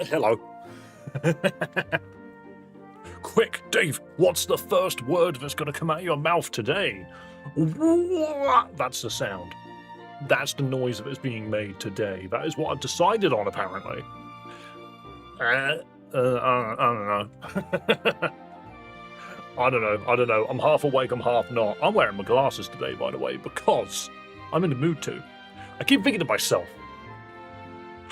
Hello. Quick, Dave, what's the first word that's going to come out of your mouth today? That's the sound. That's the noise that is being made today. That is what I've decided on, apparently. I don't know. I don't know. I'm half awake, I'm half not. I'm wearing my glasses today, by the way, because I'm in the mood to. I keep thinking to myself,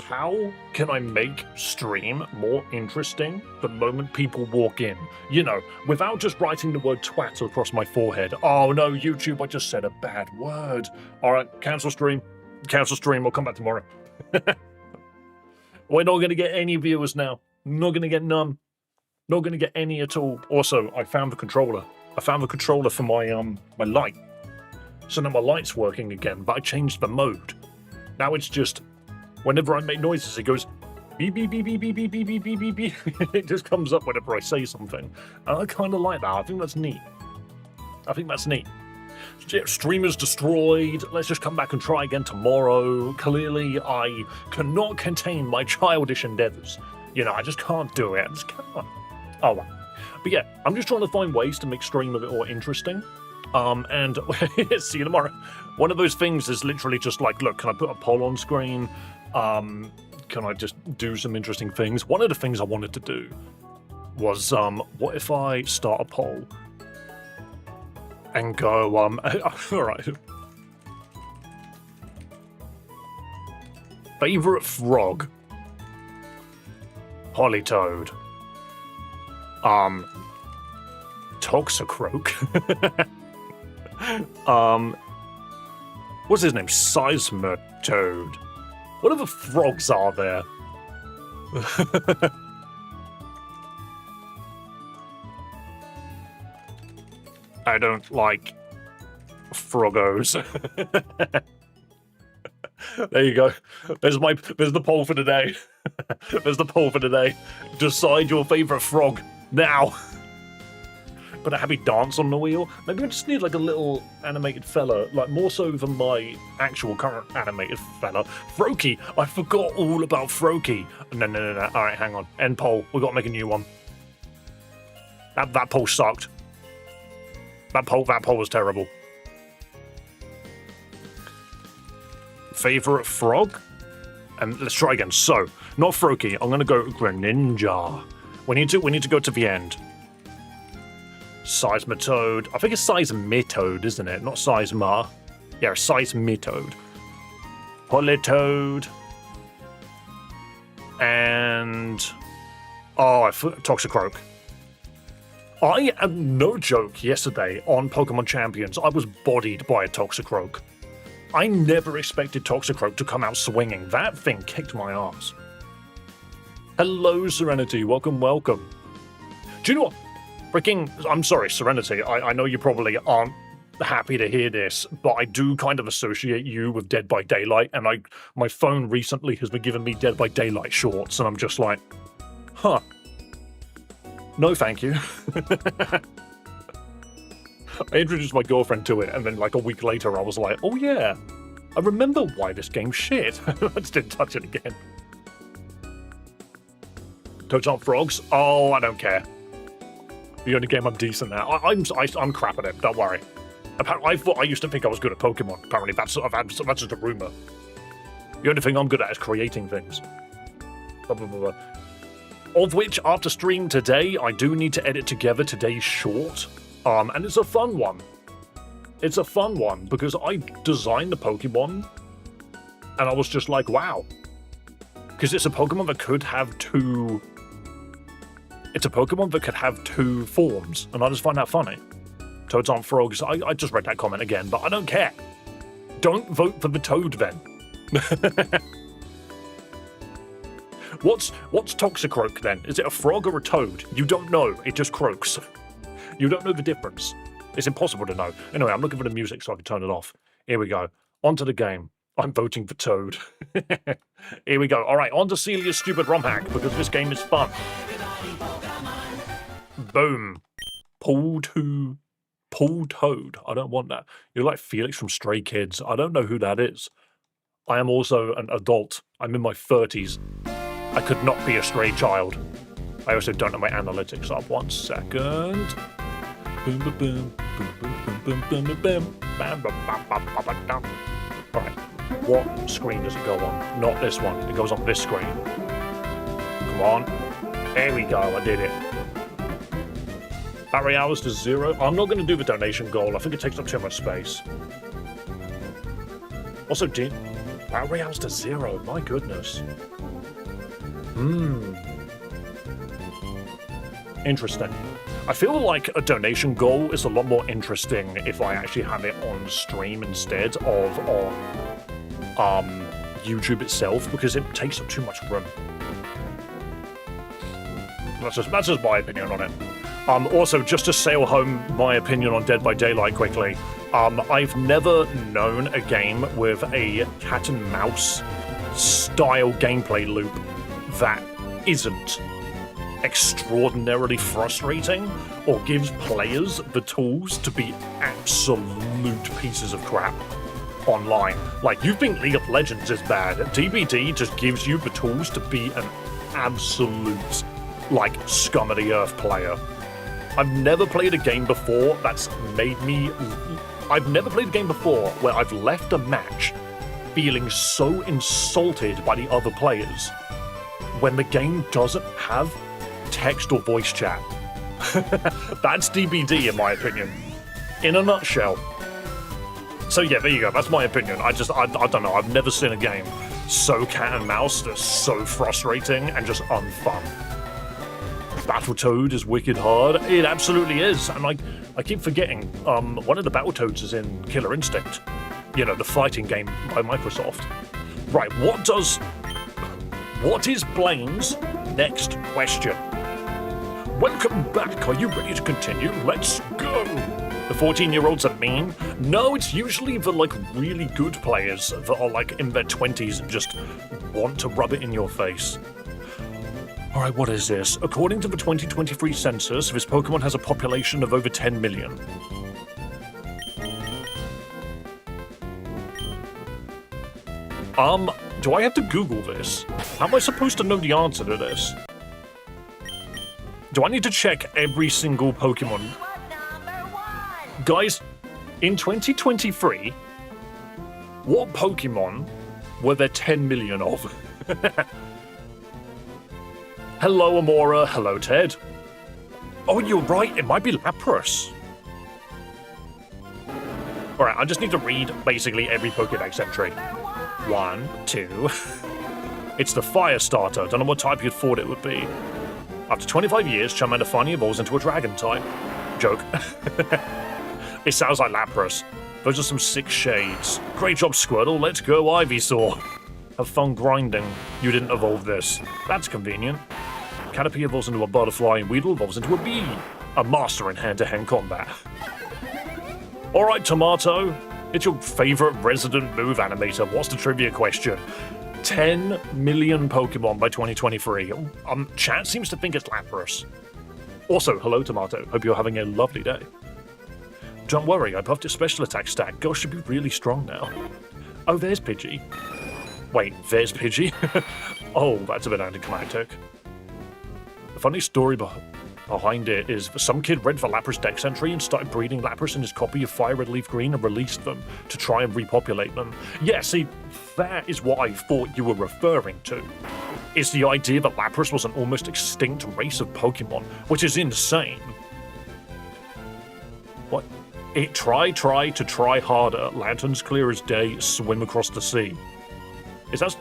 how can I make stream more interesting the moment people walk in? You know, without just writing the word twat across my forehead. Oh no, YouTube, I just said a bad word. Alright, cancel stream. Cancel stream, we'll come back tomorrow. We're not going to get any viewers now. Not going to get none. Not going to get any at all. Also, I found the controller. I found the controller for my my light. So now my light's working again, but I changed the mode. Now it's just, whenever I make noises, it goes beep, beep, beep, beep, beep, beep, beep, beep, beep, beep, beep. It just comes up whenever I say something. And I kind of like that. I think that's neat. I think that's neat. Streamer's destroyed. Let's just come back and try again tomorrow. Clearly, I cannot contain my childish endeavors. You know, I just can't do it. I just can't. Oh, well. But yeah, I'm just trying to find ways to make stream a bit more interesting. And see you tomorrow. One of those things is literally just like, look, can I put a poll on screen? Can I just do some interesting things? One of the things I wanted to do was, what if I start a poll and go, alright. Favorite frog? Holytoad. Toxicroak. What's his name? Seismitoad. What other frogs are there? I don't like froggos. There you go. There's the poll for today. There's the poll for today. Decide your favorite frog now. Put a happy dance on the wheel. Maybe I just need like a little animated fella, like more so than my actual current animated fella. Froakie! I forgot all about Froakie. No. Alright, hang on. End poll. We've got to make a new one. That poll sucked. That poll was terrible. Favorite frog? And let's try again. So, not Froakie. I'm gonna go Greninja. We need to go to the end. Seismitoad. I think it's Seismitoad, isn't it? Not Seisma. Yeah, Seismitoad. Holytoad. And... oh, Toxicroak. I am no joke yesterday on Pokemon Champions. I was bodied by a Toxicroak. I never expected Toxicroak to come out swinging. That thing kicked my ass. Hello, Serenity. Welcome. Do you know what? I'm sorry, Serenity. I know you probably aren't happy to hear this, but I do kind of associate you with Dead by Daylight, and my phone recently has been giving me Dead by Daylight shorts, and I'm just like, huh. No, thank you. I introduced my girlfriend to it, and then like a week later I was like, oh yeah, I remember why this game's shit. I just didn't touch it again. Toads aren't frogs? Oh, I don't care. The only game I'm decent at. I'm crap at it, don't worry. I used to think I was good at Pokemon. Apparently that's just a rumor. The only thing I'm good at is creating things. Blah, blah, blah, blah. Of which, after stream today, I do need to edit together today's short. And it's a fun one. It's a fun one, because I designed the Pokemon, and I was just like, wow. Because it's a Pokemon that could have two... It's a Pokemon that could have two forms, and I just find that funny. Toads aren't frogs. I just read that comment again, but I don't care. Don't vote for the Toad, then. What's Toxicroak, then? Is it a frog or a toad? You don't know. It just croaks. You don't know the difference. It's impossible to know. Anyway, I'm looking for the music so I can turn it off. Here we go. On to the game. I'm voting for Toad. Here we go. All right, on to Celia's stupid Romhack, because this game is fun. Boom. Toad. I don't want that. You're like Felix from Stray Kids. I don't know who that is. I am also an adult. I'm in my 30s. I could not be a stray child. I also don't have my analytics up. 1 second. Boom, boom, boom, boom, boom, boom, boom, boom, boom. Alright, what screen does it go on? Not this one. It goes on this screen. Come on. There we go, I did it. Battery hours to 0. I'm not going to do the donation goal. I think it takes up too much space. Also, battery hours to 0. My goodness. Interesting. I feel like a donation goal is a lot more interesting if I actually have it on stream instead of on YouTube itself, because it takes up too much room. That's just my opinion on it. Also, just to sail home my opinion on Dead by Daylight quickly, I've never known a game with a cat and mouse style gameplay loop that isn't extraordinarily frustrating or gives players the tools to be absolute pieces of crap online. Like, you think League of Legends is bad, DBD just gives you the tools to be an absolute, like, scum of the earth player. I've never played a game before that's made me... I've never played a game before where I've left a match feeling so insulted by the other players when the game doesn't have text or voice chat. That's DBD in my opinion. In a nutshell. So yeah, there you go. That's my opinion. I don't know. I've never seen a game so cat and mouse that's so frustrating and just unfun. Battletoad is wicked hard. It absolutely is. And I keep forgetting, one of the Battletoads is in Killer Instinct. You know, the fighting game by Microsoft. Right, what is Blaine's next question? Welcome back. Are you ready to continue? Let's go. The 14-year-olds are mean? No, it's usually the, like, really good players that are, like, in their 20s and just want to rub it in your face. Alright, what is this? According to the 2023 census, this Pokemon has a population of over 10 million. Do I have to Google this? How am I supposed to know the answer to this? Do I need to check every single Pokemon? Guys, in 2023, what Pokemon were there 10 million of? Hello, Amora. Hello, Ted. Oh, you're right. It might be Lapras. Alright, I just need to read basically every Pokédex entry. 1, 2. It's the Fire Starter. Don't know what type you'd thought it would be. After 25 years, Charmander finally evolves into a Dragon type. Joke. It sounds like Lapras. Those are some sick shades. Great job, Squirtle. Let's go, Ivysaur. Have fun grinding. You didn't evolve this. That's convenient. Caterpie evolves into a butterfly, and Weedle evolves into a bee. A master in hand-to-hand combat. Alright, Tomato. It's your favorite resident move animator. What's the trivia question? 10 million Pokemon by 2023. Chat seems to think it's Lapras. Also, hello, Tomato. Hope you're having a lovely day. Don't worry, I buffed your special attack stat. Girl should be really strong now. Oh, there's Pidgey. Wait, there's Pidgey? Oh, that's a bit anticlimactic. The funny story behind it is some kid read the Lapras Dex entry and started breeding Lapras in his copy of Fire Red Leaf Green and released them to try and repopulate them. Yeah, see, that is what I thought you were referring to. It's the idea that Lapras was an almost extinct race of Pokemon, which is insane. What? It try to try harder, lanterns clear as day, swim across the sea. Is that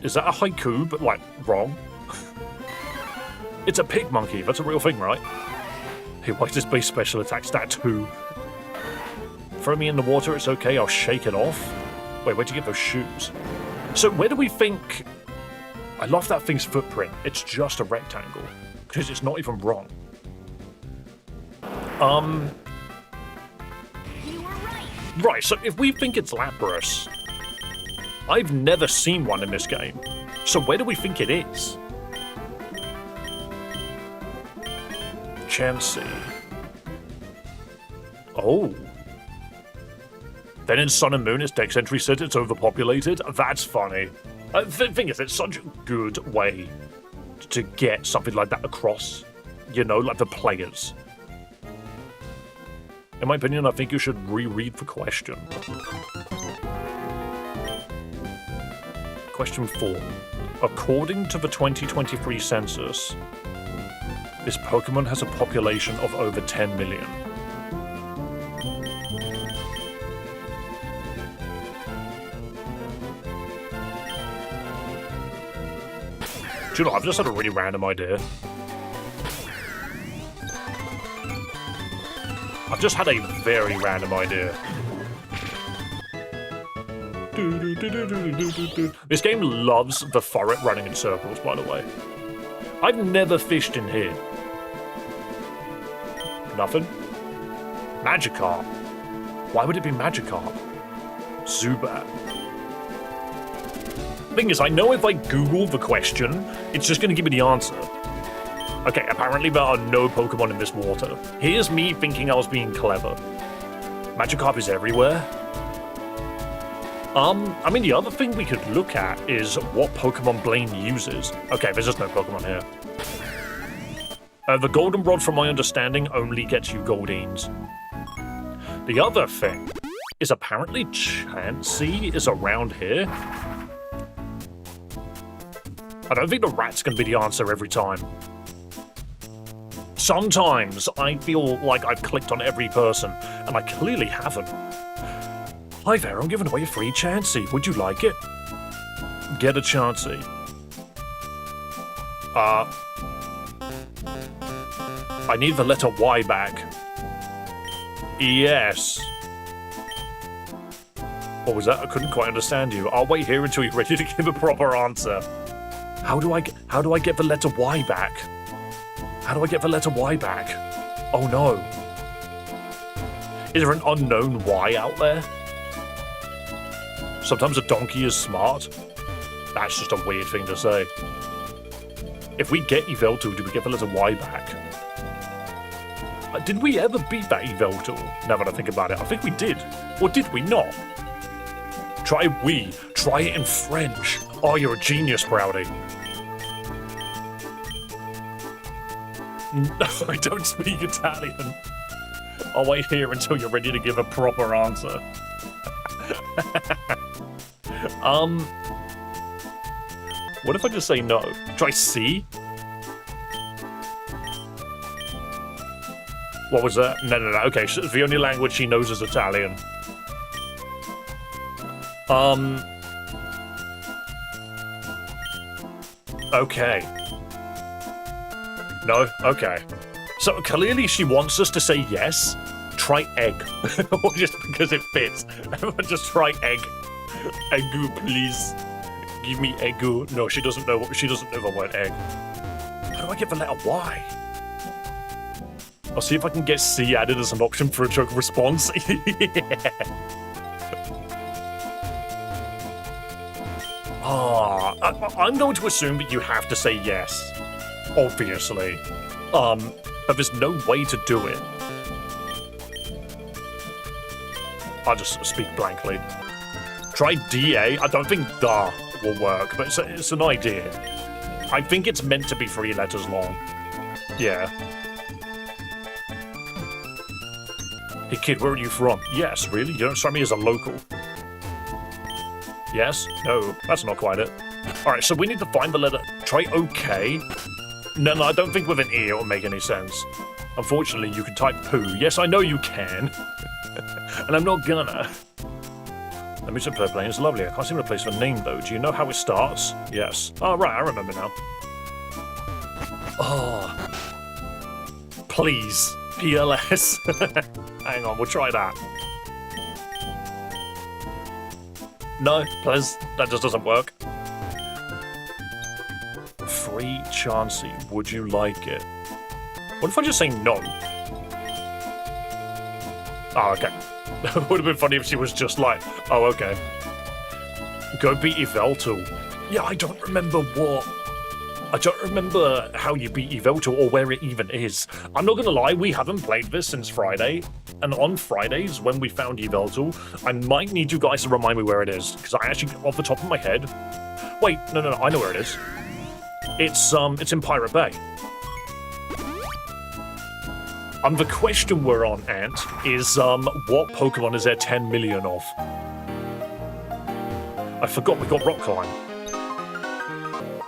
a haiku, but, like, wrong? It's a pig monkey, that's a real thing, right? Hey, why is this base special attack stat 2? Throw me in the water, it's okay, I'll shake it off. Wait, where'd you get those shoes? So where do we think... I love that thing's footprint. It's just a rectangle. Because it's not even wrong. You were right. Right, so if we think it's Lapras... I've never seen one in this game. So where do we think it is? Chansey. Oh. Then in Sun and Moon, its Dex entry said it's overpopulated. That's funny. The thing is, it's such a good way to get something like that across, you know, like the players. In my opinion, I think you should reread the question. Question 4. According to the 2023 census, this Pokemon has a population of over 10 million. Do you know, I've just had a really random idea. I've just had a very random idea. This game loves the forest running in circles, by the way. I've never fished in here. Nothing? Magikarp. Why would it be Magikarp? Zubat. Thing is, I know if I Google the question, it's just going to give me the answer. Okay, apparently there are no Pokemon in this water. Here's me thinking I was being clever. Magikarp is everywhere. I mean, the other thing we could look at is what Pokemon Blaine uses. Okay, there's just no Pokemon here. The Goldenrod, from my understanding, only gets you Goldines. The other thing is apparently Chansey is around here. I don't think the rat's going to be the answer every time. Sometimes I feel like I've clicked on every person, and I clearly haven't. Hi there, I'm giving away a free Chansey. Would you like it? Get a Chansey. I need the letter Y back. Yes. What was that? I couldn't quite understand you. I'll wait here until you're ready to give a proper answer. How do I get the letter Y back? How do I get the letter Y back? Oh no. Is there an unknown Y out there? Sometimes a donkey is smart. That's just a weird thing to say. If we get Yveltal, do we get the letter Y back? Did we ever beat that Yveltal? Now that I think about it, I think we did. Or did we not? Try we. Try it in French. Oh, you're a genius, Browdy. No, I don't speak Italian. I'll wait here until you're ready to give a proper answer. What if I just say no? Try C? What was that? No. Okay, so the only language she knows is Italian. Okay. No? Okay. So clearly she wants us to say yes. Try egg. Or just because it fits. Just try egg. Eggu, please. Give me eggu. No, she doesn't know the word egg. How do I get the letter Y? I'll see if I can get C added as an option for a joke response. Yeah. I'm going to assume that you have to say yes. Obviously. But there's no way to do it. I'll just speak blankly. Try DA. I don't think DA will work, but it's an idea. I think it's meant to be 3 letters long. Yeah. Hey kid, where are you from? Yes, really? You don't strike me as a local. Yes? No, that's not quite it. Alright, so we need to find the letter. Try OK. No, I don't think with an E it will make any sense. Unfortunately, you can type poo. Yes, I know you can. And I'm not gonna. Let me check Purple Lane. It's lovely. I can't seem to place the name, though. Do you know how it starts? Yes. Oh, right, I remember now. Oh. Please. PLS. Hang on, we'll try that. No, please. That just doesn't work. Free Chansey. Would you like it? What if I just say no? Oh, okay. It would have been funny if she was just like, oh, okay. Go beat Yveltal. Yeah, I don't remember what. I don't remember how you beat Yveltal or where it even is. I'm not gonna lie, we haven't played this since Friday. And on Fridays, when we found Yveltal, I might need you guys to remind me where it is. Because I actually, off the top of my head, Wait, no, I know where it is. It's in Pirate Bay. The question we're on, Ant, is what Pokemon is there 10 million of? I forgot we got Rock Climb.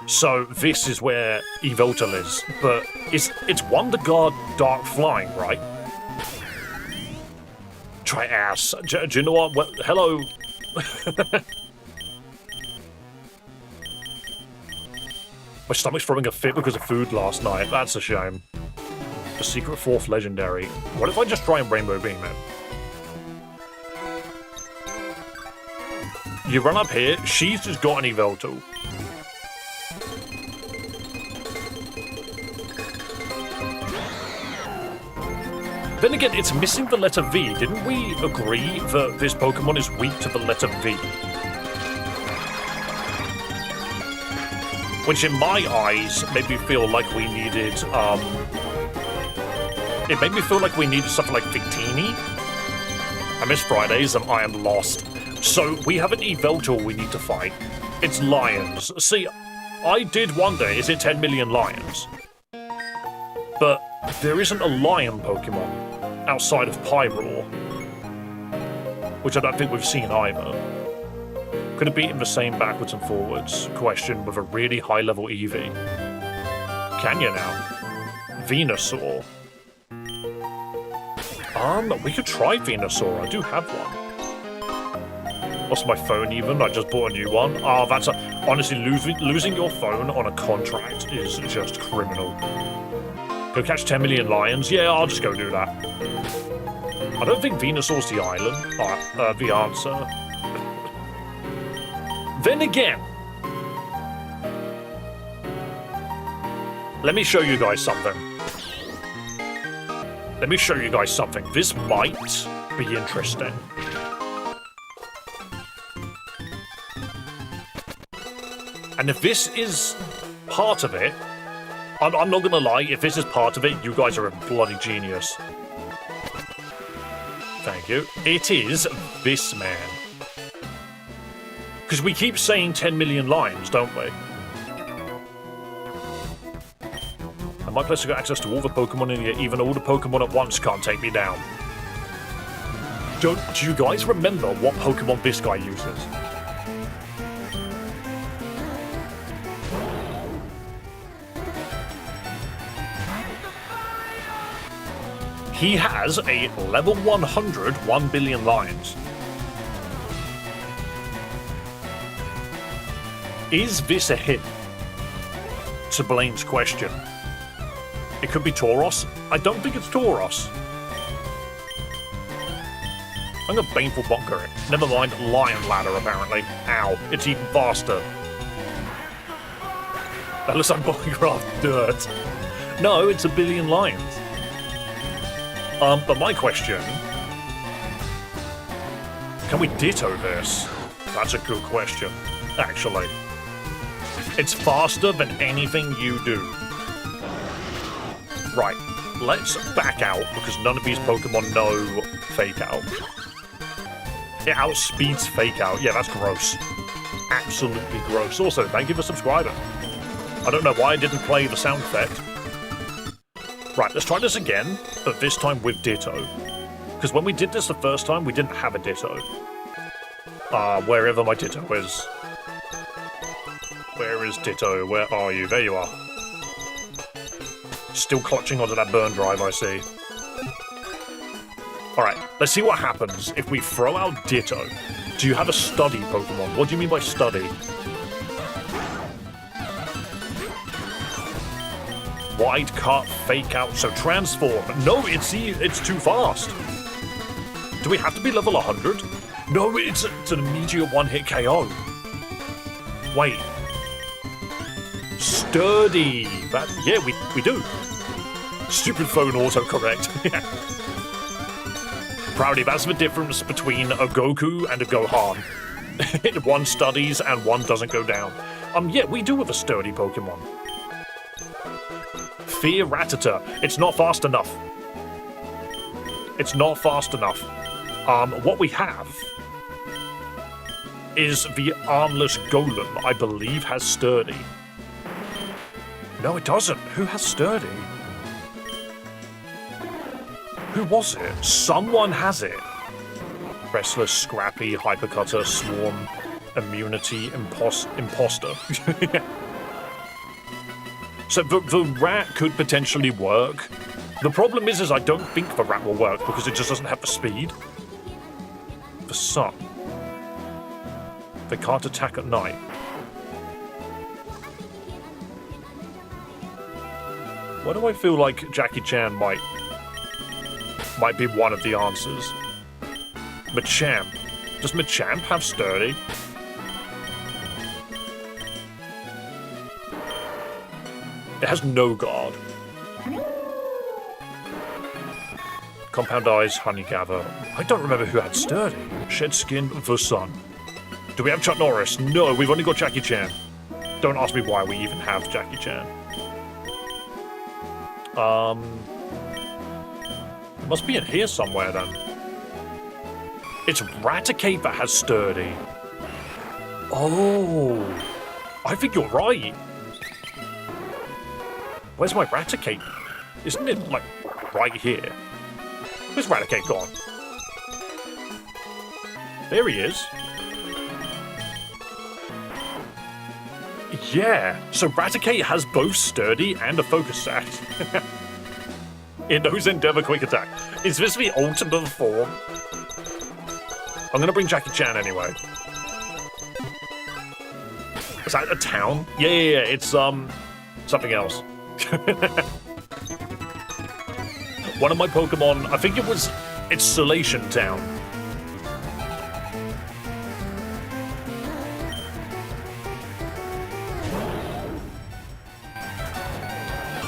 So this is where Yveltal is, but it's Wonder Guard Dark Flying, right? Try ass. Do you know what? Well, hello. My stomach's throwing a fit because of food last night. That's a shame. The secret 4th legendary. What if I just try and Rainbow Beam it? You run up here, she's just got an Yveltal. Then again, it's missing the letter V. Didn't we agree that this Pokemon is weak to the letter V? Which in my eyes made me feel like we needed, it made me feel like we needed something like Victini. I miss Fridays and I am lost. So we have an Yveltal we need to fight. It's lions. See, I did wonder, is it 10 million lions? But there isn't a lion Pokemon outside of Pyroar, which I don't think we've seen either. Could have beaten the same backwards and forwards question with a really high level Eevee. Can you now? Venusaur. We could try Venusaur. I do have one. Lost my phone even. I just bought a new one. That's honestly, losing your phone on a contract is just criminal. Go catch 10 million lions? Yeah, I'll just go do that. I don't think Venusaur's the island. The answer. Then again, let me show you guys something. This might be interesting. And if this is part of it, I'm not gonna lie, if this is part of it, you guys are a bloody genius. Thank you. It is this man. Because we keep saying 10 million lions, don't we? And my place to get access to all the Pokemon in here, even all the Pokemon at once can't take me down. Do you guys remember what Pokemon this guy uses? He has a level 100 1 billion lions. Is this a hint to Blaine's question? It could be Tauros. I don't think it's Tauros. I'm gonna Baneful Bonker it. Never mind, Lion Ladder apparently. Ow, it's even faster. That looks like Minecraft dirt. No, it's a billion lions. But my question... Can we Ditto this? That's a good question, actually. It's faster than anything you do. Right, let's back out, because none of these Pokemon know Fake Out. It outspeeds Fake Out. Yeah, that's gross. Absolutely gross. Also, thank you for subscribing. I don't know why I didn't play the sound effect. Right, let's try this again, but this time with Ditto. Because when we did this the first time, we didn't have a Ditto. Wherever my Ditto is. Where is Ditto? Where are you? There you are. Still clutching onto that burn drive, I see. Alright, let's see what happens if we throw out Ditto. Do you have a study Pokemon? What do you mean by study? Wide cut, Fake Out, so transform. No, it's too fast. Do we have to be level 100? No, it's an immediate one-hit KO. Wait. Sturdy. Yeah, we do. Stupid phone autocorrect. Yeah. Proudy, that's the difference between a Goku and a Gohan. One studies and one doesn't go down. Yeah, we do have a sturdy Pokemon. Fear Rattata. It's not fast enough. It's not fast enough. What we have is the armless golem, I believe, has sturdy. No, it doesn't. Who has sturdy? Who was it? Someone has it. Restless, scrappy, hypercutter, swarm, immunity, imposter. So the rat could potentially work. The problem is I don't think the rat will work because it just doesn't have the speed. The sun. They can't attack at night. Why do I feel like Jackie Chan might be one of the answers? Machamp. Does Machamp have sturdy? It has no guard. Compound Eyes, Honey Gather. I don't remember who had sturdy. Shed Skin, The Sun. Do we have Chuck Norris? No, we've only got Jackie Chan. Don't ask me why we even have Jackie Chan. It must be in here somewhere then. It's Raticate that has sturdy. Oh, I think you're right. Where's my Raticate? Isn't it, like, right here? Where's Raticate gone? There he is. Yeah, so Raticate has both sturdy and a focus sack. It knows Endeavor Quick Attack. Is this the ultimate form? I'm gonna bring Jackie Chan anyway. Is that a town? Yeah, it's something else. One of my Pokemon, I think it's Salation Town.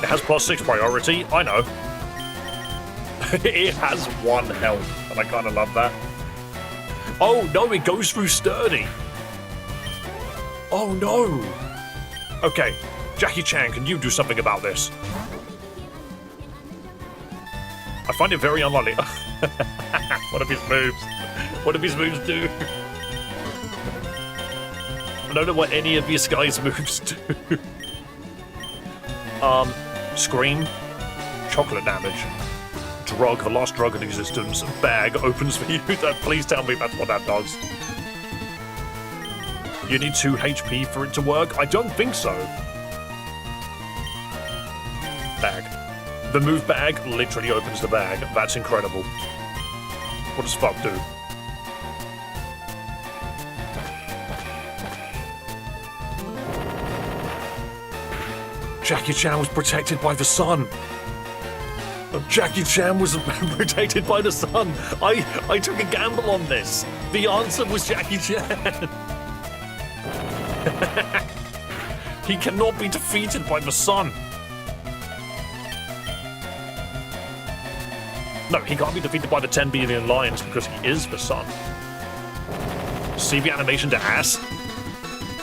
It has +6 priority, I know. It has 1 health, and I kind of love that. Oh no, it goes through sturdy. Oh no. Okay, Jackie Chan, can you do something about this? I find it very unlikely. What of his moves? What do his moves do? I don't know what any of these guys' moves do. Scream. Chocolate damage. Drug, the last drug in existence. Bag opens for you. Please tell me that's what that does. You need 2 HP for it to work? I don't think so. Bag. The move bag literally opens the bag. That's incredible. What does fuck do? Jackie Chan was protected by the sun. Jackie Chan was protected by the sun. I took a gamble on this. The answer was Jackie Chan. He cannot be defeated by the sun. No, he can't be defeated by the 10 billion lions because he is the sun. See the animation to ass?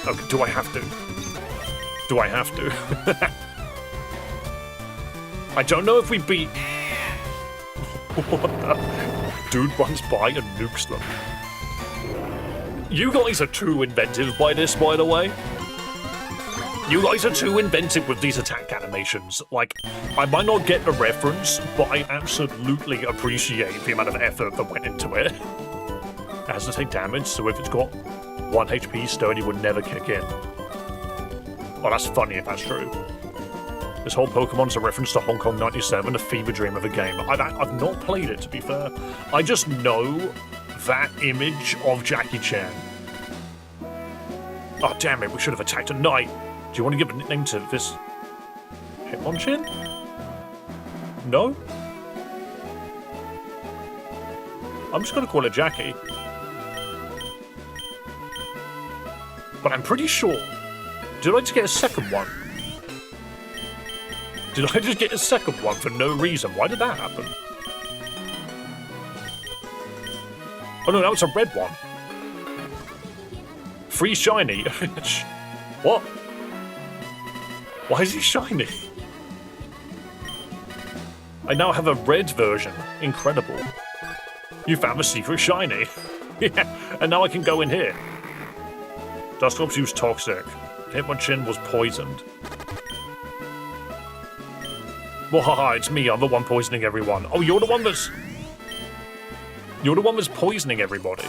Okay, do I have to? Do I have to? I don't know if we beat... What the... Dude runs by and nukes them. You guys are too inventive by this, by the way. You guys are too inventive with these attack animations. Like, I might not get the reference, but I absolutely appreciate the amount of effort that went into it. It has to take damage, so if it's got 1 HP, Sturdy would never kick in. Well, that's funny if that's true. This whole Pokemon's a reference to Hong Kong 97, a fever dream of a game. I've not played it, to be fair. I just know that image of Jackie Chan. Oh, damn it, we should have attacked at night. Do you want to give a nickname to this Hitmonchan? No? I'm just going to call it Jackie. But I'm pretty sure... Did I just get a second one? Did I just get a second one for no reason? Why did that happen? Oh no, that was a red one. Free shiny. What? Why is he shiny? I now have a red version. Incredible. You found a secret shiny. Yeah, and now I can go in here. Dusclops used toxic. Hitmonchan was poisoned. Well, haha, it's me. I'm the one poisoning everyone. Oh, you're the one that's... You're the one that's poisoning everybody.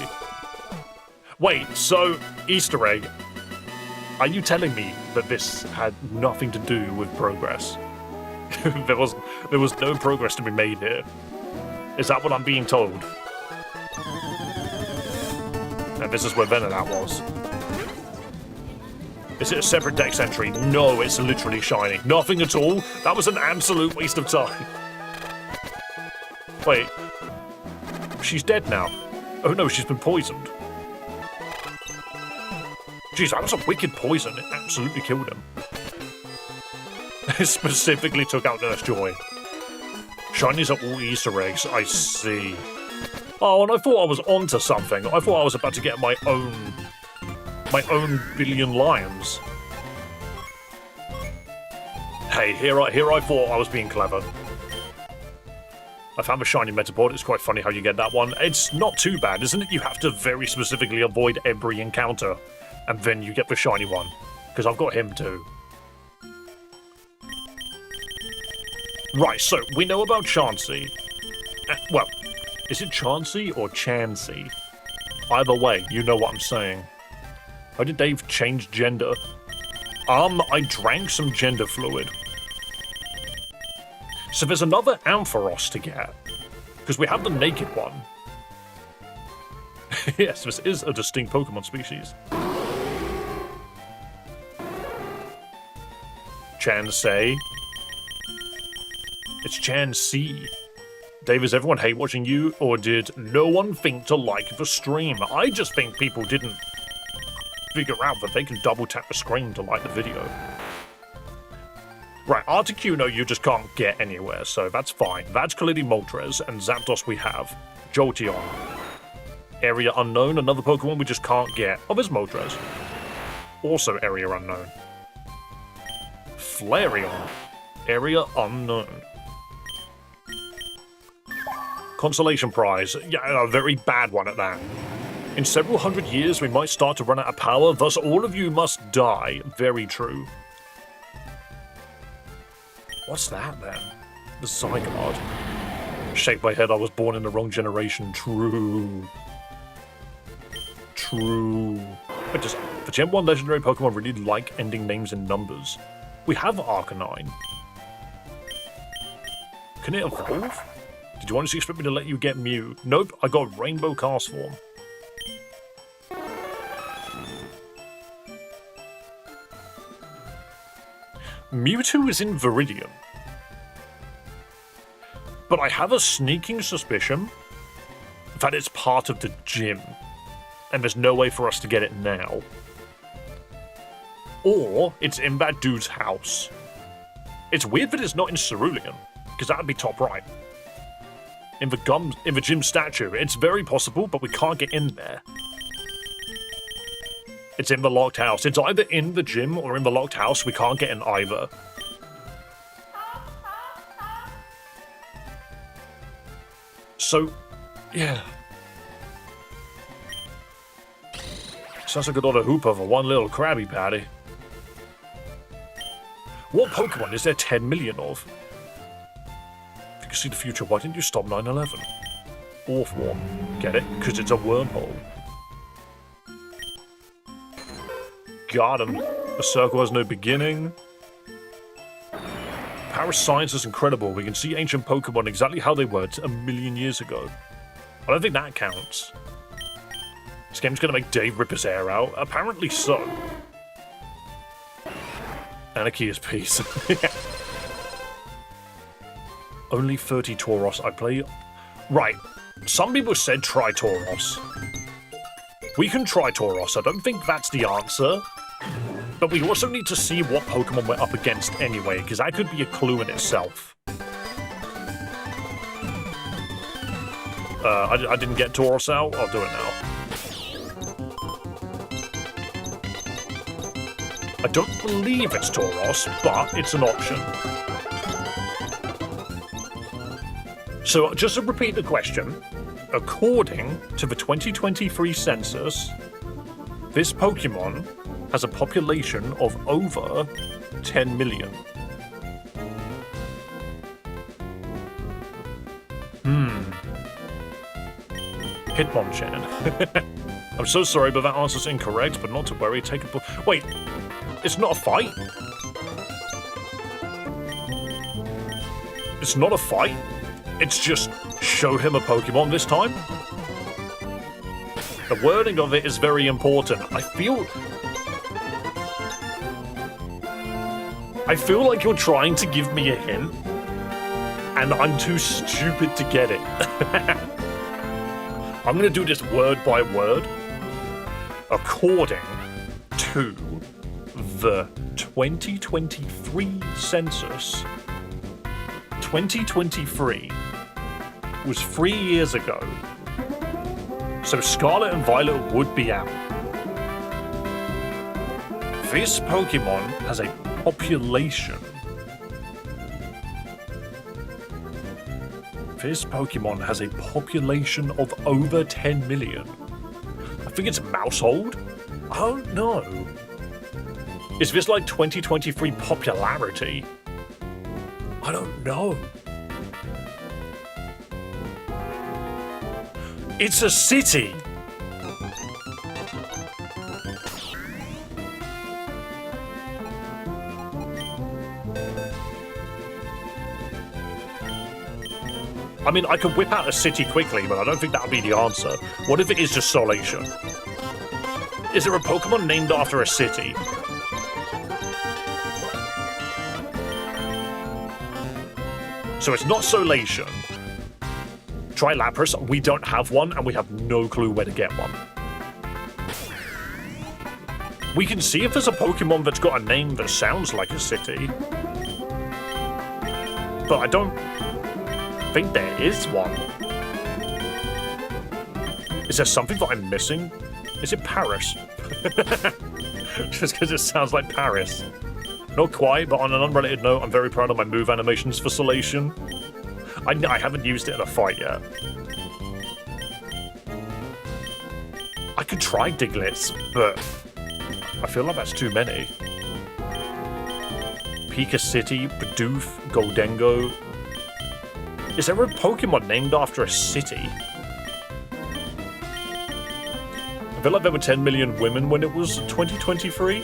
Wait, so, Easter egg. Are you telling me that this had nothing to do with progress? there was no progress to be made here. Is that what I'm being told? And this is where Venonat was. Is it a separate dex entry? No, it's literally shiny. Nothing at all? That was an absolute waste of time. Wait. She's dead now. Oh no, she's been poisoned. Jeez, that was a wicked poison. It absolutely killed him. It specifically took out Nurse Joy. Shinies are all Easter eggs, I see. Oh, and I thought I was onto something. I thought I was about to get my own billion lions. Hey, here I thought I was being clever. I found a shiny Metapod. It's quite funny how you get that one. It's not too bad, isn't it? You have to very specifically avoid every encounter, and then you get the shiny one. Because I've got him too. Right, so we know about Chansey. Well, is it Chansey or Chansey? Either way, you know what I'm saying. How did Dave change gender? I drank some gender fluid. So there's another Ampharos to get. Because we have the naked one. Yes, this is a distinct Pokemon species. Chansey. It's Chansey. Dave, does everyone hate watching you, or did no one think to like the stream? I just think people didn't figure out that they can double tap the screen to like the video. Right, Articuno you just can't get anywhere, so that's fine. That's clearly Moltres, and Zapdos we have. Jolteon. Area Unknown, another Pokemon we just can't get. Oh, there's Moltres. Also Area Unknown. Flareon. Area Unknown. Consolation Prize. Yeah, a very bad one at that. In several hundred years, we might start to run out of power, thus all of you must die. Very true. What's that, then? The Zygarde. Shake my head, I was born in the wrong generation. True. True. But does the Gen 1 legendary Pokemon really like ending names in numbers? We have Arcanine. Can it evolve? Did you honestly expect me to let you get Mew? Nope, I got Rainbow Cast Form. Mewtwo is in Viridian. But I have a sneaking suspicion that it's part of the gym, and there's no way for us to get it now. Or it's in that dude's house. It's weird that it's not in Cerulean, because that would be top right. In the gym statue, it's very possible, but we can't get in there. It's in the locked house. It's either in the gym or in the locked house. We can't get in either. So, yeah. Sounds like a lot of hooper for one little Krabby Patty. What Pokemon is there 10 million of? If you can see the future, why didn't you stop 9/11? Orthworm. Get it? Because it's a wormhole. Got him. The circle has no beginning. Power science is incredible. We can see ancient Pokemon exactly how they were a million years ago. I don't think that counts. This game's gonna make Dave rip his hair out. Apparently so. Anarchy is peace. Only 30 Tauros. I play... Right. Some people said try Tauros. We can try Tauros. I don't think that's the answer. But we also need to see what Pokemon we're up against anyway, because that could be a clue in itself. I didn't get Tauros out. I'll do it now. I don't believe it's Tauros, but it's an option. So, just to repeat the question, according to the 2023 census, This Pokemon has a population of over 10 million. Hitmonchan. I'm so sorry, but that answer's incorrect, but not to worry, take a... Wait, it's not a fight? It's not a fight? It's just show him a Pokemon this time? The wording of it is very important. I feel like you're trying to give me a hint, and I'm too stupid to get it. I'm gonna do this word by word. According to the 2023 census, 2023 was 3 years ago. So Scarlet and Violet would be out. This Pokemon has a population. This Pokemon has a population of over 10 million. I think it's Mousehold? I don't know. Is this like 2023 popularity? I don't know. It's a city! I mean, I could whip out a city quickly, but I don't think that would be the answer. What if it is just Solation? Is there a Pokemon named after a city? So it's not Solation. Try Lapras, we don't have one, and we have no clue where to get one. We can see if there's a Pokemon that's got a name that sounds like a city. But I don't think there is one. Is there something that I'm missing? Is it Paris? Just because it sounds like Paris. Not quite, but on an unrelated note, I'm very proud of my move animations for Solation. I haven't used it in a fight yet. I could try Diglets, but I feel like that's too many. Pika City, Bidoof, Goldengo. Is there a Pokemon named after a city? I feel like there were 10 million women when it was 2023.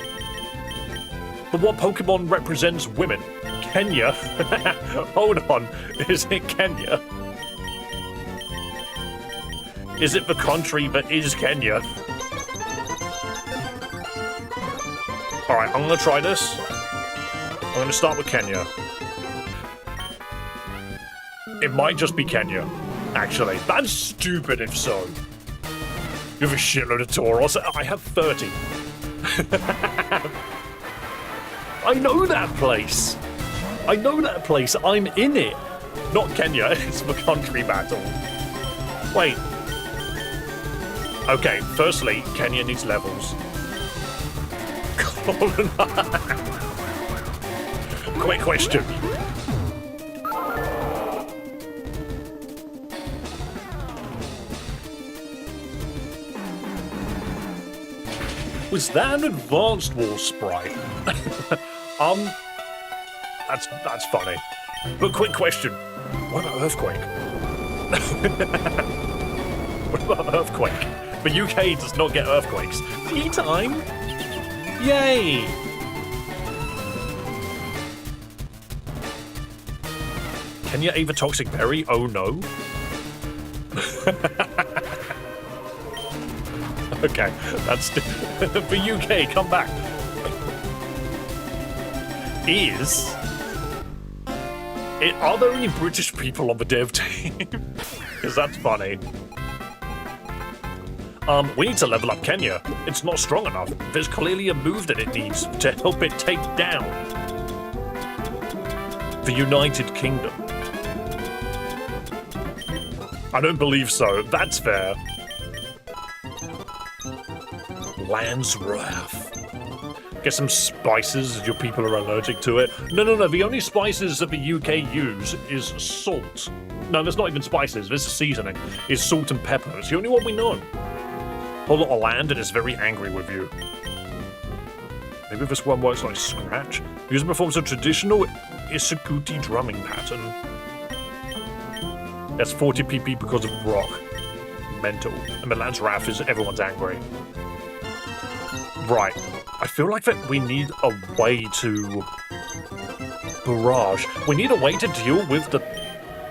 But what Pokemon represents women? Kenya? Hold on, is it Kenya? Is it the country that is Kenya? Alright, I'm gonna try this. I'm gonna start with Kenya. It might just be Kenya, actually. That's stupid if so. You have a shitload of Tauros. I have 30. I know that place. I know that place. I'm in it. Not Kenya. It's the country battle. Wait. Okay, firstly, Kenya needs levels. Quick question. Was that an advanced wall sprite? That's funny. But quick question. What about Earthquake? What about Earthquake? The UK does not get earthquakes. Tea time? Yay! Kenya Ava Toxic Berry? Oh no. Okay, that's the UK. Come back. Are there any British people on the dev team? Because that's funny. We need to level up Kenya. It's not strong enough. There's clearly a move that it needs to help it take down the United Kingdom. I don't believe so. That's fair. Land's Wrath. Get some spices as your people are allergic to it. No. The only spices that the UK use is salt. No, there's not even spices. This is seasoning. It's salt and pepper. It's the only one we know. whole lot of land and is very angry with you. Maybe this one works like Scratch. User performs a traditional Isukuti drumming pattern. That's 40 PP because of rock. Mental. And Milan's Wrath is everyone's angry. Right. I feel like that we need a way to... Barrage. We need a way to deal with the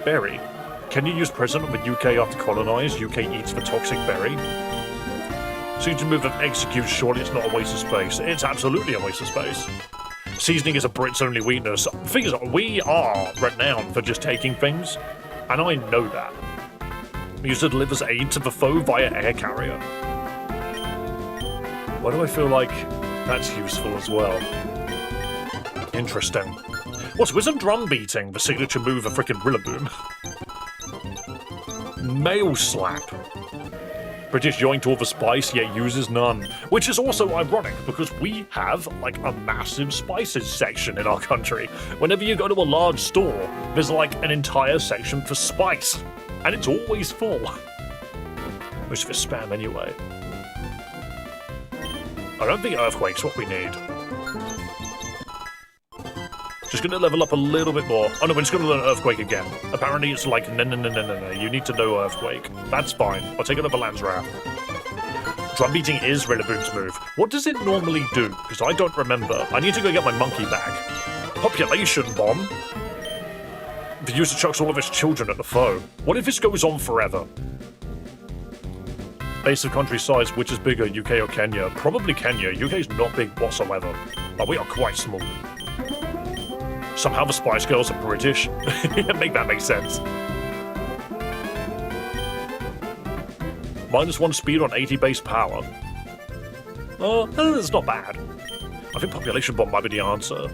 berry. Can you use President of the UK after colonized? UK eats the toxic berry. Seems to move and execute, surely it's not a waste of space. It's absolutely a waste of space. Seasoning is a Brit's only weakness. The thing is, we are renowned for just taking things, and I know that. User delivers aid to the foe via air carrier. Why do I feel like that's useful as well? Interesting. What's wisdom drum beating? The signature move of frickin' Rillaboom. Mail slap. British yoinked all the spice, yet uses none. Which is also ironic, because we have, like, a massive spices section in our country. Whenever you go to a large store, there's, like, an entire section for spice. And it's always full. Most of it's spam anyway. I don't think Earthquake's what we need. Just gonna level up a little bit more. Oh no, we're just gonna learn Earthquake again. Apparently it's like, no. You need to know Earthquake. That's fine. I'll take another Land's Wrath. Drum beating is Rillaboom's move. What does it normally do? Because I don't remember. I need to go get my monkey back. Population bomb? The user chucks all of its children at the foe. What if this goes on forever? Base of country size, which is bigger, UK or Kenya? Probably Kenya. UK's not big whatsoever. But we are quite small. Somehow the Spice Girls are British. Make that make sense. -1 speed on 80 base power. That's not bad. I think Population Bomb might be the answer.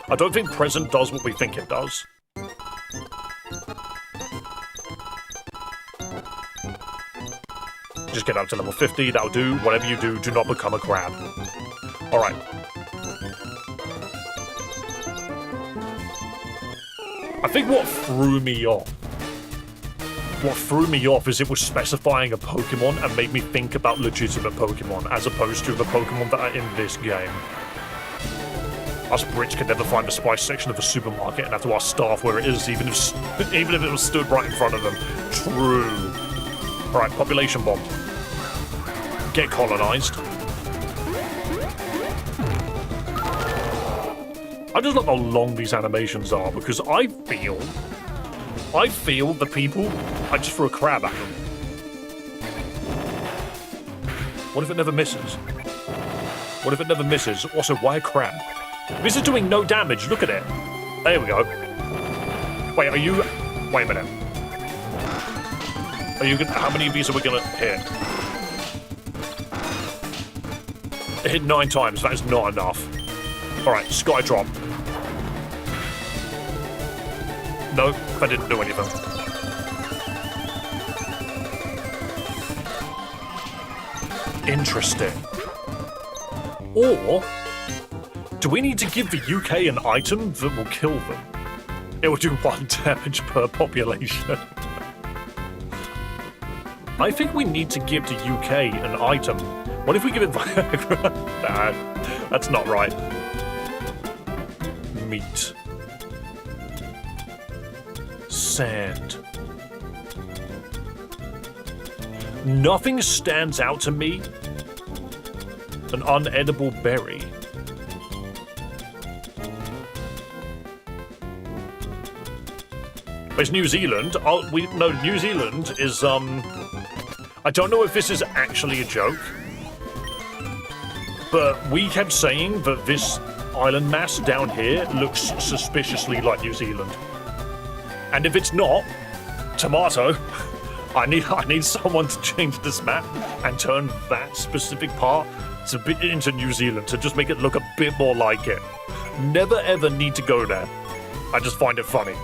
I don't think Present does what we think it does. Just get up to level 50, that'll do. Whatever you do, do not become a crab. Alright. I think what threw me off is it was specifying a Pokemon and made me think about legitimate Pokemon as opposed to the Pokemon that are in this game. Us Brits could never find the spice section of a supermarket and have to ask staff where it is, even if it was stood right in front of them. True. Alright, Population Bomb. Get colonized. I just love how long these animations are, because I feel the people, I just throw a crab at them. What if it never misses? What if it never misses? Also, why a crab? This is doing no damage, look at it. There we go. Wait, are you... Wait a minute. Are you gonna... How many of these are we gonna hit? It hit 9 times, that is not enough. Alright, Sky Drop. Nope, that didn't do anything. Interesting. Or, do we need to give the UK an item that will kill them? It will do 1 damage per population. I think we need to give the UK an item. What if we give it Viagra? Nah, that's not right. Meat. Sand. Nothing stands out to me. An unedible berry. It's New Zealand. No, New Zealand is, I don't know if this is actually a joke, but we kept saying that this island mass down here looks suspiciously like New Zealand. And if it's not, tomato, I need someone to change this map and turn that specific part into New Zealand to just make it look a bit more like it. Never ever need to go there. I just find it funny.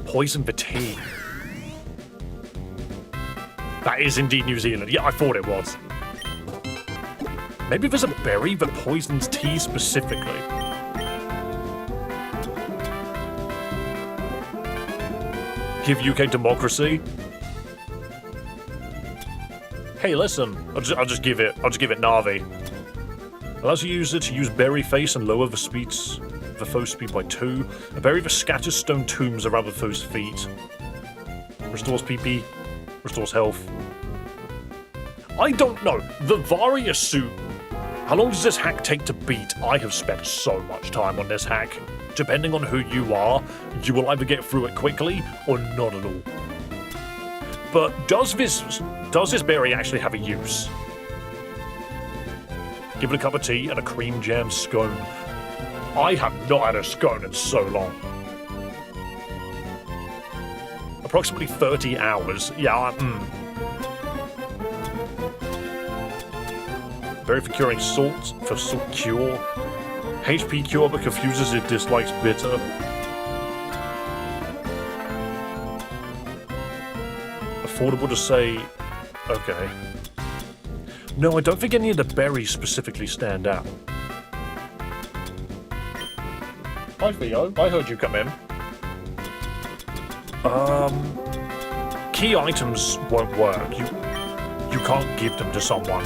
Poison the tea. That is indeed New Zealand. Yeah, I thought it was. Maybe there's a berry that poisons tea specifically. Give UK democracy. Hey, listen. I'll just give it Navi. Allows the user to use berry face and lower the foe's speed by 2. A berry that scatters stone tombs around the foe's feet. Restores PP. Restores health. I don't know. The Varia suit. How long does this hack take to beat? I have spent so much time on this hack. Depending on who you are, you will either get through it quickly or not at all. But does this berry actually have a use? Give it a cup of tea and a cream jam scone. I have not had a scone in so long. Approximately 30 hours. Yeah, Berry for curing salt, cure. HP cure but confuses it, dislikes bitter. Affordable to say, okay. No, I don't think any of the berries specifically stand out. Hi Theo, I heard you come in. Key items won't work. You can't give them to someone.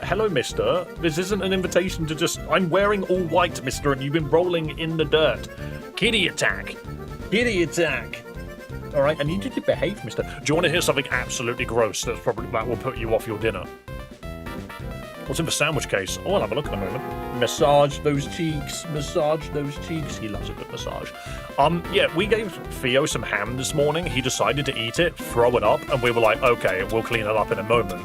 Hello, mister. This isn't an invitation to just... I'm wearing all white, mister, and you've been rolling in the dirt. Kitty attack. Kitty attack. All right, I need you to behave, mister. Do you want to hear something absolutely gross that will put you off your dinner? What's in the sandwich case? Oh, I'll have a look in a moment. Massage those cheeks. Massage those cheeks. He loves a good massage. Yeah, we gave Theo some ham this morning. He decided to eat it, throw it up, and we were like, okay, we'll clean it up in a moment.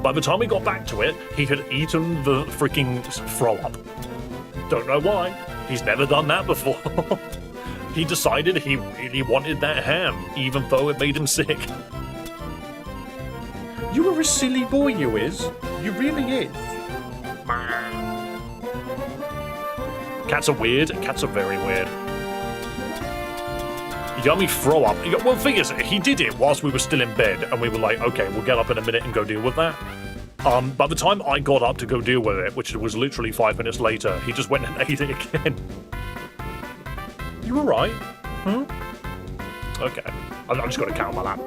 By the time we got back to it, he had eaten the freaking throw-up. Don't know why. He's never done that before. He decided he really wanted that ham, even though it made him sick. You are a silly boy, you is. You really is. Cats are weird. Cats are very weird. Yummy throw up. Well, the thing is, he did it whilst we were still in bed, and we were like, okay, we'll get up in a minute and go deal with that. By the time I got up to go deal with it, which was literally 5 minutes later, he just went and ate it again. You alright? Okay. I'm just going to count my lap.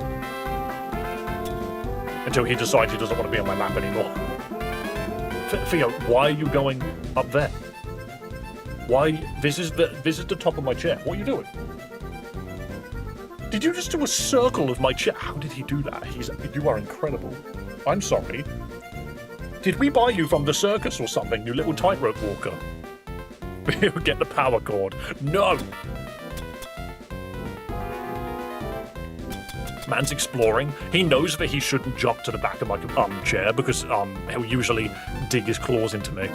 Until he decides he doesn't want to be on my lap anymore. Theo, why are you going up there? Why? This is the top of my chair. What are you doing? Did you just do a circle of my chair? How did he do that? You are incredible. I'm sorry. Did we buy you from the circus or something, you little tightrope walker? Get the power cord. No! Man's exploring. He knows that he shouldn't jump to the back of my chair because he'll usually dig his claws into me.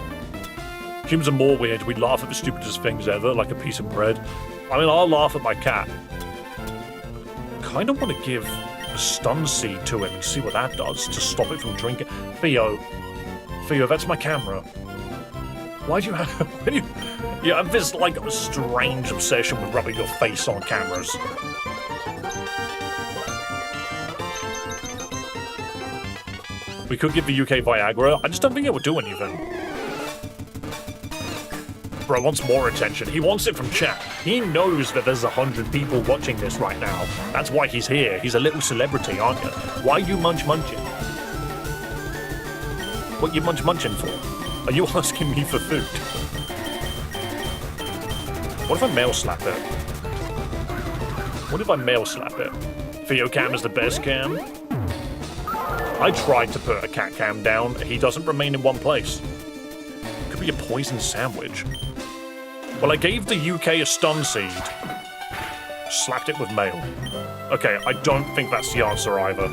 Humans are more weird. We laugh at the stupidest things ever, like a piece of bread. I mean, I'll laugh at my cat. Kind of want to give a stun seed to him and see what that does to stop it from drinking. Theo, that's my camera. Why do you have... you have this, like, strange obsession with rubbing your face on cameras. We could give the UK Viagra. I just don't think it would do anything. Bro wants more attention. He wants it from chat. He knows that there's 100 people watching this right now. That's why he's here. He's a little celebrity, aren't you? Why are you munching? What you munching for? Are you asking me for food? What if I male slap it? What if I male slap it? Theo cam is the best cam. I tried to put a cat cam down. He doesn't remain in one place. Could be a poison sandwich. Well, I gave the UK a stun seed. Slapped it with mail. Okay, I don't think that's the answer either.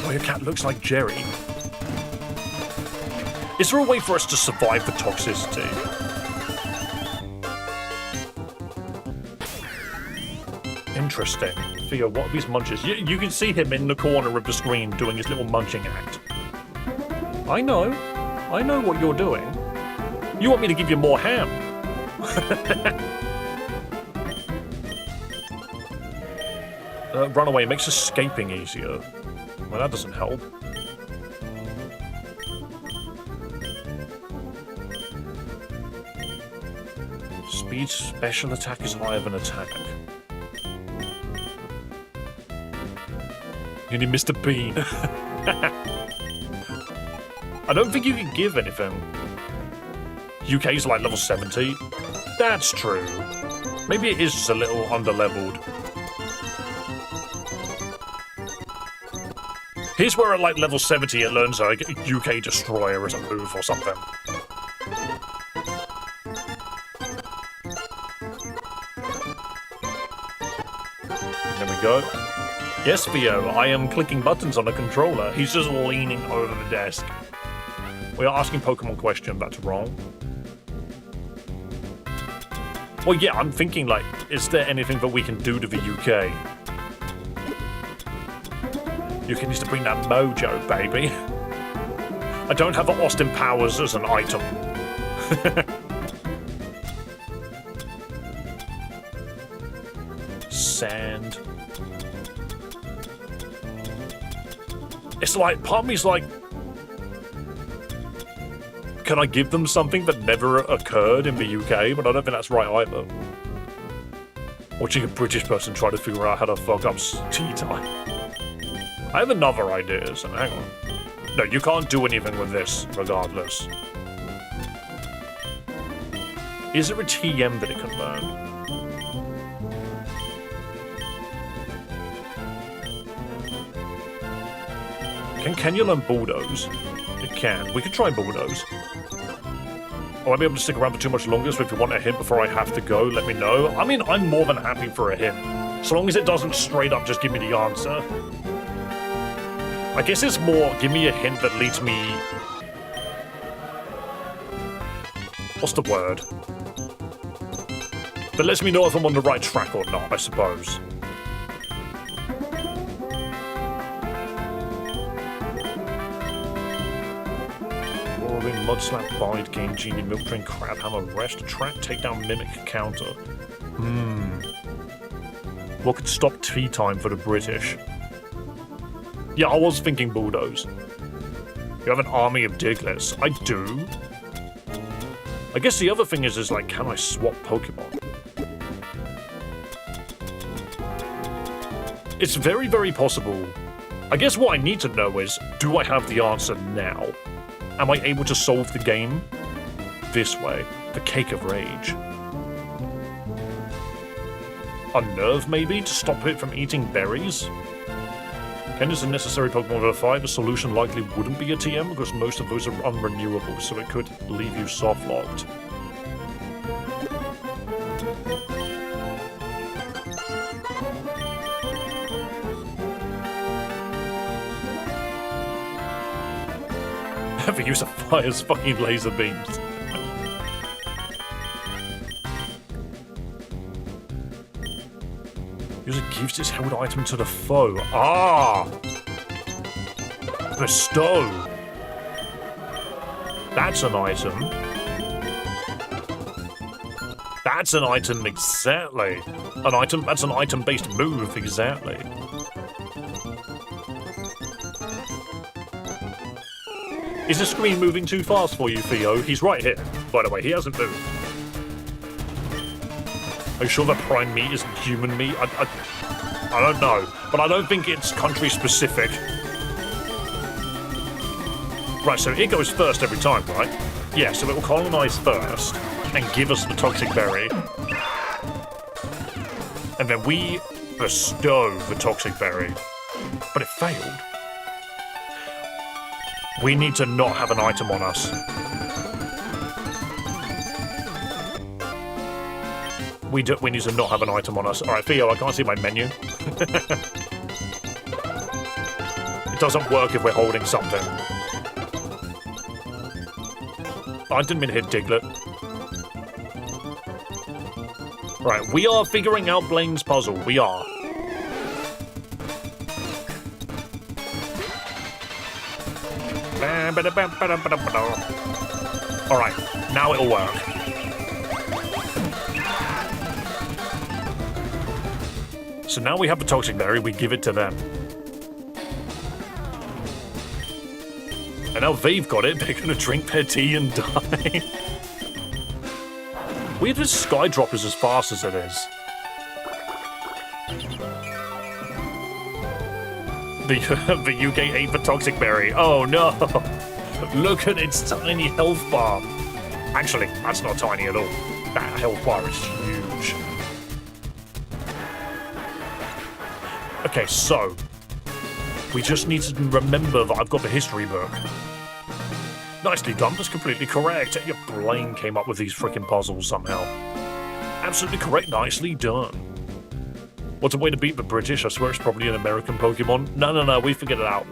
Oh, your cat looks like Jerry. Is there a way for us to survive the toxicity? Interesting. Theo, what are these munches? You can see him in the corner of the screen doing his little munching act. I know what you're doing. You want me to give you more ham. Runaway makes escaping easier. Well, that doesn't help. Speed special attack is higher than attack. You need Mr. Bean. I don't think you can give anything. UK's like level 70. That's true. Maybe it is just a little under-leveled. Here's where at like level 70 it learns like UK Destroyer as a move or something. There we go. Yes, Theo, I am clicking buttons on a controller. He's just leaning over the desk. We are asking Pokemon question, that's wrong. Well, yeah, I'm thinking, like, is there anything that we can do to the UK? UK needs to bring that mojo, baby. I don't have Austin Powers as an item. Sand. It's like, part of me's like, can I give them something that never occurred in the UK? But I don't think that's right either. Watching a British person try to figure out how to fuck up tea time. I have another idea, so hang on. No, you can't do anything with this, regardless. Is there a TM that it can learn? Can you learn Bulldoze? It can. We could try Bulldoze. I won't be able to stick around for too much longer, so if you want a hint before I have to go, let me know. I mean, I'm more than happy for a hint. So long as it doesn't straight up just give me the answer. I guess it's more, give me a hint that leads me... What's the word? That lets me know if I'm on the right track or not, I suppose. Mud Slap, Bide, Game Genie, Milk Train, Crab Hammer, Rest, Track, Takedown, Mimic, Counter. What could stop tea time for the British? Yeah, I was thinking Bulldoze. You have an army of Diglets. I do. I guess the other thing is like, can I swap Pokemon? It's very, very possible. I guess what I need to know is, do I have the answer now? Am I able to solve the game this way? The Cake of Rage. Unnerve, maybe, to stop it from eating berries? Ken is a necessary Pokemon for the fight. The solution likely wouldn't be a TM because most of those are unrenewable, so it could leave you soft-locked. The use of fire's fucking laser beams. User gives his held item to the foe. Ah! Bestow. That's an item. That's an item, exactly. That's an item-based move, exactly. Is the screen moving too fast for you, Theo? He's right here. By the way, he hasn't moved. Are you sure that prime meat isn't human meat? I don't know, but I don't think it's country-specific. Right, so it goes first every time, right? Yeah, so it will colonize first and give us the toxic berry. And then we bestow the toxic berry. But it failed. We need to not have an item on us. We need to not have an item on us. Alright, Theo, I can't see my menu. It doesn't work if we're holding something. I didn't mean to hit Diglett. Right, we are figuring out Blaine's puzzle. We are. Alright, now it'll work. So now we have the toxic berry, we give it to them. And now they've got it, they're gonna drink their tea and die. Weird this Skydrop is as fast as it is. The UK ate the Toxic Berry. Oh no! Look at its tiny health bar. Actually, that's not tiny at all. That health bar is huge. Okay, so we just need to remember that I've got the history book. Nicely done, that's completely correct. Your brain came up with these freaking puzzles somehow. Absolutely correct, nicely done. What's a way to beat the British? I swear it's probably an American Pokemon. No, we figured it out.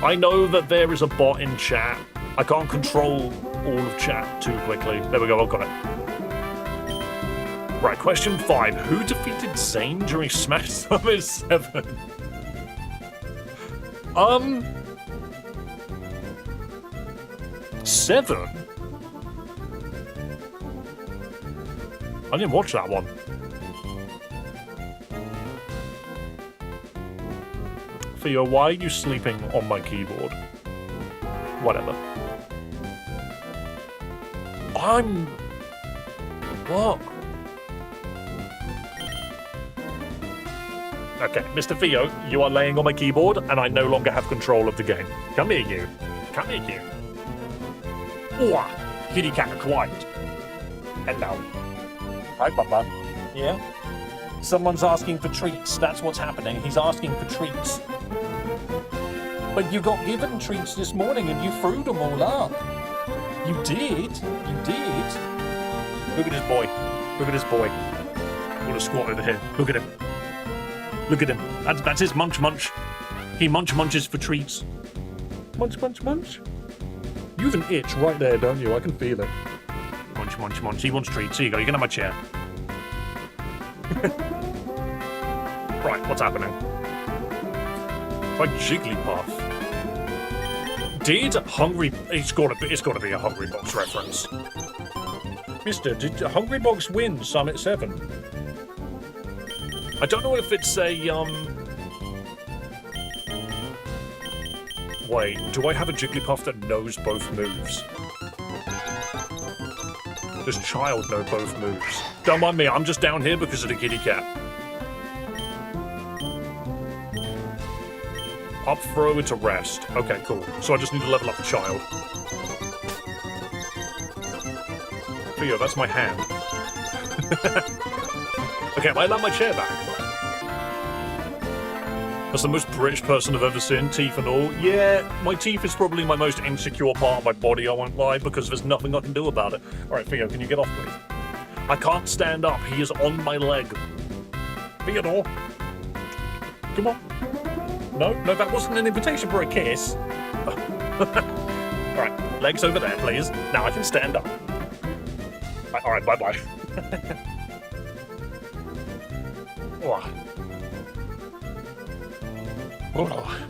I know that there is a bot in chat. I can't control all of chat too quickly. There we go, I've got it. Right, question 5. Who defeated Zane during Smash Summit 7? 7? I didn't watch that one. Theo, why are you sleeping on my keyboard? Whatever. What? Okay, Mr. Theo, you are laying on my keyboard, and I no longer have control of the game. Come here, you. Come here, you. Oh, kitty cat quiet. Hello. Hi, Papa. Yeah? Someone's asking for treats. That's what's happening. He's asking for treats. But you got given treats this morning, and you threw them all up. You did. You did. Look at this boy. Look at this boy. What a squat over here. Look at him. Look at him. That's his munch. He munches for treats. Munch. You have an itch right there, don't you? I can feel it. Munch. He wants treats. Here you go. You can have my chair. Right, what's happening? By Jigglypuff. Did Hungry... It's gotta be a Hungry Box reference. Mister, did Hungry Box win Summit 7? I don't know if it's a, Wait, do I have a Jigglypuff that knows both moves? Does Child know both moves? Don't mind me, I'm just down here because of the kitty cat. Up throw into rest. Okay, cool. So I just need to level up the Child. Theo, that's my hand. Okay, am I allowed my chair back? That's the most British person I've ever seen, teeth and all. Yeah, my teeth is probably my most insecure part of my body, I won't lie, because there's nothing I can do about it. Alright, Theo, can you get off, please? I can't stand up. He is on my leg. Theodore. Come on. No, that wasn't an invitation for a kiss. Alright, legs over there, please. Now I can stand up. Alright, bye-bye.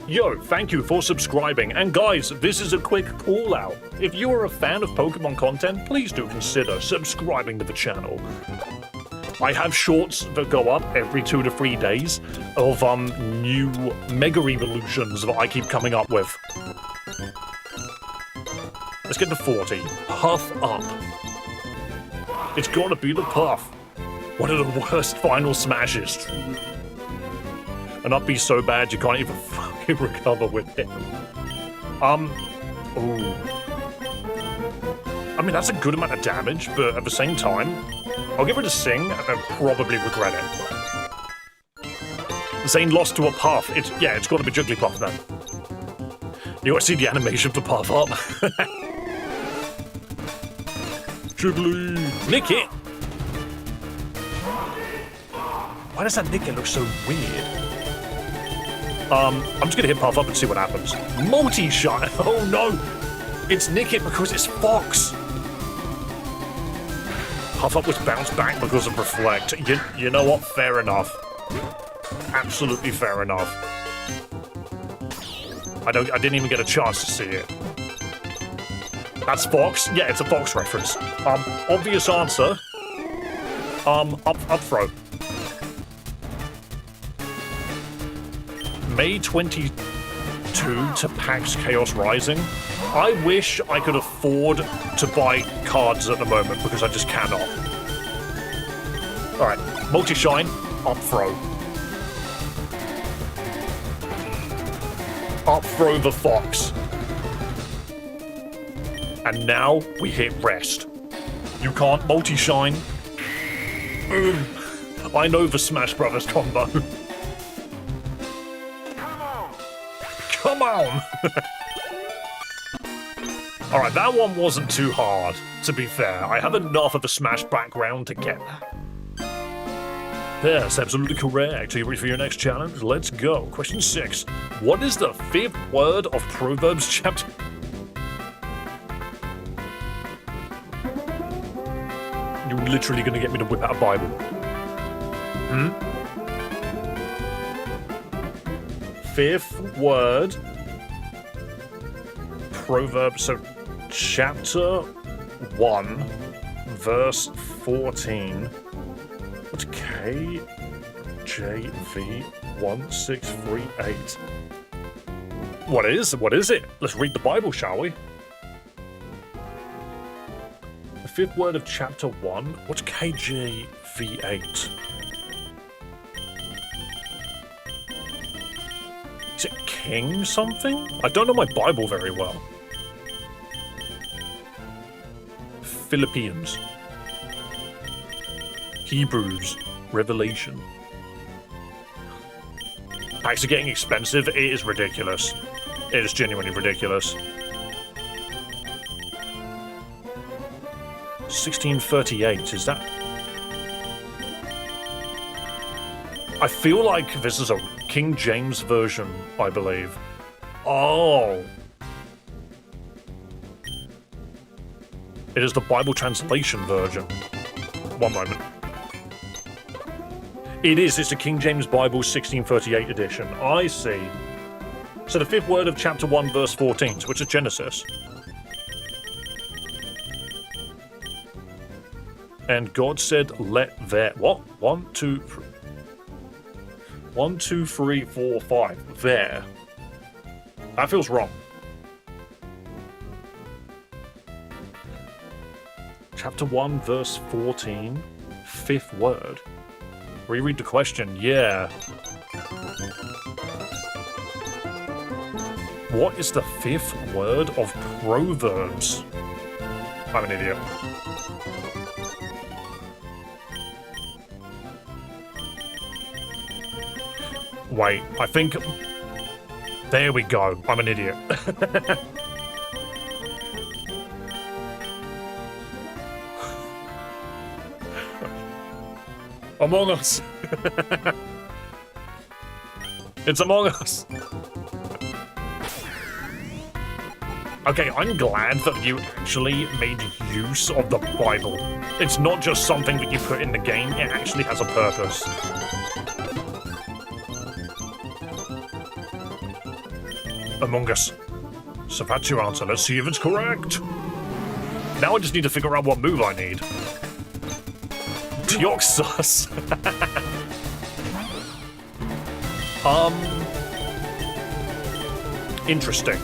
Yo, thank you for subscribing. And guys, this is a quick call out. If you are a fan of Pokemon content, please do consider subscribing to the channel. I have shorts that go up every 2 to 3 days of new Mega Evolutions that I keep coming up with. Let's get to 40. Puff up. It's gotta be the Puff. One of the worst final smashes. And up be so bad you can't even fucking recover with him. Ooh. I mean, that's a good amount of damage, but at the same time, I'll give it a Sing and then probably regret it. Zane lost to a Puff. It's got to be Jigglypuff then. You want to see the animation for Puff up? Jiggly! Nick it! Why does that Nick it look so weird? I'm just gonna hit Puff up and see what happens. Multi-shot! Oh no! It's Nick it because it's Fox! Puff up was bounced back because of Reflect. You know what? Fair enough. Absolutely fair enough. I didn't even get a chance to see it. That's Fox? Yeah, it's a Fox reference. Obvious answer. Up throw. May 22 2 to PAX Chaos Rising. I wish I could afford to buy cards at the moment because I just cannot. Alright, multi-shine, up throw. Up throw the fox. And now we hit rest. You can't multi-shine. Boom. I know the Smash Brothers combo. Come on! Alright, that one wasn't too hard, to be fair. I have enough of a Smash background to get that. That's absolutely correct. Are you ready for your next challenge? Let's go. Question 6. What is the 5th word of Proverbs chapter... You're literally going to get me to whip out a Bible. Hmm? 5th word... Proverbs, so chapter 1, verse 14. What's KJV1638? What is it? Let's read the Bible, shall we? The 5th word of chapter 1. What's KJV8? Is it king something? I don't know my Bible very well. Philippians. Hebrews. Revelation. Packs are getting expensive. It is ridiculous. It is genuinely ridiculous. 1638, is that... I feel like this is a King James version, I believe. Oh. It is the Bible translation version. One moment. It's a King James Bible 1638 edition. I see. So the 5th word of chapter 1, verse 14, which is Genesis. And God said, let there... What? 1, 2, 3... 1, 2, 3, 4, 5. There. That feels wrong. Chapter 1, verse 14. 5th word. Reread the question. Yeah. What is the 5th word of Proverbs? I'm an idiot. Wait, I think... There we go. I'm an idiot. Among Us. It's Among Us. Okay, I'm glad that you actually made use of the Bible. It's not just something that you put in the game, it actually has a purpose. Among Us. So that's your answer. Let's see if it's correct. Now I just need to figure out what move I need. Deoxys. Interesting.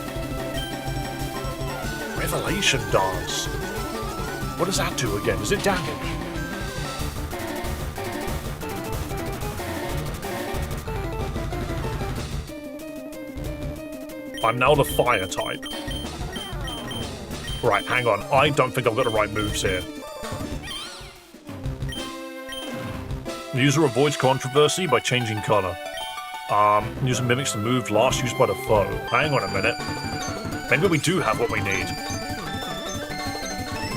Revelation Dance. What does that do again? Is it damage? I'm now the fire type. Right, hang on. I don't think I've got the right moves here. The user avoids controversy by changing color. User mimics the move last used by the foe. Hang on a minute. Maybe we do have what we need.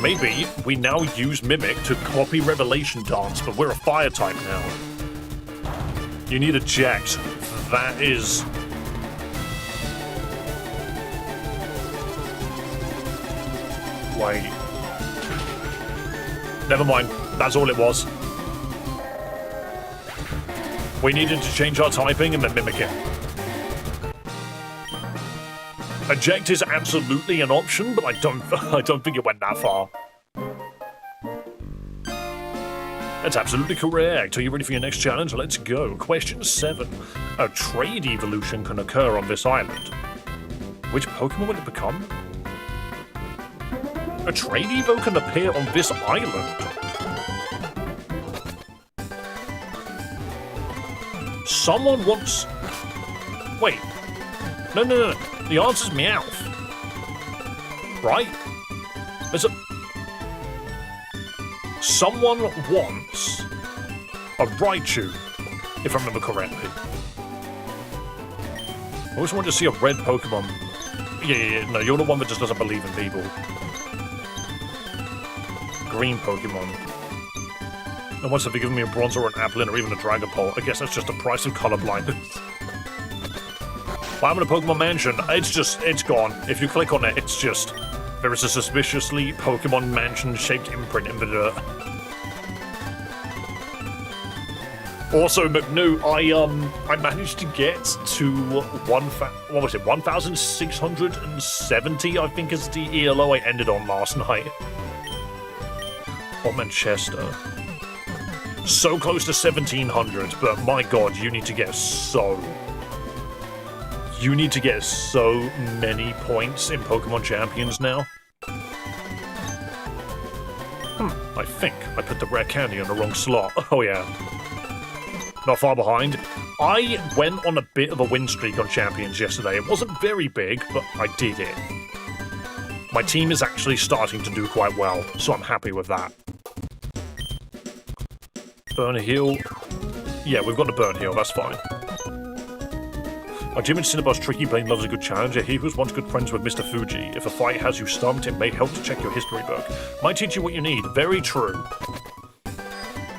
Maybe we now use Mimic to copy Revelation Dance, but we're a fire type now. You need eject. That is... Wait. Never mind. That's all it was. We needed to change our typing and then mimic it. Eject is absolutely an option, but I don't think it went that far. That's absolutely correct. Are you ready for your next challenge? Let's go. Question 7. A trade evolution can occur on this island. Which Pokemon will it become? A Trade Evo can appear on this island. Someone wants... Wait. No. The answer's Meowth. Right? There's a... Someone wants a Raichu, if I remember correctly. I always wanted to see a red Pokemon. Yeah, no, you're the one that just doesn't believe in people. Green Pokemon. And once they've given me a Bronzor or an Applin or even a Dragapult, I guess that's just the price of colorblindness. But I'm in a Pokemon Mansion. It's gone. If you click on it, it's just... There is a suspiciously Pokemon Mansion-shaped imprint in the dirt. Also, McNoo, I managed to get to 1,670, I think is the ELO I ended on last night. Oh, Manchester. So close to 1,700, but my god, you need to get so many points in Pokemon Champions now. I think I put the rare candy in the wrong slot. Oh yeah. Not far behind. I went on a bit of a win streak on Champions yesterday. It wasn't very big, but I did it. My team is actually starting to do quite well, so I'm happy with that. Burn Heal. Yeah, we've got the Burn Heal, that's fine. Our gym in Cinnabar's Tricky Blade loves a good challenger. He who's once good friends with Mr. Fuji. If a fight has you stumped, it may help to check your history book. Might teach you what you need. Very true.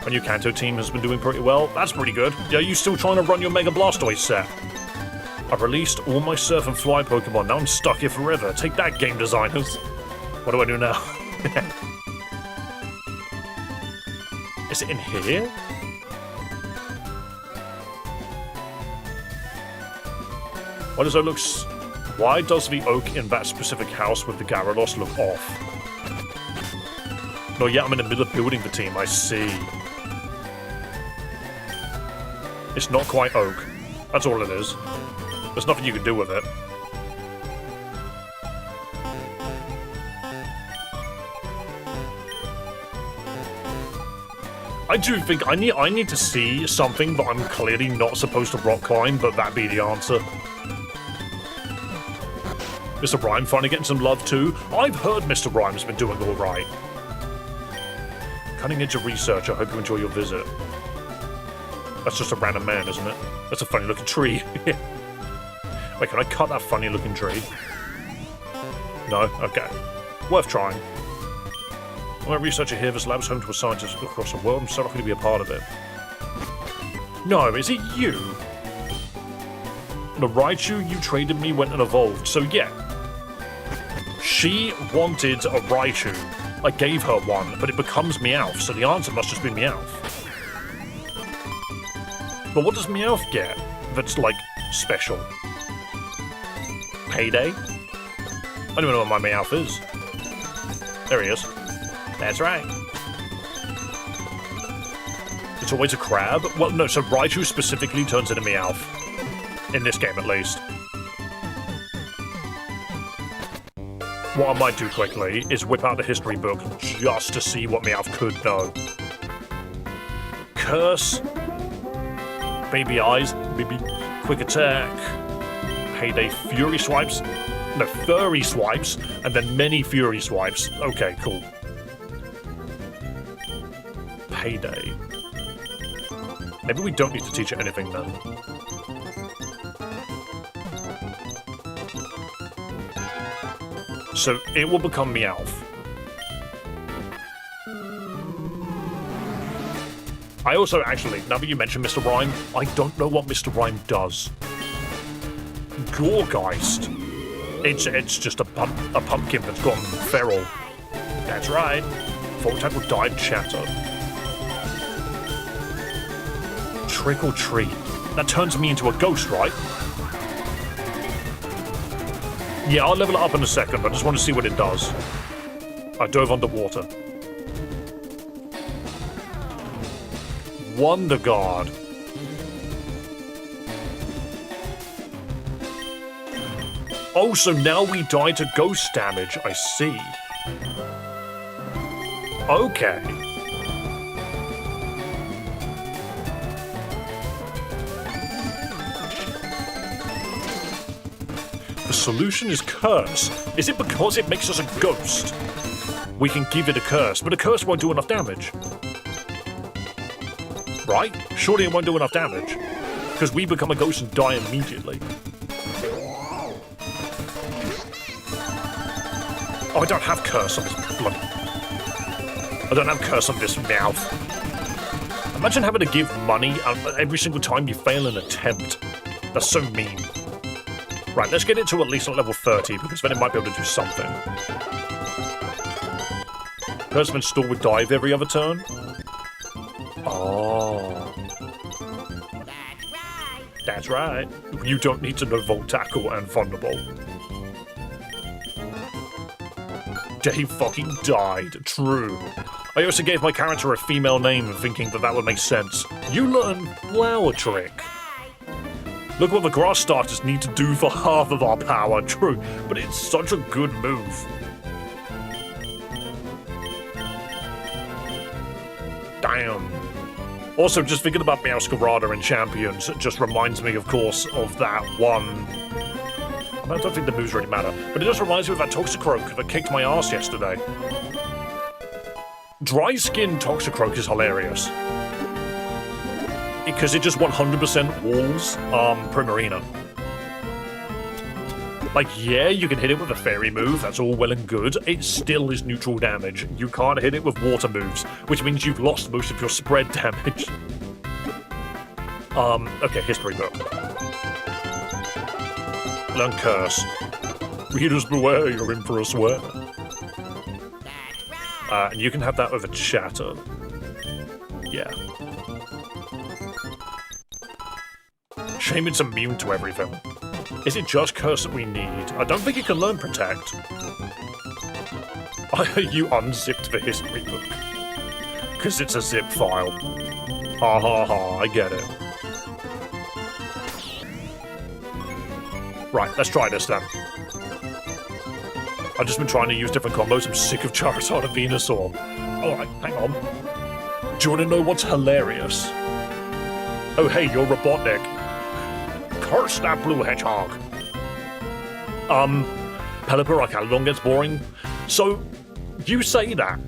Our new Kanto team has been doing pretty well. That's pretty good. Are you still trying to run your Mega Blastoise set? I've released all my Surf and Fly Pokemon. Now I'm stuck here forever. Take that, game designers. What do I do now? Is it in here? Why does the oak in that specific house with the Gyarados look off? No, yeah, I'm in the middle of building the team, I see. It's not quite oak. That's all it is. There's nothing you can do with it. I do think I need to see something that I'm clearly not supposed to rock climb, but that be the answer. Mr. Rhyme finally getting some love too. I've heard Mr. Rhyme's been doing alright. Cutting edge of research, I hope you enjoy your visit. That's just a random man, isn't it? That's a funny looking tree. Wait, can I cut that funny looking tree? No? Okay. Worth trying. I'm a researcher here. This lab's home to a scientist across the world. I'm so lucky to be a part of it. No, is it you? The Raichu you traded me went and evolved, so yeah. She wanted a Raichu. I gave her one, but it becomes Meowth, so the answer must just be Meowth. But what does Meowth get that's, like, special? Payday? I don't even know what my Meowth is. There he is. That's right. It's always a crab? Well, no, so Raichu specifically turns into Meowth. In this game, at least. What I might do quickly is whip out the history book just to see what Meowth could know. Curse. Baby Eyes. Baby Quick Attack. Payday Fury Swipes. No, Furry Swipes. And then many Fury Swipes. Okay, cool. Payday. Maybe we don't need to teach it anything then. So it will become Meowth. I also, actually, now that you mention Mr. Rhyme, I don't know what Mr. Rhyme does. Goregeist. It's just a pumpkin that's gone feral. That's right. Full type will dive chatter. Trick or treat. That turns me into a ghost, right? Yeah, I'll level it up in a second, but I just want to see what it does. I dove underwater. Wonder Guard. Oh, so now we die to ghost damage. I see. Okay. The solution is curse. Is it because it makes us a ghost? We can give it a curse, but a curse won't do enough damage. Right? Surely it won't do enough damage. Because we become a ghost and die immediately. Oh, I don't have curse on this bloody... I don't have curse on this mouth. Imagine having to give money every single time you fail an attempt. That's so mean. Right, let's get it to at least level 30, because then it might be able to do something. Curse of Install would dive every other turn? Oh. That's right. You don't need to know Volt Tackle and Thunderbolt. Dave fucking died. True. I also gave my character a female name thinking that would make sense. You learn Flower Trick. Look what the grass starters need to do for half of our power. True, but it's such a good move. Damn. Also, just thinking about Meowscarada and Champions just reminds me, of course, of that one... I don't think the moves really matter, but it just reminds me of that Toxicroak that kicked my ass yesterday. Dry Skin Toxicroak is hilarious. Because it just 100% walls Primarina. Like, yeah, you can hit it with a fairy move, that's all well and good. It still is neutral damage. You can't hit it with water moves, which means you've lost most of your spread damage. Okay, history book. Learn Curse. Readers beware, you're in for a swear. And you can have that with a chatter. Yeah. Shame it's immune to everything. Is it just Curse that we need? I don't think you can learn Protect. You unzipped the history book. Because it's a zip file. Ha ha ha, I get it. Right, let's try this then. I've just been trying to use different combos. I'm sick of Charizard and Venusaur. Alright, hang on. Do you want to know what's hilarious? Oh hey, you're Robotnik. Curse that blue hedgehog. Pelipper or Calydon gets boring. So, you say that.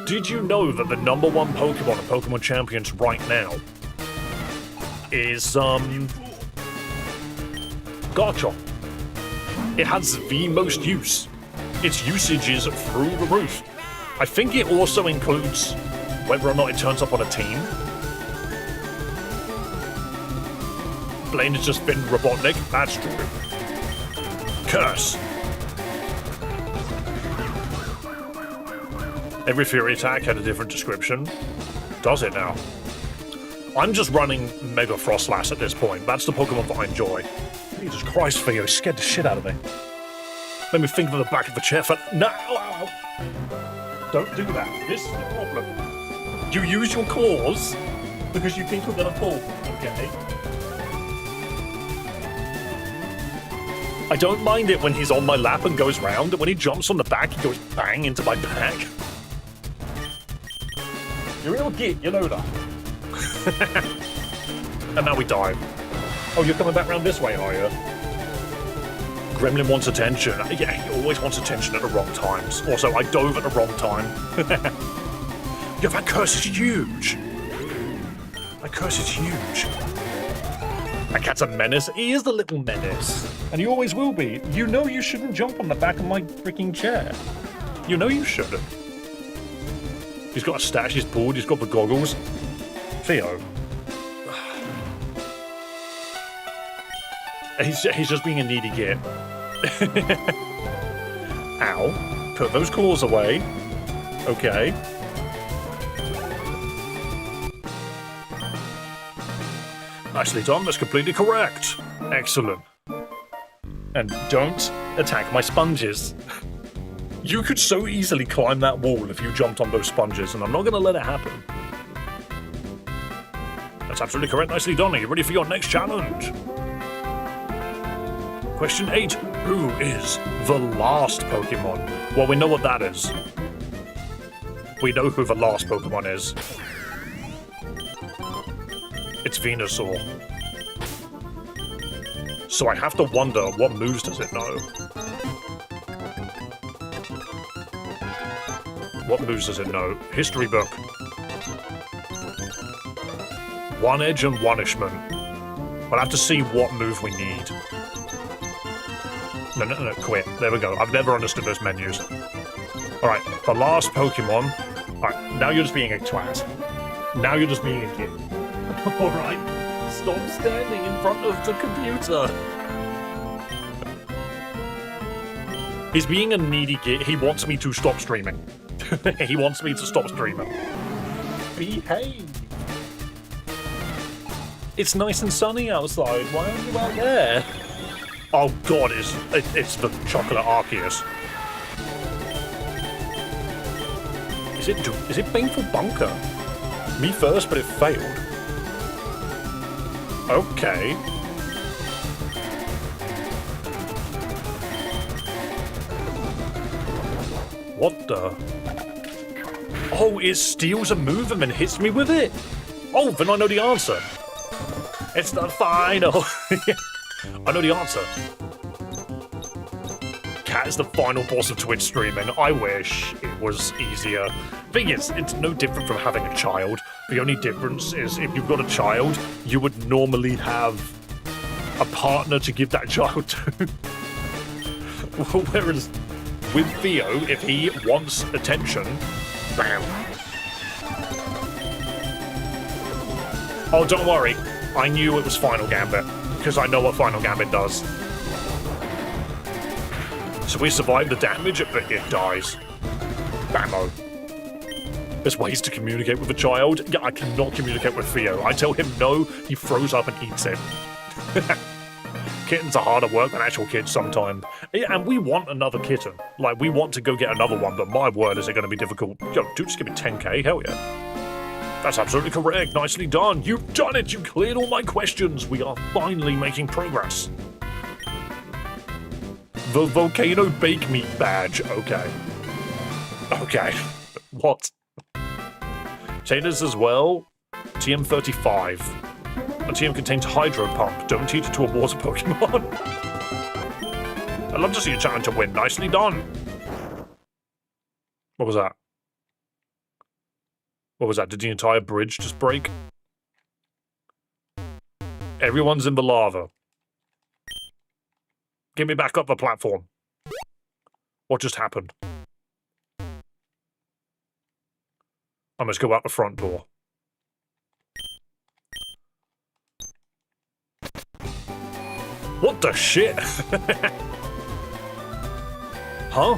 Did you know that the #1 Pokemon in Pokemon Champions right now is, Garchomp. It has the most use. Its usage is through the roof. I think it also includes whether or not it turns up on a team. Blaine has just been Robotnik. That's true. Curse. Every Fury attack had a different description. Does it now? I'm just running Mega Frostlass at this point. That's the Pokemon that I enjoy. Jesus Christ, Theo, you scared the shit out of me. Made me think of the back of the chair for... No! Don't do that. This is the problem. You use your claws because you think we're gonna fall, okay? I don't mind it when he's on my lap and goes round, and when he jumps on the back, he goes bang into my back. You're a real git, you know that. And now we dive. Oh, you're coming back round this way, are you? Gremlin wants attention. Yeah, he always wants attention at the wrong times. Also, I dove at the wrong time. Yeah, that curse is huge. That curse is huge. That cat's a menace. He is the little menace. And he always will be. You know you shouldn't jump on the back of my freaking chair. You know you shouldn't. He's got a stash, he's pulled, he's got the goggles. Theo. He's just being a needy git. Ow. Put those claws away. Okay. Nicely done, that's completely correct. Excellent. And don't attack my sponges. You could so easily climb that wall if you jumped on those sponges, and I'm not going to let it happen. That's absolutely correct. Nicely done. Are you ready for your next challenge? Question 8. Who is the last Pokemon? Well, we know what that is. We know who the last Pokemon is. It's Venusaur. So I have to wonder, what moves does it know? What moves does it know? History book. One Edge and One Ishman. We'll have to see what move we need. No, quit. There we go. I've never understood those menus. Alright, the last Pokemon. Alright, now you're just being a twat. Now you're just being a kid. Alright, stop standing in front of the computer. He's being a needy kid. He wants me to stop streaming. He wants me to stop streaming. Behave. It's nice and sunny outside. Why aren't you out there? Oh god, it's the chocolate Arceus. Is it Baneful Bunker? Me first, but it failed. Okay. What the? Oh, it steals a move and then hits me with it? Oh, then I know the answer. It's the final. I know the answer. Cat is the final boss of Twitch streaming. I wish it was easier. Thing is, it's no different from having a child. The only difference is if you've got a child, you would normally have a partner to give that child to. Whereas with Theo, if he wants attention, bam. Oh, don't worry. I knew it was Final Gambit, because I know what Final Gambit does. So we survive the damage, but it dies. Bammo. There's ways to communicate with a child. Yeah, I cannot communicate with Theo. I tell him no, he throws up and eats it. Kittens are harder work than actual kids sometimes. Yeah, and we want another kitten. Like, we want to go get another one, but my word, is it going to be difficult. Yo, dude, just give me 10k, hell yeah. That's absolutely correct. Nicely done. You've done it. You cleared all my questions. We are finally making progress. The Volcano Bake Meat badge. Okay. Okay. What? Celias as well. TM35. A TM contains Hydro Pump. Don't teach it to a water Pokemon. I'd love to see a challenge to win. Nicely done. What was that? What was that? Did the entire bridge just break? Everyone's in the lava. Get me back up the platform. What just happened? I must go out the front door. What the shit? Huh?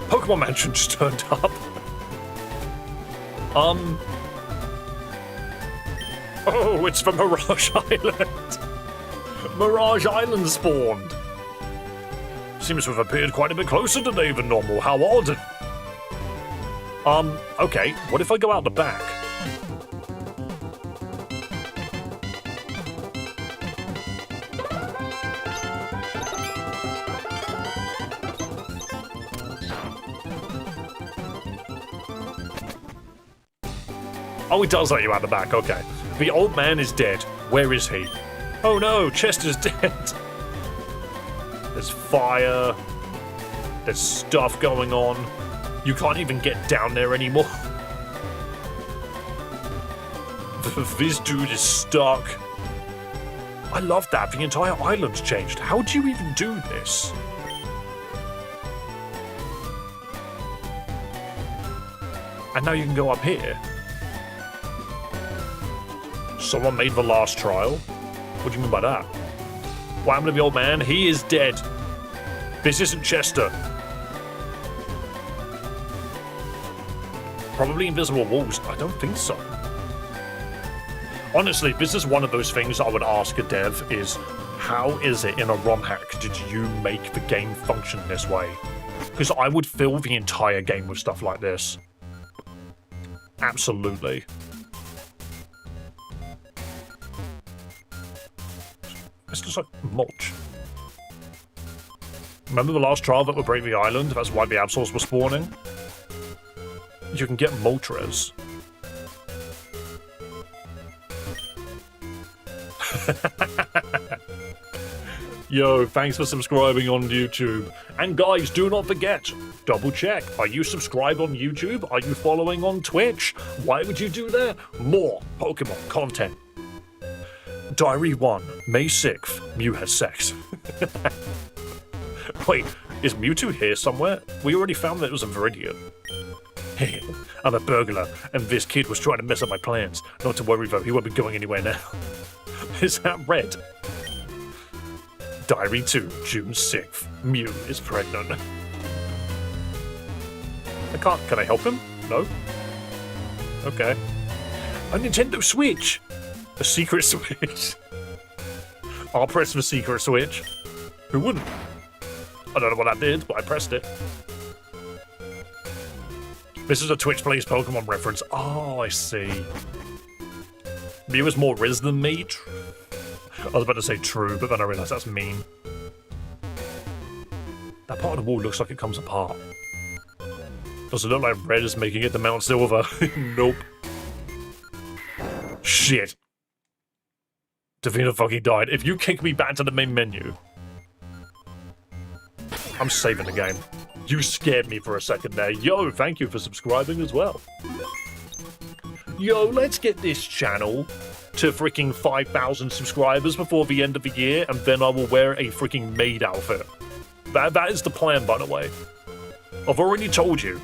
Pokemon Mansion just turned up. Oh, it's from Mirage Island. Mirage Island spawned. Seems to have appeared quite a bit closer today than normal. How odd. Okay. What if I go out the back? Oh, it does let you out the back, okay. The old man is dead. Where is he? Oh no, Chester's dead. There's fire. There's stuff going on. You can't even get down there anymore. This dude is stuck. I love that. The entire island's changed. How do you even do this? And now you can go up here. Someone made the last trial? What do you mean by that? What happened to the old man? He is dead. This isn't Chester. Probably invisible walls. I don't think so. Honestly, this is one of those things I would ask a dev is, how is it in a Romhack did you make the game function this way? Because I would fill the entire game with stuff like this. Absolutely. It's just like mulch. Remember the last trial that would break the island? That's why the Absols were spawning. You can get Moltres. Yo, thanks for subscribing on YouTube. And guys, do not forget, double check. Are you subscribed on YouTube? Are you following on Twitch? Why would you do that? More Pokemon content. Diary 1, May 6th, Mew has sex. Wait, is Mewtwo here somewhere? We already found that it was a Viridian. Hey, I'm a burglar, and this kid was trying to mess up my plans. Not to worry though, he won't be going anywhere now. Is that red? Diary 2, June 6th. Mew is pregnant. Can I help him? No? Okay. A Nintendo Switch! A secret switch. I'll press the secret switch. Who wouldn't? I don't know what that did, but I pressed it. This is a Twitch Plays Pokemon reference. Oh, I see. Mew is more Riz than me. I was about to say true, but then I realised that's mean. That part of the wall looks like it comes apart. Does it look like red is making it to Mount Silver? Nope. Shit. Davina fucking died. If you kick me back to the main menu, I'm saving the game. You scared me for a second there. Yo, thank you for subscribing as well. Yo, let's get this channel to freaking 5,000 subscribers before the end of the year, and then I will wear a freaking maid outfit. That is the plan, by the way. I've already told you,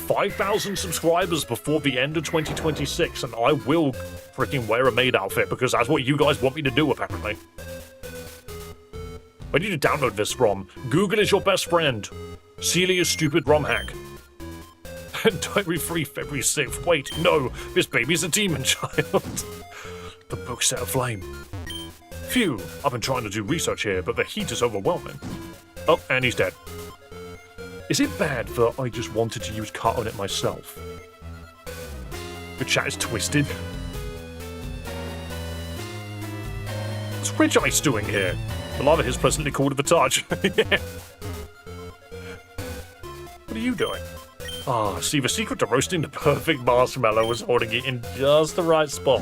5,000 subscribers before the end of 2026, and I will freaking wear a maid outfit, because that's what you guys want me to do, apparently. Where did you download this from? Google is your best friend. Celias stupid Romhack. Diary 3, February 6th. Wait, no, this baby's a demon child. The book set aflame. Phew, I've been trying to do research here, but the heat is overwhelming. Oh, and he's dead. Is it bad that I just wanted to use cut on it myself? The chat is twisted. What's Ridge Ice doing here? The lava is pleasantly cool to the touch. Yeah. What are you doing? Ah, see, the secret to roasting the perfect marshmallow was holding it in just the right spot.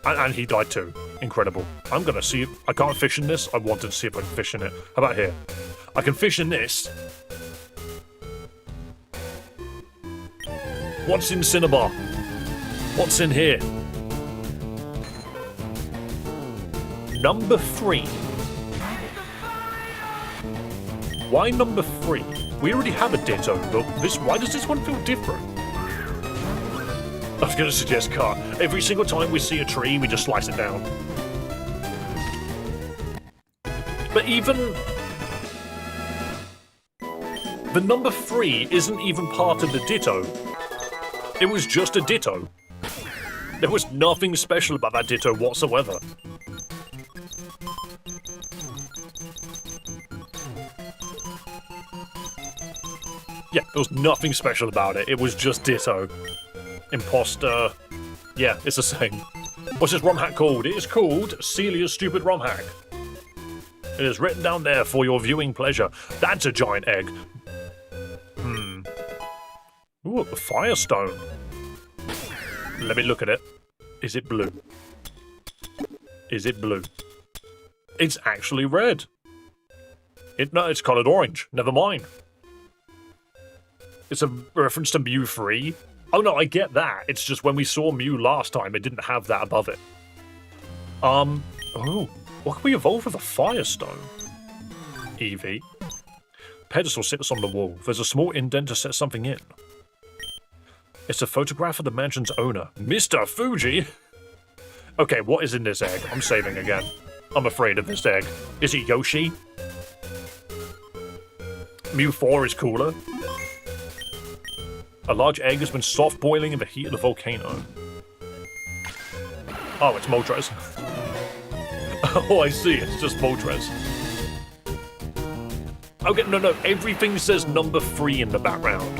And he died too. Incredible. I'm gonna see if I can't fish in this. I wanted to see if I can fish in it. How about here? I can fish in this. What's in Cinnabar? What's in here? Number 3. Why number 3? We already have a Ditto, but why does this one feel different? I was going to suggest cut. Every single time we see a tree, we just slice it down. But even... the number 3 isn't even part of the Ditto. It was just a Ditto. There was nothing special about that Ditto whatsoever. Yeah, there was nothing special about it. It was just Ditto. Imposter. Yeah, it's the same. What's this Romhack called? It is called Celias Stupid Romhack. It is written down there for your viewing pleasure. That's a giant egg. Ooh, a Firestone. Let me look at it. Is it blue? Is it blue? It's actually red. No, it's coloured orange. Never mind. It's a reference to Mew 3. Oh no, I get that. It's just when we saw Mew last time, it didn't have that above it. Oh, what can we evolve with a Firestone? Eevee. Pedestal sits on the wall. There's a small indent to set something in. It's a photograph of the mansion's owner, Mr. Fuji. Okay, what is in this egg? I'm saving again. I'm afraid of this egg. Is it Yoshi? Mew 4 is cooler. A large egg has been soft boiling in the heat of the volcano. Oh, it's Moltres. Oh, I see. It's just Moltres. Okay, no. Everything says number 3 in the background.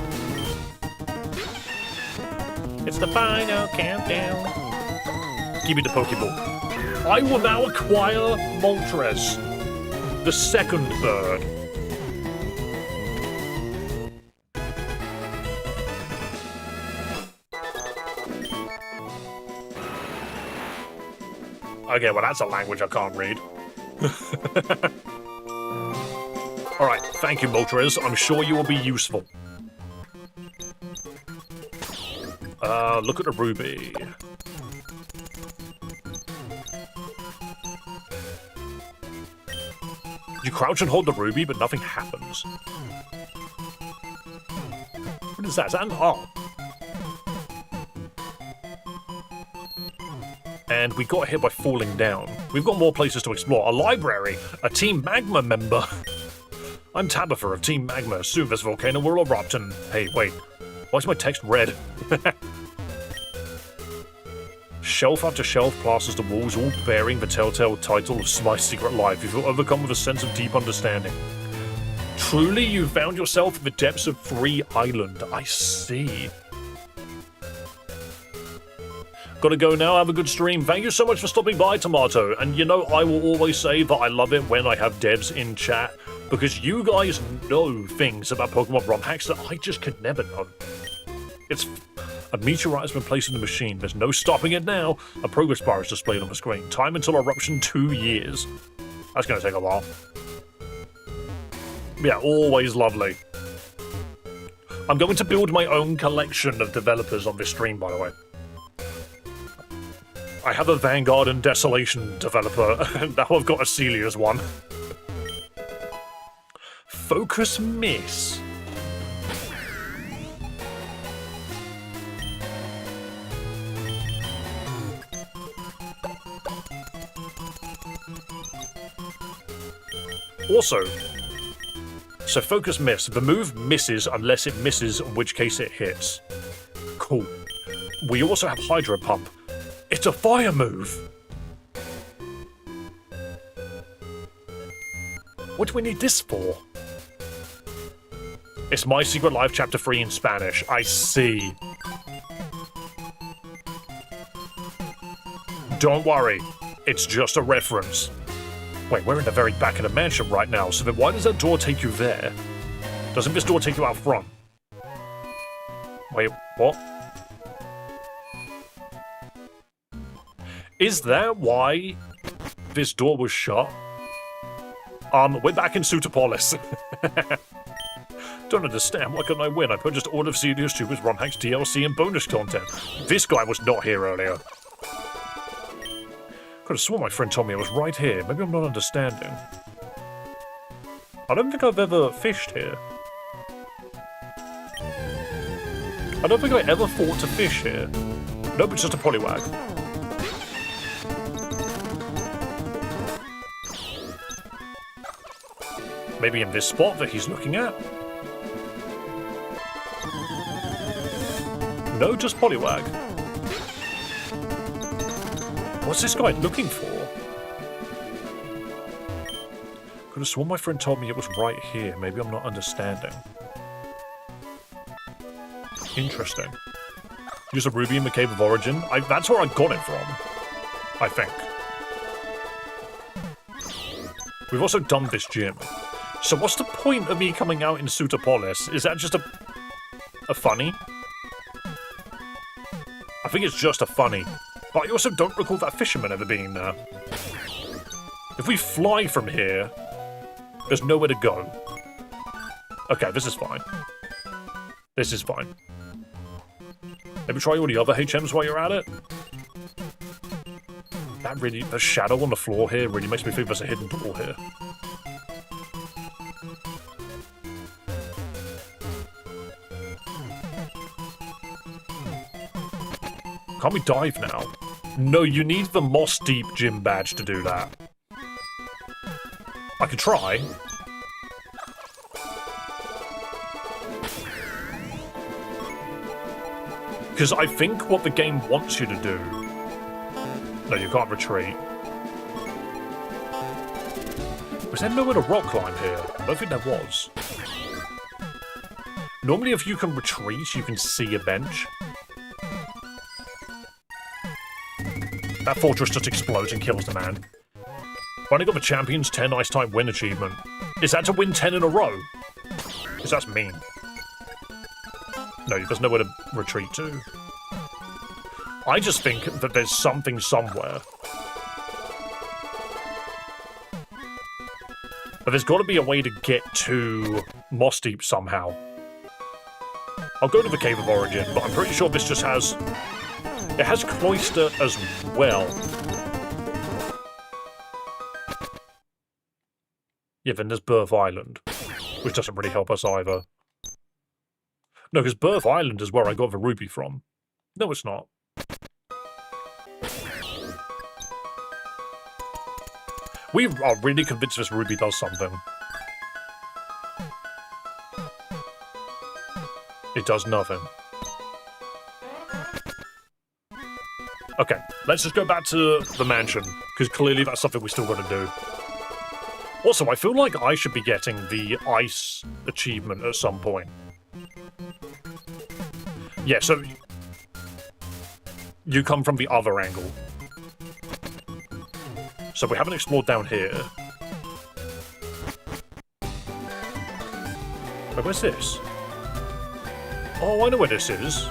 It's the final countdown. Give me the Pokeball. I will now acquire Moltres. the second bird. Okay, well that's a language I can't read. Alright, thank you, Moltres. I'm sure you will be useful. Look at the ruby. You crouch and hold the ruby, but nothing happens. What is that? Is that an R? And we got hit by falling down. We've got more places to explore. A library! A Team Magma member! I'm Tabitha of Team Magma. Soon this volcano will erupt and... Hey, wait. Why is my text red? Shelf after shelf plasters the walls, all bearing the telltale title of My Secret Life. You feel overcome with a sense of deep understanding. Truly, you found yourself in the depths of Free Island. I see. Gotta go now, have a good stream. Thank you so much for stopping by, Tomato. And you know, I will always say that I love it when I have devs in chat, because you guys know things about Pokemon Romhacks that I just could never know. It's... A meteorite has been placed in the machine. There's no stopping it now. A progress bar is displayed on the screen. Time until eruption, 2 years. That's gonna take a while. Yeah, always lovely. I'm going to build my own collection of developers on this stream, by the way. I have a Vanguard and Desolation developer, and now I've got a Celias one. Focus Miss. Also, so Focus Miss. The move misses unless it misses, in which case it hits. Cool. We also have Hydro Pump. It's a fire move! What do we need this for? It's My Secret Life Chapter 3 in Spanish. I see. Don't worry. It's just a reference. Wait, we're in the very back of the mansion right now, so then why does that door take you there? Doesn't this door take you out front? Wait, what? Is that why this door was shut? We're back in Sutopolis. Don't understand, why couldn't I win? I purchased all of Celias Tuber's Romhack's DLC and bonus content. This guy was not here earlier. Could have sworn my friend told me I was right here. Maybe I'm not understanding. I don't think I've ever fished here. I don't think I ever thought to fish here. Nope, it's just a Poliwag. Maybe in this spot that he's looking at? No, just Poliwag. What's this guy looking for? Could have sworn my friend told me it was right here. Maybe I'm not understanding. Interesting. Use a ruby in the Cave of Origin. That's where I got it from. I think. We've also done this gym. So what's the point of me coming out in Sutopolis? Is that just a funny? I think it's just a funny. But I also don't recall that fisherman ever being there. If we fly from here, there's nowhere to go. Okay, this is fine. This is fine. Maybe try all the other HMs while you're at it. That really, the shadow on the floor here really makes me think there's a hidden door here. Can't we dive now? No, you need the Moss Deep gym badge to do that. I could try. Because I think what the game wants you to do... No, you can't retreat. Was there nowhere to rock climb here? I don't think there was. Normally if you can retreat, you can see a bench. That fortress just explodes and kills the man. Finally got the Champions 10 Ice Type win achievement. Is that to win 10 in a row? Because that's mean. No, there's nowhere to retreat to. I just think that there's something somewhere. But there's got to be a way to get to Moss Deep somehow. I'll go to the Cave of Origin, but I'm pretty sure this just has... It has Cloister as well. Yeah, then there's Birth Island, which doesn't really help us either. No, because Birth Island is where I got the ruby from. No, it's not. We are really convinced this ruby does something. It does nothing. Okay, let's just go back to the mansion, because clearly that's something we still got to do. Also, I feel like I should be getting the ice achievement at some point. Yeah, so... You come from the other angle. So we haven't explored down here. Wait, where's this? Oh, I know where this is.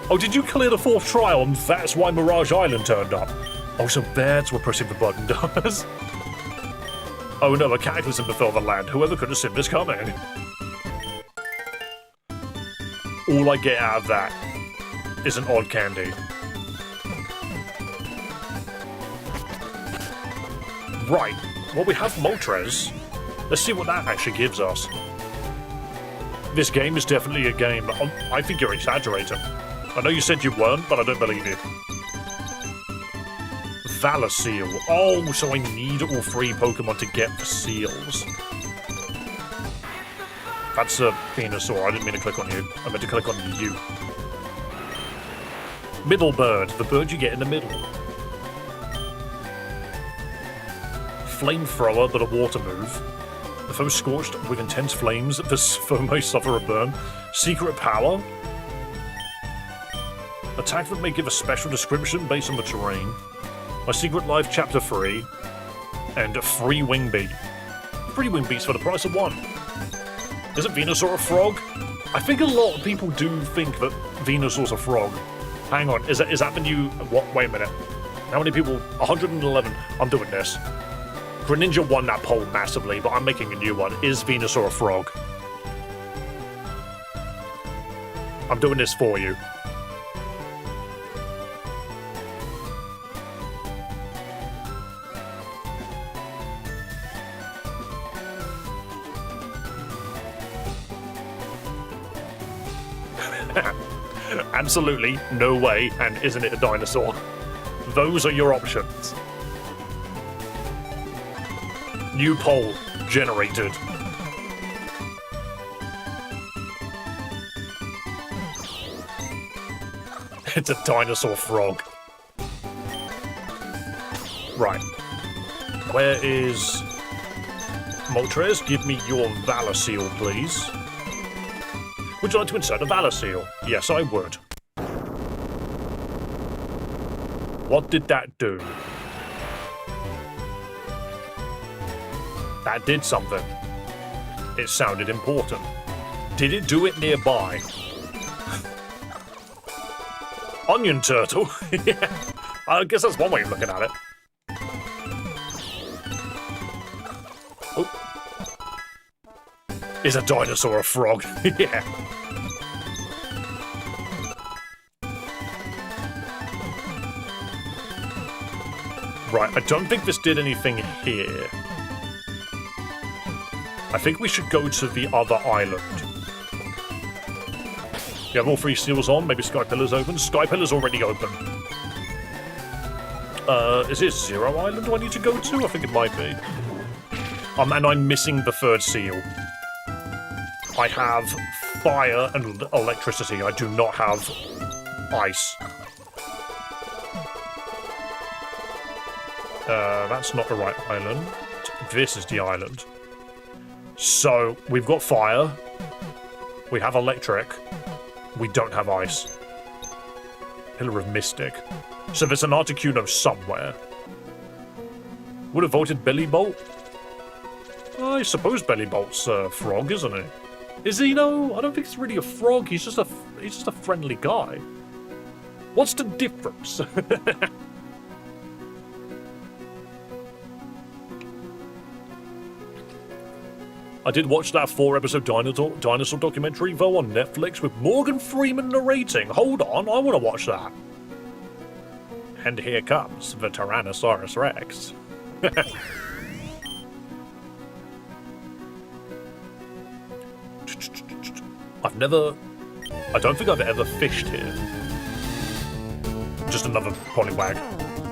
Oh, did you clear the 4th trial and that's why Mirage Island turned up? Oh, so that's what pressing the button does. Oh no, a cataclysm befell the land. Whoever could have seen this coming? All I get out of that is an odd candy. Right, well we have Moltres. Let's see what that actually gives us. This game is definitely a game, but I think you're exaggerating. I know you said you weren't, but I don't believe you. Valor Seal. Oh, so I need all 3 Pokemon to get the seals. That's a Venusaur. I didn't mean to click on you. I meant to click on you. Middle Bird. The bird you get in the middle. Flamethrower, but a water move. The foe scorched with intense flames. The foe may suffer a burn. Secret Power. Attack that may give a special description based on the terrain. My Secret Life Chapter 3. And free Wing Beat. 3 Wing Beats for the price of 1. Isn't Venusaur a frog? I think a lot of people do think that Venusaur's a frog. Hang on, is that the new... What? Wait a minute. How many people? 111. I'm doing this. Greninja won that poll massively, but I'm making a new one. Is Venusaur a frog? I'm doing this for you. Absolutely, no way, and isn't it a dinosaur? Those are your options. New poll generated. It's a dinosaur frog. Right. Where is... Moltres, give me your Valor Seal, please. Would you like to insert a Valor Seal? Yes, I would. What did that do? That did something. It sounded important. Did it do it nearby? Onion turtle? Yeah. I guess that's one way of looking at it. Oh. Is a dinosaur a frog? Yeah. Right, I don't think this did anything here. I think we should go to the other island. You have all 3 seals on, maybe Sky Pillar's open. Sky Pillar's already open. Is it Zero Island do I need to go to? I think it might be. And I'm missing the 3rd seal. I have fire and electricity. I do not have ice. That's not the right island. This is the island. So, we've got fire. We have electric. We don't have ice. Pillar of Mystic. So there's an Articuno somewhere. Would have voted Bellybolt. I suppose Bellybolt's a frog, isn't he? Is he, though? I don't think he's really a frog. He's just a friendly guy. What's the difference? I did watch that 4-episode dinosaur documentary, though, on Netflix with Morgan Freeman narrating. Hold on, I want to watch that. And here comes the Tyrannosaurus Rex. I don't think I've ever fished here. Just another polywag.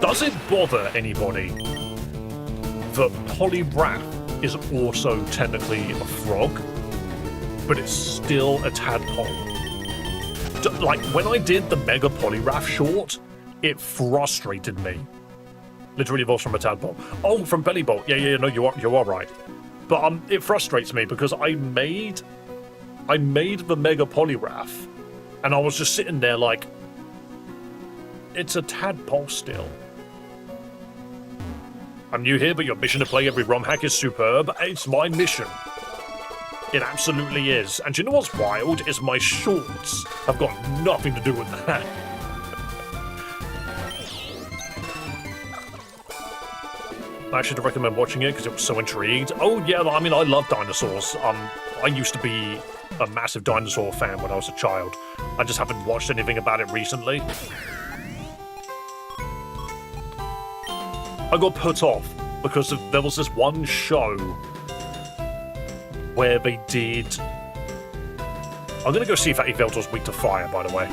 Does it bother anybody that Poliwrath is also technically a frog, but it's still a tadpole? Like, when I did the Mega Poliwrath short, it frustrated me. Literally evolves from a tadpole. Oh, from Bellybolt. Yeah, no, you are right. But it frustrates me because I made the Mega Poliwrath, and I was just sitting there like, it's a tadpole still. I'm new here, but your mission to play every Romhack is superb. It's my mission. It absolutely is. And do you know what's wild? Is my shorts have got nothing to do with that. I should recommend watching it because it was so intrigued. Oh yeah, I mean, I love dinosaurs. I used to be a massive dinosaur fan when I was a child. I just haven't watched anything about it recently. I got put off because there was this one show where they did... I'm gonna go see if Yveltal's weak to fire, by the way.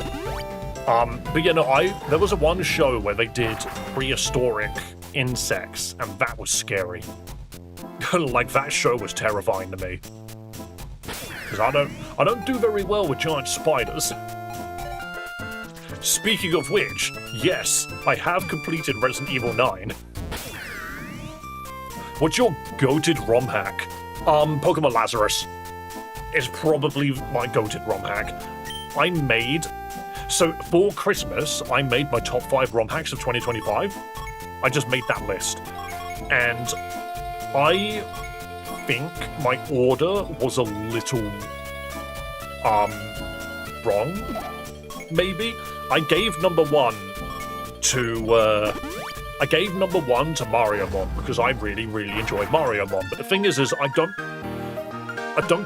But yeah, no, there was one show where they did prehistoric insects, and that was scary. Like, that show was terrifying to me. Because I don't do very well with giant spiders. Speaking of which, yes, I have completed Resident Evil 9. What's your goated Romhack? Pokemon Lazarus is probably my goated Romhack. So for Christmas, I made my top 5 Romhacks of 2025. I just made that list. And I think my order was a little, wrong, maybe? I gave number 1 to, Mariamon because I really, really enjoyed Mariamon. But the thing is I don't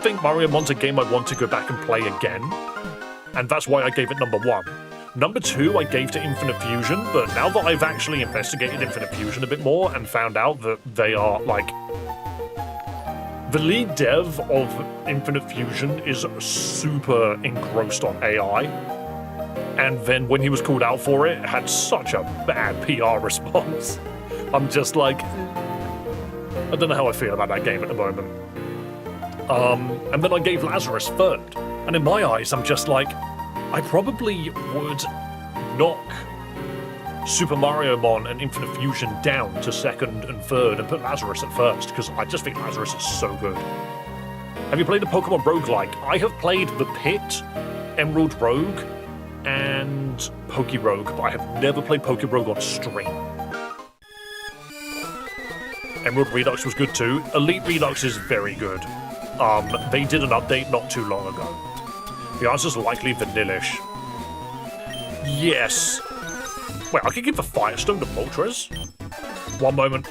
think Mariamon's a game I want to go back and play again. And that's why I gave it number 1. Number 2, I gave to Infinite Fusion, but now that I've actually investigated Infinite Fusion a bit more and found out that they are, like... The lead dev of Infinite Fusion is super engrossed on AI. And then when he was called out for it, had such a bad PR response. I'm just like... I don't know how I feel about that game at the moment. And then I gave Lazarus 3rd. And in my eyes, I'm just like... I probably would knock Super Mario Mon and Infinite Fusion down to 2nd and 3rd and put Lazarus at 1st, because I just think Lazarus is so good. Have you played a Pokemon roguelike? I have played The Pit, Emerald Rogue, and Pokerogue, but I have never played Pokerogue on stream. Emerald Redux was good too. Elite Redux is very good. They did an update not too long ago. The answer's likely vanillish. Yes. Wait, I could give the Firestone to Moltres? One moment.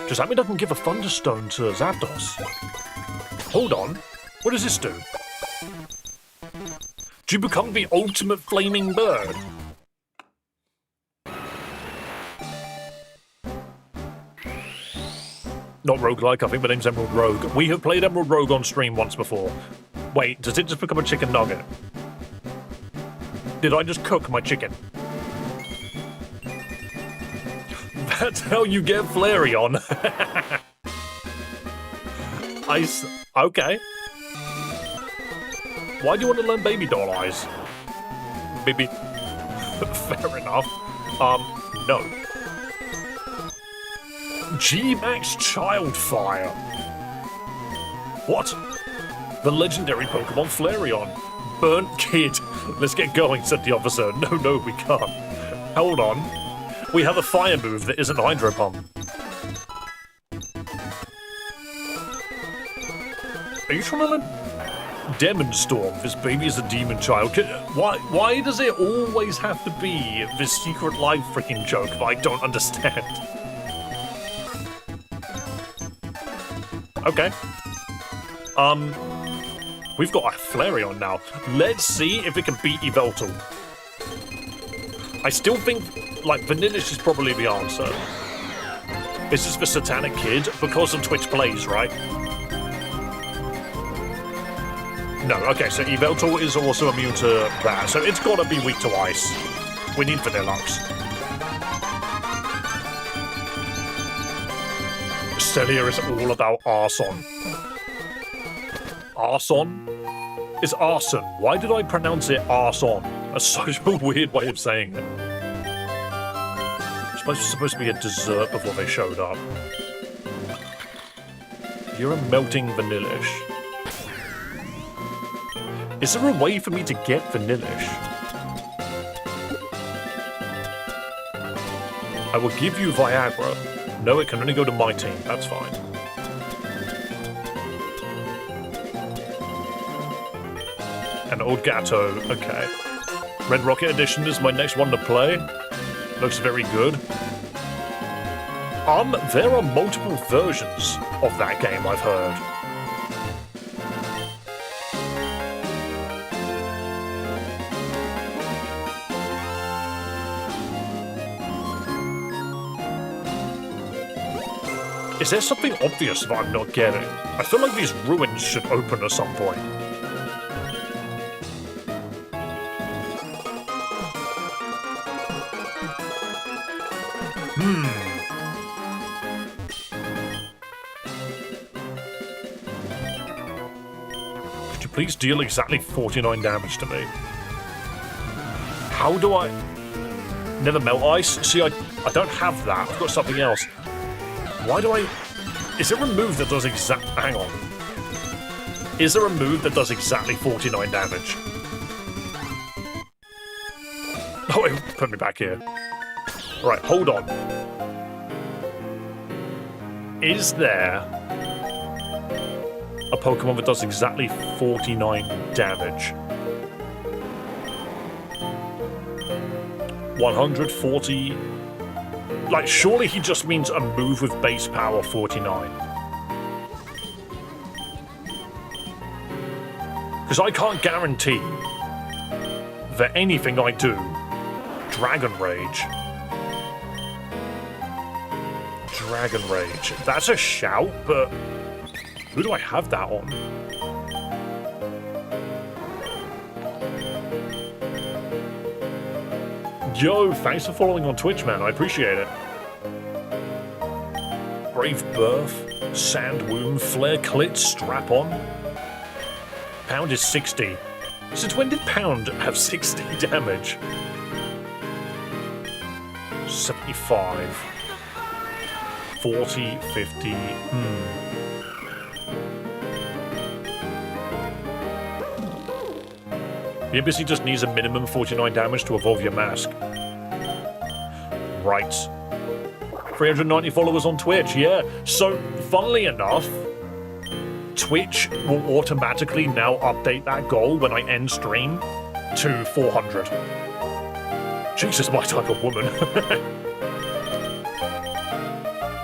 Does that mean I can give a Thunderstone to Zapdos? Hold on. What does this do? Do you become the ultimate flaming bird? Not roguelike, I think the name's Emerald Rogue. We have played Emerald Rogue on stream once before. Wait, does it just become a chicken nugget? Did I just cook my chicken? That's how you get Flareon. Okay. Why do you want to learn Baby Doll Eyes? Maybe... Fair enough. No. G-Max Childfire. What? The legendary Pokemon Flareon. Burnt Kid. Let's get going, said the officer. No, we can't. Hold on. We have a fire move that isn't Hydro Pump. Are you trying to learn Demon Storm? This baby is a demon child. Why does it always have to be this Secret Life freaking joke that I don't understand? Okay. We've got a Flareon now. Let's see if it can beat Yveltal. I still think, like, Vanillish is probably the answer. This is the Satanic Kid because of Twitch Plays, right? No, okay, so Yveltal is also immune to that, so it's gotta be weak to ice. We need Vanilluxe. Celia is all about arson. Arson? It's arson. Why did I pronounce it arson? That's such a weird way of saying it. It's supposed to be a dessert before they showed up. You're a melting Vanillish. Is there a way for me to get Vanillish? I will give you Viagra. No, it can only go to my team. That's fine. An old Gato. Okay. Red Rocket Edition is my next one to play. Looks very good. There are multiple versions of that game, I've heard. Is there something obvious that I'm not getting? I feel like these ruins should open at some point. Could you please deal exactly 49 damage to me? How do I... Never melt ice? See, I don't have that. I've got something else. Why do I... Is there a move that does exact... Hang on. Is there a move that does exactly 49 damage? Oh, wait, put me back here. Right, hold on. Is there a Pokemon that does exactly 49 damage? 140... Like, surely he just means a move with base power 49. Because I can't guarantee that anything I do, Dragon Rage. Dragon Rage. That's a shout, but who do I have that on? Yo, thanks for following on Twitch, man. I appreciate it. Brave Birth, Sandwomb, Flare Clit, Strap On. Pound is 60. Since when did Pound have 60 damage? 75. 40, 50. The Embassy just needs a minimum 49 damage to evolve your mask. Right. 390 followers on Twitch, yeah. So, funnily enough, Twitch will automatically now update that goal when I end stream to 400. Jesus, my type of woman.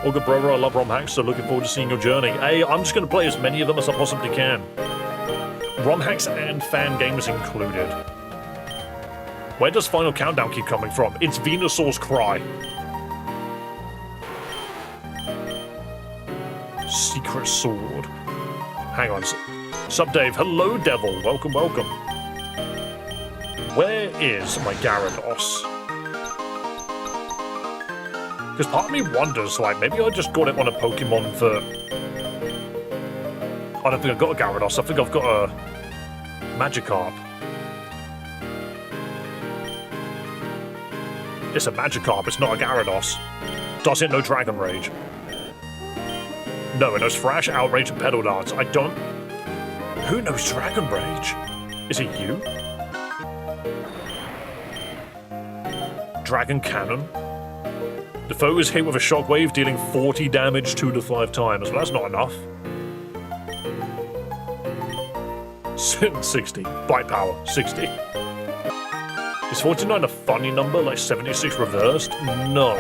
All good, brother. I love Romhack, so looking forward to seeing your journey. Hey, I'm just going to play as many of them as I possibly can. Romhacks and fangames included. Where does Final Countdown keep coming from? It's Venusaur's Cry. Secret Sword. Hang on. Sup, Dave. Hello, Devil. Welcome, welcome. Where is my Gyarados? Because part of me wonders, like, maybe I just got it on a Pokemon for... I don't think I've got a Gyarados. I think I've got a Magikarp. It's a Magikarp. It's not a Gyarados. Does it know Dragon Rage? No, it knows Thrash, Outrage, and Pedal Dance. I don't... Who knows Dragon Rage? Is it you? Dragon Cannon? The foe is hit with a shockwave, dealing 40 damage 2 to 5 times. Well, that's not enough. 60. Bite power, 60. Is 49 a funny number, like 76 reversed? No.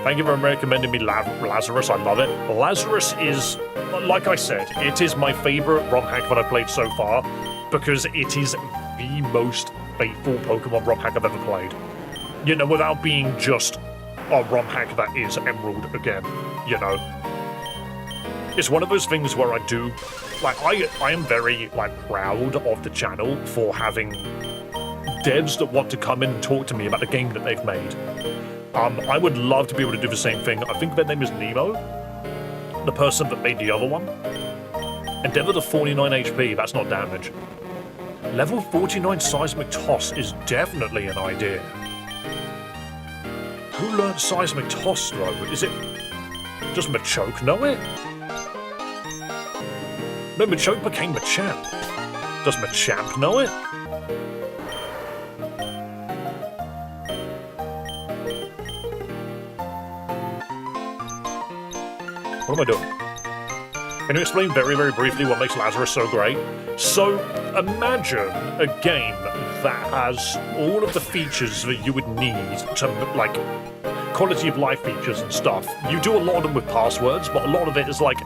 Thank you for recommending me Lazarus, I love it. Lazarus is, like I said, it is my favorite Romhack that I've played so far, because it is the most faithful Pokemon Romhack I've ever played. You know, without being just a Romhack that is Emerald again, you know. It's one of those things where I do, like, I am very, like, proud of the channel for having devs that want to come in and talk to me about the game that they've made. I would love to be able to do the same thing. I think their name is Nemo, the person that made the other one. Endeavor to 49 HP, that's not damage. Level 49 Seismic Toss is definitely an idea. Who learned Seismic Toss, though? Is it just Machoke know it? No, Machoke became Machamp. Does Machamp know it? What am I doing? Can you explain very, very briefly what makes Lazarus so great? So, imagine a game that has all of the features that you would need to, like, quality of life features and stuff. You do a lot of them with passwords, but a lot of it is like,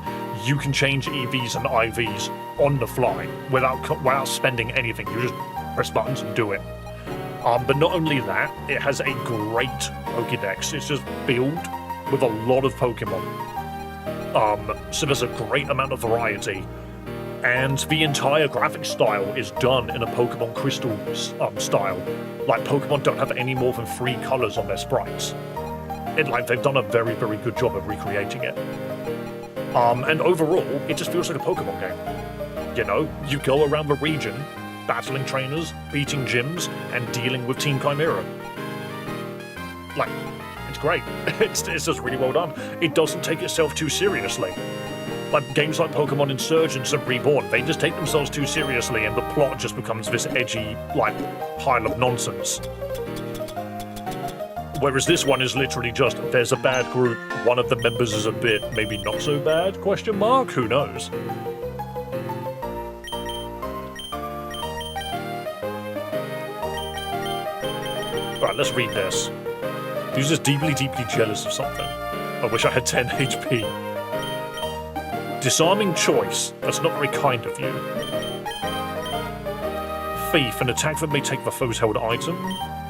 you can change EVs and IVs on the fly without spending anything. You just press buttons and do it. But not only that, it has a great Pokédex. It's just filled with a lot of Pokemon. So there's a great amount of variety, and the entire graphic style is done in a Pokemon Crystal style. Like, Pokemon don't have any more than 3 colors on their sprites. They've done a very, very good job of recreating it. And overall, it just feels like a Pokemon game. You know, you go around the region, battling trainers, beating gyms, and dealing with Team Chimera. Like, it's great. It's just really well done. It doesn't take itself too seriously. Like, games like Pokemon Insurgence and Reborn, they just take themselves too seriously, and the plot just becomes this edgy, like, pile of nonsense. Whereas this one is literally just, there's a bad group, one of the members is a bit maybe not so bad, question mark? Who knows? Right, let's read this. He's just deeply, deeply jealous of something. I wish I had 10 HP. Disarming choice. That's not very kind of you. Thief. An attack that may take the foe's held item.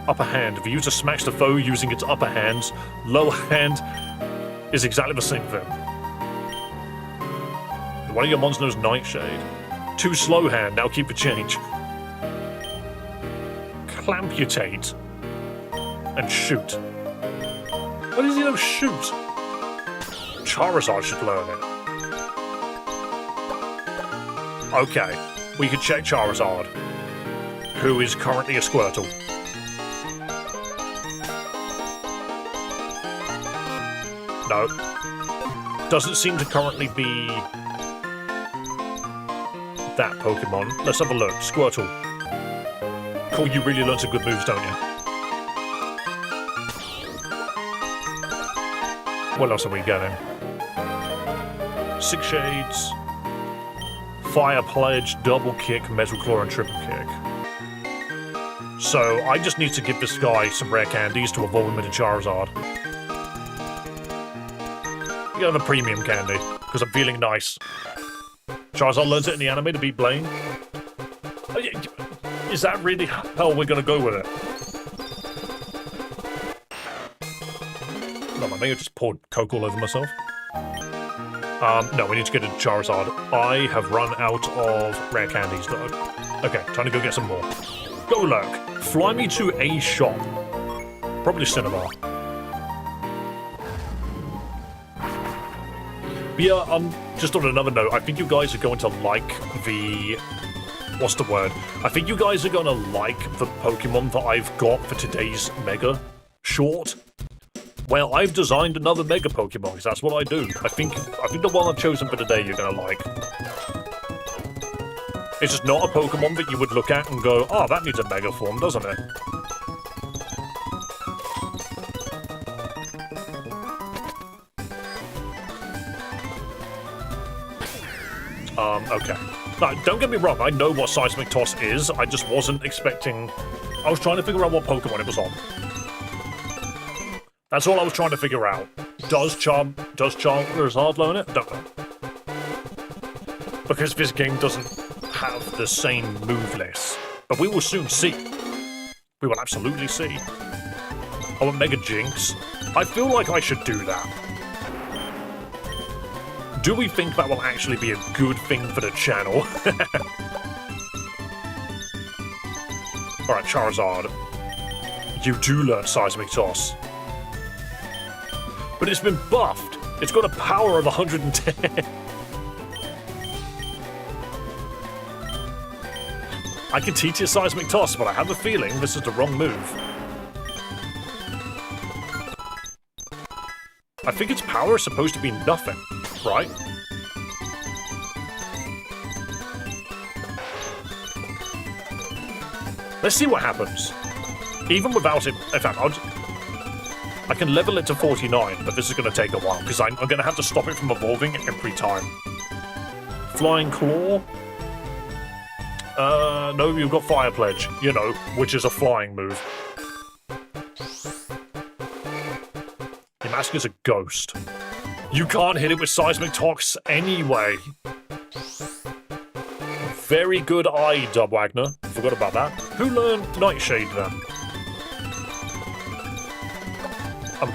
Upper hand. If you use to smash the foe using its upper hand, lower hand is exactly the same thing. One of your mons knows Nightshade. 2 slow hand. Now keep the change. Clamputate. And shoot. What does he know shoot? Charizard should learn it. Okay, we could check Charizard, who is currently a Squirtle. No. Doesn't seem to currently be that Pokemon. Let's have a look. Squirtle. Cool, you really learn some good moves, don't you? What else are we getting? 6 Shades, Fire Pledge, Double Kick, Metal Claw, and Triple Kick. So I just need to give this guy some rare candies to evolve him into Charizard. You got a premium candy, because I'm feeling nice. Charizard learns it in the anime to beat Blaine. Is that really how we're going to go with it? No, I may have just poured Coke all over myself. No, we need to get into Charizard. I have run out of rare candies, though. Okay, time to go get some more. Go Lurk. Fly me to a shop. Probably Cinnabar. But yeah, just on another note, I think you guys are going to like the... What's the word? I think you guys are going to like the Pokemon that I've got for today's Mega Short. Well, I've designed another Mega Pokemon, because that's what I do. I think the one I've chosen for today you're going to like. It's just not a Pokemon that you would look at and go, oh, that needs a Mega form, doesn't it? Okay. Now, don't get me wrong, I know what Seismic Toss is, I just wasn't expecting... I was trying to figure out what Pokemon it was on. That's all I was trying to figure out. Does Charizard learn it? Don't know. Because this game doesn't have the same move list. But we will soon see. We will absolutely see. Oh, a Mega Jinx. I feel like I should do that. Do we think that will actually be a good thing for the channel? Alright, Charizard. You do learn Seismic Toss. But it's been buffed. It's got a power of 110. I can teach it Seismic Toss, but I have a feeling this is the wrong move. I think its power is supposed to be nothing, right? Let's see what happens. Even without it... In fact, I can level it to 49, but this is going to take a while, because I'm going to have to stop it from evolving every time. Flying Claw? No, you've got Fire Pledge, you know, which is a flying move. Yamask is a ghost. You can't hit it with Seismic Toss anyway. Very good eye, Dub Wagner. Forgot about that. Who learned Nightshade then?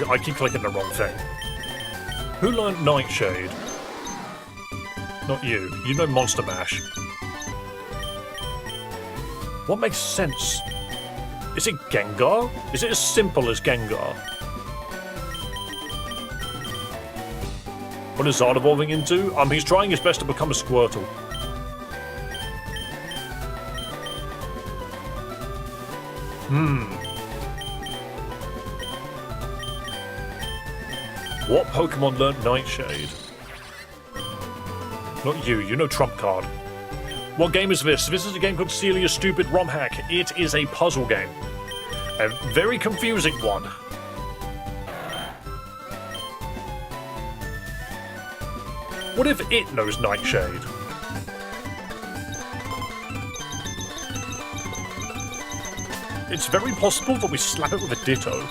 I keep clicking the wrong thing. Who learned Nightshade? Not you. You know Monster Mash. What makes sense? Is it Gengar? Is it as simple as Gengar? What is Zard evolving into? He's trying his best to become a Squirtle. What Pokemon learnt Nightshade? Not you, you know Trump Card. What game is this? This is a game called Celias Stupid Romhack. It is a puzzle game. A very confusing one. What if it knows Nightshade? It's very possible that we slap it with a Ditto.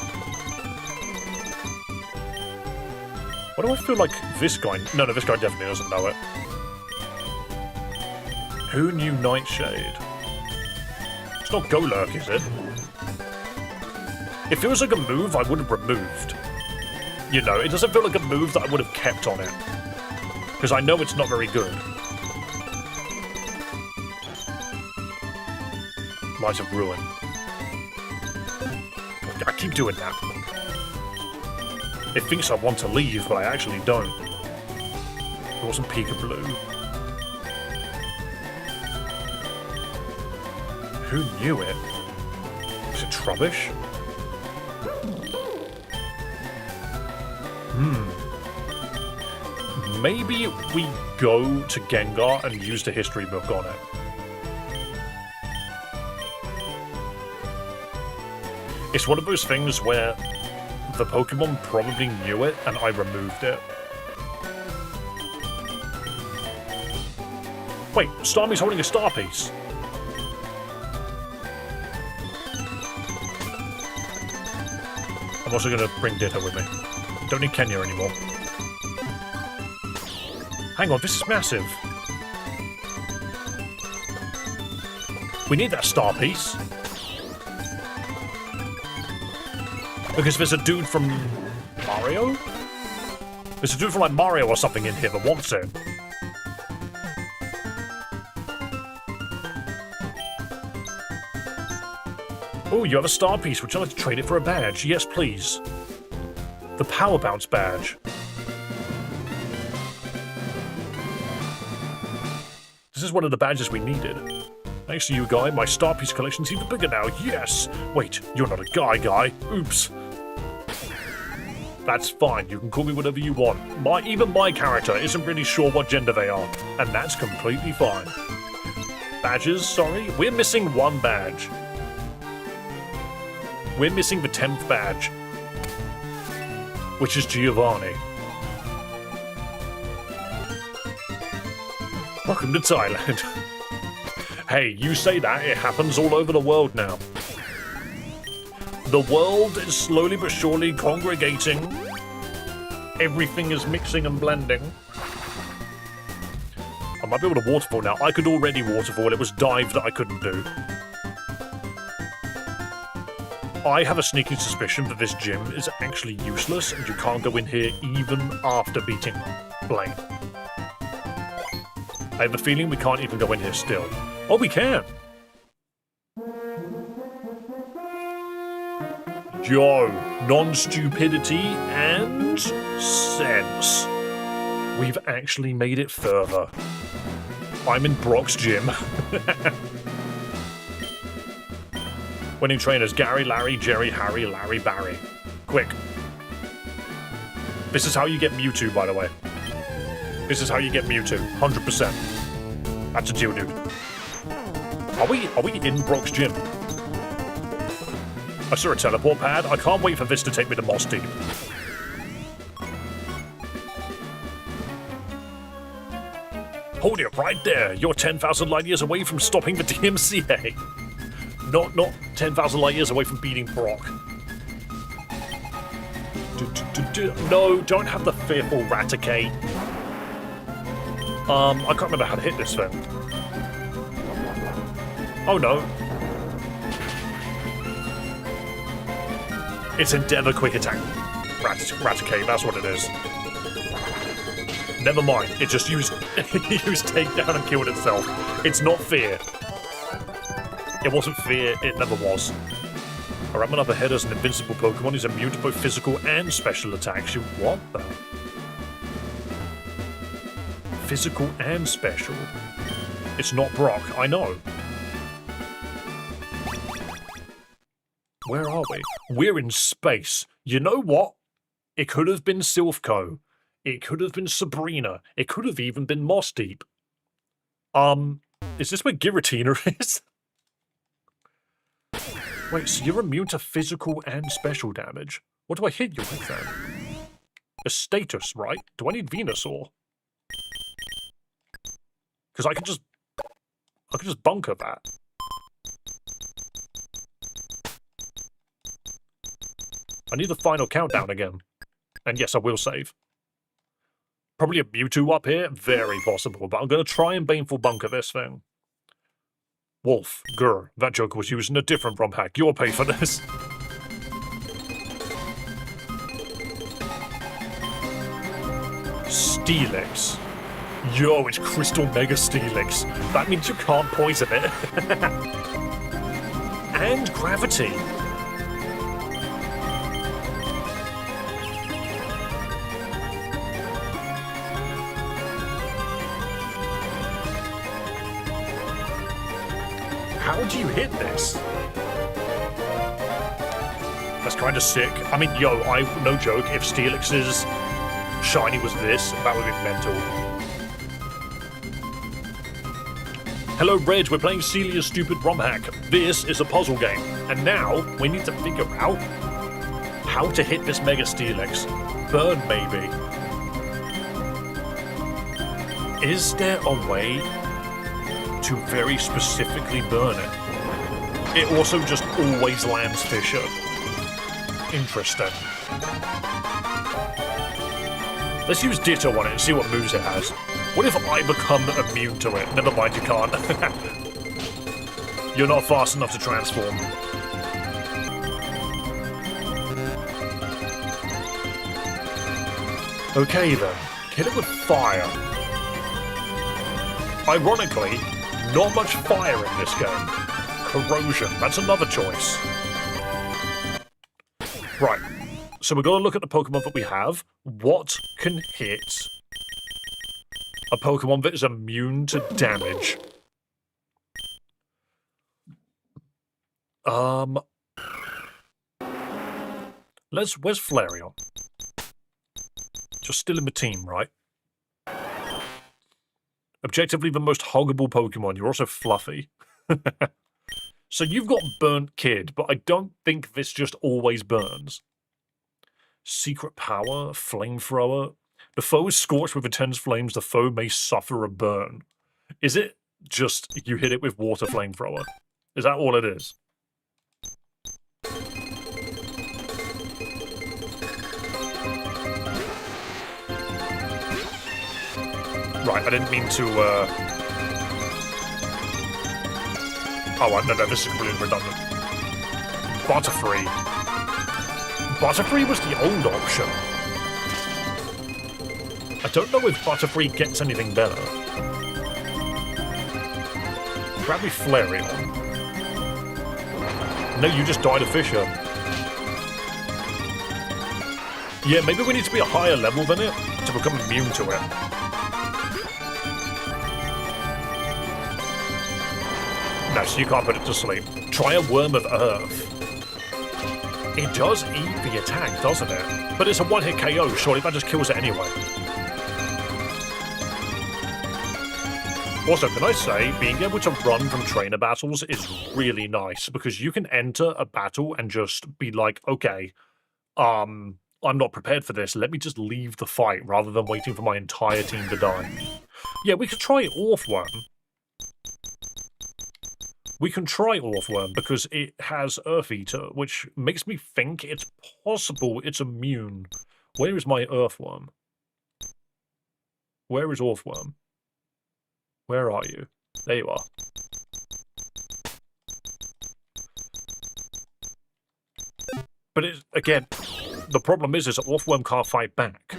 Why do I feel like this guy... No, this guy definitely doesn't know it. Who knew Nightshade? It's not Golurk, is it? It feels like a move I would have removed. You know, it doesn't feel like a move that I would have kept on it. Because I know it's not very good. Light of Ruin. I keep doing that. It thinks I want to leave, but I actually don't. It wasn't Peekaboo. Who knew it? Was it Trubbish? Maybe we go to Gengar and use the history book on it. It's one of those things where the Pokemon probably knew it and I removed it. Wait, Starmie's holding a star piece. I'm also going to bring Ditto with me. Don't need Kenya anymore. Hang on, this is massive. We need that star piece. Because there's a dude from Mario? There's a dude from like Mario or something in here that wants it. Oh, you have a star piece. Would you like to trade it for a badge? Yes, please. The Power Bounce badge. This is one of the badges we needed. Thanks to you, guy, my star piece collection's even bigger now. Yes! Wait, you're not a guy. Oops. That's fine. You can call me whatever you want. Even my character isn't really sure what gender they are, and that's completely fine. Badges, sorry? We're missing one badge. We're missing the 10th badge, which is Giovanni. Welcome to Thailand. Hey, you say that, it happens all over the world now. The world is slowly but surely congregating. Everything is mixing and blending. I might be able to waterfall now. I could already waterfall. It was dive that I couldn't do. I have a sneaking suspicion that this gym is actually useless and you can't go in here even after beating Blaine. I have a feeling we can't even go in here still. Oh, we can! Yo, non-stupidity and sense. We've actually made it further. I'm in Brock's gym. Winning trainers, Gary, Larry, Jerry, Harry, Larry, Barry. Quick. This is how you get Mewtwo, by the way. This is how you get Mewtwo. 100%. That's a deal, dude. Are we in Brock's gym? I saw a teleport pad. I can't wait for this to take me to Moss Deep. Hold it right there. You're 10,000 light years away from stopping the DMCA. Not 10,000 light years away from beating Brock. No, don't have the fearful Raticate. I can't remember how to hit this thing. Oh no. It's Endeavor Quick Attack. Raticate, that's what it is. Never mind, it just used takedown and killed itself. It's not fear. It wasn't fear, it never was. A Ramen up ahead as an invincible Pokemon is immune to both physical and special attacks. You what the? Physical and special? It's not Brock, I know. Where are we? We're in space. You know what? It could have been Silphco. It could have been Sabrina. It could have even been Moss Deep. Is this where Giratina is? Wait, so you're immune to physical and special damage? What do I hit you with then? A status, right? Do I need Venusaur? Because I can just bunker that. I need the final countdown again. And yes, I will save. Probably a Mewtwo up here? Very possible, but I'm going to try and Baneful Bunker this thing. Wolf, grr, that joke was used in a different Romhack. You'll pay for this. Steelix. Yo, it's Crystal Mega Steelix. That means you can't poison it. And Gravity. How do you hit this? That's kind of sick. I mean, yo, no joke, if Steelix's shiny was this, that would be mental. Hello, Reg, we're playing Celias' stupid Romhack. This is a puzzle game, and now we need to figure out how to hit this Mega Steelix. Burn, maybe. Is there a way to very specifically burn it? It also just always lands Fisher. Interesting. Let's use Ditto on it and see what moves it has. What if I become immune to it? Never mind, you can't. You're not fast enough to transform. Okay then, hit it with fire. Ironically, not much fire in this game. Corrosion, that's another choice. Right, so we're going to look at the Pokemon that we have. What can hit a Pokemon that is immune to damage? Where's Flareon? Just still in the team, right? Objectively the most huggable Pokemon. You're also fluffy. So you've got Burnt Kid, but I don't think this just always burns. Secret Power, Flamethrower. The foe is scorched with intense flames. The foe may suffer a burn. Is it just you hit it with water flamethrower? Is that all it is? Right, I didn't mean to, Oh, no, this is completely redundant. Butterfree. Butterfree was the old option. I don't know if Butterfree gets anything better. Grab me Flareon. No, you just died a Fisher. Yeah, maybe we need to be a higher level than it to become immune to it. No, so you can't put it to sleep. Try a Worm of Earth. It does eat the attack, doesn't it? But it's a one-hit KO, surely that just kills it anyway. Also, can I say, being able to run from trainer battles is really nice, because you can enter a battle and just be like, okay, I'm not prepared for this, let me just leave the fight, rather than waiting for my entire team to die. Yeah, we could try Orthworm. We can try Orthworm because it has Earth Eater, which makes me think it's possible it's immune. Where is my Earthworm? Where is Orthworm? Where are you? There you are. But it's, again, the problem is that Orthworm can't fight back.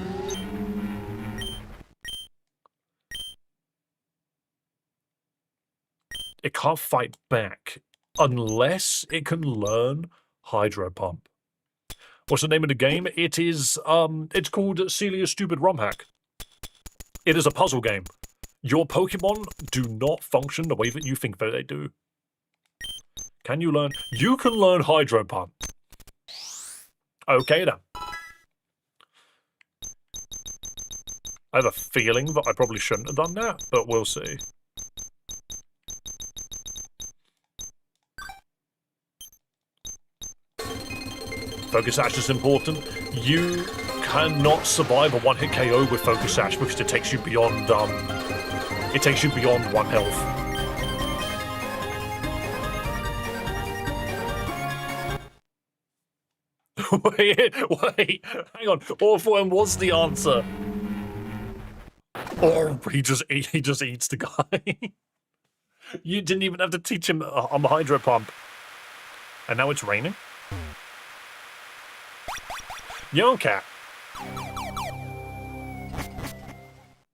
It can't fight back unless it can learn Hydro Pump. What's the name of the game? It is, it's called Celias Stupid Romhack. It is a puzzle game. Your Pokemon do not function the way that you think that they do. Can you learn? You can learn Hydro Pump. Okay then. I have a feeling that I probably shouldn't have done that, but we'll see. Focus Sash is important. You cannot survive a one-hit KO with Focus Sash because it takes you beyond, it takes you beyond 1 health. wait, hang on. Orthworm was the answer. Oh, he just eats the guy. You didn't even have to teach him on the Hydro Pump. And now it's raining? Young cat.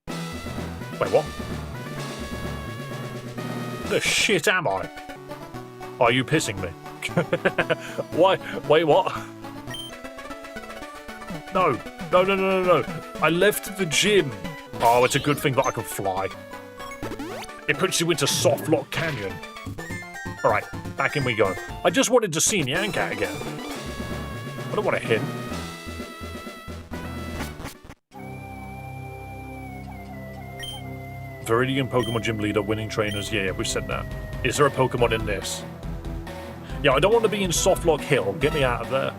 Wait, what? The shit am I? Are you pissing me? Why? Wait, what? No. No. I left the gym. Oh, it's a good thing that I can fly. It puts you into Soft Lock Canyon. Alright, back in we go. I just wanted to see Nyancat again. I don't want to hit. Viridian Pokemon Gym Leader, winning trainers. Yeah, we've said that. Is there a Pokemon in this? Yeah, I don't want to be in Softlock Hill. Get me out of there.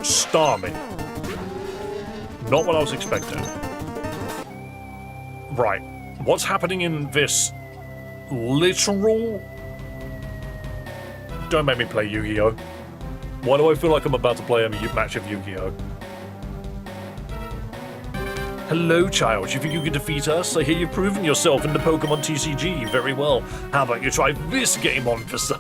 Starmie. Not what I was expecting. Right. What's happening in this literal... Don't make me play Yu-Gi-Oh! Why do I feel like I'm about to play a match of Yu-Gi-Oh? Hello, child. You think you can defeat us? I hear you've proven yourself in the Pokemon TCG. Very well. How about you try this game on for size?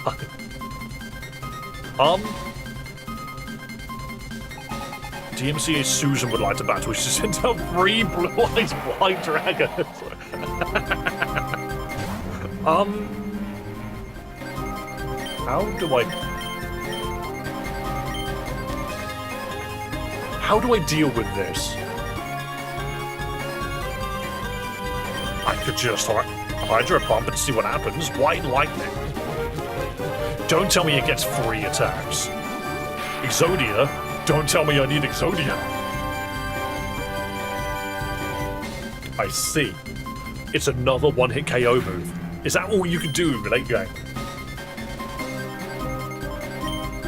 DMCA Susan would like to battle. She sent out 3 blue-eyes blind dragons. How do I deal with this? I could just Hydro Pump and see what happens. White Lightning. Don't tell me it gets 3 attacks. Exodia? Don't tell me I need Exodia. I see. It's another one-hit KO move. Is that all you can do late game?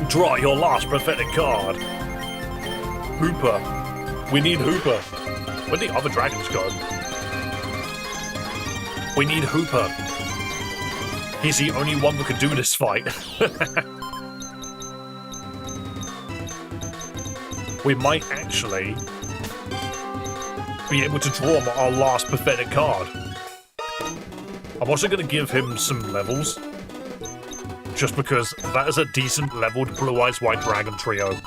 Draw your last prophetic card. Hooper. We need Hooper. Where'd the other dragons go? We need Hooper. He's the only one that can do this fight. We might actually be able to draw our last pathetic card. I'm also going to give him some levels, just because that is a decent leveled Blue Eyes White Dragon trio.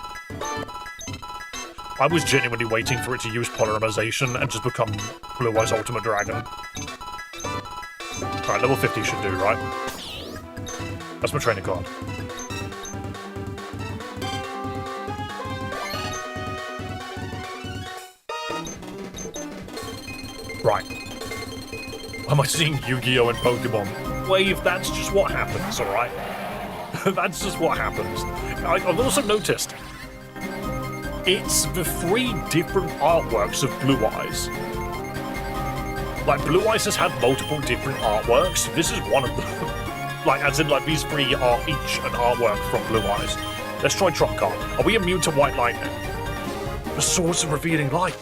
I was genuinely waiting for it to use polymerization and just become Blue Eyes Ultimate Dragon. Alright, level 50 should do, right? That's my trainer card. Right. Am I seeing Yu-Gi-Oh! And Pokémon? Wave, that's just what happens, alright? That's just what happens. I've also noticed, it's the 3 different artworks of Blue Eyes. Like, Blue Eyes has had multiple different artworks. This is one of them. Like, as in, like, these 3 are each an artwork from Blue Eyes. Let's try Trump card. Are we immune to white light now? The source of revealing light.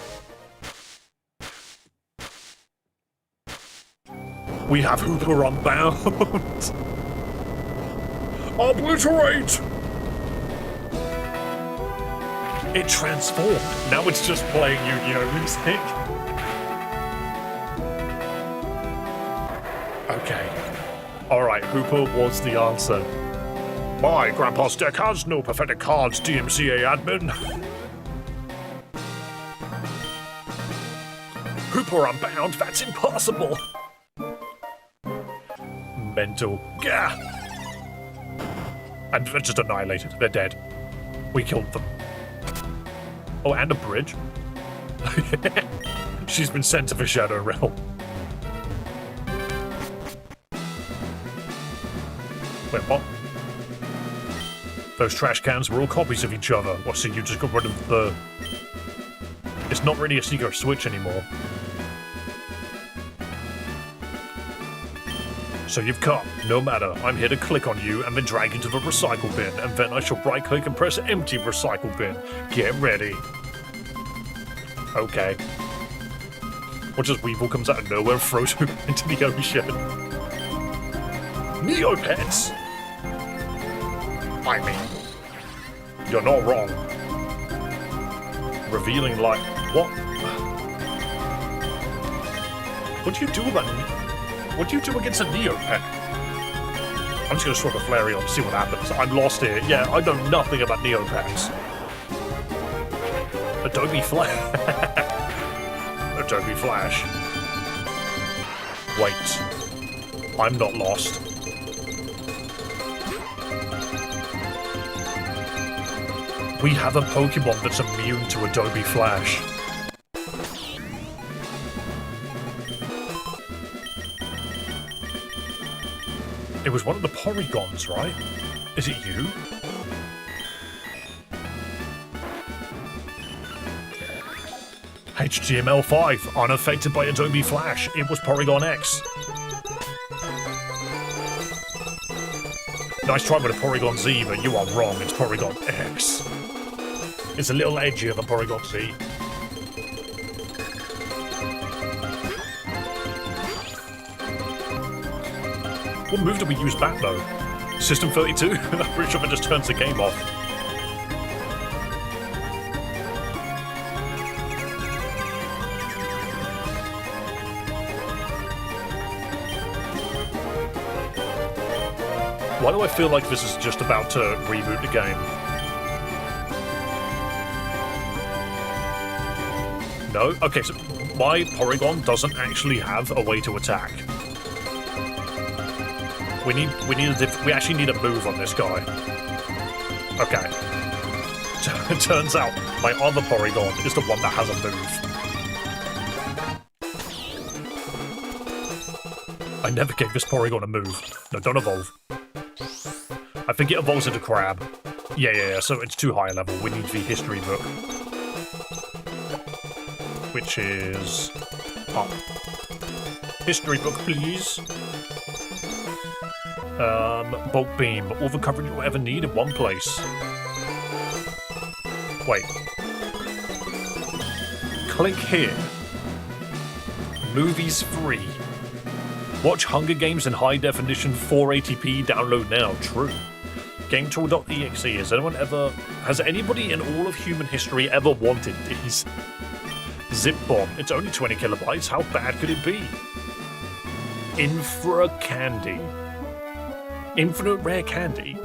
We have Hooper Unbound. Obliterate! It transformed. Now it's just playing Yu-Gi-Oh! Music. Okay. Alright, Hooper was the answer. My grandpa's deck has no pathetic cards, DMCA admin. Hooper Unbound, that's impossible. Mental. Gah! And they're just annihilated. They're dead. We killed them. Oh, and a bridge. She's been sent to the Shadow Realm. Wait, what? Those trash cans were all copies of each other. What, so you just got rid of the... It's not really a secret switch anymore. So you've come. No matter. I'm here to click on you and then drag you to the recycle bin, and then I shall right-click and press empty recycle bin. Get ready. Okay. Watch as Weevil comes out of nowhere and throws him into the ocean. Neopets! I mean, you're not wrong. Revealing light. What? What do you do about What do you do against a Neopet? I'm just gonna swap a Flareon and see what happens. I'm lost here. Yeah, I know nothing about Neopets. Adobe Flash. Adobe Flash. Wait. I'm not lost. We have a Pokemon that's immune to Adobe Flash. It was one of the Porygons, right? Is it you? HTML5, unaffected by Adobe Flash. It was Porygon X. Nice try with a Porygon Z, but you are wrong. It's Porygon X. It's a little edgier than Porygon Z. What move did we use back, though? System 32? I'm pretty sure that just turns the game off. Why do I feel like this is just about to reboot the game? No? Okay, so my Porygon doesn't actually have a way to attack. We actually need a move on this guy. Okay. It turns out my other Porygon is the one that has a move. I never gave this Porygon a move. No, don't evolve. I think it evolves into Crab. Yeah, so it's too high a level. We need the history book. Which is... up. History book, please. Bulk beam. All the coverage you'll ever need in one place. Wait. Click here. Movies free. Watch Hunger Games in high definition 480p. Download now. True. GameTool.exe. Has anybody in all of human history ever wanted these? Zip Bomb. It's only 20 kilobytes. How bad could it be? Infra Candy. Infinite Rare Candy.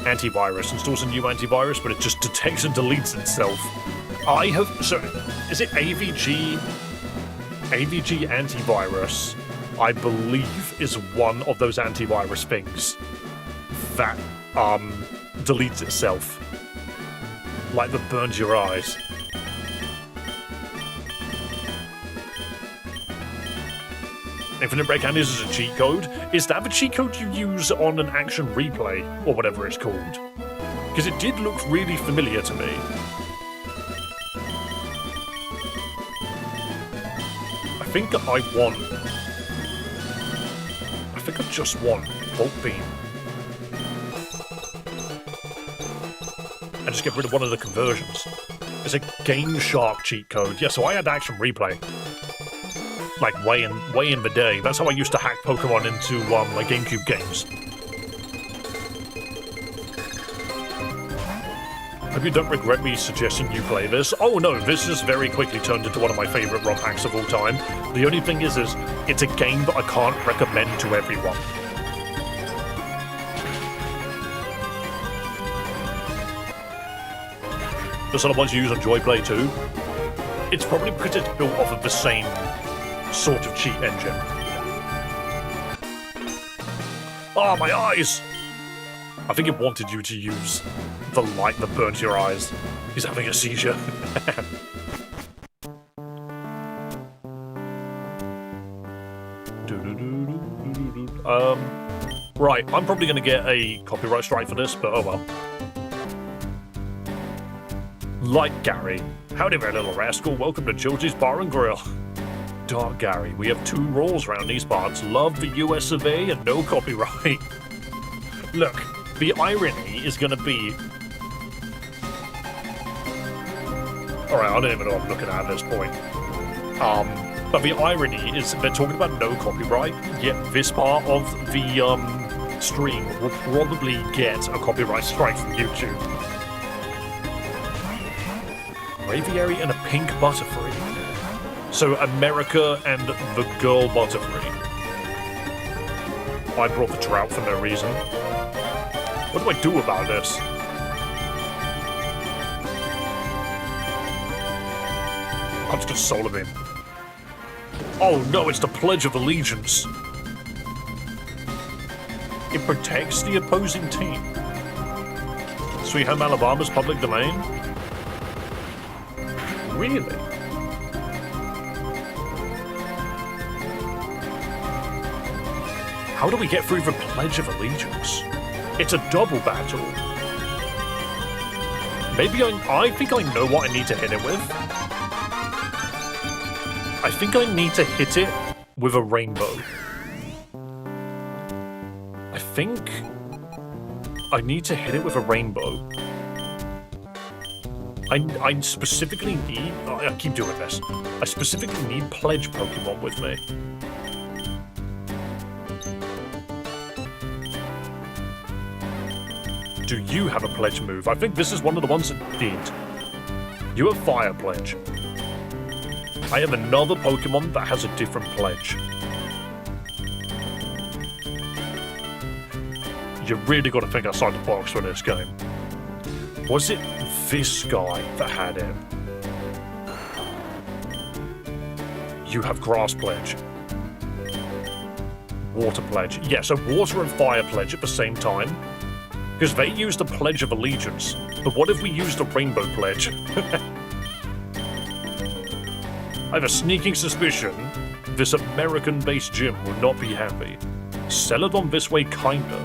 Antivirus. Installs a new antivirus, but it just detects and deletes itself. Is it AVG? AVG antivirus, I believe, is one of those antivirus things that deletes itself. Like that burns your eyes. Infinite Break Candies is a cheat code. Is that the cheat code you use on an action replay, or whatever it's called? Because it did look really familiar to me. I think I just want Bolt Beam. And just get rid of one of the conversions. It's a Game Shark cheat code. Yeah, so I had action replay. Like way in the day. That's how I used to hack Pokemon into my GameCube games. Hope you don't regret me suggesting you play this. Oh no, this has very quickly turned into one of my favorite Romhacks of all time. The only thing is it's a game that I can't recommend to everyone. The sort of ones you use on Joyplay too. It's probably because it's built off of the same sort of cheat engine. Ah, my eyes! I think it wanted you to use the light that burns your eyes. He's having a seizure. Right, I'm probably going to get a copyright strike for this, but oh well. Like Gary. Howdy there, little rascal. Welcome to Georgie's Bar and Grill. Dark Gary, we have two rules around these parts. Love the US of A and no copyright. Look, the irony is going to be... Alright, I don't even know what I'm looking at this point. But the irony is they're talking about no copyright, yet this part of the stream will probably get a copyright strike from YouTube. Braviary and a pink Butterfree. So America and the girl Butterfree. I brought the trout for no reason. What do I do about this? I'm just gonna solar beam. Oh no, it's the Pledge of Allegiance. It protects the opposing team. Sweet Home Alabama's public domain? Really? How do we get through the Pledge of Allegiance? It's a double battle. Maybe I think I know what I need to hit it with. I think I need to hit it with a rainbow. I think I need to hit it with a rainbow. I specifically need... I keep doing this. I specifically need Pledge Pokemon with me. Do you have a Pledge move? I think this is one of the ones that did. You have Fire Pledge. I have another Pokemon that has a different Pledge. You really got to think outside the box for this game. Was it this guy that had it? You have Grass Pledge. Water Pledge. Yeah, so Water and Fire Pledge at the same time. Because they used the Pledge of Allegiance. But what if we used a Rainbow Pledge? I have a sneaking suspicion this American-based gym will not be happy. Celadon this way, kinda.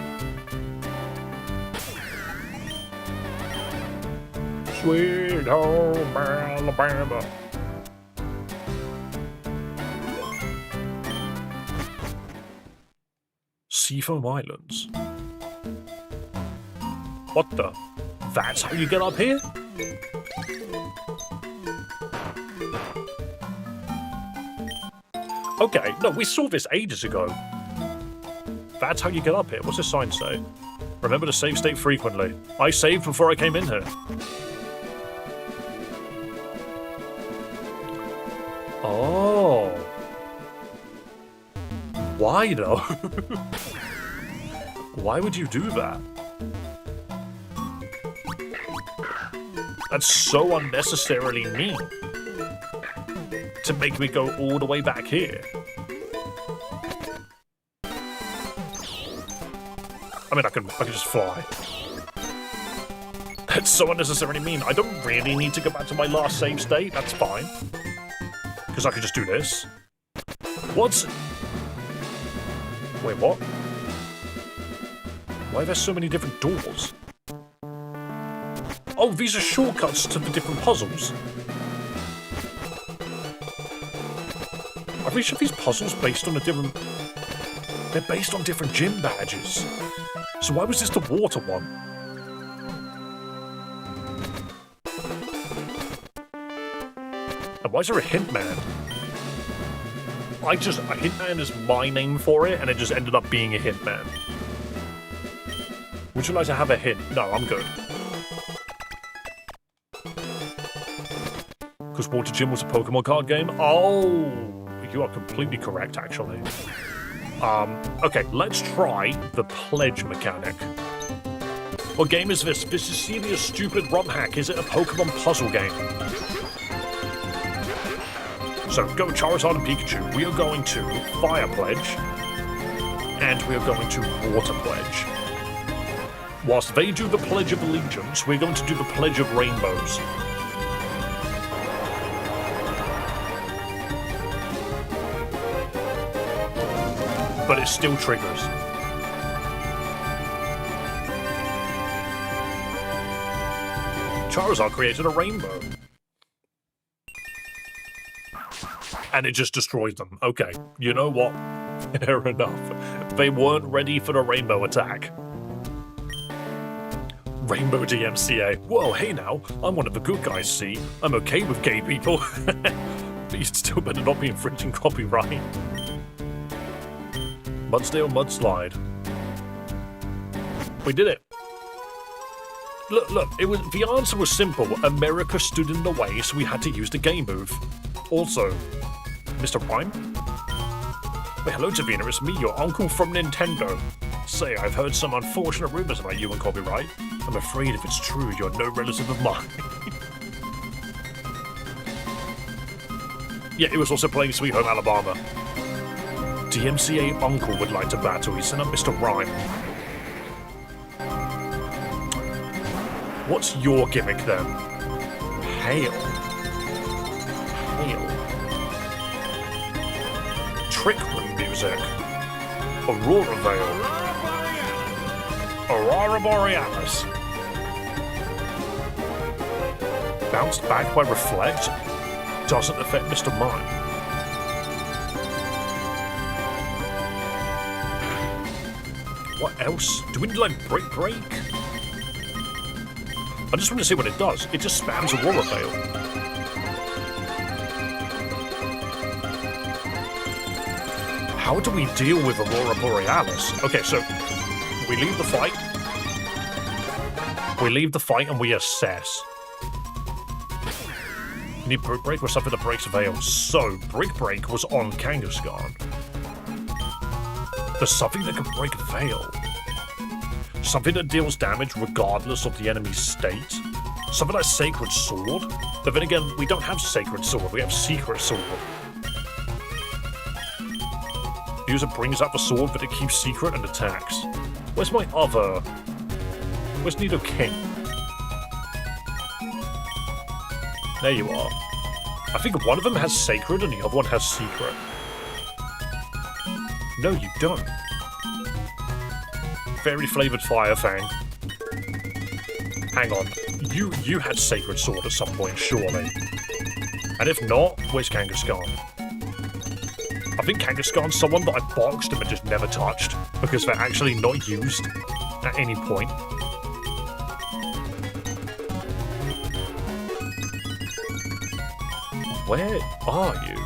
Sweet home Alabama. Seafoam Islands. What the? That's how you get up here? Okay, no, we saw this ages ago. That's how you get up here. What's this sign say? Remember to save state frequently. I saved before I came in here. Oh. Why though? Why would you do that? That's so unnecessarily mean. To make me go all the way back here. I mean, I can just fly. That's so unnecessarily mean. I don't really need to go back to my last save state. That's fine. Because I could just do this. What's... Wait, what? Why are there so many different doors? Oh, these are shortcuts to the different puzzles. Are these puzzles based on a different... They're based on different gym badges. So why was this the water one? And why is there a hint man? A hint man is my name for it, and it just ended up being a hint man. Would you like to have a hint? No, I'm good. Because Water Gym was a Pokemon card game? Oh, you are completely correct, actually. Okay, let's try the pledge mechanic. What game is this? This is Celias' stupid Romhack. Is it a Pokemon puzzle game? So, go Charizard and Pikachu. We are going to Fire Pledge. And we are going to Water Pledge. Whilst they do the Pledge of Allegiance, we're going to do the Pledge of Rainbows. But it still triggers. Charizard created a rainbow. And it just destroys them. Okay, you know what? Fair enough. They weren't ready for the rainbow attack. Rainbow DMCA. Whoa, hey now, I'm one of the good guys, see? I'm okay with gay people. But you still better not be infringing copyright. Mudsdale Mudslide. We did it. Look, the answer was simple. America stood in the way, so we had to use the game move. Also, Mr. Rhyme? Well, hello, Tavina, it's me, your uncle from Nintendo. Say, I've heard some unfortunate rumors about you and copyright. I'm afraid if it's true, you're no relative of mine. Yeah, it was also playing Sweet Home Alabama. DMCA uncle would like to battle. He sent up Mr. Rhyme. What's your gimmick then? Hail. Trick room music. Aurora Veil. Aurora Borealis. Bounced back by Reflect. Doesn't affect Mr. Mime. What else? Do we need, like, break? I just want to see what it does. It just spams Aurora Veil. How do we deal with Aurora Borealis? Okay, so we leave the fight. We leave the fight and we assess. You need Brick Break or something that breaks Veil. So, Brick Break was on Kangaskhan. There's something that can break Veil. Something that deals damage regardless of the enemy's state. Something like Sacred Sword. But then again, we don't have Sacred Sword, we have Secret Sword. The user brings out the sword, but it keeps secret and attacks. Where's my other... Where's Nidoking? There you are. I think one of them has Sacred and the other one has Secret. No, you don't. Fairy flavored Fire Fang. Hang on. You had Sacred Sword at some point, surely. And if not, where's Kangaskhan? I think Kangaskhan's someone that I boxed and just never touched, because they're actually not used at any point. Where are you?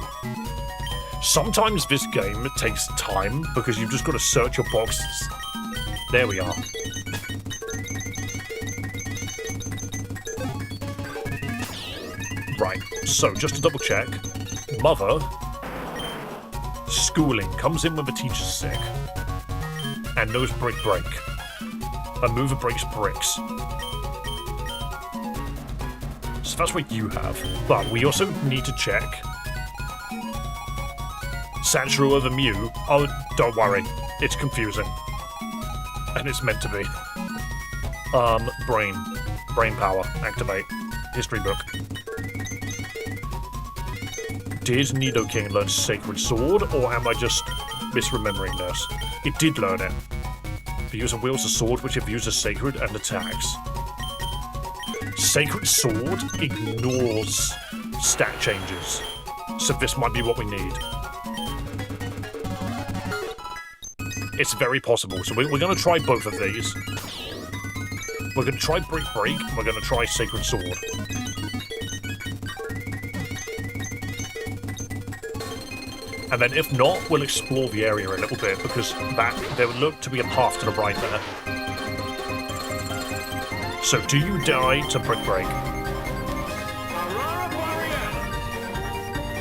Sometimes this game takes time because you've just got to search your boxes. There we are. Right, so just to double check, Mother, schooling, comes in when the teacher's sick, and knows brick break. A mover breaks bricks. So that's what you have. But we also need to check Sandshrew over Mew. Oh, don't worry, it's confusing. And it's meant to be. Brain power, activate. History book. Did Nidoking learn Sacred Sword, or am I just misremembering this? It did learn it. The user wields a sword which it views as sacred and attacks. Sacred Sword ignores stat changes, so this might be what we need. It's very possible, so we're going to try both of these. We're going to try Brick Break, and we're going to try Sacred Sword. And then if not, we'll explore the area a little bit, because there would look to be a path to the right there. So do you die to Brick Break?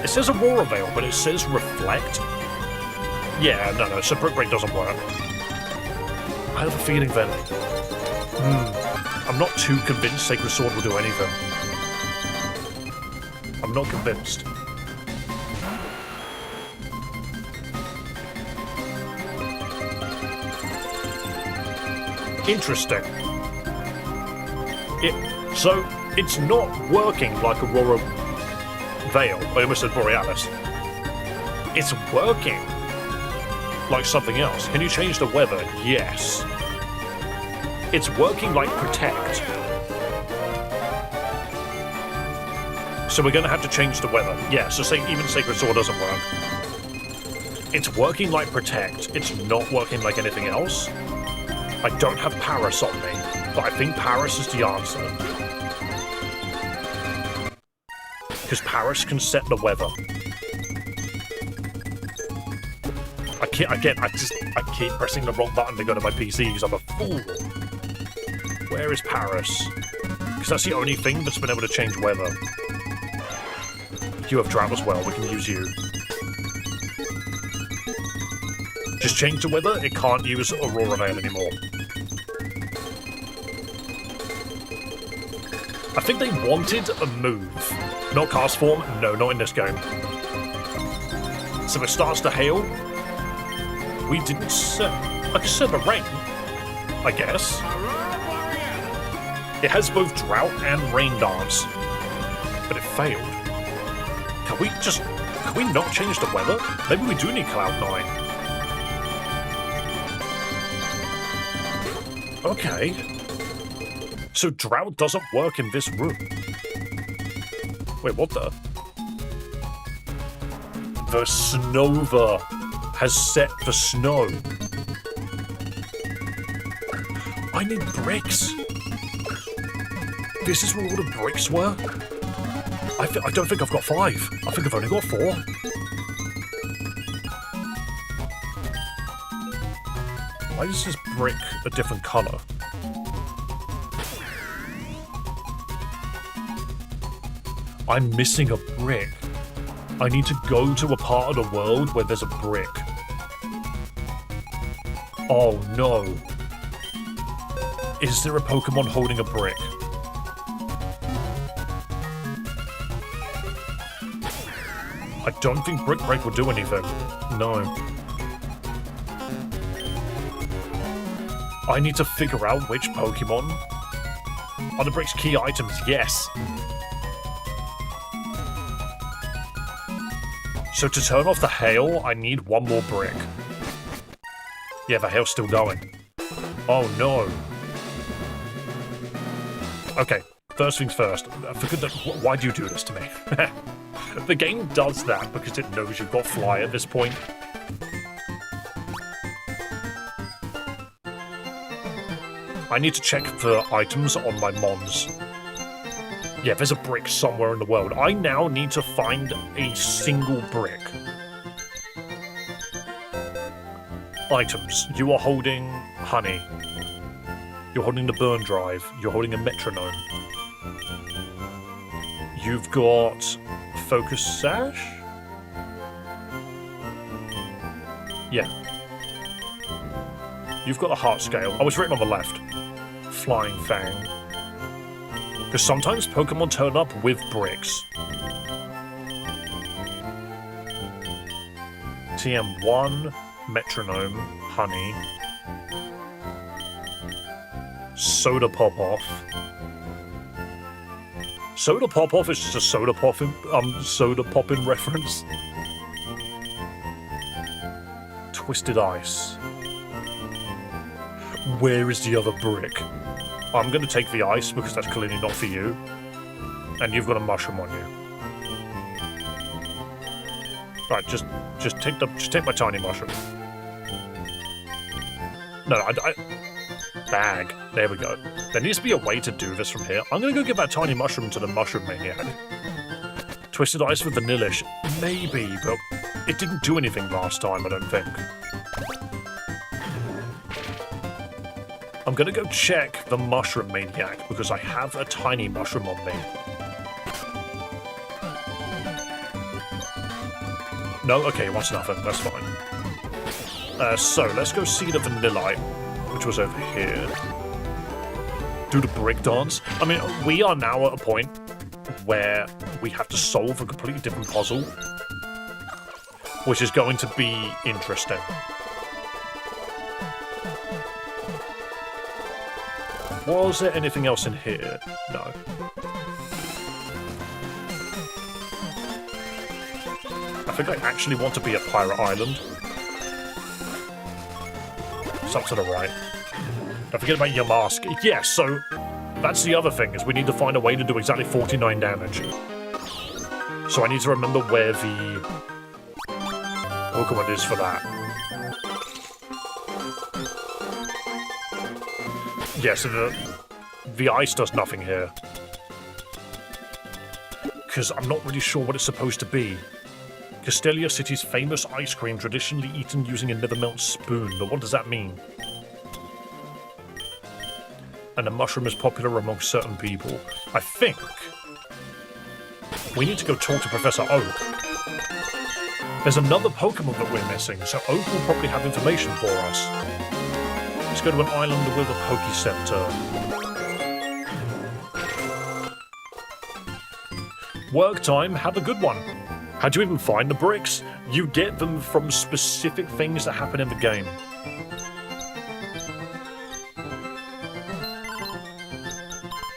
It says Aurora Veil, but it says Reflect. Yeah, no, so Brick Break doesn't work. I have a feeling then... I'm not too convinced Sacred Sword will do anything. I'm not convinced. Interesting. So, it's not working like Aurora Veil. I almost said Borealis. It's working like something else. Can you change the weather? Yes. It's working like Protect. So we're going to have to change the weather. Yeah, so even Sacred Sword doesn't work. It's working like Protect. It's not working like anything else. I don't have Paris on me, but I think Paris is the answer. Because Paris can set the weather. I keep pressing the wrong button to go to my PC because I'm a fool. Where is Paris? Because that's the only thing that's been able to change weather. You have drought as well, we can use you. Just change the weather, it can't use Aurora Veil anymore. I think they wanted a move. Not cast form? No, not in this game. So it starts to hail. We didn't set... I could set the rain, I guess. It has both drought and rain dance. But it failed. Can we not change the weather? Maybe we do need Cloud9. Okay. So drought doesn't work in this room. Wait, what the? The Snova has set the snow. I need bricks. This is where all the bricks were? I don't think I've got 5. I think I've only got 4. Why is this brick a different colour? I'm missing a brick. I need to go to a part of the world where there's a brick. Oh no. Is there a Pokemon holding a brick? I don't think Brick Break will do anything. No. I need to figure out which Pokemon are the brick's key items. Yes. So to turn off the hail, I need 1 more brick. Yeah, the hail's still going. Oh no. Okay, first things first. Why do you do this to me? The game does that because it knows you've got Fly at this point. I need to check for items on my Mons. Yeah, there's a brick somewhere in the world. I now need to find a single brick. Items. You are holding honey. You're holding the burn drive. You're holding a metronome. You've got focus sash? Yeah. You've got a heart scale. Oh, it's written on the left. Flying Fang. Because sometimes Pokemon turn up with bricks. TM1, metronome, honey. Soda Pop-Off. Soda Pop-Off is just a soda poppin' reference. Twisted Ice. Where is the other brick? I'm gonna take the ice because that's clearly not for you. And you've got a mushroom on you. Right, just take my tiny mushroom. No, bag. There we go. There needs to be a way to do this from here. I'm gonna go give that tiny mushroom to the mushroom maniac. Twisted Ice with Vanillish. Maybe, but it didn't do anything last time, I don't think. I'm gonna go check the mushroom maniac because I have a tiny mushroom on me. No? Okay, it wants nothing. That's fine. So, let's go see the Vanillite, which was over here. Do the brick dance. I mean, we are now at a point where we have to solve a completely different puzzle, which is going to be interesting. Was there anything else in here? No. I think I actually want to be at Pirate Island. It's up to the right. Don't forget about your mask. Yes, so that's the other thing, is we need to find a way to do exactly 49 damage. So I need to remember where the Pokemon is for that. Yeah, so the ice does nothing here. Because I'm not really sure what it's supposed to be. Castelia City's famous ice cream, traditionally eaten using a never-melt spoon, but what does that mean? And the mushroom is popular among certain people. I think we need to go talk to Professor Oak. There's another Pokemon that we're missing, so Oak will probably have information for us. Let's go to an island with a Pokéceptor. Work time, have a good one. How'd you even find the bricks? You get them from specific things that happen in the game.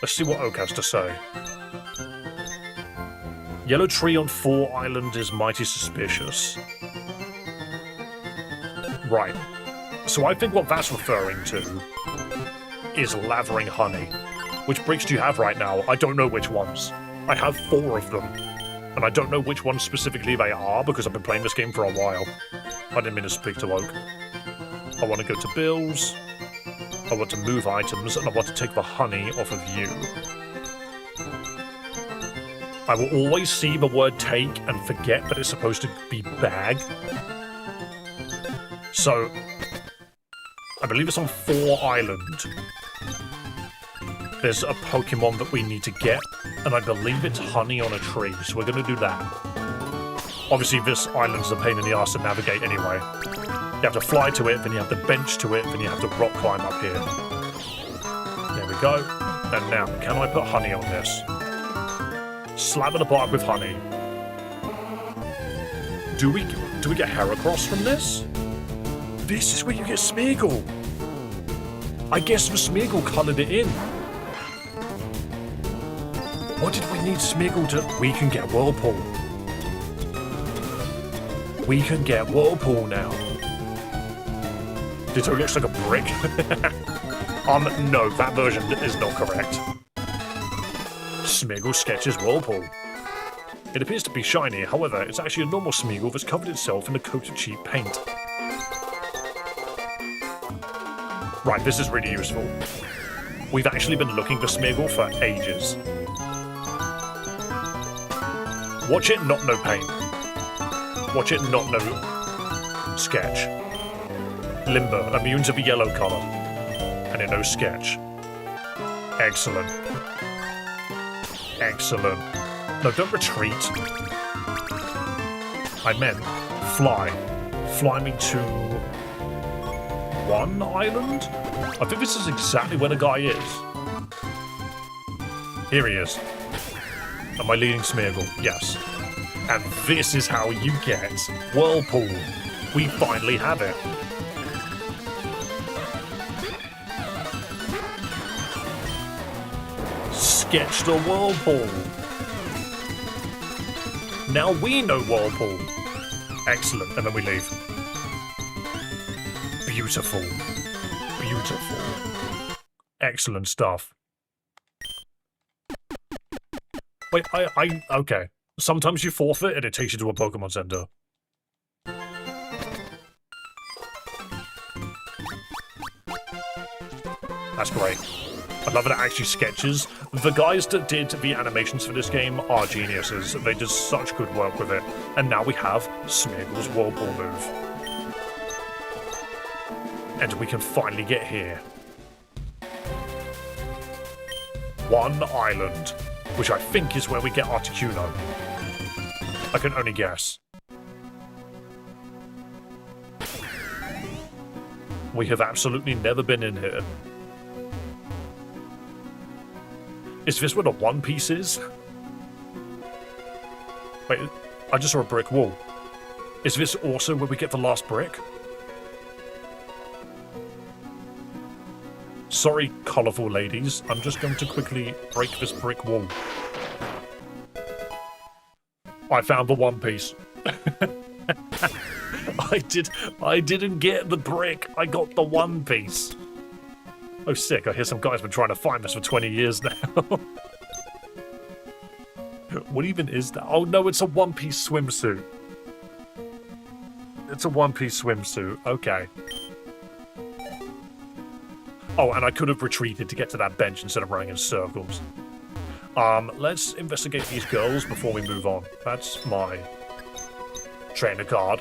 Let's see what Oak has to say. Yellow tree on 4 island is mighty suspicious. Right. So I think what that's referring to is lavering honey. Which bricks do you have right now? I don't know which ones. I have 4 of them. And I don't know which ones specifically they are because I've been playing this game for a while. I didn't mean to speak to Oak. I want to go to bills. I want to move items, and I want to take the honey off of you. I will always see the word take and forget that it's supposed to be bag. So, I believe it's on 4 Island. There's a Pokemon that we need to get, and I believe it's honey on a tree, so we're going to do that. Obviously, this island's a pain in the arse to navigate anyway. You have to fly to it, then you have to bench to it, then you have to rock climb up here. There we go. And now, can I put honey on this? Slather the bark with honey. Do we get Heracross from this? This is where you get Smeargle. I guess the Smeargle coloured it in. What did we need Smeargle to... We can get Whirlpool. We can get Whirlpool now. Ditto looks like a brick. No, that version is not correct. Smeargle sketches Whirlpool. It appears to be shiny, however, it's actually a normal Smeargle that's covered itself in a coat of cheap paint. Right, this is really useful. We've actually been looking for Smeargle for ages. Watch it, not no paint. Watch it, not no sketch. Limber, immune to the yellow color. And it knows sketch. Excellent. Excellent. No, don't retreat. I meant fly. Fly me to one island? I think this is exactly where the guy is. Here he is. Am I leading Smeargle? Yes. And this is how you get Whirlpool. We finally have it. Sketch the Whirlpool. Now we know Whirlpool. Excellent, and then we leave. Beautiful. Beautiful. Excellent stuff. Wait, okay. Sometimes you forfeit and it takes you to a Pokemon Center. That's great. I love that it actually sketches. The guys that did the animations for this game are geniuses. They did such good work with it. And now we have Smeargle's Whirlpool move. And we can finally get here. One island, which I think is where we get Articuno. I can only guess. We have absolutely never been in here. Is this where the One Piece is? Wait, I just saw a brick wall. Is this also where we get the last brick? Sorry, colourful ladies. I'm just going to quickly break this brick wall. I found the One Piece. I didn't get the brick. I got the One Piece. Oh, sick. I hear some guy's been trying to find this for 20 years now. What even is that? Oh, no, it's a One Piece swimsuit. It's a One Piece swimsuit. Okay. Oh, and I could have retreated to get to that bench instead of running in circles. Let's investigate these girls before we move on. That's my trainer card.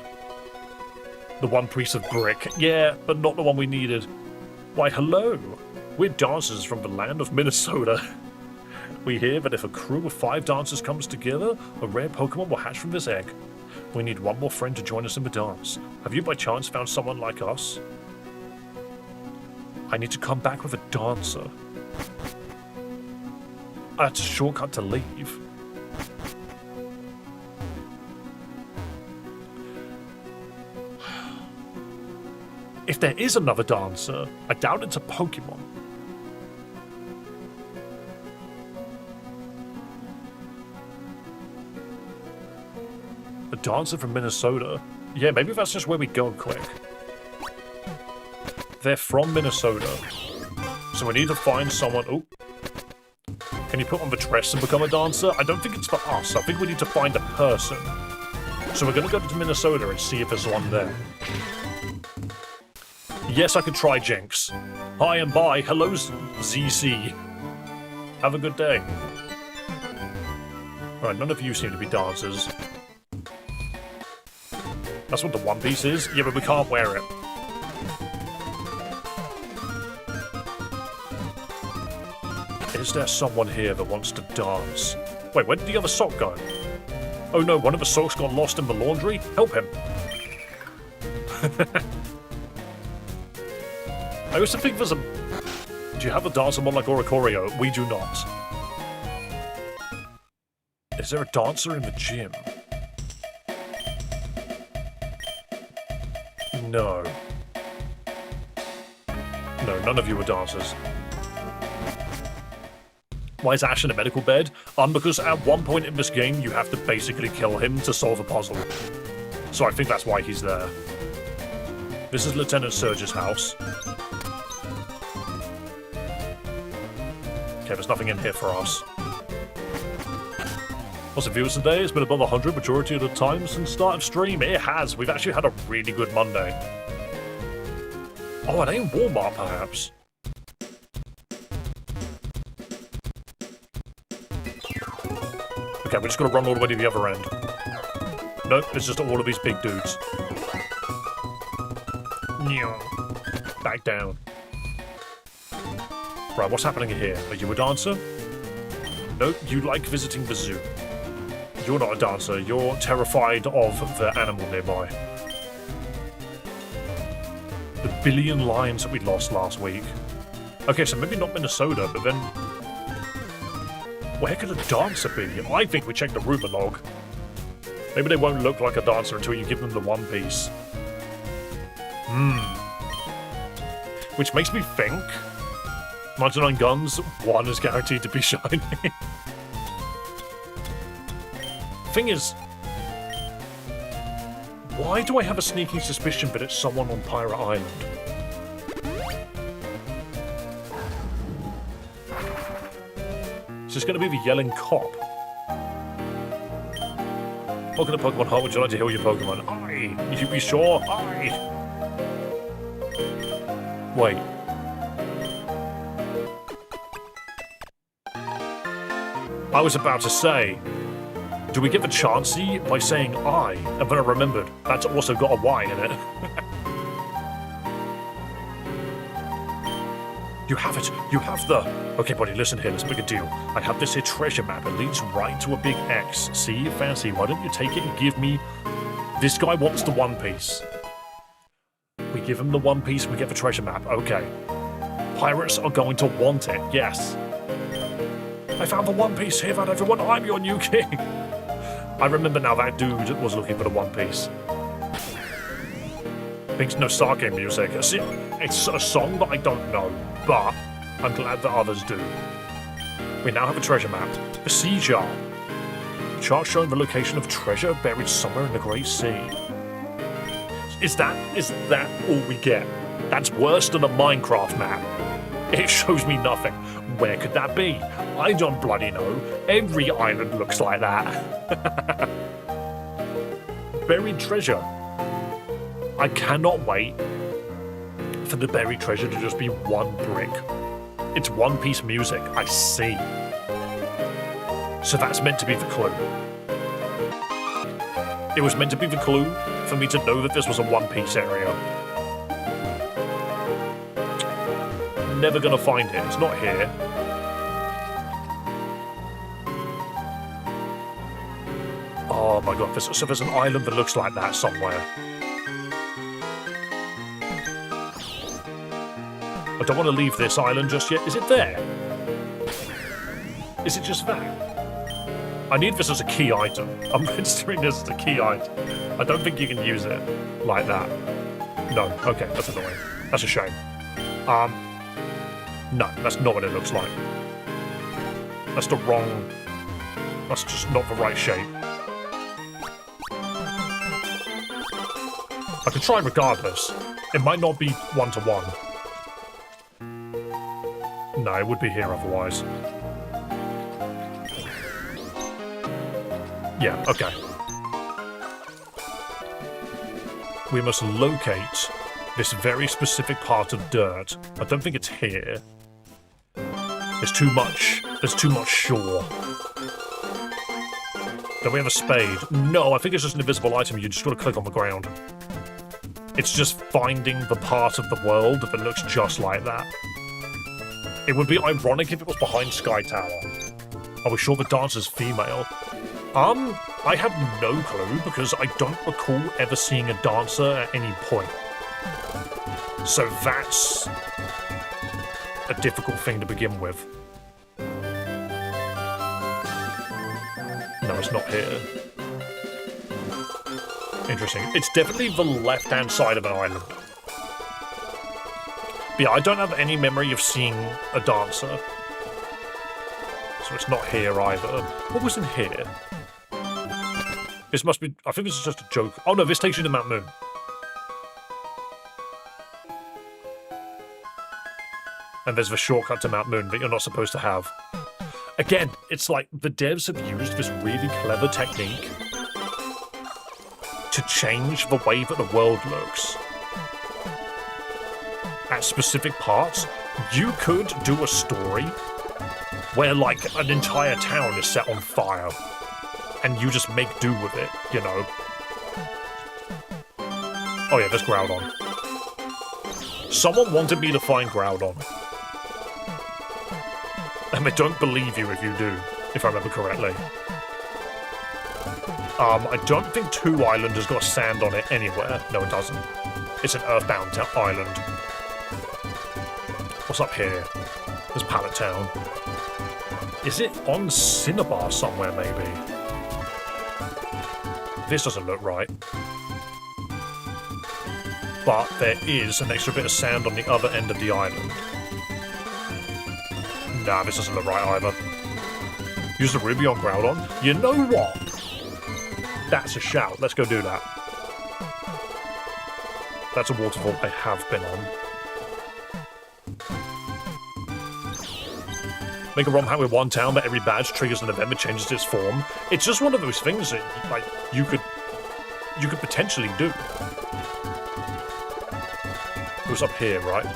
The One Piece of brick. Yeah, but not the one we needed. Why, hello. We're dancers from the land of Minnesota. We hear that if a crew of 5 dancers comes together, a rare Pokemon will hatch from this egg. We need one more friend to join us in the dance. Have you by chance found someone like us? I need to come back with a dancer. That's a shortcut to leave. If there is another dancer, I doubt it's a Pokemon. A dancer from Minnesota? Yeah, maybe that's just where we go quick. They're from Minnesota. So we need to find someone... Oh. Can you put on the dress and become a dancer? I don't think it's for us. I think we need to find a person. So we're going to go to Minnesota and see if there's one there. Yes, I could try Jinx. Hi and bye. Hello, ZC. Have a good day. Alright, none of you seem to be dancers. That's what the One Piece is? Yeah, but we can't wear it. Is there someone here that wants to dance? Wait, where did the other sock go? Oh no, one of the socks got lost in the laundry? Help him. I also think there's a... Do you have a dancer mod like Oricorio? We do not. Is there a dancer in the gym? No. No, none of you are dancers. Why is Ash in a medical bed? Because at one point in this game, you have to basically kill him to solve a puzzle. So I think that's why he's there. This is Lieutenant Surge's house. Okay, there's nothing in here for us. What's the viewers today? It's been above 100 majority of the time since start of stream. It has. We've actually had a really good Monday. Oh, are they in Walmart, perhaps? Okay, we're just gonna run all the way to the other end. Nope, it's just all of these big dudes. Back down. Right, what's happening here? Are you a dancer? No, you like visiting the zoo. You're not a dancer. You're terrified of the animal nearby. The billion lions that we lost last week. Okay, so maybe not Minnesota, but then... where could a dancer be? I think we checked the rumor log. Maybe they won't look like a dancer until you give them the One Piece. Which makes me think... 99 guns, one is guaranteed to be shiny. Thing is... why do I have a sneaking suspicion that it's someone on Pirate Island? Is this going to be the yelling cop? Welcome to Pokemon Home. Would you like to heal your Pokemon? Aye. You be sure? Aye. Wait. I was about to say, do we get the Chansey by saying I? And then I remembered, that's also got a Y in it. You have it. You have the... okay, buddy, listen here. Let's make a deal. I have this here treasure map. It leads right to a big X. See? Fancy. Why don't you take it and give me... this guy wants the One Piece. We give him the One Piece, we get the treasure map. Okay. Pirates are going to want it. Yes. I found the One Piece. Hear that, everyone? I'm your new king. I remember now that dude was looking for the One Piece. Thinks no sake music. It's a song that I don't know, but I'm glad that others do. We now have a treasure map. A sea jar. Chart showing the location of treasure buried somewhere in the Great Sea. Is that all we get? That's worse than a Minecraft map. It shows me nothing. Where could that be? I don't bloody know. Every island looks like that. Buried treasure. I cannot wait for the buried treasure to just be one brick. It's One Piece music, I see. So that's meant to be the clue. It was meant to be the clue for me to know that this was a One Piece area. Never gonna find it, it's not here. Oh my god, so there's an island that looks like that somewhere. I don't want to leave this island just yet. Is it there? Is it just that? I need this as a key item. I'm registering this as a key item. I don't think you can use it like that. No, okay, that's annoying. That's a shame. No, that's not what it looks like. That's the wrong... that's just not the right shape. I can try regardless. It might not be one-to-one. No, it would be here otherwise. Yeah, okay. We must locate this very specific part of dirt. I don't think it's here. There's too much shore. Then we have a spade. No, I think it's just an invisible item. You just gotta click on the ground. It's just finding the part of the world that looks just like that. It would be ironic if it was behind Sky Tower. Are we sure the dancer's female? I have no clue because I don't recall ever seeing a dancer at any point. So that's a difficult thing to begin with. No, it's not here. Interesting. It's definitely the left-hand side of an island. But yeah, I don't have any memory of seeing a dancer. So it's not here either. What was in here? This must be... I think this is just a joke. Oh no, this takes you to Mount Moon. And there's the shortcut to Mount Moon that you're not supposed to have. Again, it's like the devs have used this really clever technique to change the way that the world looks. At specific parts, you could do a story where, like, an entire town is set on fire, and you just make do with it, you know? Oh yeah, there's Groudon. Someone wanted me to find Groudon. And they don't believe you if you do, if I remember correctly. I don't think 2 Island has got sand on it anywhere. No, it doesn't. It's an Earthbound island. What's up here? There's Pallet Town. Is it on Cinnabar somewhere, maybe? This doesn't look right. But there is an extra bit of sand on the other end of the island. Nah, this doesn't look right either. Use the Ruby on Groudon? You know what? That's a shout. Let's go do that. That's a waterfall I have been on. Make a Romhack with 1 town, but every badge triggers an event that changes its form. It's just one of those things that, like, you could potentially do. It was up here, right?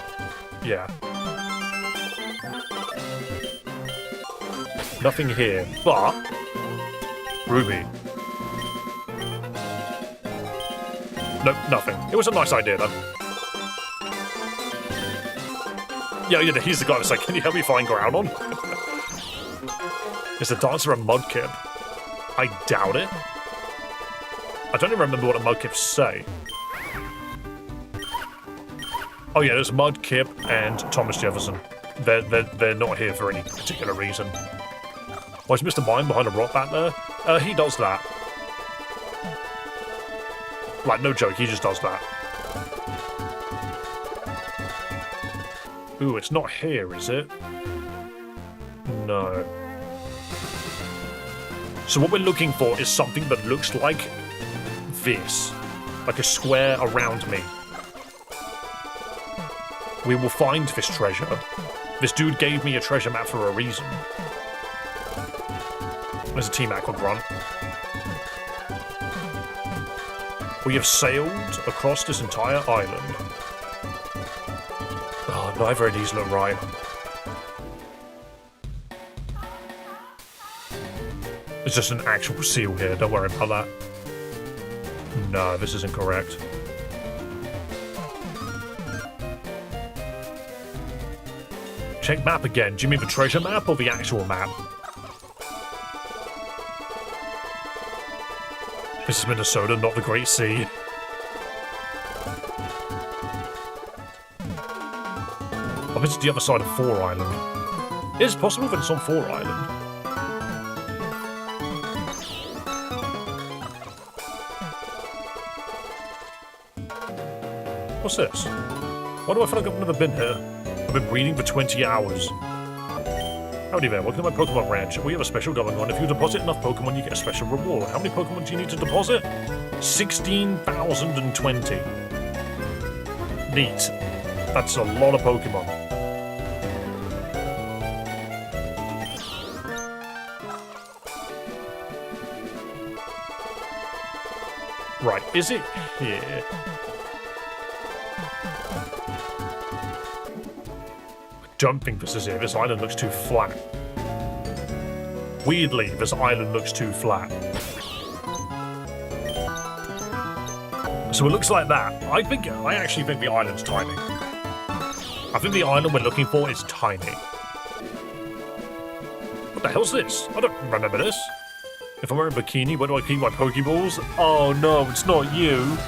Yeah. Nothing here, but Ruby. Nope, nothing. It was a nice idea, though. Yeah, he's the guy that's like, can you help me find Groudon? Is the dancer a Mudkip? I doubt it. I don't even remember what the Mudkips say. Oh yeah, there's Mudkip and Thomas Jefferson. They're not here for any particular reason. Why is Mr. Mime behind a rock back there? He does that. Like, no joke, he just does that. Ooh, it's not here, is it? No. So what we're looking for is something that looks like this. Like a square around me. We will find this treasure. This dude gave me a treasure map for a reason. There's a Team Aqua Grunt. We have sailed across this entire island. Oh, neither of these look right. There's just an actual seal here, don't worry about that. No, this isn't correct. Check map again. Do you mean the treasure map or the actual map? This is Minnesota, not the Great Sea. Oh, this is the other side of 4 Island. It is possible that it's on 4 Island. What's this? Why do I feel like I've never been here? I've been breeding for 20 hours. Howdy there, welcome to my Pokemon Ranch. We have a special going on. If you deposit enough Pokemon, you get a special reward. How many Pokemon do you need to deposit? 16,020. Neat. That's a lot of Pokemon. Right, is it here? I don't think this is it. This island looks too flat. Weirdly, this island looks too flat. So it looks like that. I actually think the island's tiny. I think the island we're looking for is tiny. What the hell's this? I don't remember this. If I'm wearing a bikini, where do I keep my Pokeballs? Oh no, it's not you.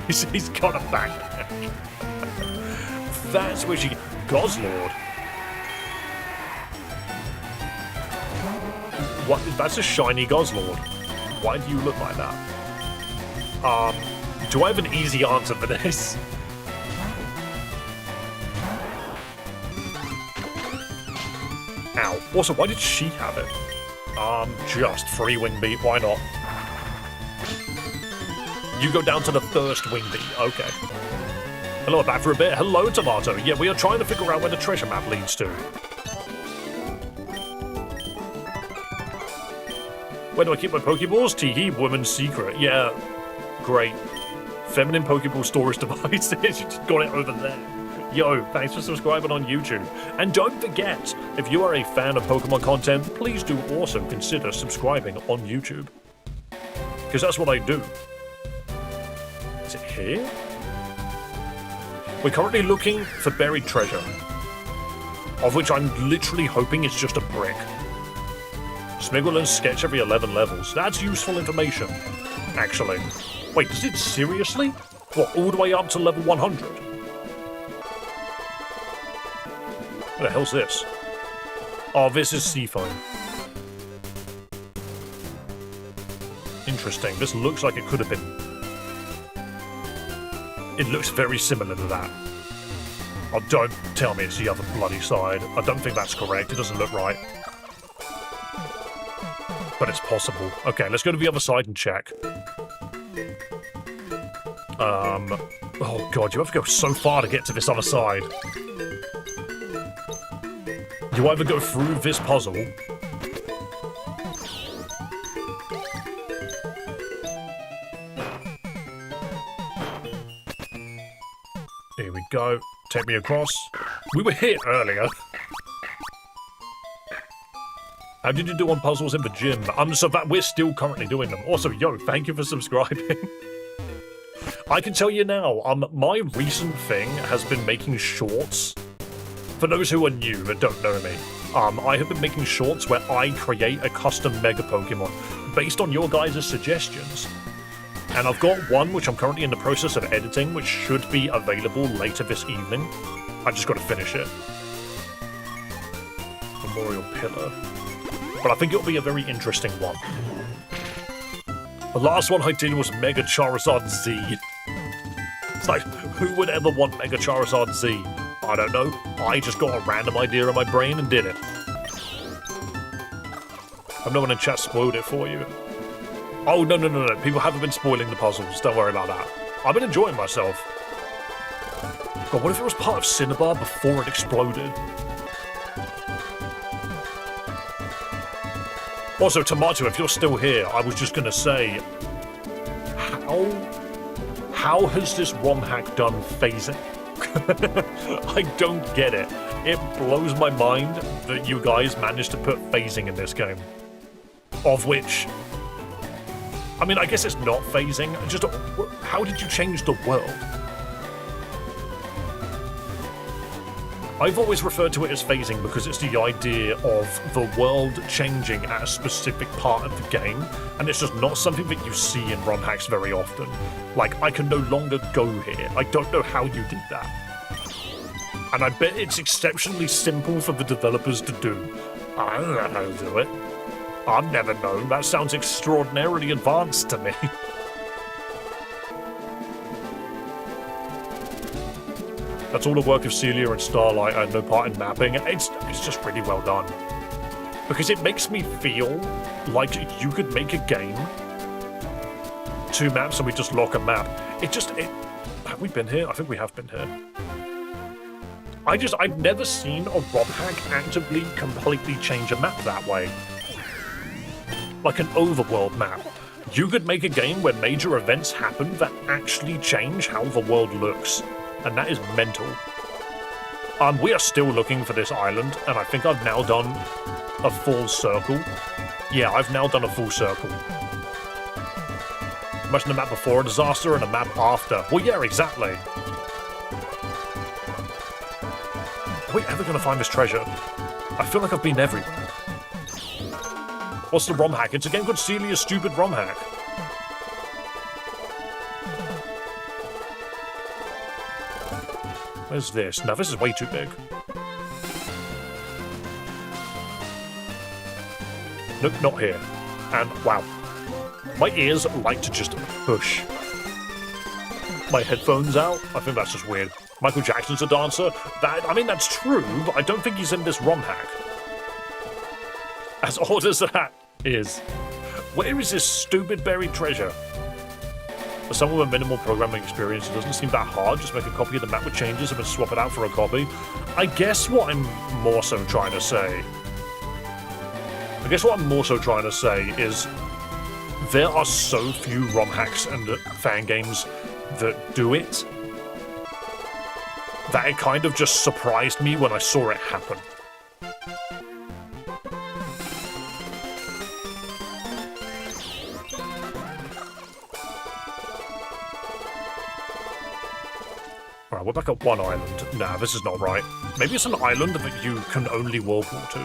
He's got a backpack. That's where she... Goslord. What? That's a shiny Goslord. Why do you look like that? Do I have an easy answer for this? Ow. Also, why did she have it? Just free Wing Beat, why not? You go down to the first Wing Beat, okay. Hello, back for a bit. Hello, Tomato. Yeah, we are trying to figure out where the treasure map leads to. Where do I keep my Pokeballs? Teehee, woman's secret. Yeah, great. Feminine Pokeball storage devices. You just got it over there. Yo, thanks for subscribing on YouTube. And don't forget, if you are a fan of Pokemon content, please do also consider subscribing on YouTube. Because that's what I do. Is it here? We're currently looking for buried treasure, of which I'm literally hoping it's just a brick. Smiggle and sketch every 11 levels. That's useful information, actually. Wait, does it seriously? What, all the way up to level 100? What the hell's this? Oh, this is sea foam. Interesting. This looks like it could have been. It looks very similar to that. Oh, don't tell me it's the other bloody side. I don't think that's correct. It doesn't look right. But it's possible. Okay, let's go to the other side and check. Oh god, you have to go so far to get to this other side. You either go through this puzzle, here we go. Take me across. We were hit earlier. How did you do on puzzles in the gym? So that we're still currently doing them. Also, yo, thank you for subscribing. I can tell you now, my recent thing has been making shorts. For those who are new and don't know me, I have been making shorts where I create a custom Mega Pokemon based on your guys' suggestions. And I've got one which I'm currently in the process of editing, which should be available later this evening. I just got to finish it. Memorial Pillar. But I think it'll be a very interesting one. The last one I did was Mega Charizard Z. It's like, who would ever want Mega Charizard Z? I don't know. I just got a random idea in my brain and did it. I've no one in chat spoiled it for you. Oh, no. People haven't been spoiling the puzzles. Don't worry about that. I've been enjoying myself. God, what if it was part of Cinnabar before it exploded? Also, Tomato, if you're still here, I was just going to say, how has this Romhack done phasing? I don't get it. It blows my mind that you guys managed to put phasing in this game. Of which, I mean, I guess it's not phasing. Just, how did you change the world? I've always referred to it as phasing because it's the idea of the world changing at a specific part of the game, and it's just not something that you see in Romhacks very often. Like, I can no longer go here. I don't know how you did that. And I bet it's exceptionally simple for the developers to do. I don't know how to do it. I've never known. That sounds extraordinarily advanced to me. That's all the work of Celia and Starlight. I had no part in mapping. It's just really well done. Because it makes me feel like you could make a game, 2 maps, and we just lock a map. Have we been here? I think we have been here. I've never seen a Romhack actively completely change a map that way. Like an overworld map. You could make a game where major events happen that actually change how the world looks. And that is mental. We are still looking for this island, and I think I've now done a full circle. Yeah, I've now done a full circle. Imagine a map before a disaster and a map after. Well, yeah, exactly. Are we ever going to find this treasure? I feel like I've been everywhere. What's the Romhack? It's a game called Celias Stupid Romhack. Where's this? Now, this is way too big. Nope, not here. And, wow. My ears like to just push my headphones out. I think that's just weird. Michael Jackson's a dancer. That's true, but I don't think he's in this Romhack. As odd as that is. Where is this stupid buried treasure? For someone with minimal programming experience, it doesn't seem that hard. Just make a copy of the map with changes and then swap it out for a copy. I guess what I'm more so trying to say is there are so few Romhacks and fangames that do it that it kind of just surprised me when I saw it happen. we're back at one island. Nah, this is not right. Maybe it's an island that you can only whirlpool to.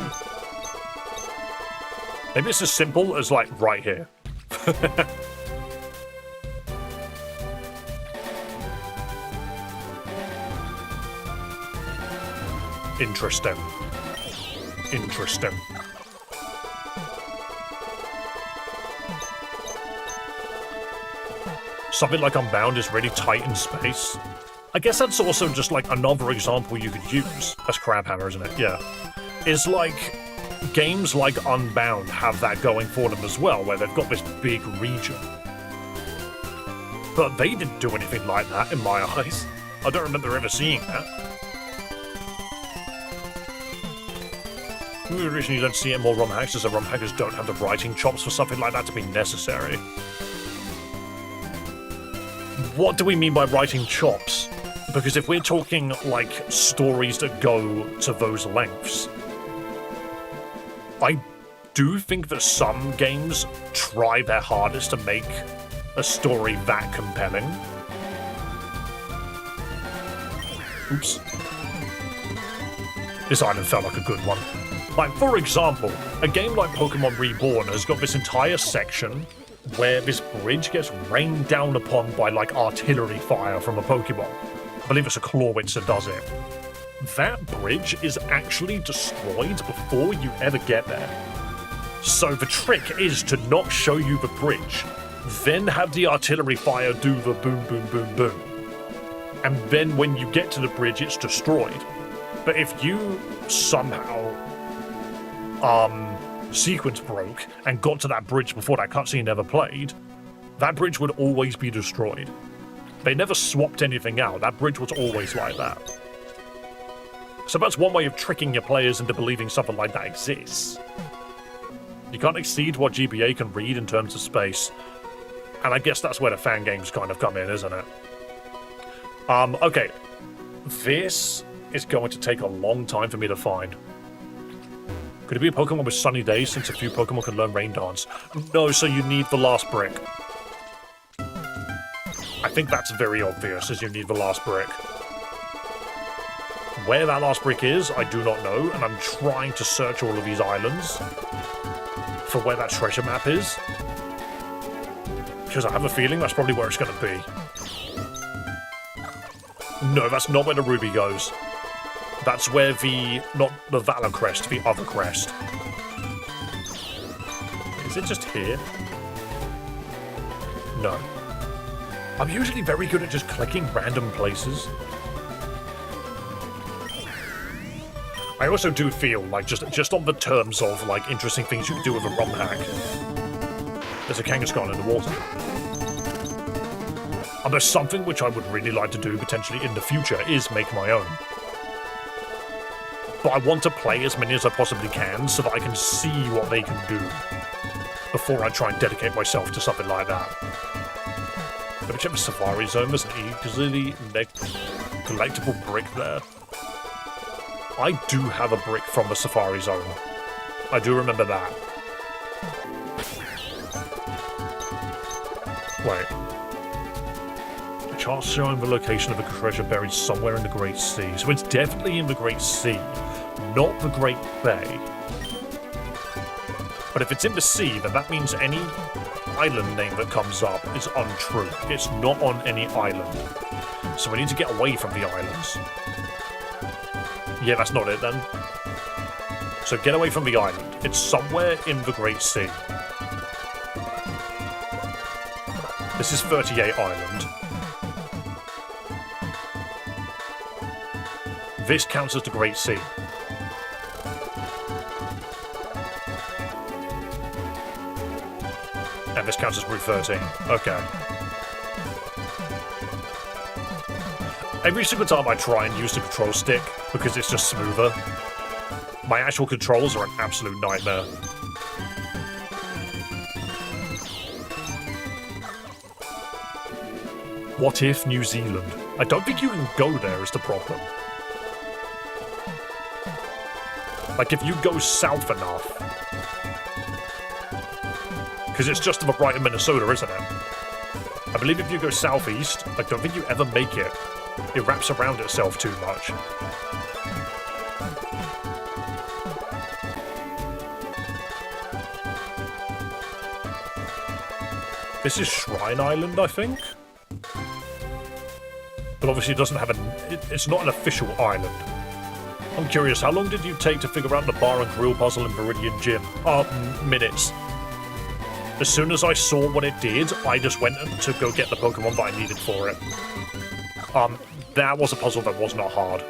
Maybe it's as simple as, like, right here. Interesting. Interesting. Something like Unbound is really tight in space. I guess that's also just like another example you could use. That's Crabhammer, isn't it? Yeah. Is like games like Unbound have that going for them as well, where they've got this big region. But they didn't do anything like that in my eyes. I don't remember ever seeing that. The reason you don't see it in more romhacks is that romhackers don't have the writing chops for something like that to be necessary. What do we mean by writing chops? Because if we're talking, like, stories that go to those lengths, I do think that some games try their hardest to make a story that compelling. Oops. This island felt like a good one. Like, for example, a game like Pokémon Reborn has got this entire section where this bridge gets rained down upon by, like, artillery fire from a Pokemon. I believe it's a Clawitz that does it. That bridge is actually destroyed before you ever get there. So the trick is to not show you the bridge, then have the artillery fire do the boom, boom, boom, boom. And then when you get to the bridge, it's destroyed. But if you somehow sequence broke and got to that bridge before that cutscene ever played, that bridge would always be destroyed. They never swapped anything out. That bridge was always like that. So that's one way of tricking your players into believing something like that exists. You can't exceed what GBA can read in terms of space. And I guess that's where the fan games kind of come in, isn't it? Okay. This is going to take a long time for me to find. Could it be a Pokemon with sunny days, since a few Pokemon can learn Rain Dance? No, so you need the last brick. I think that's very obvious, as you need the last brick. Where that last brick is, I do not know, and I'm trying to search all of these islands for where that treasure map is. Because I have a feeling that's probably where it's going to be. No, that's not where the ruby goes. That's where the... not the Valor Crest, the other crest. Is it just here? No. I'm usually very good at just clicking random places. I also do feel like just on the terms of like interesting things you can do with a Romhack, there's a Kangaskhan in the water. And there's something which I would really like to do potentially in the future is make my own. But I want to play as many as I possibly can so that I can see what they can do before I try and dedicate myself to something like that. Let me check the Safari Zone. There's an easily collectible brick there. I do have a brick from the Safari Zone. I do remember that. Wait. A chart showing the location of a treasure buried somewhere in the Great Sea. So it's definitely in the Great Sea, not the Great Bay. But if it's in the sea, then that means any island name that comes up is untrue. It's not on any island. So we need to get away from the islands. Yeah, that's not it then. So get away from the island. It's somewhere in the Great Sea. This is 38 Island. This counts as the Great Sea. And this counts as Route 13. Okay. Every single time I try and use the control stick, because it's just smoother, my actual controls are an absolute nightmare. What if New Zealand? I don't think you can go there is the problem. Like, if you go south enough, because it's just to the right of Minnesota, isn't it? I believe if you go southeast, I don't think you ever make it It wraps around itself too much. This is Shrine Island, I think? But obviously it doesn't have it's not an official island. I'm curious, how long did you take to figure out the bar and grill puzzle in Viridian Gym? Minutes. As soon as I saw what it did, I just went to go get the Pokemon that I needed for it. That was a puzzle that was not hard.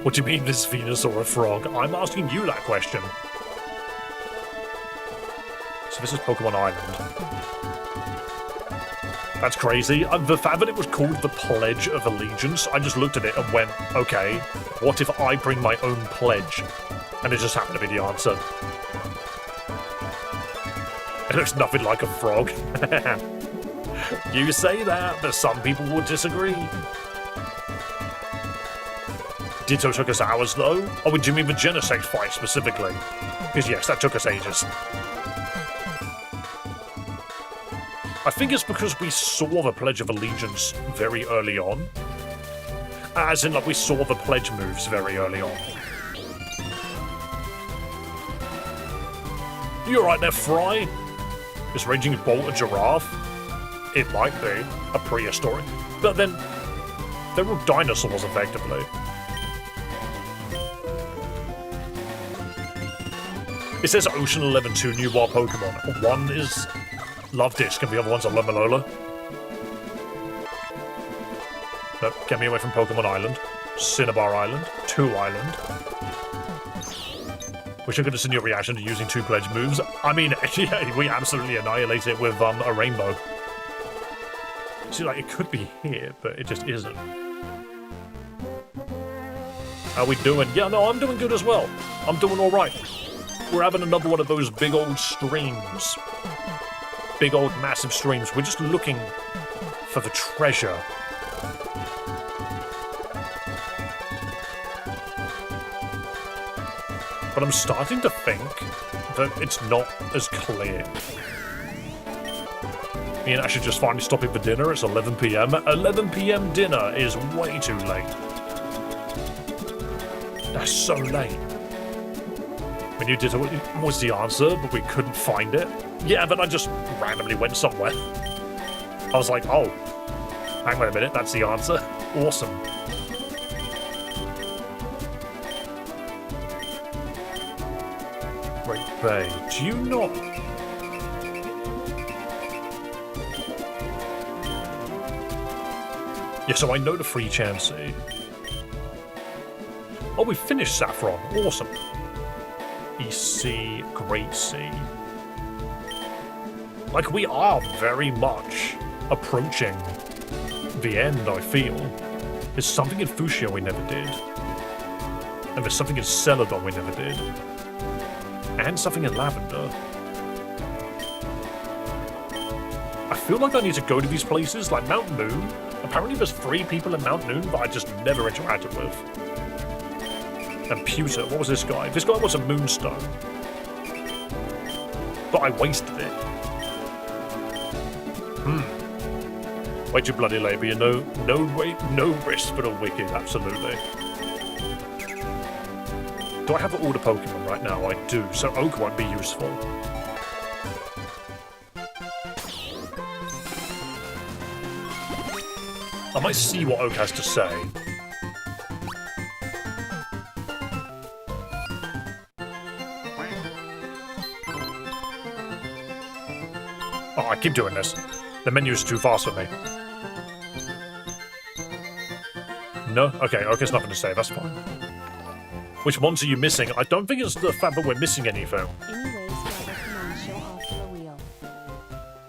What do you mean, is Venus or a frog? I'm asking you that question. So this is Pokemon Island. That's crazy. The fact that it was called the Pledge of Allegiance, I just looked at it and went, okay, what if I bring my own pledge? And it just happened to be the answer. It looks nothing like a frog. You say that, but some people would disagree. Ditto took us hours, though. Oh, do you mean the Genesect fight, specifically? Because, yes, that took us ages. I think it's because we saw the Pledge of Allegiance very early on. As in, like, we saw the pledge moves very early on. You alright there, Fry? Is Raging Bolt a giraffe? It might be. A prehistoric. But then, they're all dinosaurs, effectively. It says Ocean 11 2 new wild Pokemon. One is Love Disc and the other one's a Lumalola. Nope, get me away from Pokemon Island. Cinnabar Island. 2 Island. Wish I could have seen your reaction to using 2 pledge moves. I mean, yeah, we absolutely annihilate it with a rainbow. See, like, it could be here, but it just isn't. How we doing? Yeah, no, I'm doing good as well. I'm doing alright. We're having another one of those big old streams. Big old massive streams. We're just looking for the treasure. But I'm starting to think that it's not as clear. Me and Ash should just finally stop it for dinner. It's 11 PM. 11 PM dinner is way too late. That's so late. When you did it, what was the answer, but we couldn't find it? Yeah, but I just randomly went somewhere. I was like, oh, hang on a minute, that's the answer. Awesome. Great Bay. Do you not... Yeah, so I know the free Chansey. Oh, we finished Saffron. Awesome. EC, Great Sea. Like, we are very much approaching the end, I feel. There's something in Fuchsia we never did. And there's something in Celadon we never did. And something in Lavender. I feel like I need to go to these places, like Mount Moon. Apparently there's 3 people in Mount Moon that I just never interacted with. And Pewter, what was this guy? This guy was a Moonstone. But I wasted it. Way too bloody labor. No risk for the wicked, absolutely. Do I have all the Pokemon right now? I do, so Oak won't be useful. I might see what Oak has to say. Oh, I keep doing this. The menu is too fast for me. No? Okay, Oak has nothing to say, that's fine. Which ones are you missing? I don't think it's the fact that we're missing anything. Anyways, come on, show off the wheel.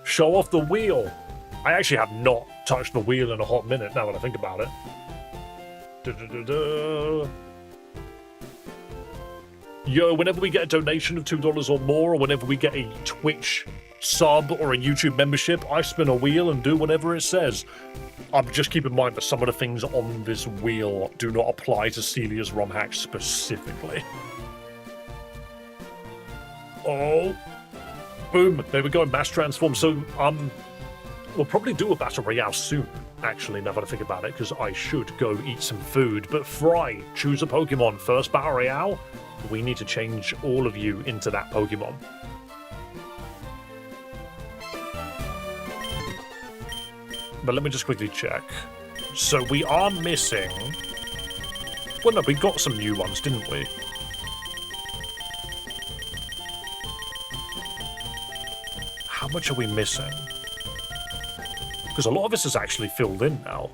Show off the wheel! I actually have not touched the wheel in a hot minute now that I think about it. Yo, whenever we get a donation of $2 or more, or whenever we get a Twitch sub or a YouTube membership, I spin a wheel and do whatever it says. Just keep in mind that some of the things on this wheel do not apply to Celias Romhack specifically. Oh. Boom. There we go. Mass transform. So, we'll probably do a Battle Royale soon. actually, now that I think about it, because I should go eat some food. But Fry, choose a Pokemon. First Battle Royale. We need to change all of you into that Pokemon. But let me just quickly check. So we are missing... Well, no, we got some new ones, didn't we? How much are we missing? Because a lot of this is actually filled in now.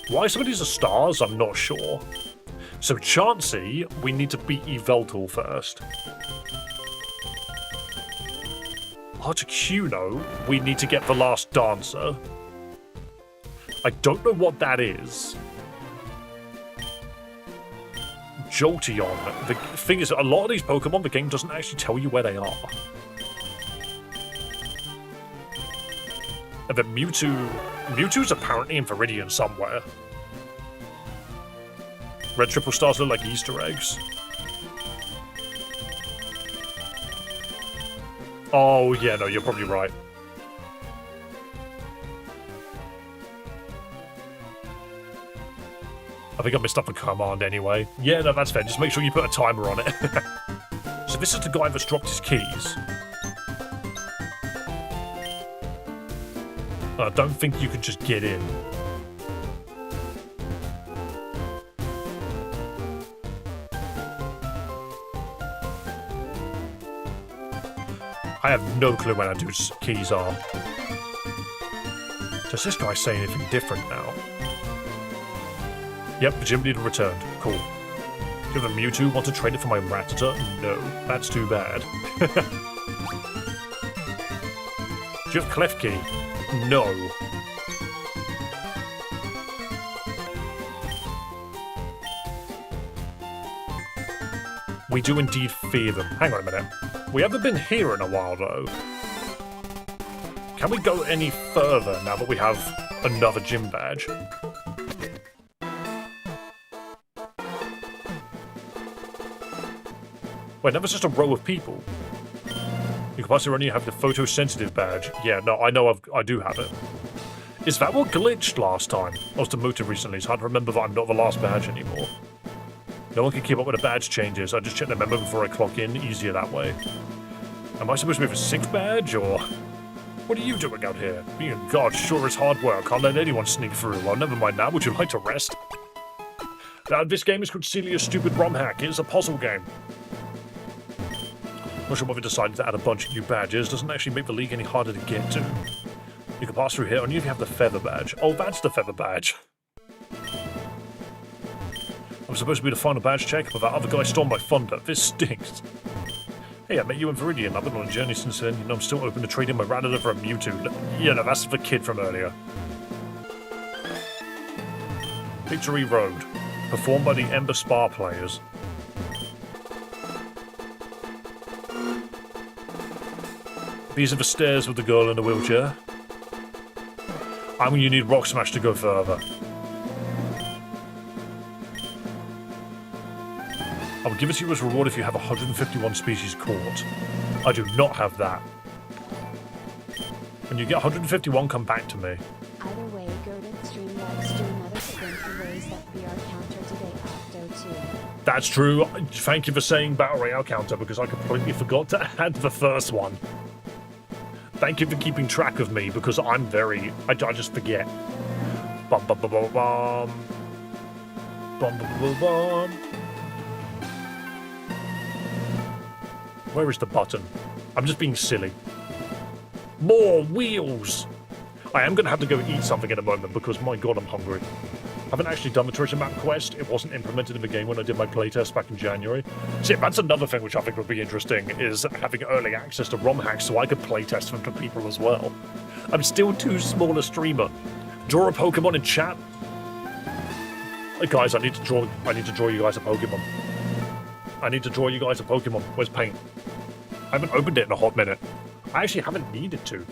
Why some of these are stars, I'm not sure. So Chansey, we need to beat Yveltal first. Articuno, we need to get the last Dancer. I don't know what that is. Jolteon. The thing is, a lot of these Pokemon, the game doesn't actually tell you where they are. And then Mewtwo's apparently in Viridian somewhere. Red triple stars look like Easter eggs. Oh, yeah, no, you're probably right. I think I messed up a command anyway. Yeah, no, that's fair. Just make sure you put a timer on it. So this is the guy that's dropped his keys. I don't think you can just get in. I have no clue where that dude's keys are. Does this guy say anything different now? Yep, the gym leader returned. Cool. Do you have a Mewtwo? Want to trade it for my Rattata? No, that's too bad. Do you have Klefki? No. We do indeed fear them. Hang on a minute. We haven't been here in a while, though. Can we go any further now that we have another gym badge? Wait, that was just a row of people. You can possibly only have the photosensitive badge. Yeah, no, I know I do have it. Is that what glitched last time? I was demoted recently, so I hard to remember that I'm not the last badge anymore. No one can keep up with the badge changes. I just check the memo before I clock in. Easier that way. Am I supposed to be with a 6th badge, or... What are you doing out here? Being a god sure is hard work. Can't let anyone sneak through. Well, never mind that. Would you like to rest? This game is called Celias Stupid Romhack. It's a puzzle game. Not sure why we decided to add a bunch of new badges. Doesn't actually make the league any harder to get to. You can pass through here only if you have the feather badge. Oh, that's the feather badge. I'm supposed to be the final badge check, but that other guy stole my thunder. This stinks. Hey, I met you in Viridian. I've been on a journey since then. You know, I'm still open to trading my Rattata for a Mewtwo. Yeah, no, that's the kid from earlier. Victory Road. Performed by the Ember Spa players. These are the stairs with the girl in the wheelchair. I'm going to need Rock Smash to go further. I will give it to you as a reward if you have 151 species caught. I do not have that. When you get 151, come back to me. Either way, go to Streamlabs do another sprint to raise that VR counter today Octo 2. That's true. Thank you for saying Battle Royale counter, because I completely forgot to add the first one. Thank you for keeping track of me, because I'm very... I just forget. Bum bum bum bum bum. Bum bum bum bum. Where is the button? I'm just being silly. More wheels! I am going to have to go eat something in a moment because, my god, I'm hungry. I haven't actually done the treasure map quest. It wasn't implemented in the game when I did my playtest back in January. See, that's another thing which I think would be interesting, is having early access to Romhack so I could playtest them to people as well. I'm still too small a streamer. Draw a Pokemon in chat. Hey guys, I need to draw you guys a Pokemon. I need to draw you guys a Pokemon. Where's paint? I haven't opened it in a hot minute. I actually haven't needed to.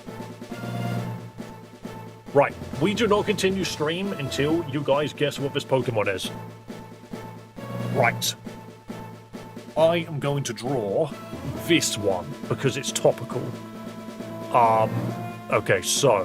Right, we do not continue stream until you guys guess what this Pokemon is. Right. I am going to draw this one because it's topical. Okay, so.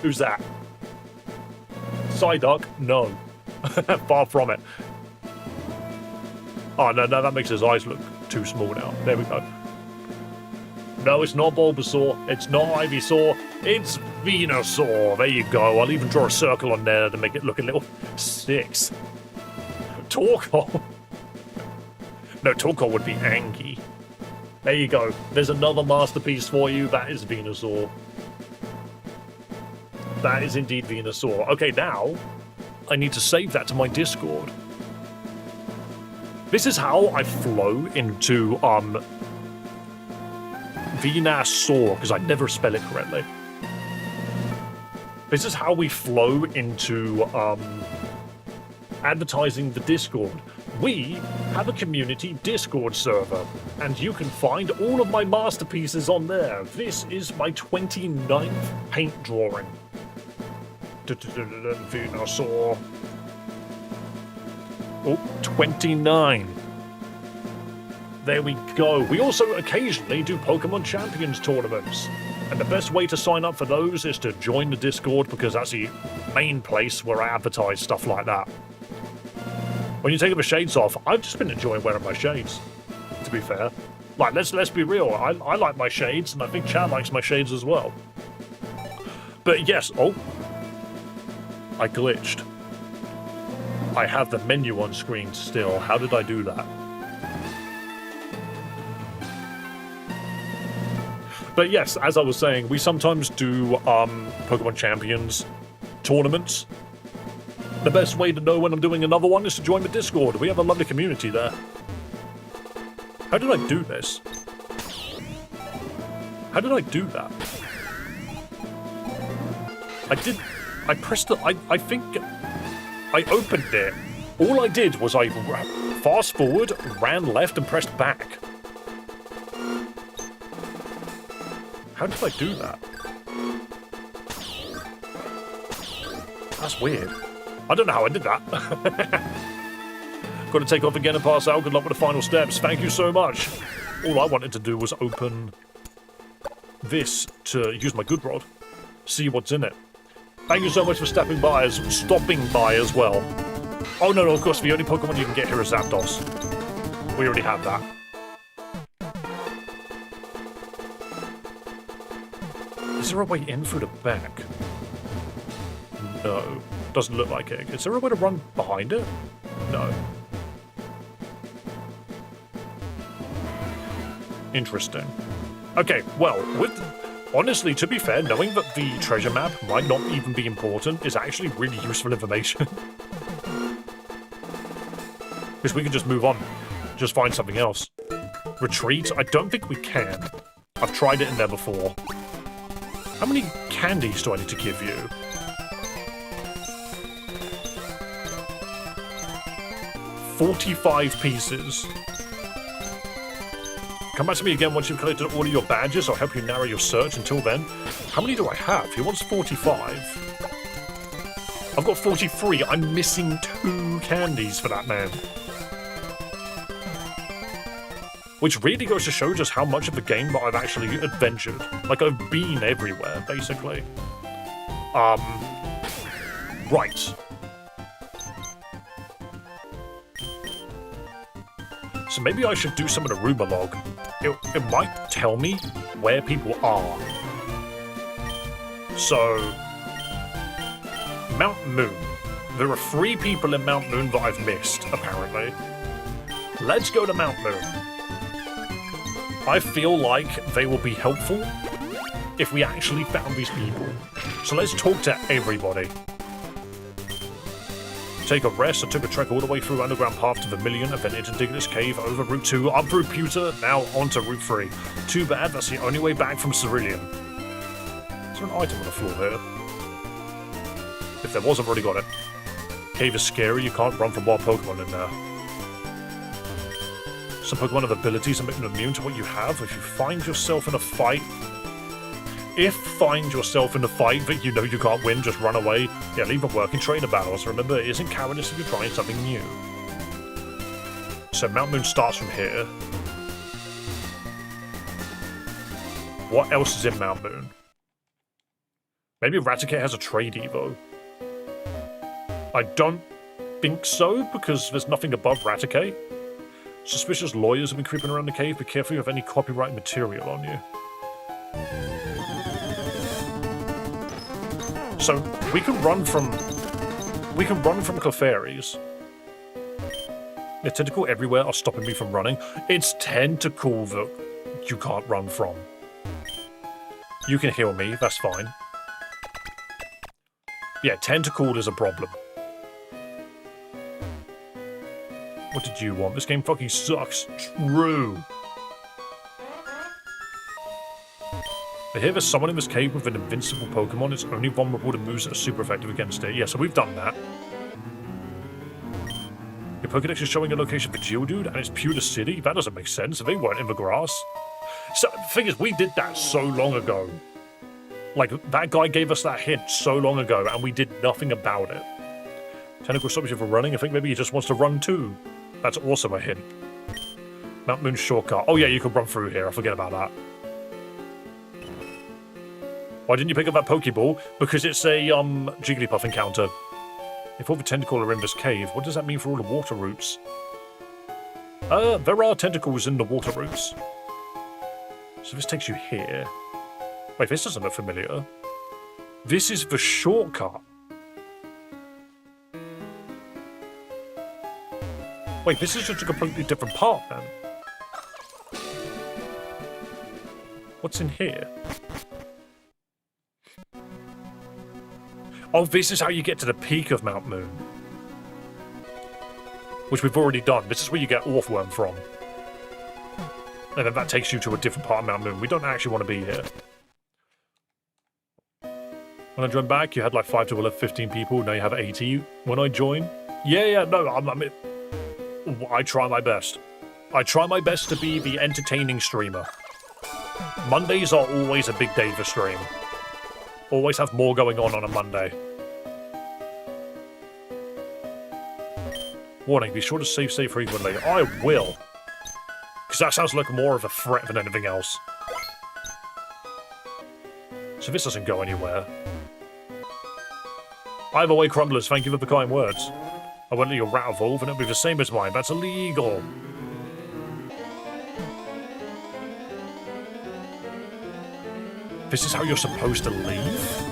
Who's that? Psyduck? No. Far from it. Oh, no, that makes his eyes look too small now. There we go. No, it's not Bulbasaur. It's not Ivysaur. It's Venusaur. There you go. I'll even draw a circle on there to make it look a little 6. Torkoal. No, Torkoal would be Angie. There you go. There's another masterpiece for you. That is Venusaur. That is indeed Venusaur. Okay, now I need to save that to my Discord. This is how I flow into Venusaur, because I never spell it correctly. This is how we flow into advertising the Discord. We have a community Discord server, and you can find all of my masterpieces on there. This is my 29th paint drawing. Venusaur. Oh, 29. There we go. We also occasionally do Pokemon Champions tournaments. And the best way to sign up for those is to join the Discord, because that's the main place where I advertise stuff like that. When you take the shades off, I've just been enjoying wearing my shades, to be fair. Like, let's be real. I like my shades, and I think Chad likes my shades as well. But yes, oh. I glitched. I have the menu on screen still. How did I do that? But yes, as I was saying, we sometimes do Pokemon Champions tournaments. The best way to know when I'm doing another one is to join the Discord. We have a lovely community there. How did I do this? How did I do that? I pressed it, I think I opened it. All I did was I fast forward, ran left and pressed back. How did I do that? That's weird. I don't know how I did that. Got to take off again and pass out. Good luck with the final steps. Thank you so much. All I wanted to do was open this to use my good rod. See what's in it. Thank you so much for stopping by as well. Oh no, of course, the only Pokemon you can get here is Zapdos. We already have that. Is there a way in through the back? No. Doesn't look like it. Is there a way to run behind it? No. Interesting. Okay, well, honestly, to be fair, knowing that the treasure map might not even be important is actually really useful information. Because we can just move on. Just find something else. Retreat? I don't think we can. I've tried it in there before. How many candies do I need to give you? 45 pieces. Come back to me again once you've collected all of your badges. I'll help you narrow your search. Until then, how many do I have? He wants 45. I've got 43. I'm missing 2 candies for that man. Which really goes to show just how much of the game that I've actually adventured. Like, I've been everywhere, basically. Right. So maybe I should do some of the rumor log. It might tell me where people are. So, Mount Moon. There are 3 people in Mount Moon that I've missed, apparently. Let's go to Mount Moon. I feel like they will be helpful if we actually found these people. So let's talk to everybody. Take a rest. I took a trek all the way through Underground Path to Vermilion, and then into Dignus Cave, over Route 2, up through Pewter, now onto Route 3. Too bad, that's the only way back from Cerulean. Is there an item on the floor here? If there was, I've already got it. Cave is scary, you can't run from wild Pokemon in there. Some Pokemon have abilities that make them immune to what you have. If you find yourself in a fight... find yourself in a fight that you know you can't win, just run away. Yeah, leave a working trainer battles. Remember, it isn't cowardice if you're trying something new. So Mount Moon starts from here. What else is in Mount Moon? Maybe Raticate has a trade Evo. I don't think so, because there's nothing above Raticate. Suspicious lawyers have been creeping around the cave. Be careful you have any copyright material on you. So, we can run from Clefairies. The tentacle everywhere are stopping me from running. It's tentacle that you can't run from. You can heal me, that's fine. Yeah, tentacle is a problem. What did you want? This game fucking sucks. True. I hear there's someone in this cave with an invincible Pokemon. It's only vulnerable to moves that are super effective against it. Yeah, so we've done that. Your Pokedex is showing a location for Geodude, and it's Pewter City? That doesn't make sense. They weren't in the grass. So, the thing is, we did that so long ago. Like, that guy gave us that hint so long ago, and we did nothing about it. Tentacle stops you from running. I think maybe he just wants to run too. That's also a hint. Mount Moon shortcut. Oh yeah, you can run through here. I forget about that. Why didn't you pick up that Pokeball? Because it's a Jigglypuff encounter. If all the tentacles are in this cave, what does that mean for all the water routes? There are tentacles in the water routes. So this takes you here. Wait, this doesn't look familiar. This is the shortcut. Wait, this is just a completely different part, then. What's in here? Oh, this is how you get to the peak of Mount Moon. Which we've already done. This is where you get Orthworm from. And then that takes you to a different part of Mount Moon. We don't actually want to be here. When I joined back, you had like 5 to 15 people. Now you have 80. When I joined... Yeah, no, I try my best. I try my best to be the entertaining streamer. Mondays are always a big day for stream. Always have more going on a Monday. Warning, be sure to save frequently. I will. Because that sounds like more of a threat than anything else. So this doesn't go anywhere. Either way, Crumblers, thank you for the kind words. I won't let your rat evolve and it'll be the same as mine. That's illegal. This is how you're supposed to leave?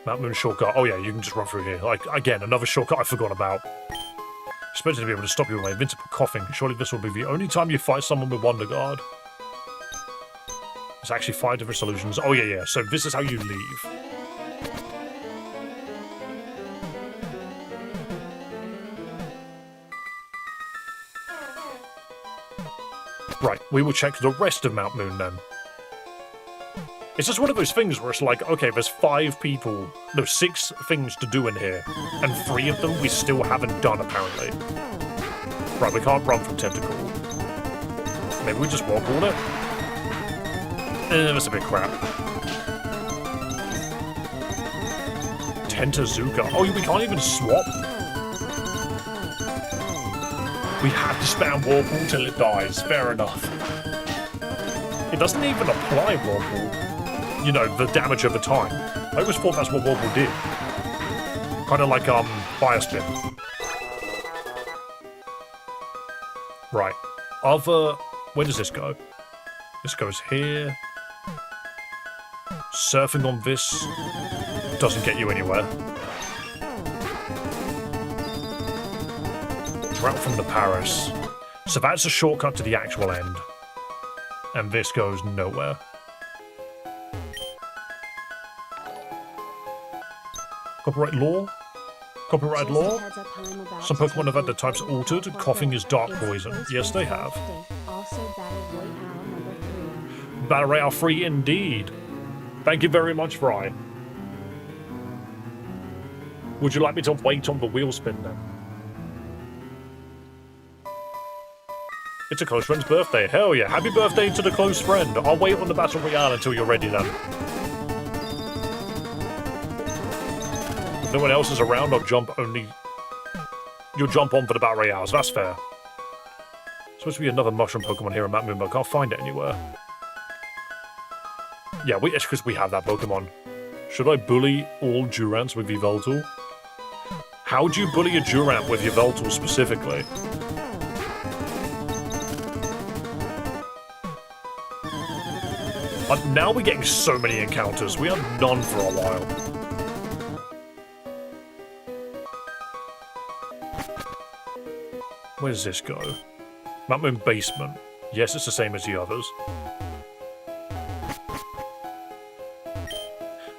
Mount Moon shortcut. Oh yeah, you can just run through here. Like, again, another shortcut I forgot about. Expected to be able to stop you with my invincible coughing. Surely this will be the only time you fight someone with Wonder Guard. There's actually 5 different solutions. Oh yeah. So this is how you leave. Right, we will check the rest of Mount Moon then. It's just one of those things where it's like, okay, there's 5 people, no, 6 things to do in here, and 3 of them we still haven't done, apparently. Right, we can't run from Tentacle. Maybe we just walk all it? That's a bit crap. Tentazuka. Oh, we can't even swap? We have to spam Warple till it dies. Fair enough. It doesn't even apply Warple. You know, the damage over time. I always thought that's what Warple did. Kind of like, Fire Spin. Right. Where does this go? This goes here. Surfing on this doesn't get you anywhere. Route from the Paris. So that's a shortcut to the actual end. And this goes nowhere. Copyright law? Copyright law? Some Pokemon have had their types altered. Coughing is dark poison. Yes, they have. Battle Royale 3 indeed. Thank you very much, Fry. Would you like me to wait on the wheel spin then? It's a close friend's birthday. Hell yeah. Happy birthday to the close friend. I'll wait on the Battle Royale until you're ready then. If no one else is around, I'll jump only... You'll jump on for the Battle Royales. That's fair. Supposed to be another mushroom Pokemon here in Mount Moon, but I can't find it anywhere. Yeah, it's because we have that Pokemon. Should I bully all Durants with Yveltal? How do you bully a Durant with Yveltal specifically? Now we're getting so many encounters. We had none for a while. Where does this go? Mount Moon Basement. Yes, it's the same as the others.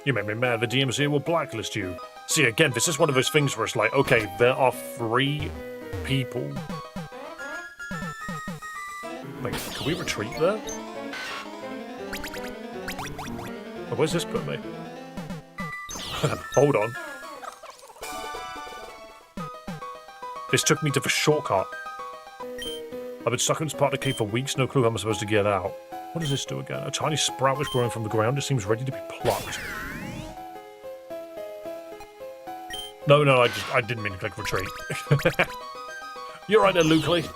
You made me mad. The DMC will blacklist you. See, again, this is one of those things where it's like, okay, there are 3 people. Wait, can we retreat there? Oh, where's this put me? Hold on. This took me to the shortcut. I've been stuck in this part of the cave for weeks, no clue how I'm supposed to get out. What does this do again? A tiny sprout was growing from the ground. It seems ready to be plucked. No, I didn't mean to click retreat. You're right there, Lucely.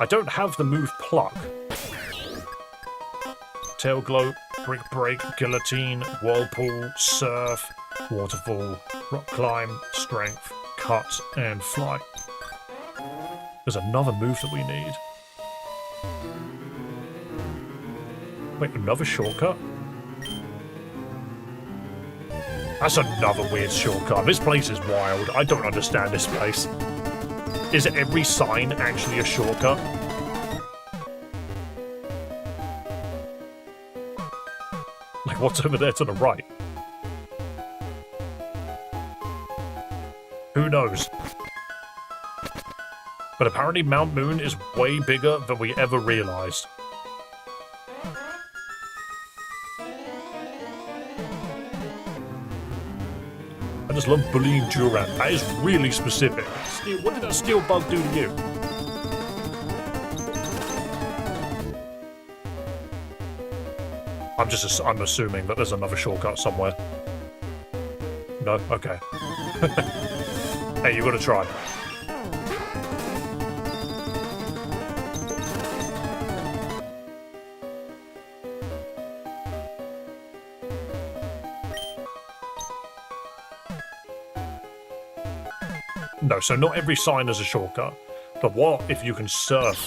I don't have the move pluck. Tail glow, brick break, guillotine, whirlpool, surf, waterfall, rock climb, strength, cut, and fly. There's another move that we need. Wait, another shortcut? That's another weird shortcut. This place is wild. I don't understand this place. Is every sign actually a shortcut? Like, what's over there to the right? Who knows? But apparently Mount Moon is way bigger than we ever realized. I just love bullying Durant. That is really specific. What did that steel bug do to you? I'm assuming that there's another shortcut somewhere. No? Okay. Hey, you gotta try. No, so not every sign is a shortcut. But what if you can surf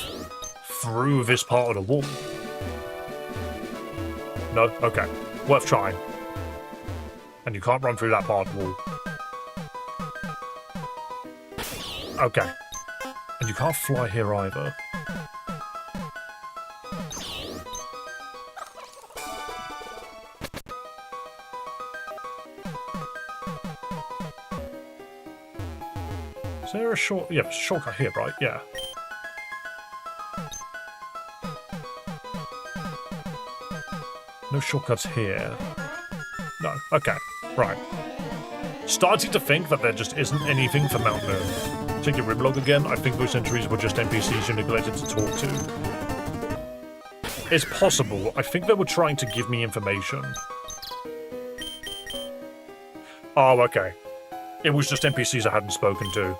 through this part of the wall? No? Okay. Worth trying. And you can't run through that part of the wall. Okay. And you can't fly here either. Is there a shortcut here, right? Yeah. No shortcuts here. No. Okay. Right. Starting to think that there just isn't anything for Mount Moon. Check your Riblog again. I think those entries were just NPCs you neglected to talk to. It's possible. I think they were trying to give me information. Oh, okay. It was just NPCs I hadn't spoken to.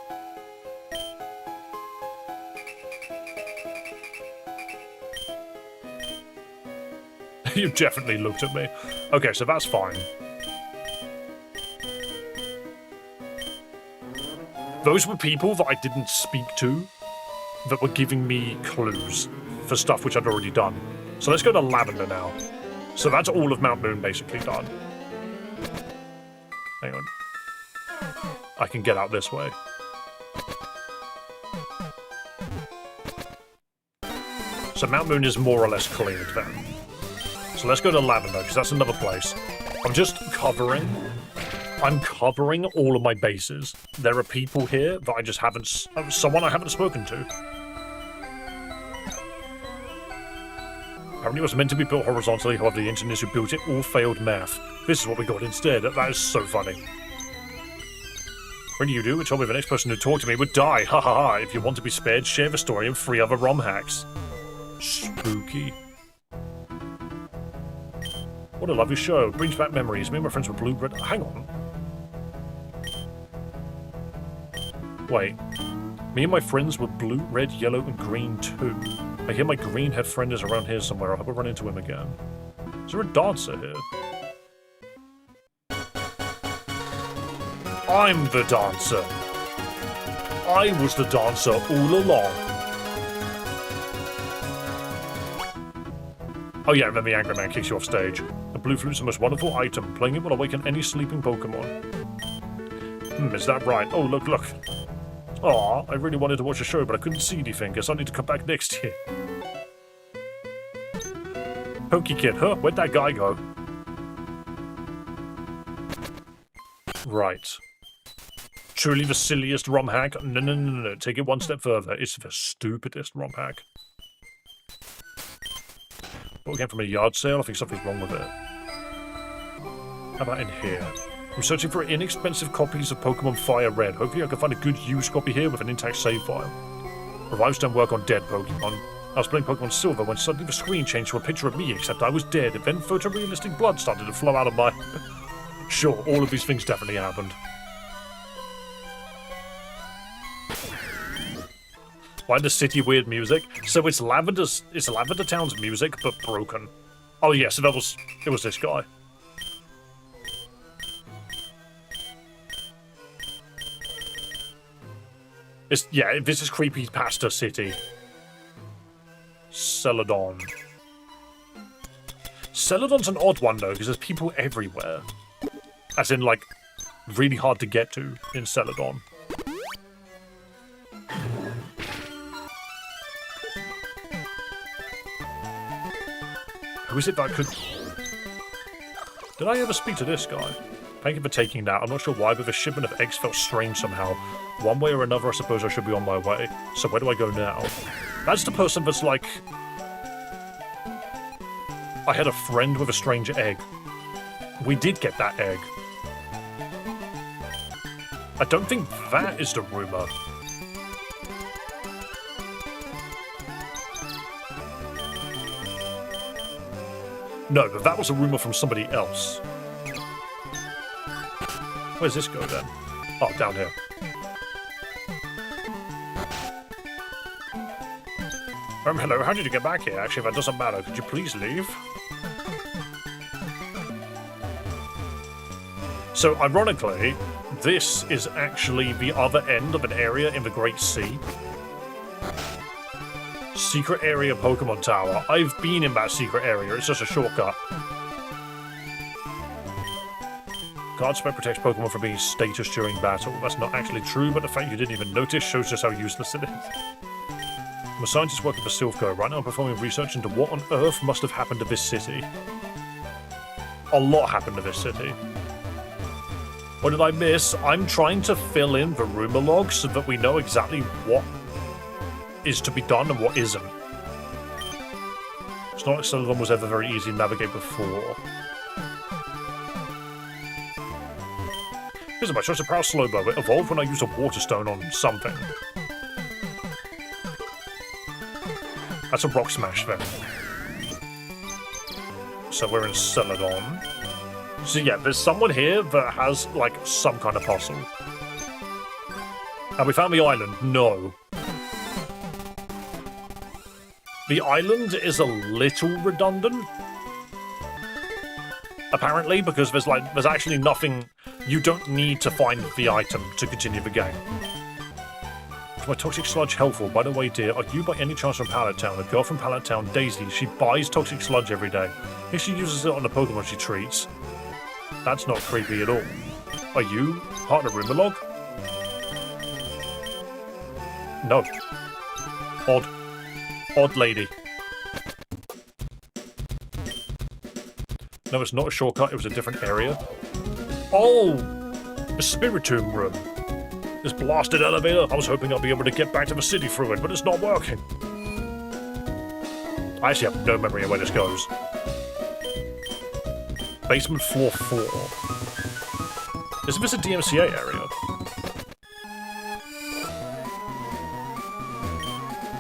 You definitely looked at me. Okay, so that's fine. Those were people that I didn't speak to that were giving me clues for stuff which I'd already done. So let's go to Lavender now. So that's all of Mount Moon basically done. Hang on. I can get out this way. So Mount Moon is more or less cleared then. So let's go to Lavender, because that's another place. I'm covering all of my bases. There are people here that I just haven't... someone I haven't spoken to. Apparently it was meant to be built horizontally, however the engineers who built it all failed math. This is what we got instead. That is so funny. When you do, it told me the next person who talked to me would die. Ha ha ha. If you want to be spared, share the story and 3 other Romhacks. Spooky. What a lovely show. Brings back memories. Me and my friends were blue, red. Hang on. Wait. Me and my friends were blue, red, yellow, and green too. I hear my green-haired friend is around here somewhere. I hope I run into him again. Is there a dancer here? I'm the dancer. I was the dancer all along. Oh yeah, and then the Angry Man kicks you off stage. The blue flute's the most wonderful item. Playing it will awaken any sleeping Pokémon. Is that right? Oh, look, look. Aw, I really wanted to watch the show, but I couldn't see anything. Guess I need to come back next year. Pokey Kid, huh? Where'd that guy go? Right. Truly the silliest Romhack? No, no, no, no, no. Take it one step further. It's the stupidest Romhack. But we came from a yard sale. I think something's wrong with it. How about in here? I'm searching for inexpensive copies of Pokemon Fire Red. Hopefully I can find a good used copy here with an intact save file. Revives don't work on dead Pokemon. I was playing Pokemon Silver when suddenly the screen changed to a picture of me, except I was dead, and then photorealistic blood started to flow out of my... Sure, all of these things definitely happened. Why the city weird music? So it's Lavender Town's music, but broken. Oh yeah, so it was this guy. This is Creepypasta City. Celadon. Celadon's an odd one though, because there's people everywhere. As in, like, really hard to get to in Celadon. Who is it that I could... Did I ever speak to this guy? Thank you for taking that. I'm not sure why, but the shipment of eggs felt strange somehow. One way or another, I suppose I should be on my way. So where do I go now? That's the person that's like... I had a friend with a strange egg. We did get that egg. I don't think that is the rumor. No, but that was a rumor from somebody else. Where's this go then? Oh, down here. Hello, how did you get back here? Actually, that doesn't matter. Could you please leave? So, ironically, this is actually the other end of an area in the Great Sea. Secret area Pokemon Tower. I've been in that secret area. It's just a shortcut. Guard Spec protects Pokemon from being status during battle. That's not actually true, but the fact you didn't even notice shows just how useless it is. I'm a scientist working for Silphco. Right now I'm performing research into what on earth must have happened to this city. A lot happened to this city. What did I miss? I'm trying to fill in the rumor log so that we know exactly what is to be done and what isn't. It's not like Celadon was ever very easy to navigate before. Here's my choice of power Slowbo. It evolved when I used a water stone on something. That's a rock smash then. So we're in Celadon. So yeah, there's someone here that has, like, some kind of puzzle. Have we found the island? No. The island is a little redundant. Apparently, because there's actually nothing... You don't need to find the item to continue the game. Is my toxic sludge helpful? By the way, dear, are you by any chance from Pallet Town? A girl from Pallet Town, Daisy, she buys toxic sludge every day. If she uses it on the Pokemon she treats, that's not creepy at all. Are you part of the rumor log? No. Odd. Odd lady. No, it's not a shortcut, it was a different area. Oh! The Spiritomb room. This blasted elevator. I was hoping I'd be able to get back to the city through it, but it's not working. I actually have no memory of where this goes. Basement floor 4. Is this a DMCA area?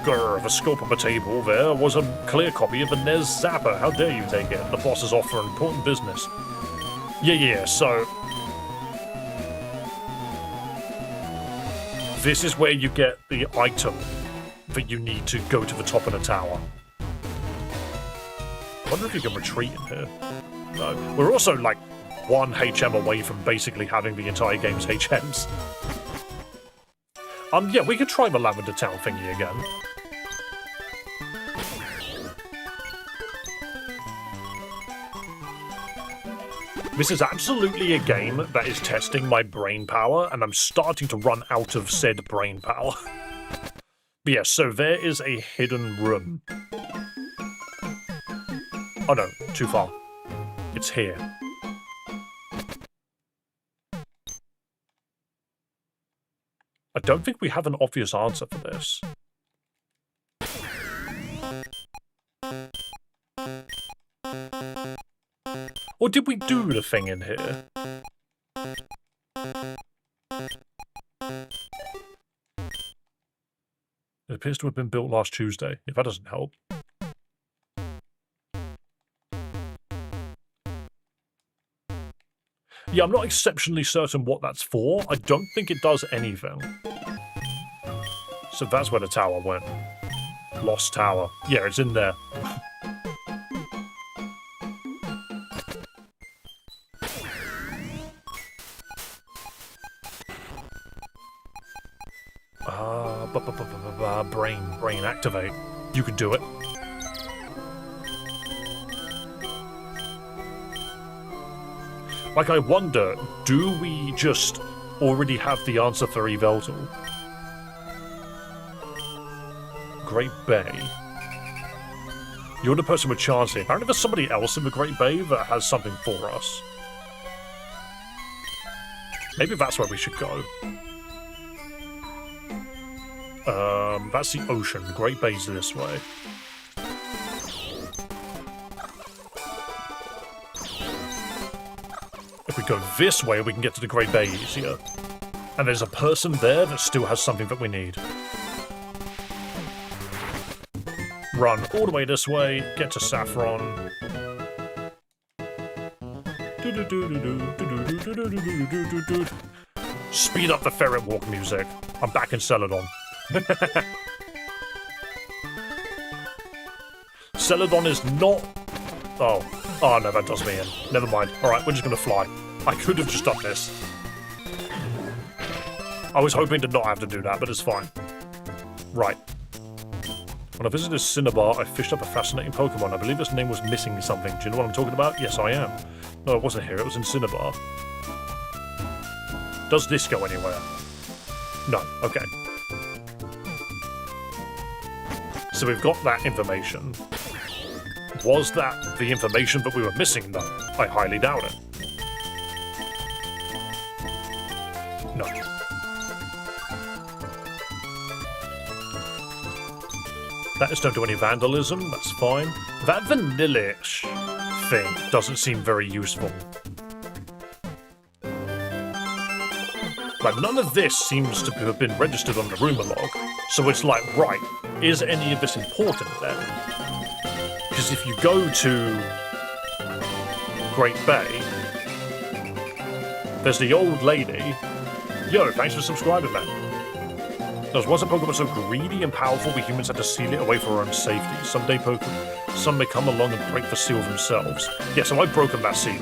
Grr, the scope on the table there was a clear copy of the NES Zapper. How dare you take it? The boss is off for important business. Yeah, so... this is where you get the item that you need to go to the top of the tower. I wonder if you can retreat in here. No. We're also, like, 1 HM away from basically having the entire game's HMs. Yeah, we could try the Lavender Town thingy again. This is absolutely a game that is testing my brain power, and I'm starting to run out of said brain power. But yeah, so there is a hidden room. Oh no, too far. It's here. I don't think we have an obvious answer for this. Or did we do the thing in here? It appears to have been built last Tuesday, if that doesn't help. Yeah, I'm not exceptionally certain what that's for. I don't think it does anything. So that's where the tower went. Lost tower. Yeah, it's in there. Brain activate. You can do it. Like, I wonder, do we just already have the answer for Yveltal? Great Bay. You're the person with chancing. Apparently there's somebody else in the Great Bay that has something for us. Maybe that's where we should go. That's the ocean. The Great Bay's this way. If we go this way, we can get to the Great Bay easier. And there's a person there that still has something that we need. Run all the way this way, get to Saffron. Speed up the ferret walk music. I'm back in Celadon. Celadon is not... Oh no, that does me in. Never mind. Alright, we're just gonna fly. I could have just done this. I was hoping to not have to do that, but it's fine. Right. When I visited Cinnabar, I fished up a fascinating Pokémon. I believe its name was Missing Something. Do you know what I'm talking about? Yes, I am. No, it wasn't here. It was in Cinnabar. Does this go anywhere? No. Okay. So we've got that information. Was that the information that we were missing, though? I highly doubt it. No. That is don't do any vandalism, that's fine. That vanilla-ish thing doesn't seem very useful. Like, none of this seems to have been registered on the rumor log. So it's like, right, is any of this important then? Because if you go to Great Bay, there's the old lady. Yo, thanks for subscribing, man. There was once a Pokemon so greedy and powerful we humans had to seal it away for our own safety. Someday some may come along and break the seal themselves. Yeah, so I've broken that seal.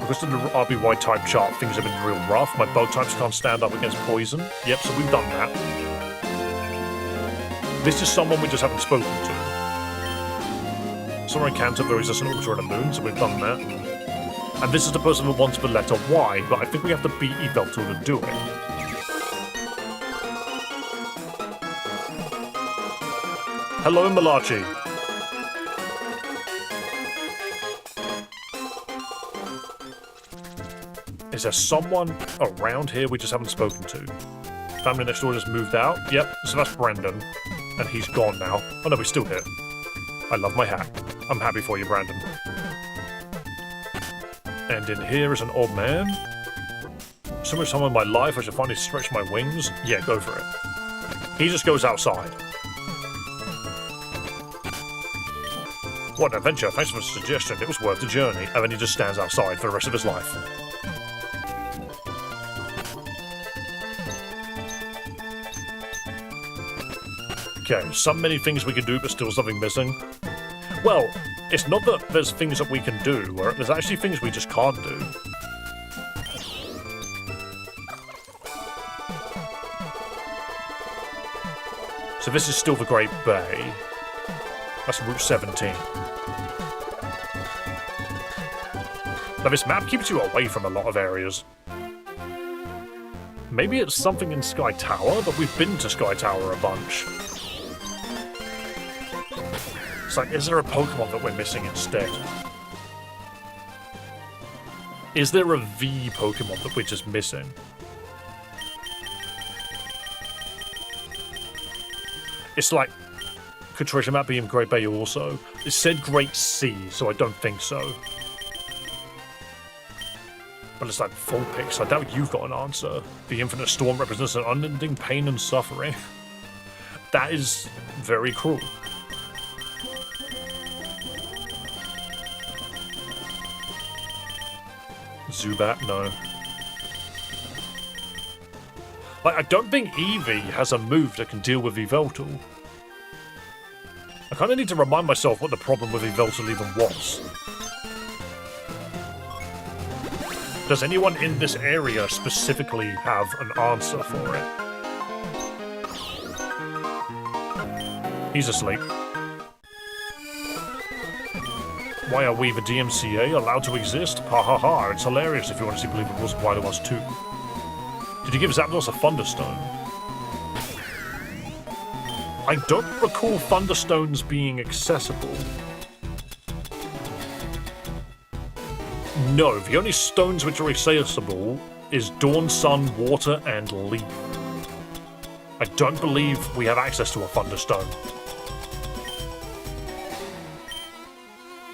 Because of the RBY type chart, things have been real rough. My bug types can't stand up against poison. Yep, so we've done that. This is someone we just haven't spoken to. Somewhere in Canterbury is an Ultra and a Moon, so we've done that. And this is the person who wants the letter Y, but I think we have to beat Yveltal to do it. Hello, Malachi. Is there someone around here we just haven't spoken to? Family next door just moved out? Yep, so that's Brendan. And he's gone now. Oh no, he's still here. I love my hat. I'm happy for you, Brandon. And in here is an old man. So much time in my life, I should finally stretch my wings. Yeah, go for it. He just goes outside. What an adventure. Thanks for the suggestion. It was worth the journey. And then he just stands outside for the rest of his life. Okay, so many things we can do, but still something missing. Well, it's not that there's things that we can do, or there's actually things we just can't do. So this is still the Great Bay. That's Route 17. Now this map keeps you away from a lot of areas. Maybe it's something in Sky Tower, but we've been to Sky Tower a bunch. It's like, is there a Pokemon that we're missing instead? Is there a V Pokemon that we're just missing? It's like, could Treasure Map be in Great Bay also? It said Great Sea, so I don't think so. But it's like full pics. I doubt you've got an answer. The Infinite Storm represents an unending pain and suffering. That is very cruel. Zubat, no. Like, I don't think Eevee has a move that can deal with Yveltal. I kind of need to remind myself what the problem with Yveltal even was. Does anyone in this area specifically have an answer for it? He's asleep. Why are we, the DMCA, allowed to exist? Ha ha ha, it's hilarious if you want to see believable rules apply to us too. Did you give Zapdos a Thunderstone? I don't recall Thunderstones being accessible. No, the only stones which are accessible is Dawn, Sun, Water, and Leaf. I don't believe we have access to a Thunderstone.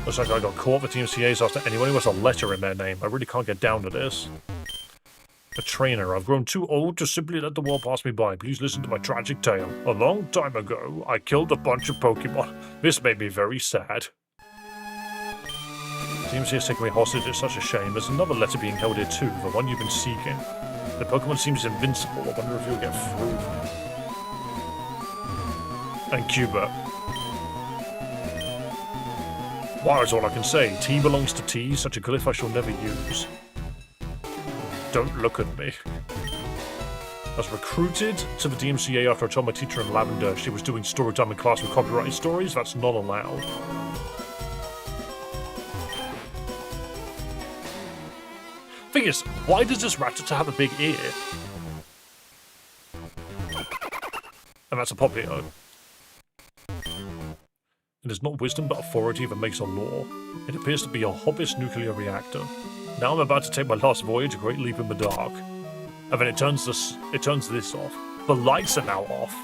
Looks like I got caught with TMCAs after anyone who has a letter in their name. I really can't get down to this. A trainer. I've grown too old to simply let the world pass me by. Please listen to my tragic tale. A long time ago, I killed a bunch of Pokemon. This made me very sad. TMCA has taken me hostage. It's such a shame. There's another letter being held here too, the one you've been seeking. The Pokemon seems invincible. I wonder if you'll get through. And Cubert. Wow, is all I can say. T belongs to T, such a glyph I shall never use. Don't look at me. I was recruited to the DMCA after I told my teacher in Lavender she was doing story time in class with copyrighted stories. That's not allowed. Thing is, why does this Rattata have a big ear? And that's a Popplio. It is not wisdom but authority that makes a law. It appears to be a Hobbit nuclear reactor. Now I'm about to take my last voyage, a great leap in the dark. And then it turns this off. The lights are now off.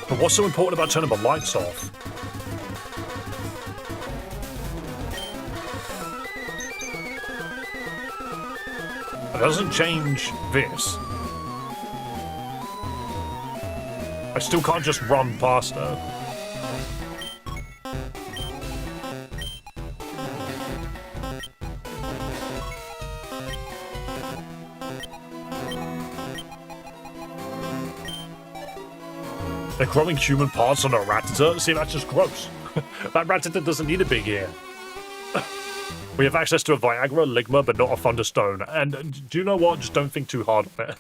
But what's so important about turning the lights off? It doesn't change this. I still can't just run past her. They're growing human parts on a Rattata? See, that's just gross. That Rattata doesn't need a big ear. We have access to a Viagra, Ligma, but not a Thunderstone. And do you know what? Just don't think too hard on it.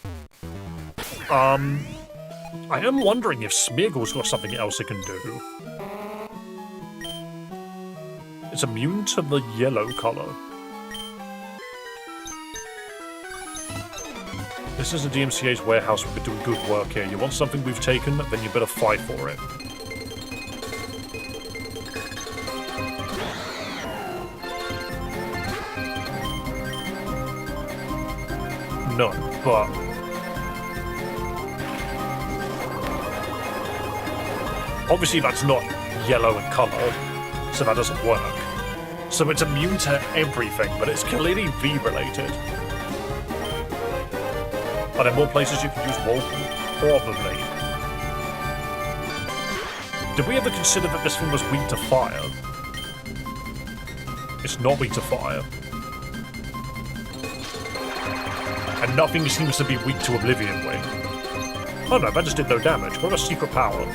I am wondering if Smeargle's got something else it can do. It's immune to the yellow color. This is the DMCA's warehouse. We've been doing good work here. You want something we've taken, then you better fight for it. none, but... Obviously that's not yellow in colour, so that doesn't work. So it's immune to everything, but it's clearly V-related. Are there more places you can use Whirlpool? Probably. Did we ever consider that this thing was weak to fire? It's not weak to fire. And nothing seems to be weak to Oblivion Wing. Oh no, that just did no damage. What a secret power.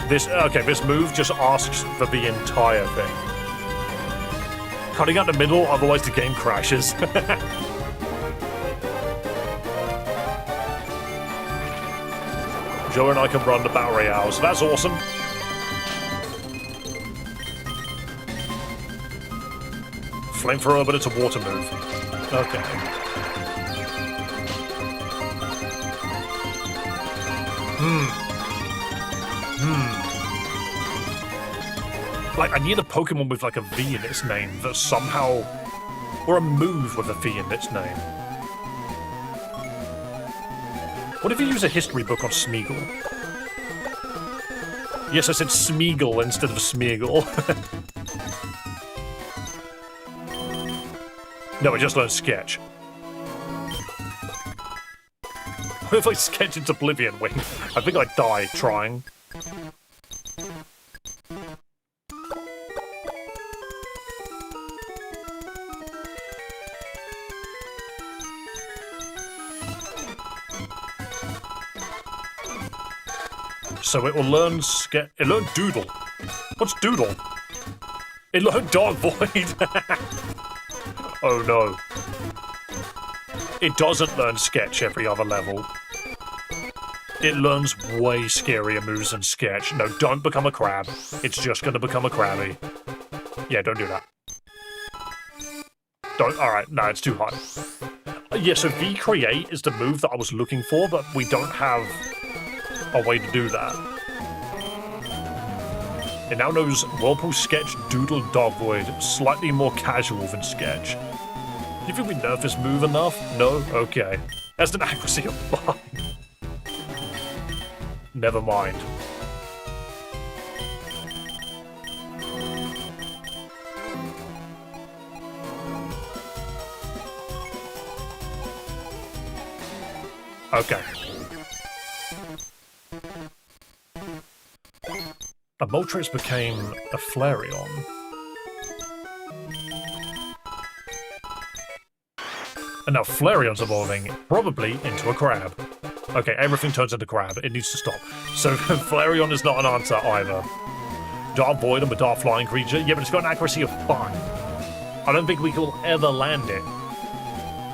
This move just asks for the entire thing. Cutting out the middle, otherwise the game crashes. Joe and I can run the Battle Royale, so that's awesome. Flamethrower, but it's a water move. Okay. Like, I need a Pokemon with, like, a V in its name that somehow... Or a move with a V in its name. What if you use a history book on Smeagol? Yes, I said Smeagol instead of Smeagol. No, I just learned Sketch. What if I sketch into Oblivion Wing? I think I'd die trying. So it will learn it learned Doodle. What's Doodle? It learned Dark Void. Oh no. It doesn't learn Sketch every other level. It learns way scarier moves than Sketch. No, don't become a crab. It's just gonna become a crabby. Yeah, don't do that. Don't, alright, no, it's too high. Yeah, so V-Create is the move that I was looking for, but we don't have a way to do that. It now knows Whirlpool, Sketch, Doodle, Dark Void, slightly more casual than Sketch. Do you think we nerf this move enough? No? Okay. That's an accuracy of 5. Never mind. Okay. A Moltres became a Flareon. And now Flareon's evolving, probably into a crab. Okay, everything turns into crab. It needs to stop. So Flareon is not an answer either. Dark Void, I'm a dark flying creature. Yeah, but it's got an accuracy of 5. I don't think we will ever land it.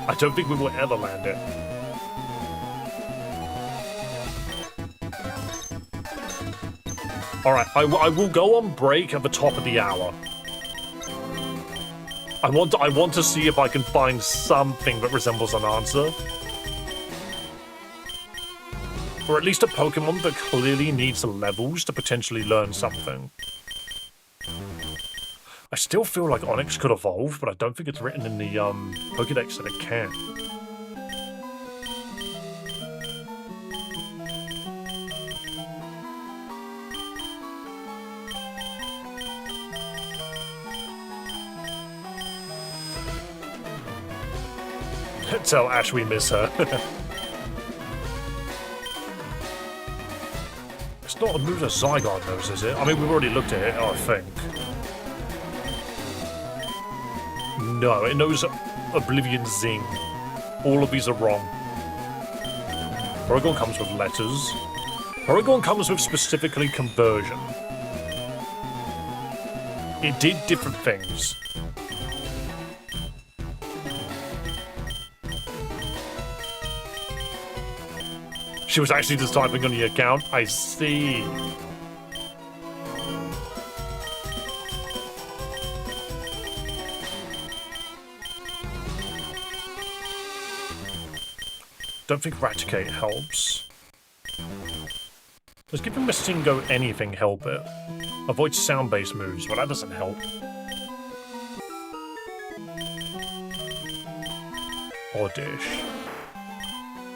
I don't think we will ever land it. Alright, I will go on break at the top of the hour. I want to see if I can find something that resembles an answer. Or at least a Pokemon that clearly needs levels to potentially learn something. I still feel like Onix could evolve, but I don't think it's written in the Pokédex that it can. Tell Ash we miss her. It's not a move that Zygarde knows, is it? I mean, we've already looked at it, I think. No, it knows Oblivion Zing. All of these are wrong. Porygon comes with letters. Porygon comes with specifically conversion. It did different things. She was actually just typing on the account. I see. Don't think Raticate helps. Does giving Mastingo anything help it? Avoid sound-based moves. Well, that doesn't help. Oddish.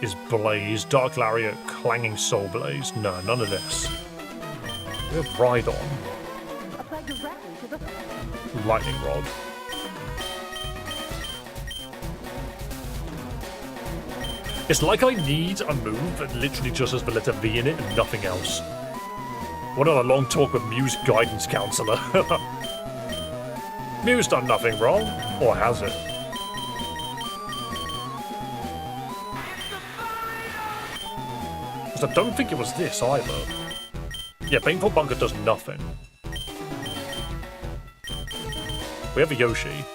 Is Blaze, Dark Lariat, Clanging Soul Blaze? No, none of this. We have Rhydon. Lightning Rod. It's like I need a move that literally just has the letter V in it and nothing else. What on a long talk with Mew's guidance counselor. Mew's done nothing wrong, or has it? I don't think it was this either. Yeah, Painful Bunker does nothing. We have a Yoshi.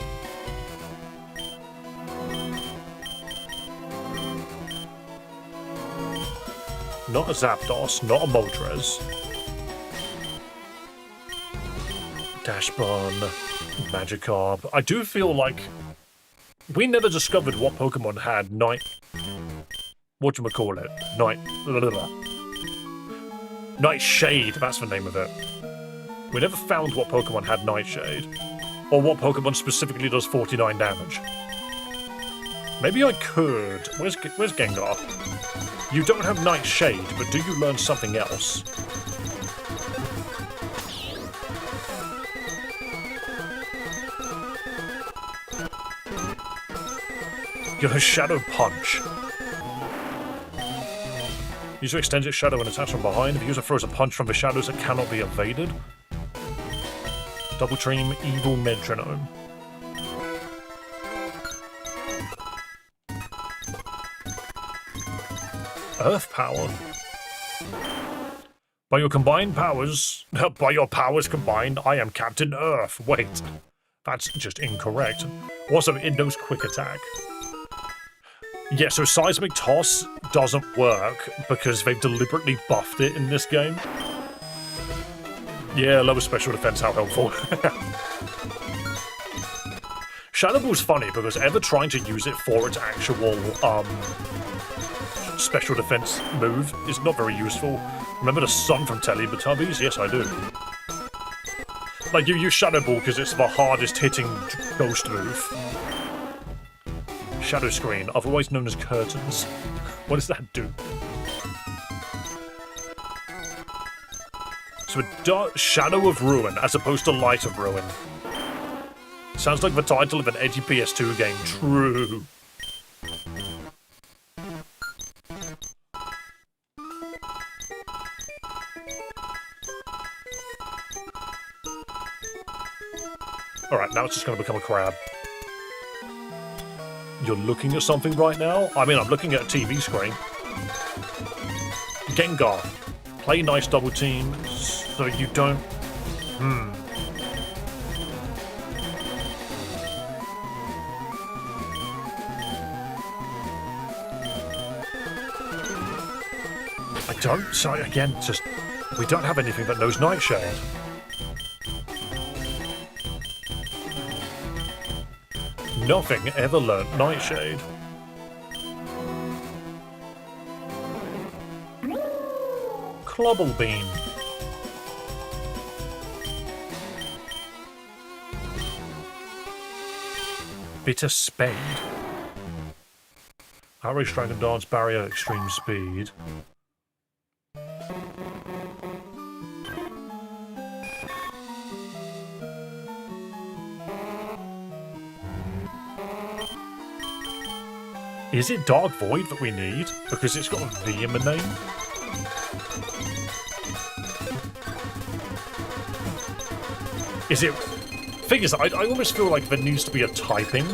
Not a Zapdos, not a Moltres. Dashbun, Magikarp. I do feel like we never discovered what Pokemon had whatchamacallit? Nightshade, that's the name of it. We never found what Pokemon had Nightshade. Or what Pokemon specifically does 49 damage. Maybe I could. Where's Gengar? You don't have Nightshade, but do you learn something else? You're a Shadow Punch. User extends its shadow and attacks from behind. If the user throws a punch from the shadows that cannot be evaded. Double Team, Evil Metronome. Earth Power. By your combined powers... by your powers combined, I am Captain Earth. Wait. That's just incorrect. Also, it knows Quick Attack. Yeah, so Seismic Toss doesn't work because they've deliberately buffed it in this game. Yeah, lower special defense, how helpful. Shadow Ball's funny because ever trying to use it for its actual special defense move is not very useful. Remember the sun from Teletubbies? Yes, I do. Like, you use Shadow Ball because it's the hardest hitting ghost move. Shadow Screen, otherwise known as curtains. What does that do? So a dark Shadow of Ruin as opposed to Light of Ruin. Sounds like the title of an edgy PS2 game. True. Alright, now it's just going to become a crab. You're looking at something right now? I mean, I'm looking at a TV screen. Gengar. Play nice double team so you don't... I don't... So again, just... We don't have anything that knows Nightshade. Nothing ever learnt Nightshade. Clobble Beam. Bitter Spade. Outrage Dragon Dance, Barrier, Extreme Speed. Is it Dark Void that we need? Because it's got a V in the name? Is it... Thing is, I almost feel like there needs to be a typing.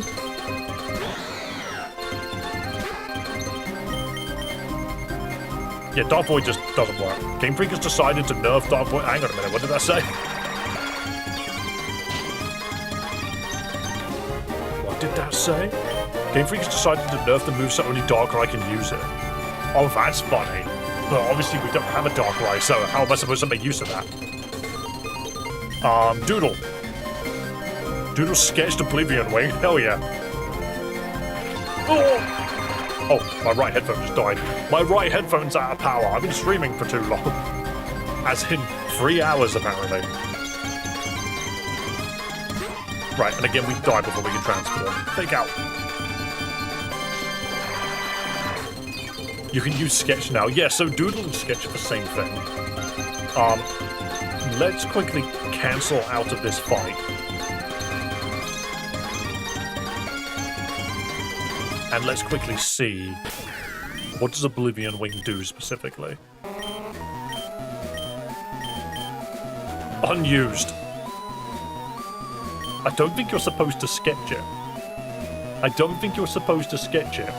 Yeah, Dark Void just doesn't work. Game Freak has decided to nerf Dark Void... Hang on a minute, what did I say? What did that say? Game Freak has decided to nerf the move so only Darkrai can use it. Oh, that's funny. But obviously we don't have a Darkrai, so how am I supposed to make use of that? Doodle. Doodle sketched Oblivion Wing. Hell yeah. Oh, my right headphone just died. My right headphone's out of power. I've been streaming for too long. As in 3 hours, apparently. Right, and again, we die before we can transform. Fake out. You can use Sketch now. Yeah, so Doodle and Sketch are the same thing. Let's quickly cancel out of this fight. And let's quickly see, what does Oblivion Wing do specifically? Unused. I don't think you're supposed to sketch it. I don't think you're supposed to sketch it.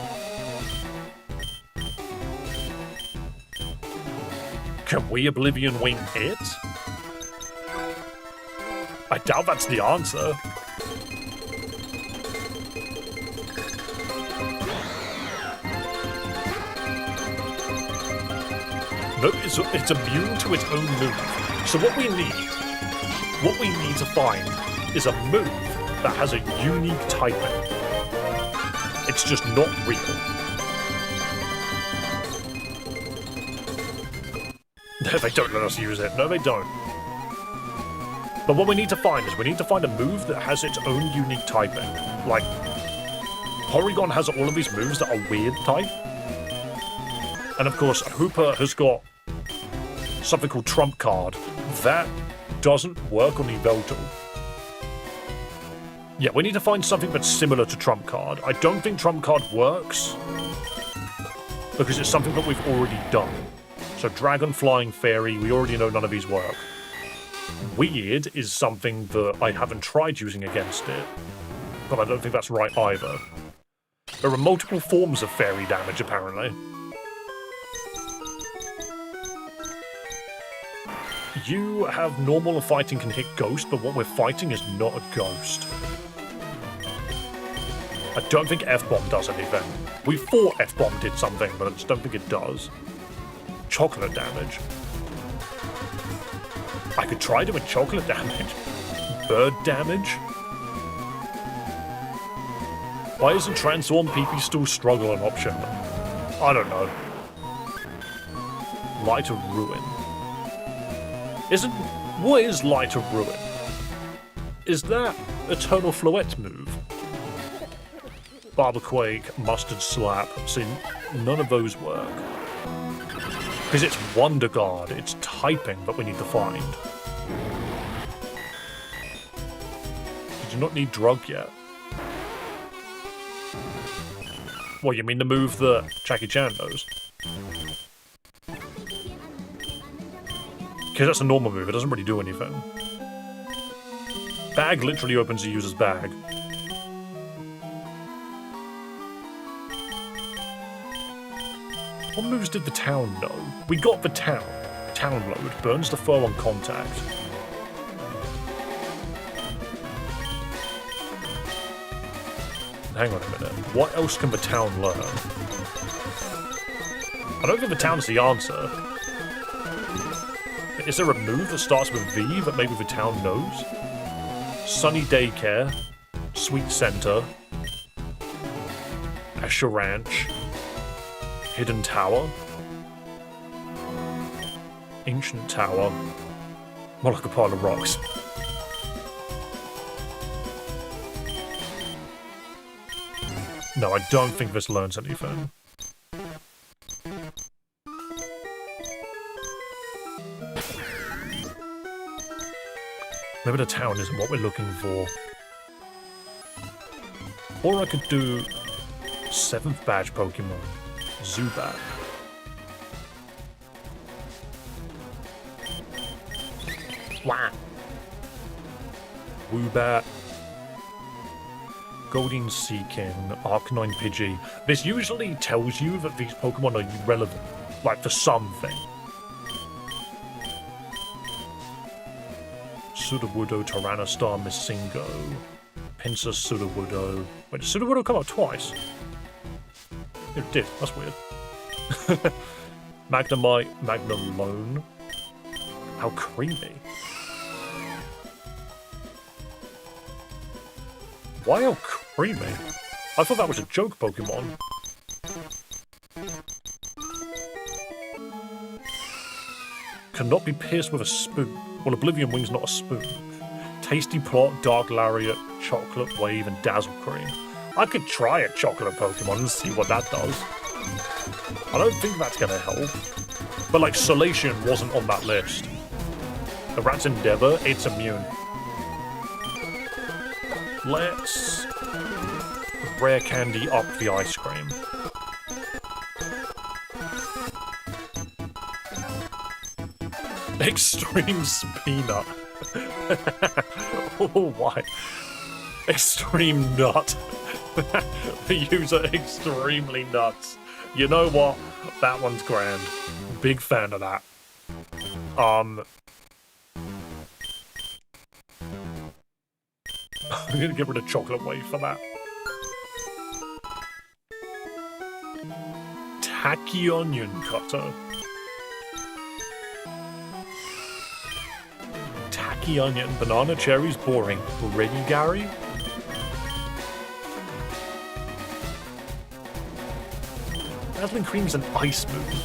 Can we Oblivion Wing it? I doubt that's the answer. No, it's immune to its own move. So what we need to find is a move that has a unique typing. It's just not real. No, they don't let us use it. No, they don't. But what we need to find is a move that has its own unique typing. Like, Porygon has all of these moves that are weird type. And of course, Hooper has got something called Trump Card. That doesn't work on Yveltal. Yeah, we need to find something that's similar to Trump Card. I don't think Trump Card works because it's something that we've already done. So Dragon, Flying, Fairy, we already know none of these work. Weird is something that I haven't tried using against it, but I don't think that's right either. There are multiple forms of fairy damage, apparently. You have normal and fighting can hit ghost, but what we're fighting is not a ghost. I don't think F-Bomb does anything. We thought F-Bomb did something, but I just don't think it does. Chocolate damage. I could try doing chocolate damage. Bird damage? Why isn't Transform PP still struggle an option? I don't know. Light of Ruin. What is Light of Ruin? Is that Eternal Floette move? Barberquake, Mustard Slap. See, none of those work. Because it's Wonder Guard, it's typing that we need to find. Did you not need Drug yet? What, you mean the move that Jackie Chan knows? Because that's a normal move, it doesn't really do anything. Bag literally opens the user's bag. What moves did the town know? We got the town. Town load. Burns the foe on contact. Hang on a minute. What else can the town learn? I don't think the town's the answer. Is there a move that starts with V that maybe the town knows? Sunny Daycare. Sweet Center. Escher Ranch. Hidden Tower. Ancient Tower. More like a pile of rocks. No, I don't think this learns anything. Maybe the town isn't what we're looking for. Or I could do 7th badge Pokemon. Zubat. Wah. Woobat. Goldeen Seaking, Arcanine Pidgey. This usually tells you that these Pokemon are relevant, like for something. Sudowoodo, Tyrannostar, Missingo, Pinsir, Sudowoodo. Wait, did Sudowoodo come out twice? It did, that's weird. Magnemite, Magnemone. How creamy. Why how creamy? I thought that was a joke Pokemon. Cannot be pierced with a spoon. Well, Oblivion Wing's not a spoon. Tasty Plot, Dark Lariat, Chocolate Wave, and Dazzle Cream. I could try a chocolate Pokemon and see what that does. I don't think that's gonna help. But like Salation wasn't on that list. The Rat's Endeavor, it's immune. Let's rare candy up the ice cream. Extreme Peanut. Oh, why? Extreme Nut. The user extremely nuts. You know what? That one's grand. Big fan of that. I'm gonna get rid of chocolate wave for that. Tacky onion cutter. Tacky onion. Banana cherries boring. Ready, Gary? Dazzling Cream's an ice move.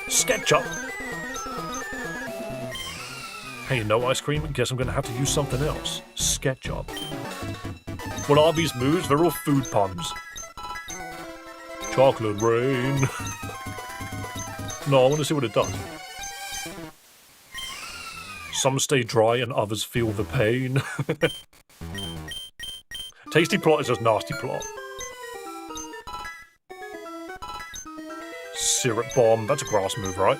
SketchUp. Hey, no ice cream? Guess I'm gonna have to use something else. SketchUp. What are these moves? They're all food puns. Chocolate rain. No, I want to see what it does. Some stay dry and others feel the pain. Tasty plot is just nasty plot. Syrup bomb, that's a grass move, right?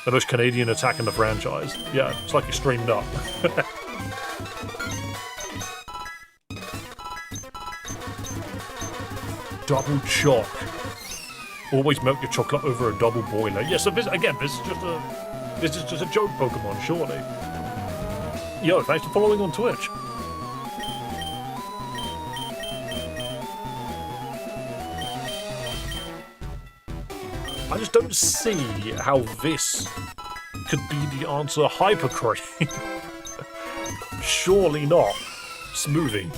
The most Canadian attack in the franchise. Yeah, it's like Extreme Nut. Double choc. Always melt your chocolate over a double boiler. Yeah, so this, again, this is just a joke Pokemon, surely. Yo, thanks for following on Twitch. I just don't see how this could be the answer. Hyper Cream. Surely not. Smoothie.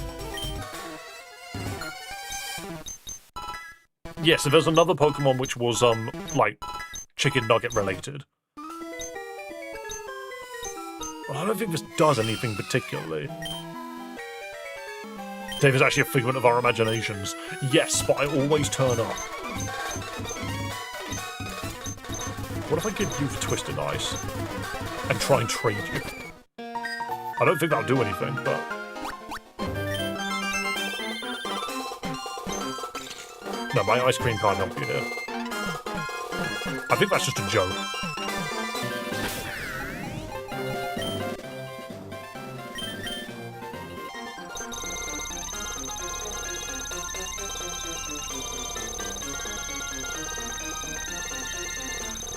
Yes, so there's another Pokemon which was, like, chicken nugget related. I don't think this does anything particularly. Dave is actually a figment of our imaginations. Yes, but I always turn up. What if I give you the Twisted Ice and try and trade you? I don't think that'll do anything, but... No, my ice cream can't help you here. I think that's just a joke.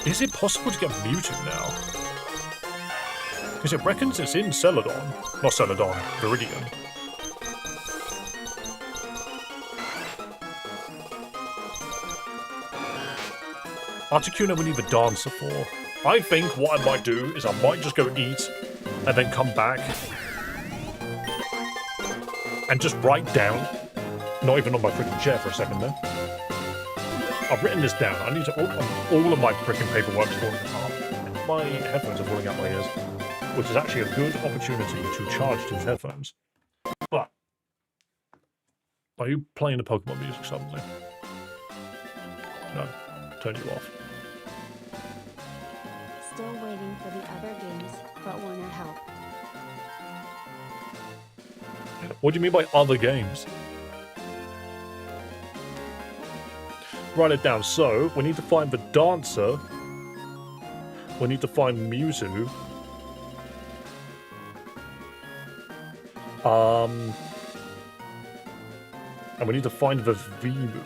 Is it possible to get Mewtwo now? Because it reckons it's in Celadon. Not Celadon, Viridian. Articuno we need the Dancer for. I think what I might do is I might just go eat and then come back and just write down. Not even on my freaking chair for a second there. I've written this down. I need to... All of my freaking paperwork's falling apart. My headphones are falling out my ears, which is actually a good opportunity to charge these headphones. But... Are you playing the Pokemon music suddenly? No. Turn you off. Still waiting for the other games, but wanna help. What do you mean by other games? Write it down. So, we need to find the Dancer. We need to find Mewtwo. And we need to find the V move.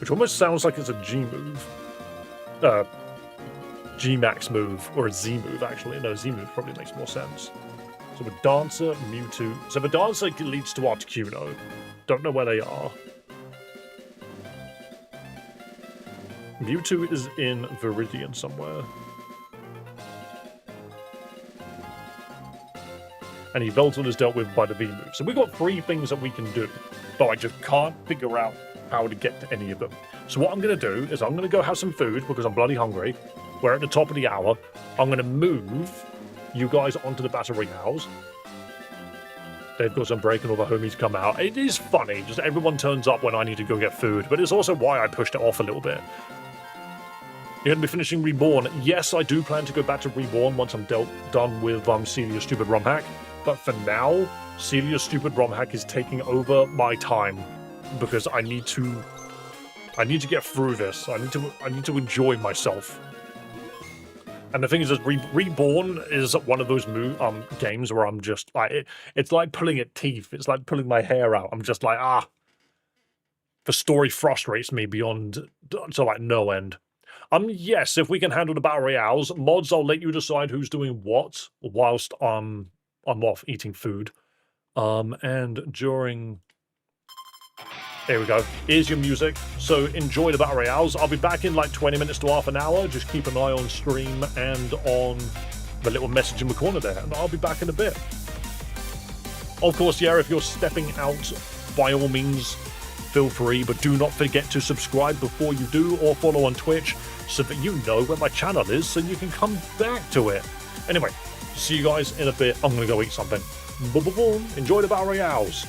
Which almost sounds like it's a G move. G-Max move, or a Z move, actually. No, Z move probably makes more sense. So the Dancer, Mewtwo... So the Dancer leads to Articuno. Don't know where they are. Mewtwo is in Viridian somewhere. And Yveltal is dealt with by the V move. So we've got 3 things that we can do, but I just can't figure out how to get to any of them. So what I'm going to do is I'm going to go have some food because I'm bloody hungry. We're at the top of the hour. I'm going to move you guys onto the battle royales. They've got some break and all the homies come out. It is funny, just everyone turns up when I need to go get food, but it's also why I pushed it off a little bit. You're going to be finishing Reborn. Yes, I do plan to go back to Reborn once I'm done with Celias Stupid Romhack, but for now, Celias Stupid Romhack is taking over my time because I need to get through this. I need to enjoy myself. And the thing is, Reborn is one of those games where I'm just like, it's like pulling at teeth. It's like pulling my hair out. I'm just like, the story frustrates me beyond to like no end. Yes, if we can handle the battle royales, mods, I'll let you decide who's doing what whilst I'm off eating food. And during. There we go. Here's your music. So enjoy the battle royales. I'll be back in like 20 minutes to half an hour. Just keep an eye on stream and on the little message in the corner there. And I'll be back in a bit. Of course, yeah, if you're stepping out, by all means, feel free. But do not forget to subscribe before you do, or follow on Twitch so that you know where my channel is so you can come back to it. Anyway, see you guys in a bit. I'm going to go eat something. Boom. Enjoy the battle royales.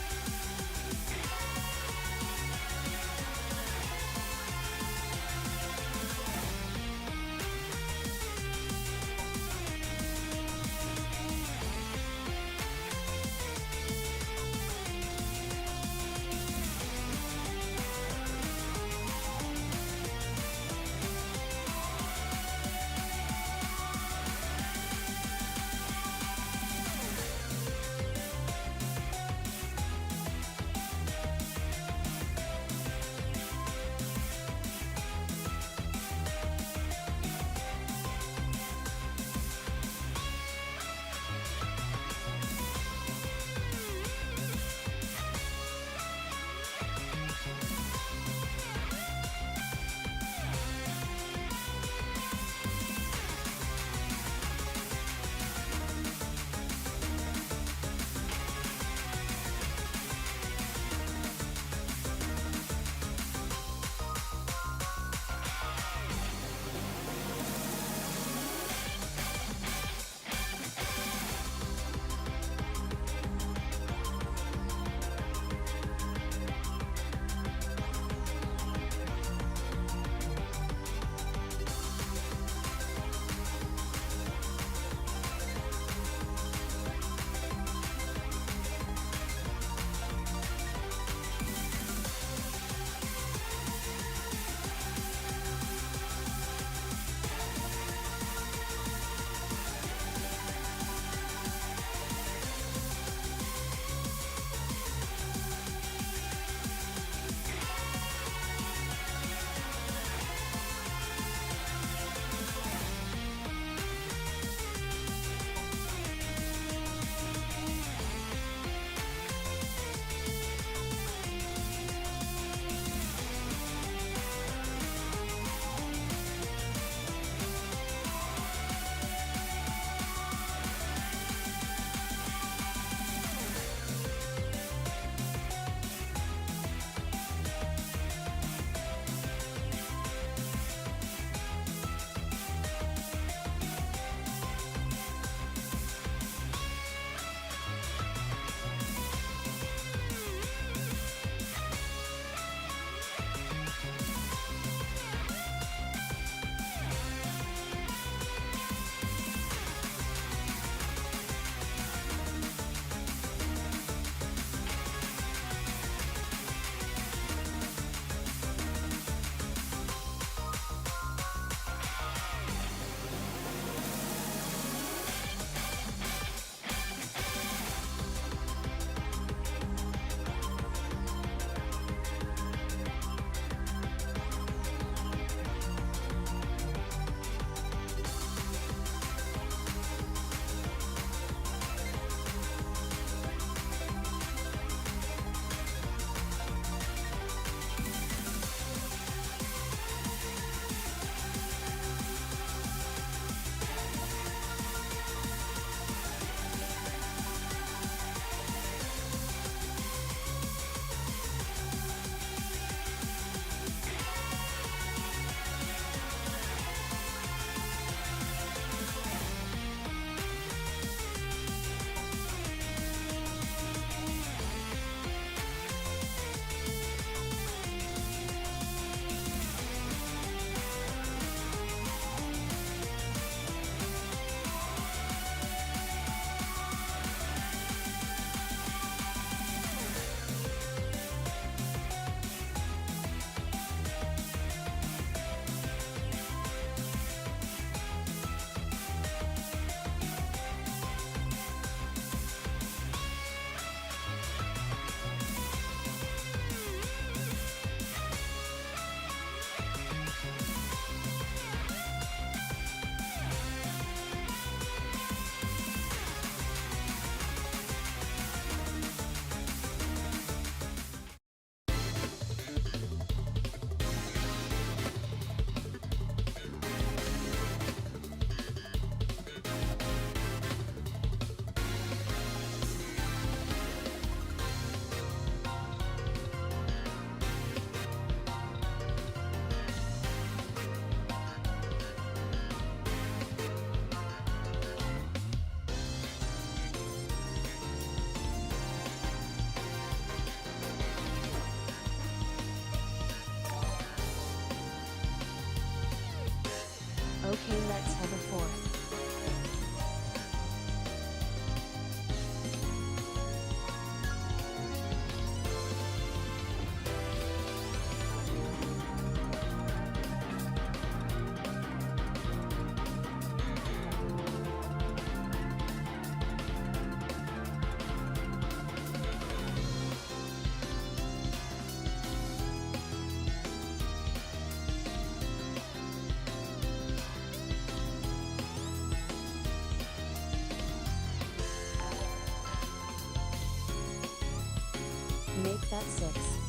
Make that 6.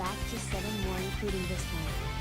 back to 7 more including this one.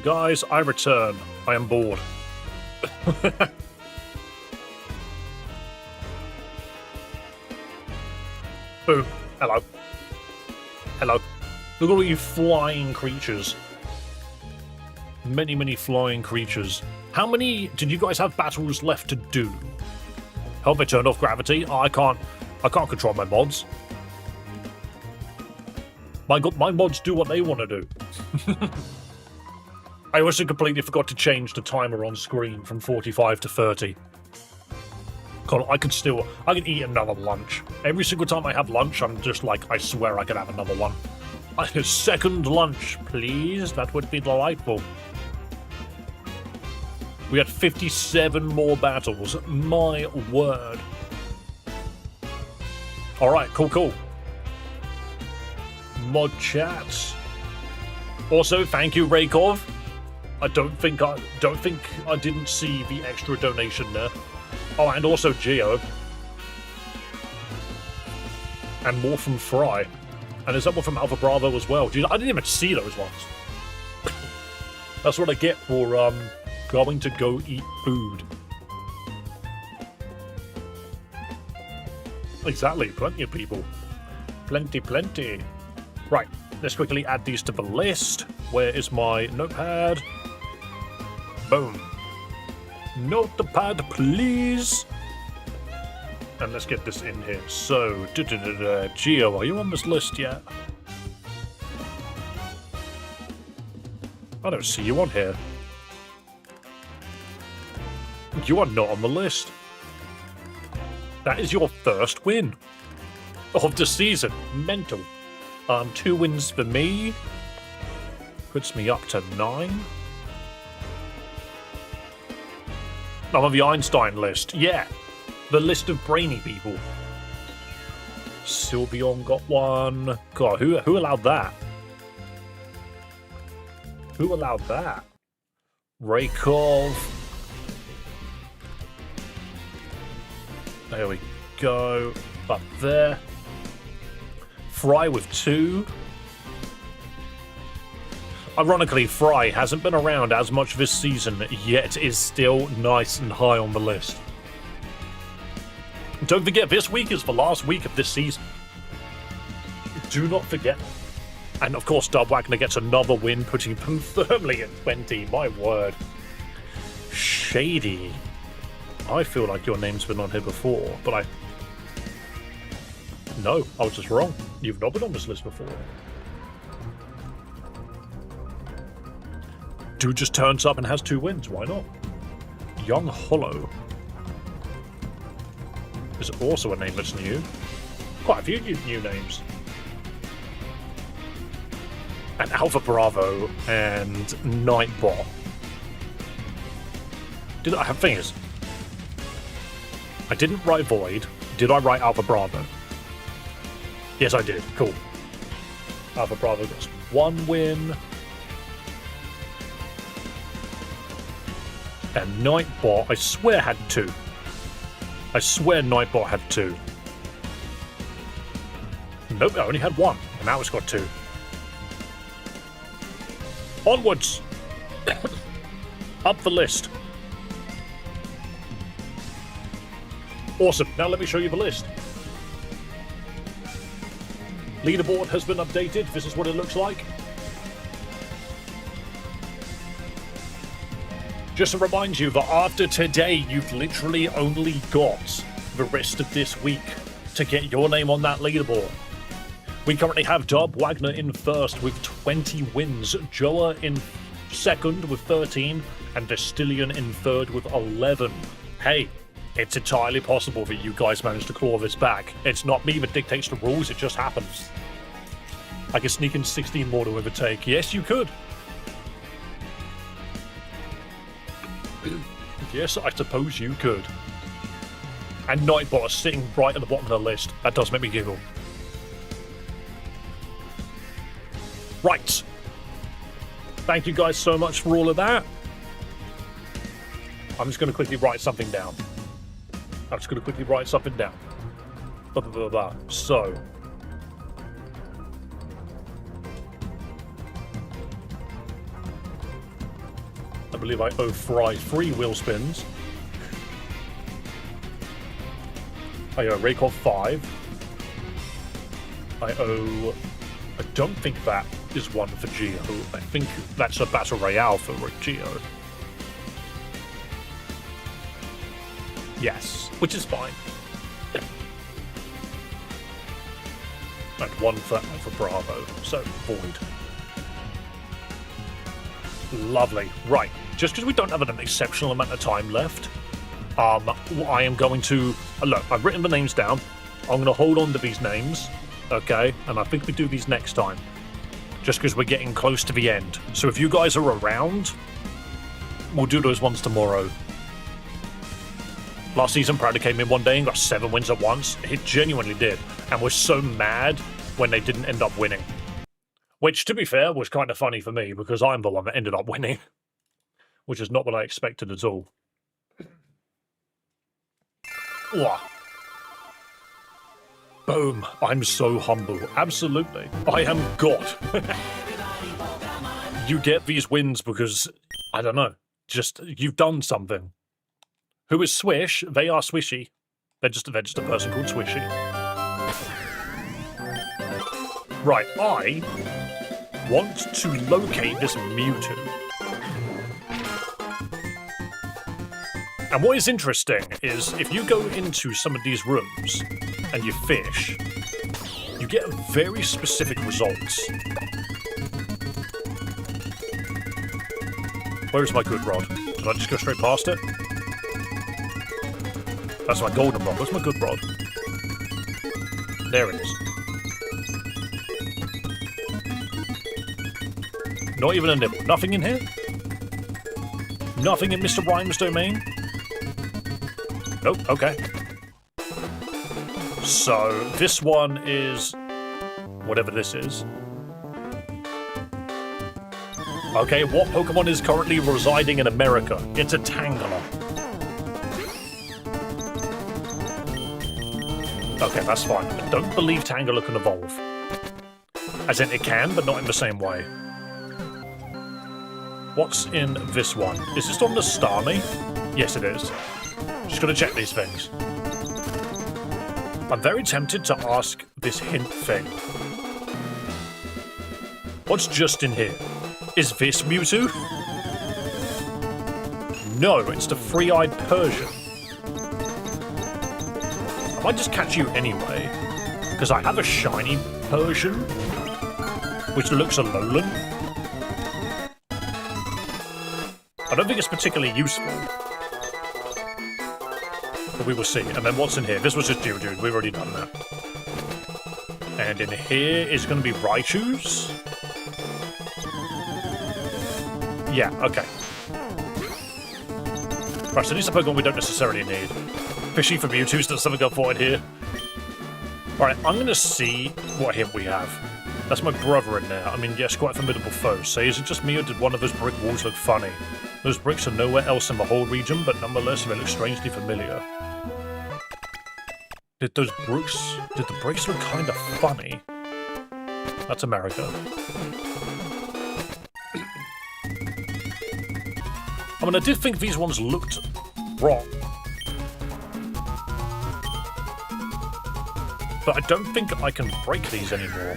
Guys, I return. I am bored. Boom. Hello. Hello. Look at all you flying creatures. Many, many flying creatures. How many did you guys have battles left to do? Hope I turned off gravity. Oh, I can't control my mods. My mods do what they want to do. I also completely forgot to change the timer on screen from 45 to 30. God, I can eat another lunch. Every single time I have lunch, I'm just like, I swear I could have another one. A second lunch, please. That would be delightful. We had 57 more battles. My word. Alright, cool. Mod chats. Also, thank you, Raykov. I don't think I didn't see the extra donation there. Oh, and also Geo. And more from Fry. And is that one from Alpha Bravo as well? Dude, I didn't even see those ones. That's what I get for going to go eat food. Exactly, plenty of people. Plenty. Right, let's quickly add these to the list. Where is my notepad? Boom. Notepad, please. And let's get this in here. So, Geo, are you on this list yet? I don't see you on here. You are not on the list. That is your first win of the season. Mental. 2 wins for me. Puts me up to 9. I'm on the Einstein list. Yeah. The list of brainy people. Sylveon got one. God, who allowed that? Who allowed that? Raykov. There we go. Up there. Fry with 2. Ironically, Fry hasn't been around as much this season, yet is still nice and high on the list. Don't forget, this week is the last week of this season. Do not forget. And of course, Dub Wagner gets another win, putting them firmly at 20. My word. Shady. I feel like your name's been on here before, but No, I was just wrong. You've not been on this list before. Dude just turns up and has 2 wins. Why not? Young Hollow is also a name that's new. Quite a few new names. And Alpha Bravo and Nightbot. Thing is, I didn't write Void. Did I write Alpha Bravo? Yes, I did. Cool. Alpha Bravo gets 1 win. And Nightbot, I swear, had 2. I swear Nightbot had 2. Nope, I only had 1. And now it's got 2. Onwards! Up the list. Awesome. Now let me show you the list. Leaderboard has been updated. This is what it looks like. Just to remind you that after today, you've literally only got the rest of this week to get your name on that leaderboard. We currently have Dub Wagner in first with 20 wins, Joa in second with 13, and Distillion in third with 11. Hey, it's entirely possible that you guys managed to claw this back. It's not me that dictates the rules, it just happens. I can sneak in 16 more to overtake. Yes, you could. Yes, I suppose you could. And Nightbot is sitting right at the bottom of the list. That does make me giggle. Right. Thank you guys so much for all of that. I'm just going to quickly write something down. So. I believe I owe Fry 3 wheel spins. I owe Raykov 5. I don't think that is one for Geo. I think that's a Battle Royale for Geo. Yes, which is fine. And one for Bravo, so void. Lovely. Right, just because we don't have an exceptional amount of time left, I am going to... Look, I've written the names down. I'm going to hold on to these names, okay? And I think we do these next time, just because we're getting close to the end. So if you guys are around, we'll do those ones tomorrow. Last season, Prowler came in one day and got 7 wins at once. It genuinely did. And was so mad when they didn't end up winning. Which, to be fair, was kind of funny for me, because I'm the one that ended up winning. Which is not what I expected at all. Wah. Boom. I'm so humble. Absolutely. I am God. You get these wins because, I don't know, just, you've done something. Who is Swish? They are Swishy. They're just a person called Swishy. Right, I want to locate this Mewtwo. And what is interesting is if you go into some of these rooms and you fish, you get very specific results. Where's my good rod? Did I just go straight past it? That's my golden rod. Where's my good rod? There it is. Not even a nibble. Nothing in here? Nothing in Mr. Rhymes' domain? Nope, okay. So, this one is... whatever this is. Okay, what Pokemon is currently residing in America? It's a Tangela. Okay, that's fine. I don't believe Tangela can evolve. As in, it can, but not in the same way. What's in this one? Is this on the Starmie? Yes, it is. Just gotta check these things. I'm very tempted to ask this hint thing. What's just in here? Is this Mewtwo? No, it's the three-eyed Persian. I might just catch you anyway, because I have a shiny Persian, which looks Alolan. I don't think it's particularly useful. But we will see. And then what's in here? This was just Geodude. We've already done that. And in here is going to be Raichus. Yeah, okay. Right, so these are Pokemon we don't necessarily need. Fishy for Mewtwo's, there's something up for it here. Alright, I'm going to see what hint we have. That's my brother in there. I mean, yes, quite a formidable foe. Say, is it just me or did one of those brick walls look funny? Those bricks are nowhere else in the whole region, but nonetheless, they look strangely familiar. Did the bricks look kind of funny? That's America. I mean, I did think these ones looked wrong. But I don't think I can break these anymore.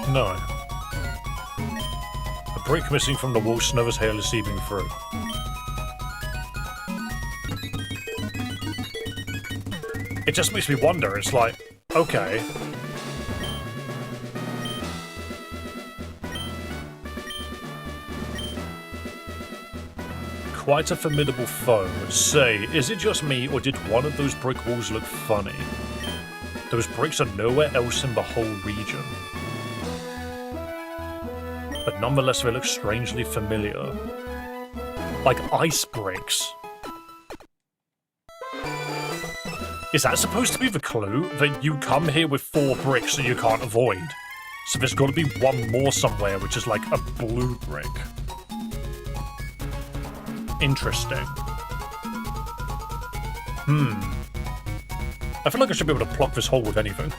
No. A brick missing from the wall, Snover's hail is seeping through. It just makes me wonder, it's like, okay. Quite a formidable foe. Say, is it just me, or did one of those brick walls look funny? Those bricks are nowhere else in the whole region. But nonetheless, they look strangely familiar. Like ice bricks. Is that supposed to be the clue? That you come here with 4 bricks that you can't avoid? So there's got to be one more somewhere, which is like a blue brick. Interesting. I feel like I should be able to plug this hole with anything.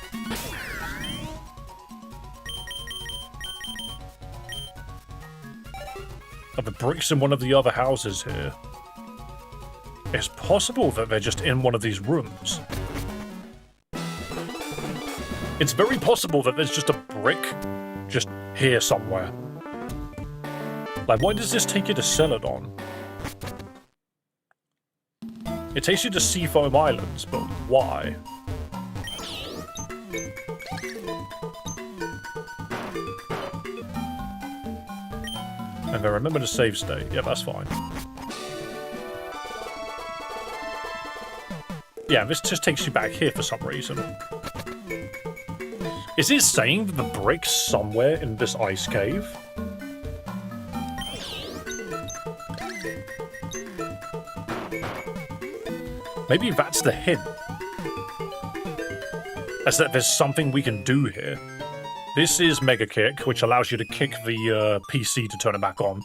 Are the bricks in one of the other houses here? It's possible that they're just in one of these rooms. It's very possible that there's just a brick just here somewhere. Like, why does this take you to Celadon? It takes you to Seafoam Islands, but why? And then remember to save state. Yeah, that's fine. Yeah, this just takes you back here for some reason. Is it saying that the brick's somewhere in this ice cave? Maybe that's the hint. As that there's something we can do here. This is Mega Kick, which allows you to kick the PC to turn it back on.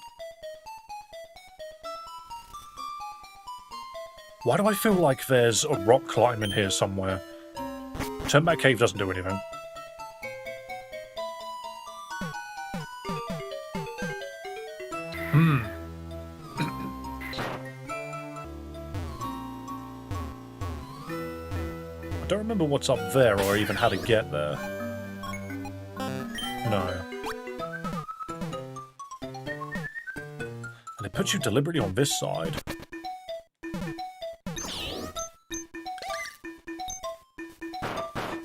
Why do I feel like there's a rock climb in here somewhere? Turn back cave doesn't do anything. I don't remember what's up there or even how to get there. No. And it puts you deliberately on this side.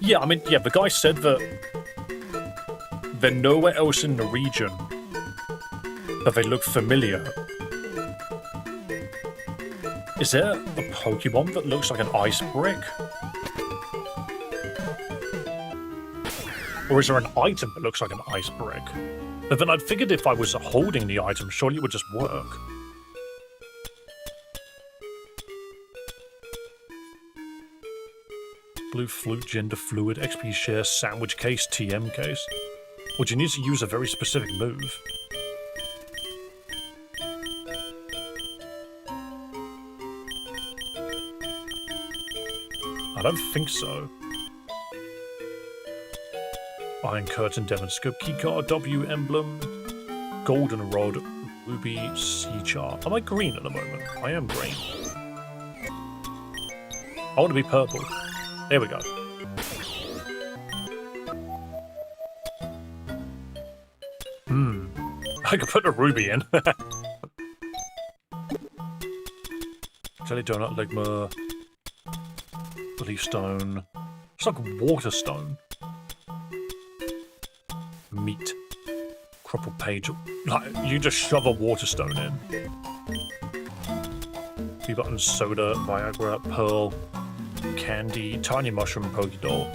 Yeah, I mean, yeah, the guy said that they're nowhere else in the region, but they look familiar. Is there a Pokemon that looks like an ice brick? Or is there an item that looks like an ice brick? But then I'd figured if I was holding the item, surely it would just work. Blue flute, gender fluid, XP share, sandwich case, TM case. Would you need to use a very specific move? I don't think so. Iron Curtain, Devon Scope, Keycard, W Emblem, Golden Rod, Ruby, Sea Chart. Am I green at the moment? I am green. I want to be purple. There we go. I could put a ruby in. Jelly Donut, Ligma, Leaf Stone. It's like Water Stone. Meat. Crumpled page. Like, you just shove a Water Stone in. B-Button, Soda, Viagra, Pearl, Candy, Tiny Mushroom, Pokédoll.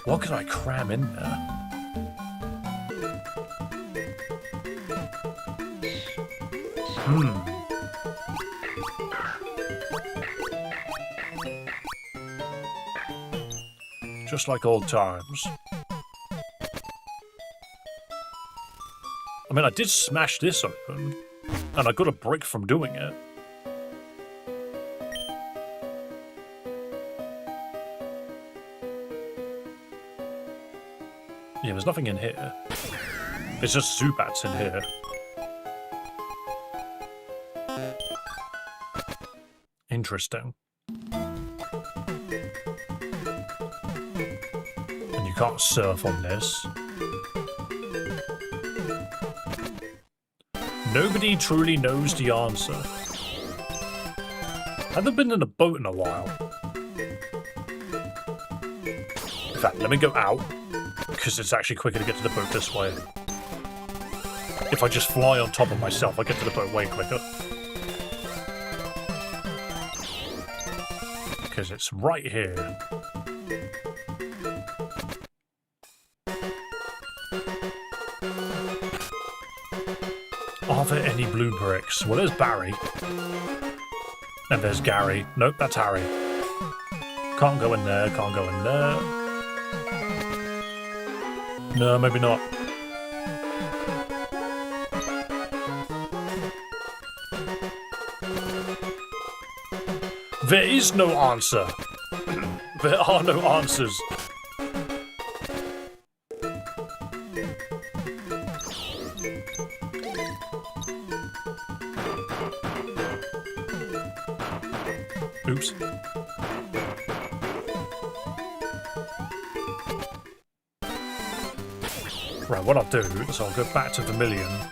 What could I cram in there? Just like old times. I mean, I did smash this open, and I got a brick from doing it. Yeah, there's nothing in here. There's just Zubats in here. Interesting. And you can't surf on this. Nobody truly knows the answer. I haven't been in a boat in a while. In fact, let me go out, because it's actually quicker to get to the boat this way. If I just fly on top of myself, I get to the boat way quicker. Because it's right here. Are there any blue bricks? Well, there's Barry. And there's Gary. Nope, that's Harry. Can't go in there, can't go in there. No, maybe not. There is no answer. There are no answers. Oops. Right, what I'll do is I'll go back to Viridian,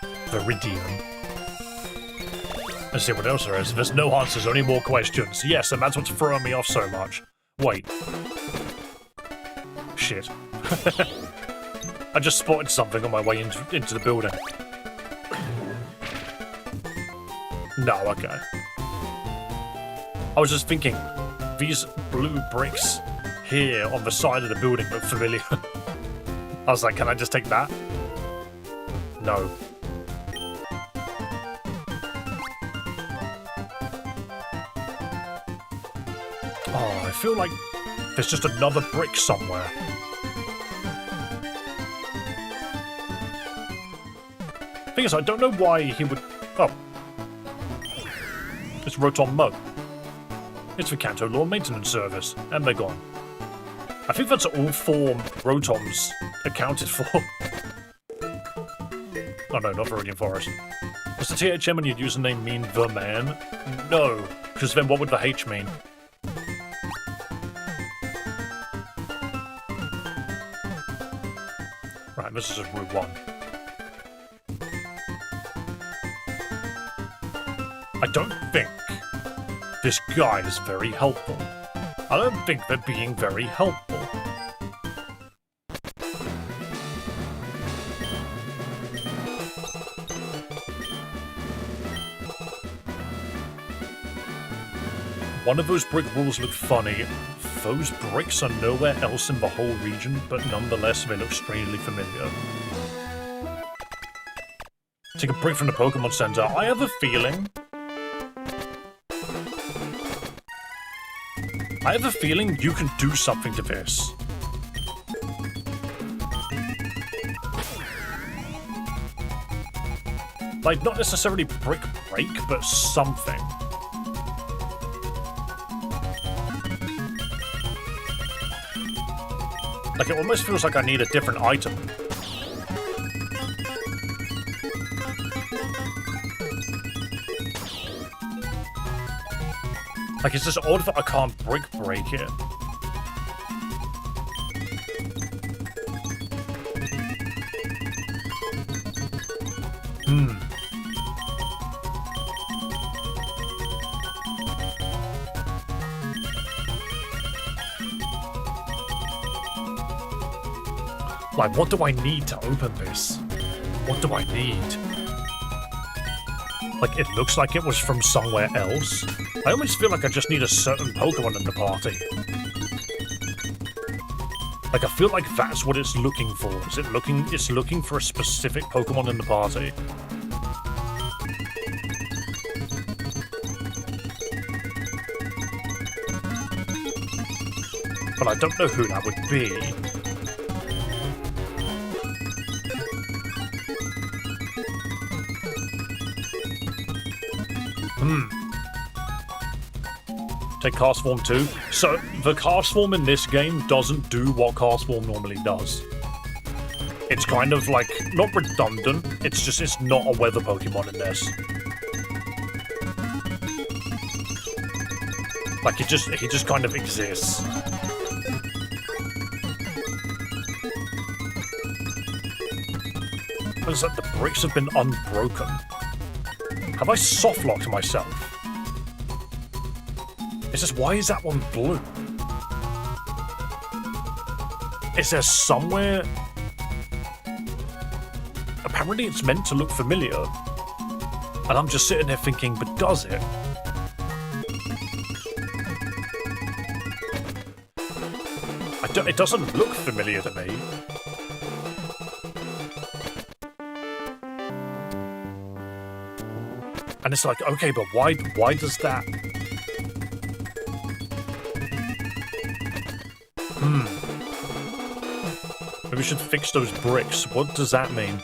and see what else there is. There's no answers, only more questions. Yes, and that's what's throwing me off so much. Wait. Shit. I just spotted something on my way into the building. No, okay. I was just thinking, these blue bricks here on the side of the building look familiar. I was like, can I just take that? No. Oh, I feel like there's just another brick somewhere. Thing is, I don't know why he would... Oh. It's Rotom Mo. It's the Kanto Lawn Maintenance Service, and they're gone. I think that's all 4 Rotoms accounted for. Oh no, not Viridian Forest. Does the THM and your username mean the man? No, because then what would the H mean? Right, this is just Route 1. I don't think this guide is very helpful. I don't think they're being very helpful. One of those brick walls look funny. Those bricks are nowhere else in the whole region, but nonetheless they look strangely familiar. Take a brick from the Pokémon Center. I have a feeling... you can do something to this. Like, not necessarily brick break, but something. Like, it almost feels like I need a different item. Like, it's just odd that I can't brick break it. Like, what do I need to open this? What do I need? Like, it looks like it was from somewhere else. I almost feel like I just need a certain Pokemon in the party. Like, I feel like that's what it's looking for. It's looking for a specific Pokemon in the party. But I don't know who that would be. Take Castform 2. So, the Castform in this game doesn't do what Castform normally does. It's kind of like, not redundant, it's not a weather Pokemon in this. Like, he just kind of exists. It's like the bricks have been unbroken. Have I soft-locked myself? It's just, why is that one blue? Is there somewhere... Apparently it's meant to look familiar. And I'm just sitting there thinking, but does it? It doesn't look familiar to me. And it's like, okay, but why does that... Maybe we should fix those bricks. What does that mean?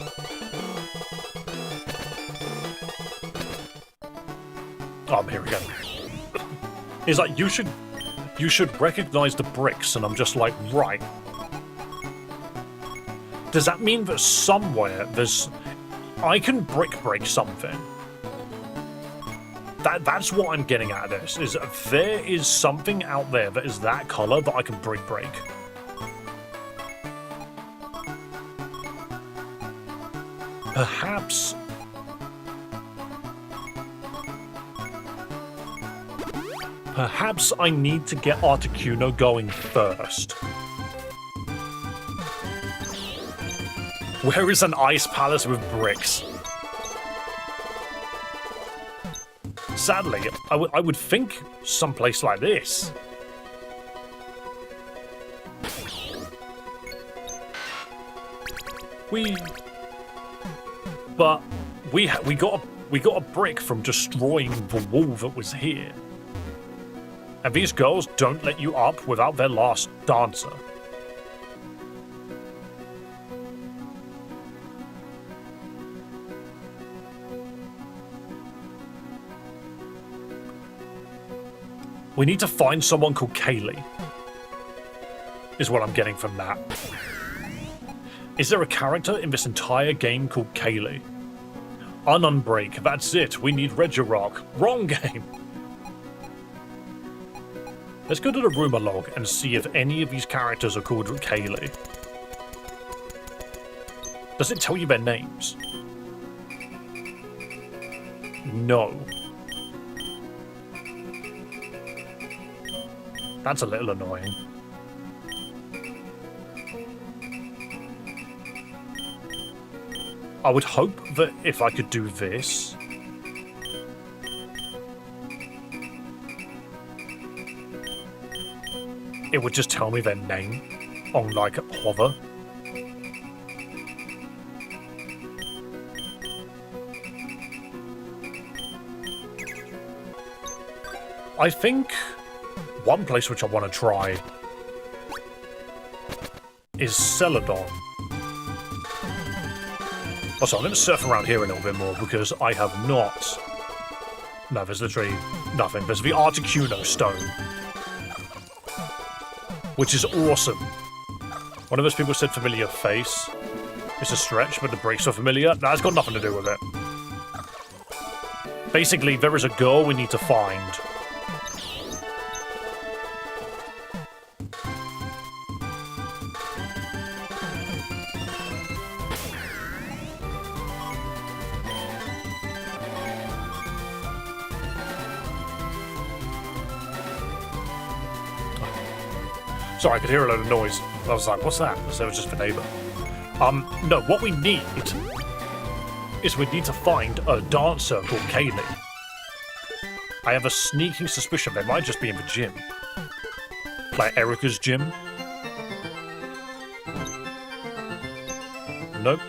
Oh, here we go. He's like, you should recognize the bricks, and I'm just like, right. Does that mean that somewhere I can break something? That's what I'm getting at this, is there is something out there that is that color that I can break. Perhaps I need to get Articuno going first. Where is an ice palace with bricks? Sadly, I would think someplace like this. But we got a brick from destroying the wall that was here. And these girls don't let you up without their last dancer. We need to find someone called Kaylee, is what I'm getting from that. Is there a character in this entire game called Kaylee? Unbreak, that's it. We need Regirock. Wrong game. Let's go to the rumor log and see if any of these characters are called Kaylee. Does it tell you their names? No. That's a little annoying. I would hope that if I could do this... it would just tell me their name on, like, hover. I think one place which I want to try is Celadon. Also, I'm going to surf around here a little bit more because I have not... No, there's literally nothing. There's the Articuno stone, which is awesome. One of those people said familiar face. It's a stretch, but the breaks are familiar. No, it's got nothing to do with it. Basically, there is a girl we need to find. Sorry, I could hear a load of noise. I was like, what's that? So it was just the neighbor. No, what we need is we need to find a dancer called Kaylee. I have a sneaking suspicion they might just be in the gym. Like Erica's gym. Nope.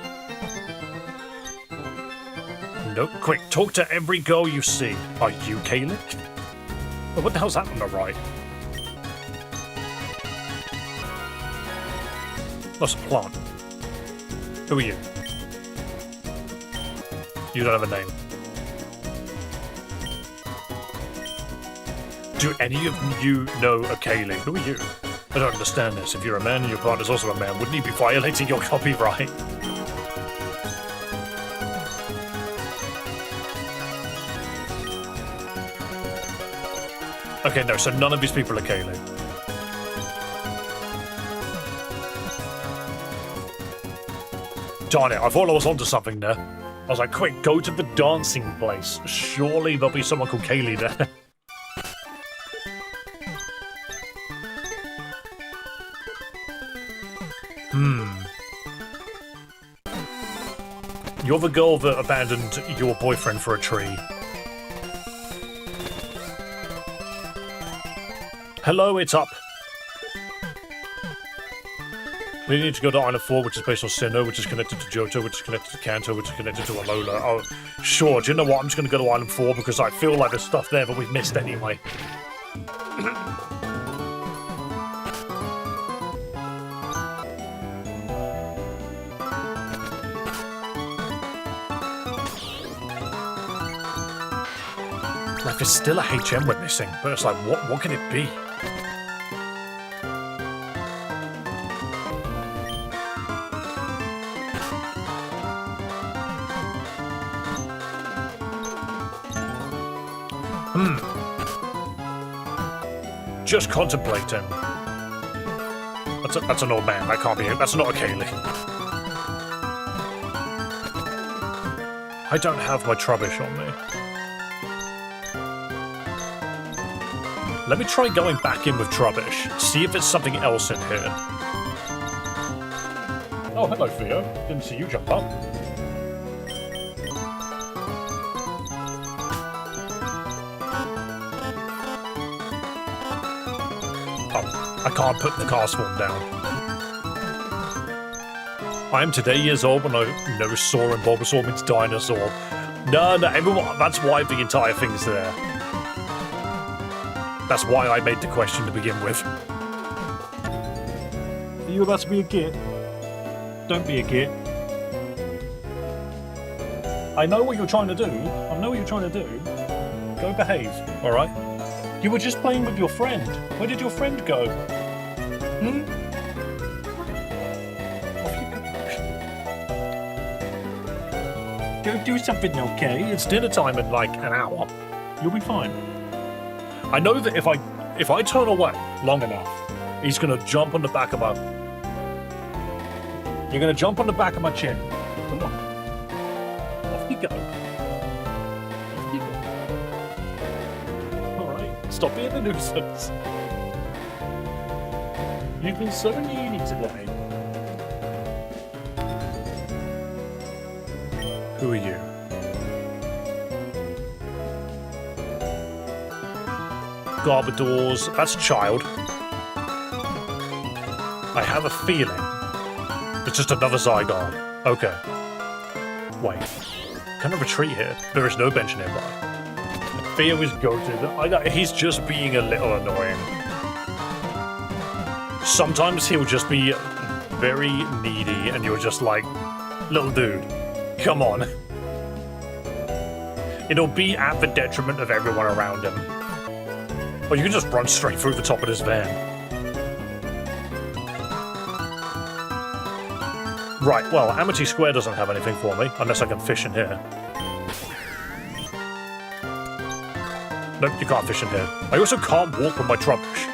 Nope. Quick, talk to every girl you see. Are you Kaylee? Oh, what the hell's that on the right? That's a plant. Who are you? You don't have a name. Do any of you know a Kaylee? Who are you? I don't understand this. If you're a man and your partner's also a man, wouldn't he be violating your copyright? Okay, no, so none of these people are Kaylee. Darn it, I thought I was onto something there. I was like, quick, go to the dancing place. Surely there'll be someone called Kaylee there. You're the girl that abandoned your boyfriend for a tree. Hello, it's up. We need to go to Island 4, which is based on Sinnoh, which is connected to Johto, which is connected to Kanto, which is connected to Alola. Oh, sure. Do you know what? I'm just going to go to Island 4 because I feel like there's stuff there that we've missed anyway. Like, there's still a HM we're missing, but it's like, what can it be? Just contemplating. That's an old man. That can't be it. That's not a Kaylee. I don't have my Trubbish on me. Let me try going back in with Trubbish. See if there's something else in here. Oh, hello, Theo. Didn't see you jump up. I can't put the cast form down. I am today years old when I know Saw and Bulbasaur means dinosaur. No, everyone, that's why the entire thing's there. That's why I made the question to begin with. Are you about to be a git? Don't be a git. I know what you're trying to do. I know what you're trying to do. Go behave, alright? You were just playing with your friend. Where did your friend go? Hmm? Off you go. Go do something, okay? It's dinner time in like an hour. You'll be fine. I know that if I turn away long enough, he's gonna jump on the back of my... You're gonna jump on the back of my chin. Come on. Off you go. Off you go. Stop being a nuisance. You've been so needy today. Who are you? Garbadors. That's a child. I have a feeling it's just another Zygarde. Okay. Wait. Can I retreat here? There is no bench nearby. Theo is goated. He's just being a little annoying. Sometimes he'll just be very needy and you're just like, little dude, come on. It'll be at the detriment of everyone around him. Or you can just run straight through the top of this van. Right, well, Amity Square doesn't have anything for me, unless I can fish in here. Nope, you can't fish in here. I also can't walk with my Trubbish.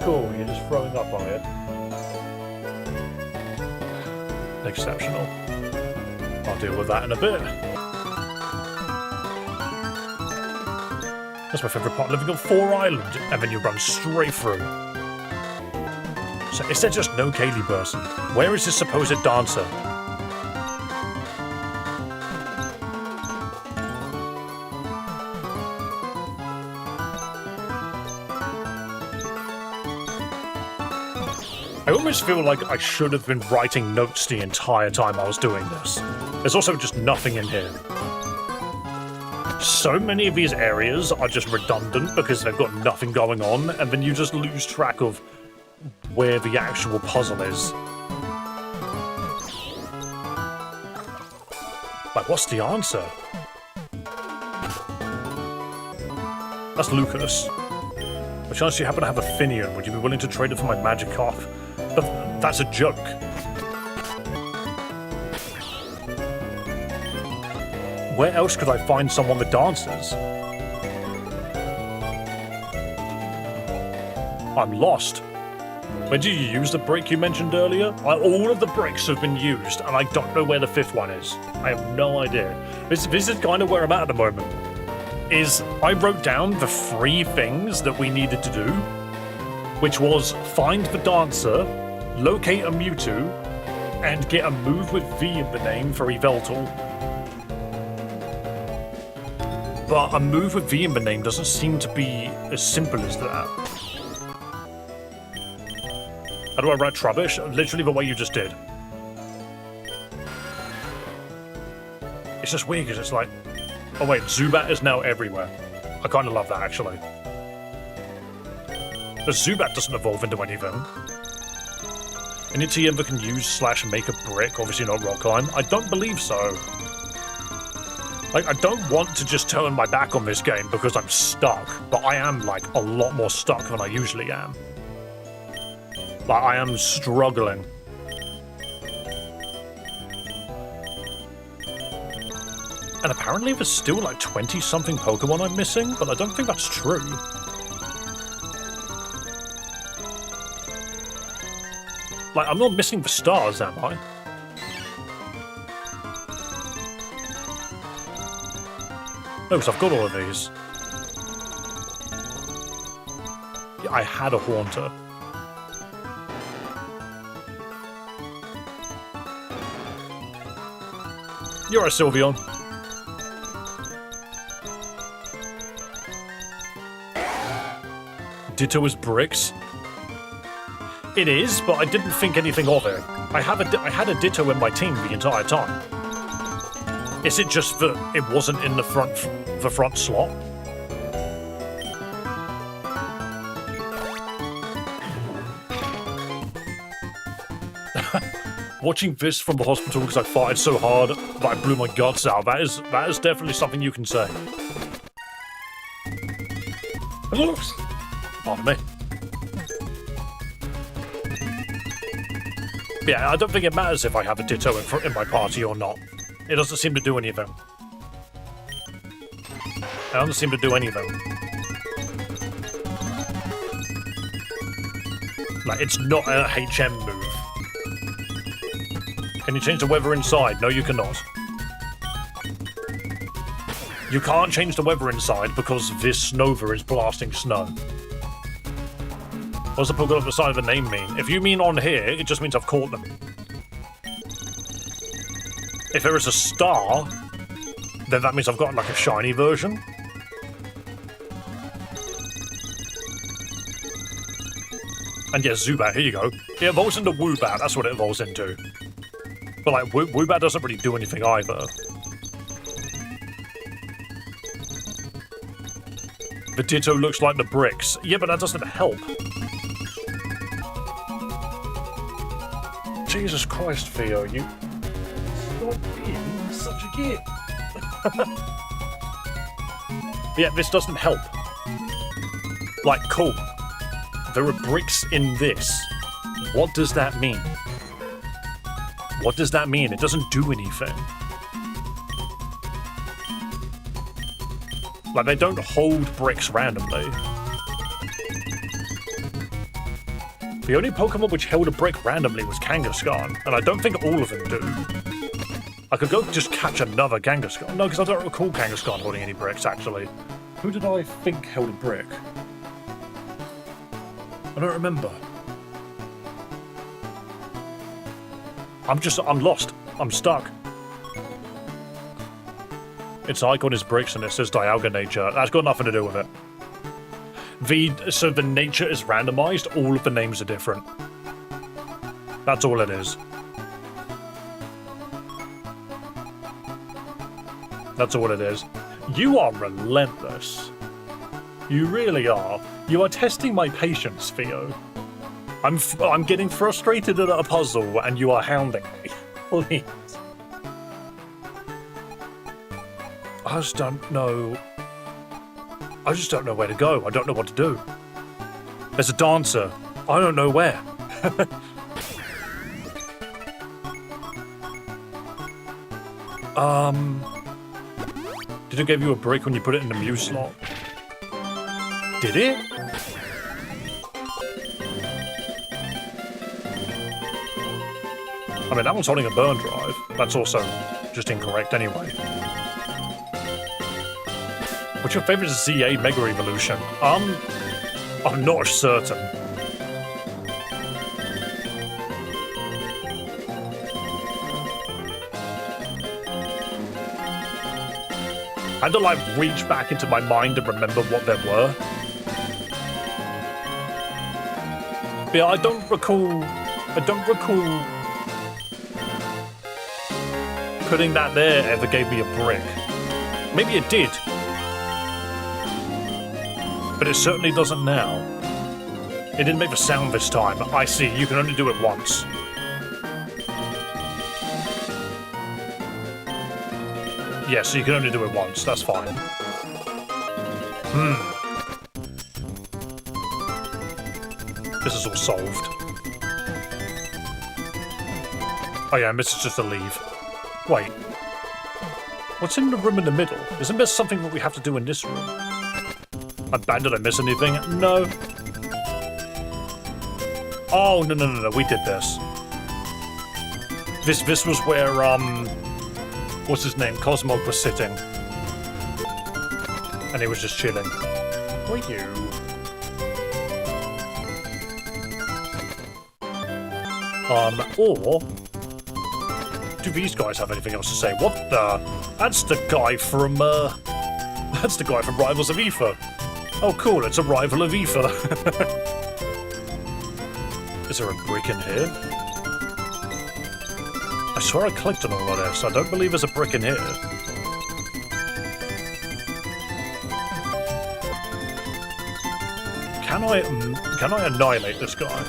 Cool, you're just throwing up on it. Exceptional. I'll deal with that in a bit. That's my favourite part, living on 4 Island, and then you run straight through. So is there just no Kaylee person? Where is this supposed dancer? I almost feel like I should have been writing notes the entire time I was doing this. There's also just nothing in here. So many of these areas are just redundant because they've got nothing going on, and then you just lose track of where the actual puzzle is. Like, what's the answer? That's Lucas. By chance you happen to have a Finian, would you be willing to trade it for my Magikarp? But that's a joke. Where else could I find someone that dances? I'm lost. Where did you use the brick you mentioned earlier? All of the bricks have been used, and I don't know where the 5th one is. I have no idea. This is kind of where I'm at the moment. I wrote down the 3 things that we needed to do, which was find the dancer, locate a Mewtwo, and get a move with V in the name for Yveltal. But a move with V in the name doesn't seem to be as simple as that. How do I write Trubbish? Literally the way you just did. It's just weird because it's like... Oh wait, Zubat is now everywhere. I kind of love that, actually. The Zubat doesn't evolve into anything. Any TM that can use / make a brick, obviously not rock climb. I don't believe so. Like, I don't want to just turn my back on this game because I'm stuck, but I am, like, a lot more stuck than I usually am. Like, I am struggling. And apparently there's still, like, 20-something Pokemon I'm missing, but I don't think that's true. Like, I'm not missing the stars, am I? No, because I've got all of these. Yeah, I had a Haunter. You're right, Sylveon. Ditto is bricks. It is, but I didn't think anything of it. I had a Ditto in my team the entire time. Is it just that it wasn't in the front slot? Watching this from the hospital because I farted so hard that I blew my guts out. That is definitely something you can say. Pardon me. Yeah, I don't think it matters if I have a Ditto in my party or not. It doesn't seem to do anything. It doesn't seem to do anything. Like, it's not a HM move. Can you change the weather inside? No, you cannot. You can't change the weather inside because this Snova is blasting snow. What's the Pokemon on the side of the name mean? If you mean on here, it just means I've caught them. If there is a star, then that means I've got like a shiny version. And yeah, Zubat, here you go. It evolves into Woobat, that's what it evolves into. But like, Woobat doesn't really do anything either. The Ditto looks like the bricks. Yeah, but that doesn't help. Jesus Christ, Theo, you... Stop being such a git. Yeah, this doesn't help. Like, cool. There are bricks in this. What does that mean? What does that mean? It doesn't do anything. Like, they don't hold bricks randomly. The only Pokemon which held a brick randomly was Kangaskhan, and I don't think all of them do. I could go just catch another Kangaskhan. No, because I don't recall Kangaskhan holding any bricks, actually. Who did I think held a brick? I don't remember. I'm lost. I'm stuck. Its icon is bricks and it says Dialga nature. That's got nothing to do with it. So the nature is randomized, all of the names are different. That's all it is. That's all it is. You are relentless. You really are. You are testing my patience, Theo. I'm getting frustrated at a puzzle and you are hounding me. Please. I just don't know. I just don't know where to go. I don't know what to do. There's a dancer. I don't know where. Did it give you a brick when you put it in the Mew slot? Did it? I mean, that one's holding a burn drive. That's also just incorrect anyway. What's your favorite ZA Mega Evolution? I'm not certain. I had to like reach back into my mind and remember what there were. But yeah, I don't recall putting that there ever gave me a brick. Maybe it did. But it certainly doesn't now. It didn't make the sound this time. I see, you can only do it once. Yeah, so you can only do it once, that's fine. This is all solved. Oh yeah, and this is just a leave. Wait. What's in the room in the middle? Isn't there something that we have to do in this room? Did I miss anything? No. Oh, no, we did this. This was where, what's his name? Cosmog was sitting. And he was just chilling. Were you? Or do these guys have anything else to say? What the? That's the guy from, that's the guy from Rivals of Aether. Oh, cool, it's a rival of Aether. Is there a brick in here? I swear I clicked on all of this. I don't believe there's a brick in here. Can I annihilate this guy?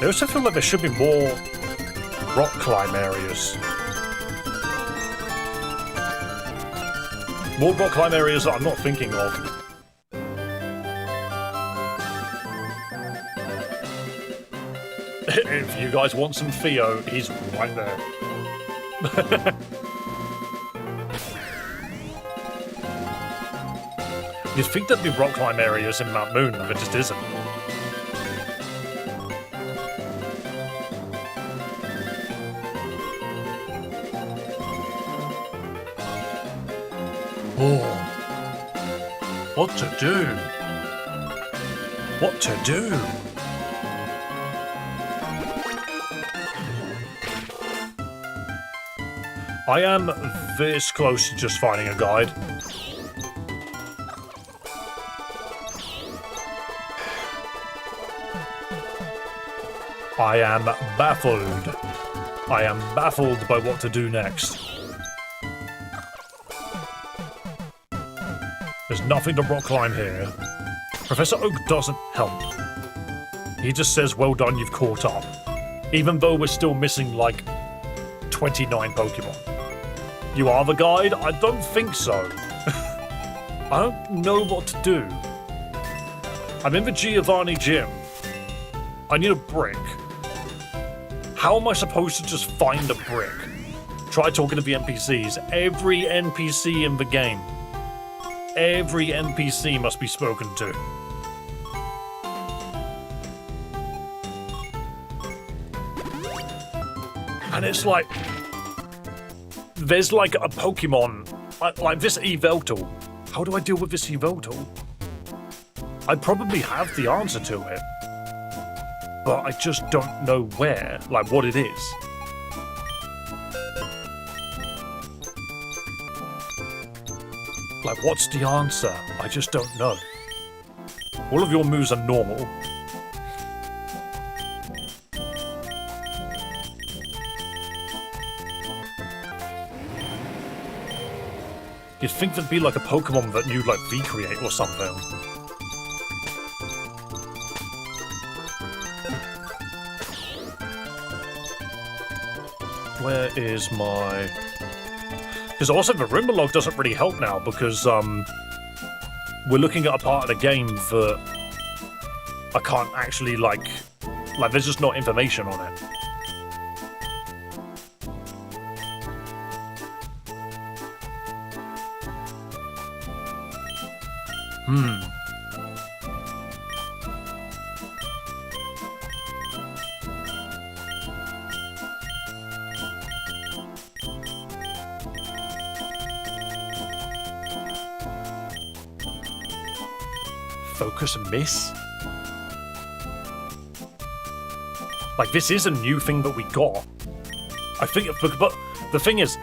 I also feel like there should be more rock climb areas. More rock climb areas that I'm not thinking of. If you guys want some Theo, he's right there. You'd think there'd be rock climb areas in Mount Moon, but it just isn't. Oh. What to do? What to do? I am this close to just finding a guide. I am baffled. I am baffled by what to do next. There's nothing to rock climb here. Professor Oak doesn't help. He just says, well done, you've caught up. Even though we're still missing, like, 29 Pokemon. You are the guide? I don't think so. I don't know what to do. I'm in the Giovanni gym. I need a brick. How am I supposed to just find a brick? Try talking to the NPCs. Every NPC in the game. Every NPC must be spoken to. And it's like... There's like a Pokemon, like this Yveltal. How do I deal with this Yveltal? I probably have the answer to it. But I just don't know where, like what it is. Like, what's the answer? I just don't know. All of your moves are normal. You'd think there'd be like a Pokemon that knew like V-Create or something. Where is my... Because also the Roomba log doesn't really help now because we're looking at a part of the game that I can't actually like there's just not information on it. Focus and miss? Like, this is a new thing that we got. I think, but the thing is,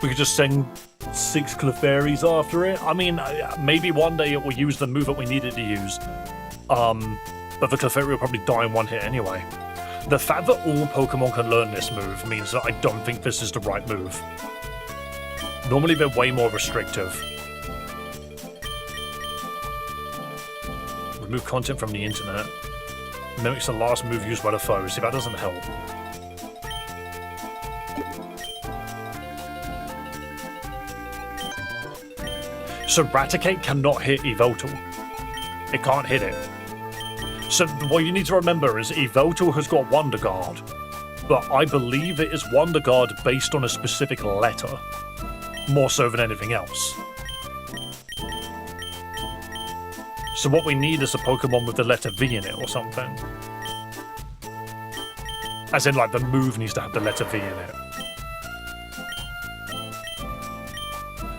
we could just send 6 Clefairies after it. I mean, maybe one day it will use the move that we needed to use. But the Clefairy will probably die in one hit anyway. The fact that all Pokemon can learn this move means that I don't think this is the right move. Normally they're way more restrictive. Remove content from the internet. Mimics the last move used by the foe. See, that doesn't help. So Raticate cannot hit Yveltal. It can't hit it. So what you need to remember is Yveltal has got Wonder Guard, but I believe it is Wonder Guard based on a specific letter, more so than anything else. So what we need is a Pokemon with the letter V in it or something. As in, like, the move needs to have the letter V in it.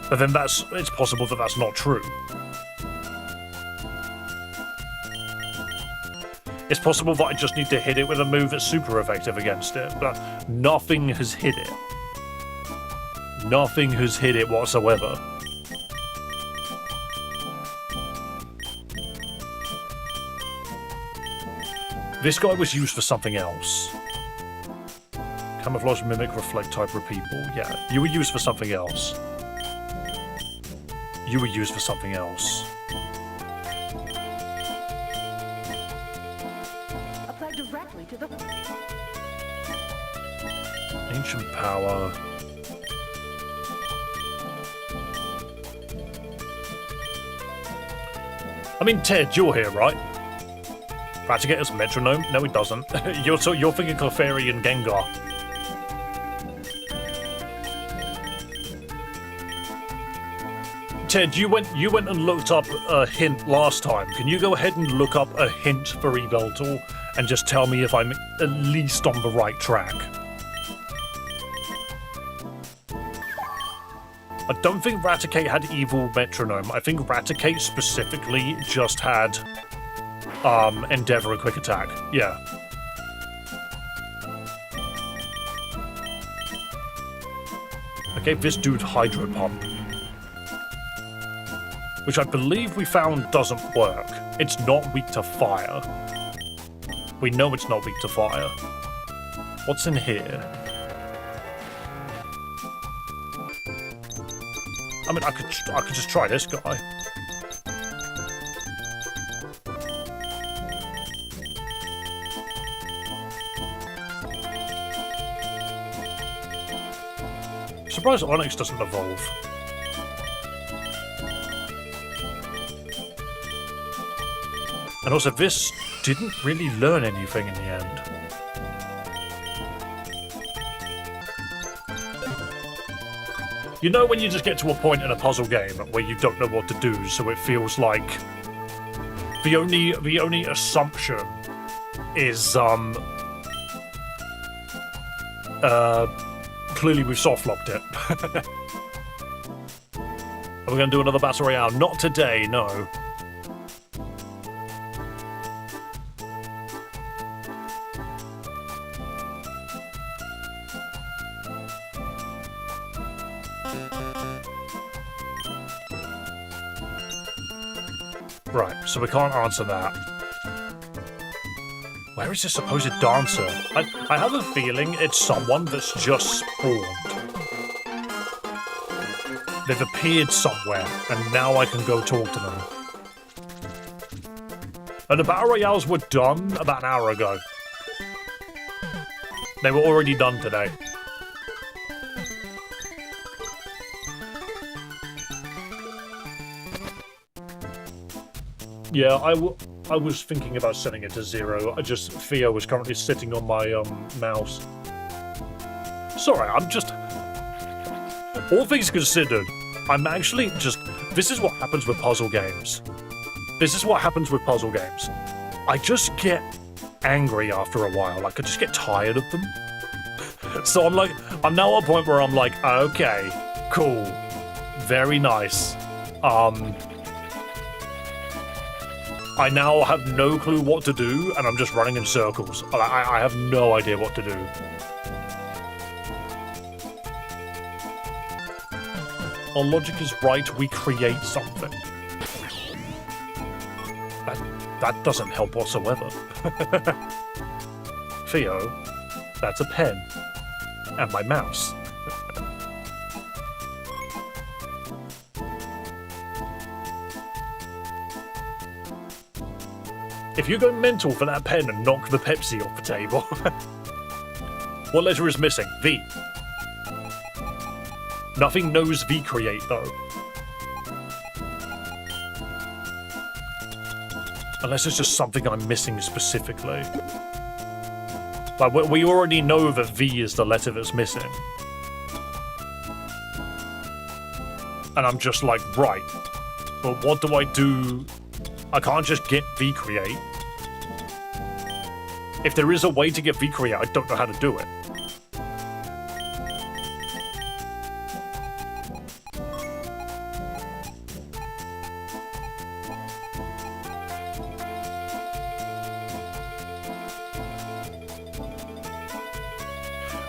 But then it's possible that that's not true. It's possible that I just need to hit it with a move that's super effective against it, but nothing has hit it. Nothing has hit it whatsoever. This guy was used for something else. Camouflage, Mimic, Reflect type Repeatable. Yeah, you were used for something else. You were used for something else. Apply directly to the Ancient Power. I mean, Ted, you're here, right? Raticate is Metronome? No, he doesn't. you're thinking Clefairy and Gengar. Ted, you went and looked up a hint last time. Can you go ahead and look up a hint for Yveltal and just tell me if I'm at least on the right track? I don't think Raticate had Evil Metronome. I think Raticate specifically just had Endeavor and Quick Attack. Yeah. Okay, this dude Hydro Pump, which I believe we found doesn't work. It's not weak to fire. We know it's not weak to fire. What's in here? I mean, I could just try this guy. Surprised Onyx doesn't evolve. And also, this didn't really learn anything in the end. You know when you just get to a point in a puzzle game where you don't know what to do, so it feels like the only assumption is clearly we've soft-locked it. Are we going to do another Battle Royale? Not today, no. Right, so we can't answer that. Where is this supposed dancer? I have a feeling it's someone that's just spawned. They've appeared somewhere, and now I can go talk to them. And the Battle Royales were done about an hour ago. They were already done today. Yeah, I was thinking about setting it to 0. Theo was currently sitting on my mouse. Sorry, I'm just... All things considered, I'm actually just... This is what happens with puzzle games. This is what happens with puzzle games. I just get angry after a while. Like, I just get tired of them. So I'm now at a point where I'm like, okay, cool, very nice. I now have no clue what to do, and I'm just running in circles. I have no idea what to do. Our logic is right, we create something. That doesn't help whatsoever. Theo, that's a pen. And my mouse. If you go mental for that pen and knock the Pepsi off the table. What letter is missing? V. Nothing knows V create though. Unless it's just something I'm missing specifically. Like, we already know that V is the letter that's missing. And I'm just like, right. But what do I do? I can't just get V create. If there is a way to get V create, I don't know how to do it.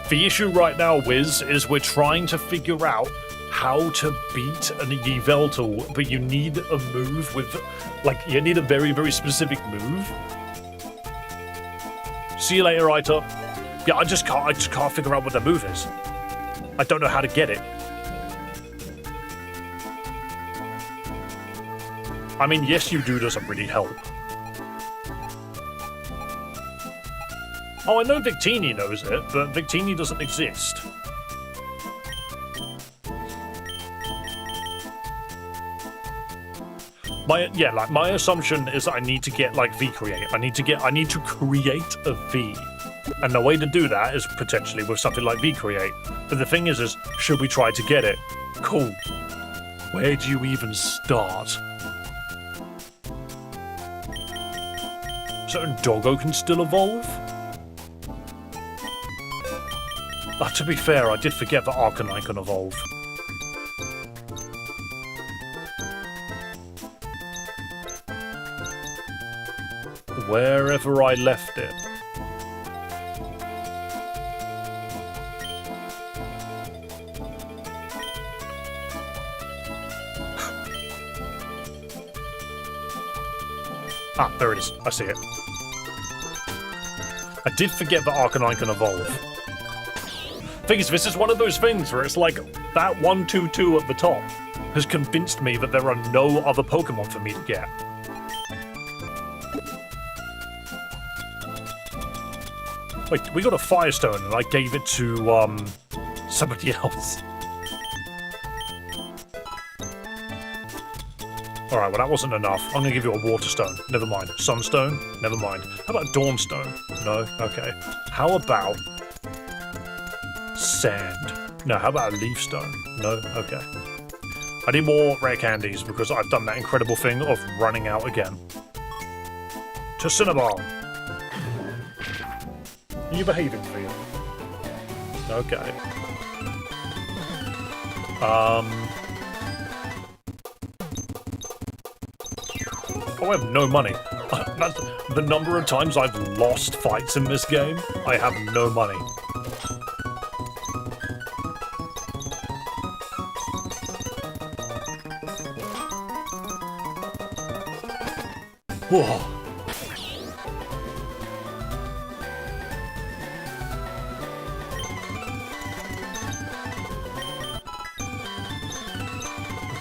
The issue right now, Wiz, is we're trying to figure out how to beat an Yveltal, but you need a move with, like, you need a very, very specific move. See you later, Ita. Yeah, I just can't figure out what the move is. I don't know how to get it. I mean, yes, you do doesn't really help. Oh, I know Victini knows it, but Victini doesn't exist. My assumption is that I need to get like V create. I need to create a V. And the way to do that is potentially with something like V create. But the thing is should we try to get it? Cool. Where do you even start? So Doggo can still evolve? To be fair, I did forget that Arcanine can evolve. Wherever I left it. Ah, there it is. I see it. I did forget that Arcanine can evolve. Thing is, this is one of those things where it's like that 1-2-2 at the top has convinced me that there are no other Pokemon for me to get. Wait, we got a Firestone and I gave it to somebody else. Alright, well that wasn't enough. I'm gonna give you a Water Stone. Never mind. Sunstone? Never mind. How about Dawnstone? No? Okay. How about Sand? No, how about a Leaf Stone? No? Okay. I need more rare candies because I've done that incredible thing of running out again. To Cinnabon! Are you behaving for you? Okay. Oh, I have no money. That's the number of times I've lost fights in this game. I have no money. Whoa.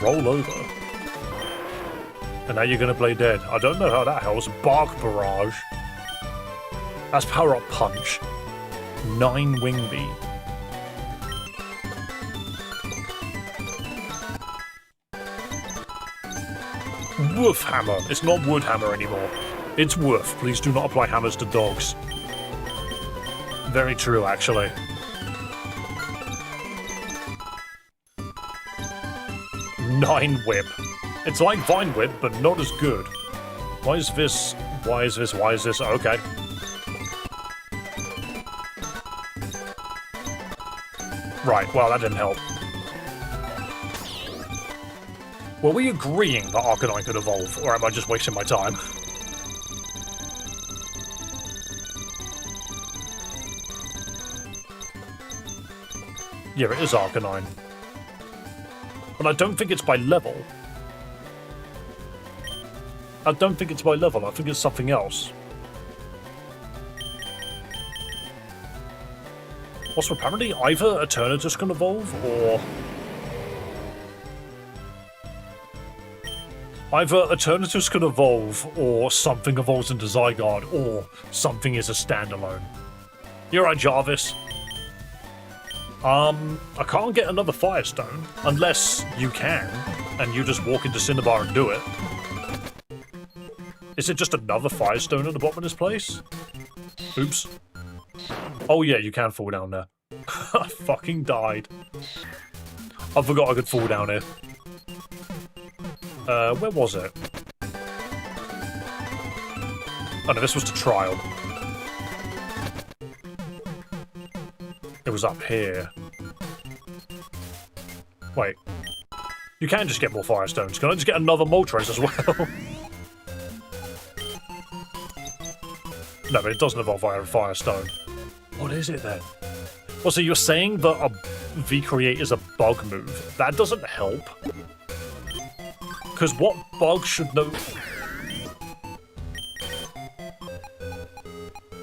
Roll over. And now you're gonna play dead. I don't know how that helps. Bark Barrage. That's Power Up Punch. 9 Wing Beat. Woof Hammer. It's not Wood Hammer anymore. It's Woof. Please do not apply hammers to dogs. Very true, actually. Nine Whip. It's like Vine Whip, but not as good. Why is this? Why is this? Why is this? Okay. Right, well, that didn't help. Were we agreeing that Arcanine could evolve, or am I just wasting my time? Yeah, it is Arcanine. But I don't think it's by level. I don't think it's by level, I think it's something else. Also, apparently either Eternatus can evolve, or... Either Eternatus could evolve, or something evolves into Zygarde, or something is a standalone. You're right, Jarvis. I can't get another Firestone, unless you can, and you just walk into Cinnabar and do it. Is it just another Firestone at the bottom of this place? Oops. Oh yeah, you can fall down there. I fucking died. I forgot I could fall down here. Where was it? Oh no, this was the trial. It was up here. Wait. You can just get more Firestones. Can I just get another Moltres as well? No, but it doesn't evolve via a Firestone. What is it then? Well, so you're saying that a V-Create is a bug move. That doesn't help. Because what bug should know...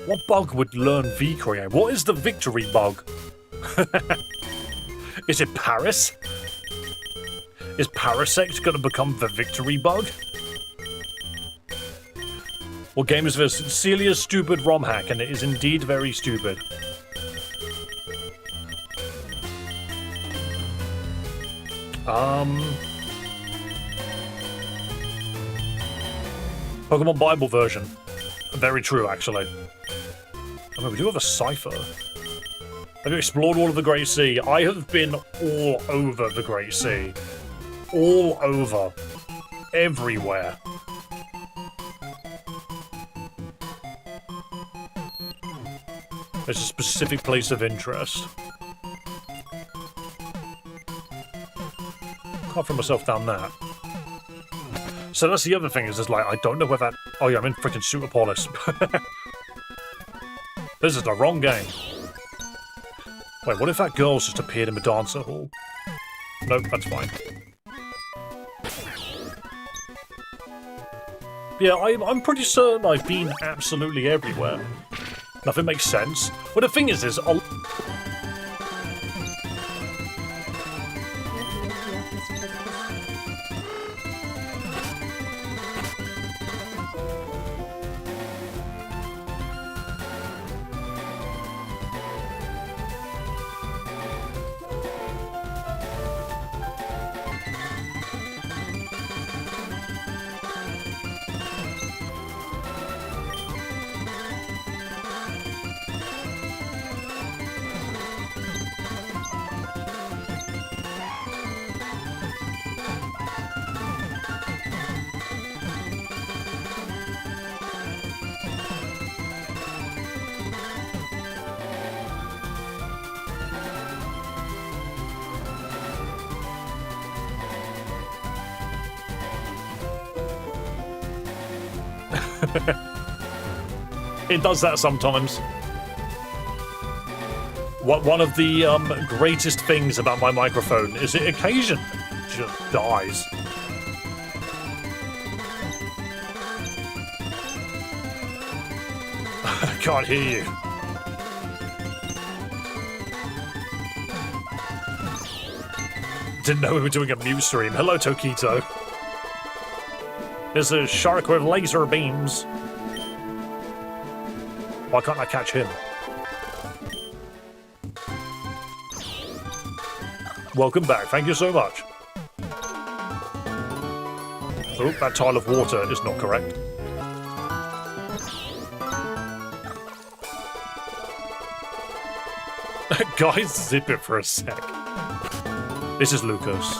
What bug would learn V-Create? What is the victory bug? Is it Paris? Is Parasect going to become the victory bug? What game is this? Celias stupid Romhack, and it is indeed very stupid. Pokemon Bible version. Very true, actually. I mean, we do have a cipher. Have you explored all of the Great Sea? I have been all over the Great Sea. All over. Everywhere. There's a specific place of interest. Can't throw myself down that. So that's the other thing, is like, I don't know where that... Oh yeah, I'm in freaking Superpolis. This is the wrong game. Wait, what if that girl's just appeared in the dancer hall? Nope, that's fine. Yeah, I'm pretty certain I've been absolutely everywhere. Nothing makes sense. Well, the thing is I'll... It does that sometimes. One of the greatest things about my microphone is it occasionally just dies. I can't hear you. Didn't know we were doing a mute stream. Hello, Tokito. There's a shark with laser beams. Why can't I catch him? Welcome back. Thank you so much. Oh, that tile of water is not correct. Guys, zip it for a sec. This is Lucas.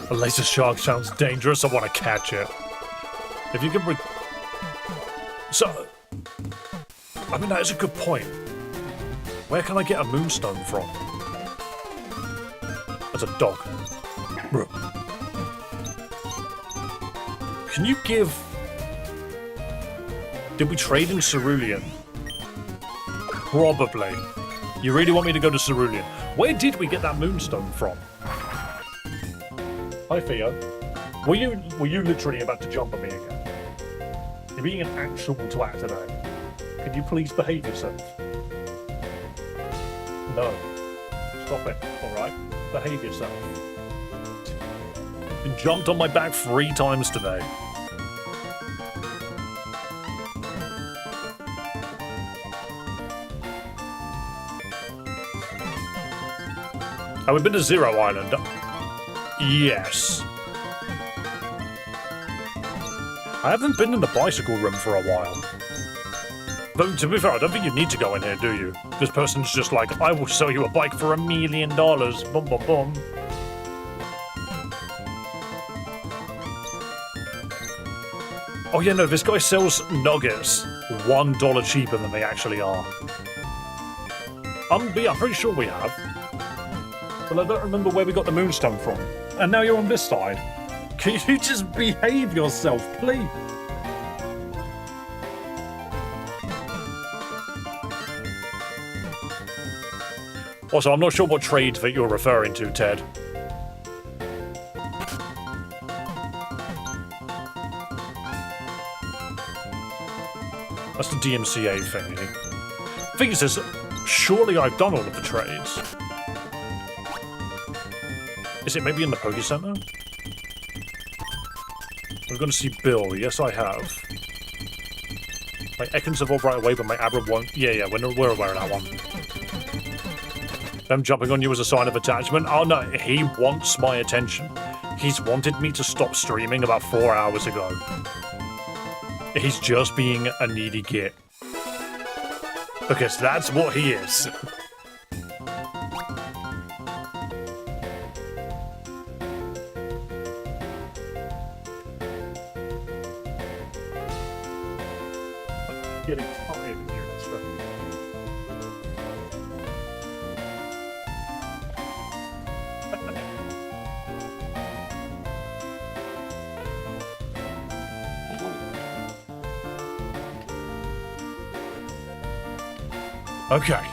A laser shark sounds dangerous. I want to catch it. If you can So, I mean, that is a good point. Where can I get a moonstone from? That's a dog. Bro. Can you give... Did we trade in Cerulean? Probably. You really want me to go to Cerulean? Where did we get that moonstone from? Hi, Theo. Were you literally about to jump on me again? You're being an actual twat today. Can you please behave yourself? No. Stop it, alright? Behave yourself. You jumped on my back 3 times today. Have we been to Zero Island? Yes. I haven't been in the bicycle room for a while. Though, to be fair, I don't think you need to go in here, do you? This person's just like, I will sell you a bike for $1 million. Boom, boom, boom. Oh yeah, no, this guy sells nuggets $1 cheaper than they actually are. But yeah, I'm pretty sure we have. But I don't remember where we got the moonstone from. And now you're on this side. Can you just behave yourself, please? Also, I'm not sure what trade that you're referring to, Ted. That's the DMCA thingy. Thing is, surely I've done all of the trades. Is it maybe in the Poké Center? I'm going to see Bill. Yes, I have. My Ekans evolve right away, but my Abra won't. Yeah, we're aware of that one. Them jumping on you as a sign of attachment? Oh no, he wants my attention. He's wanted me to stop streaming about 4 hours ago. He's just being a needy git. Because that's what he is. Getting tired of hearing this stuff. Okay.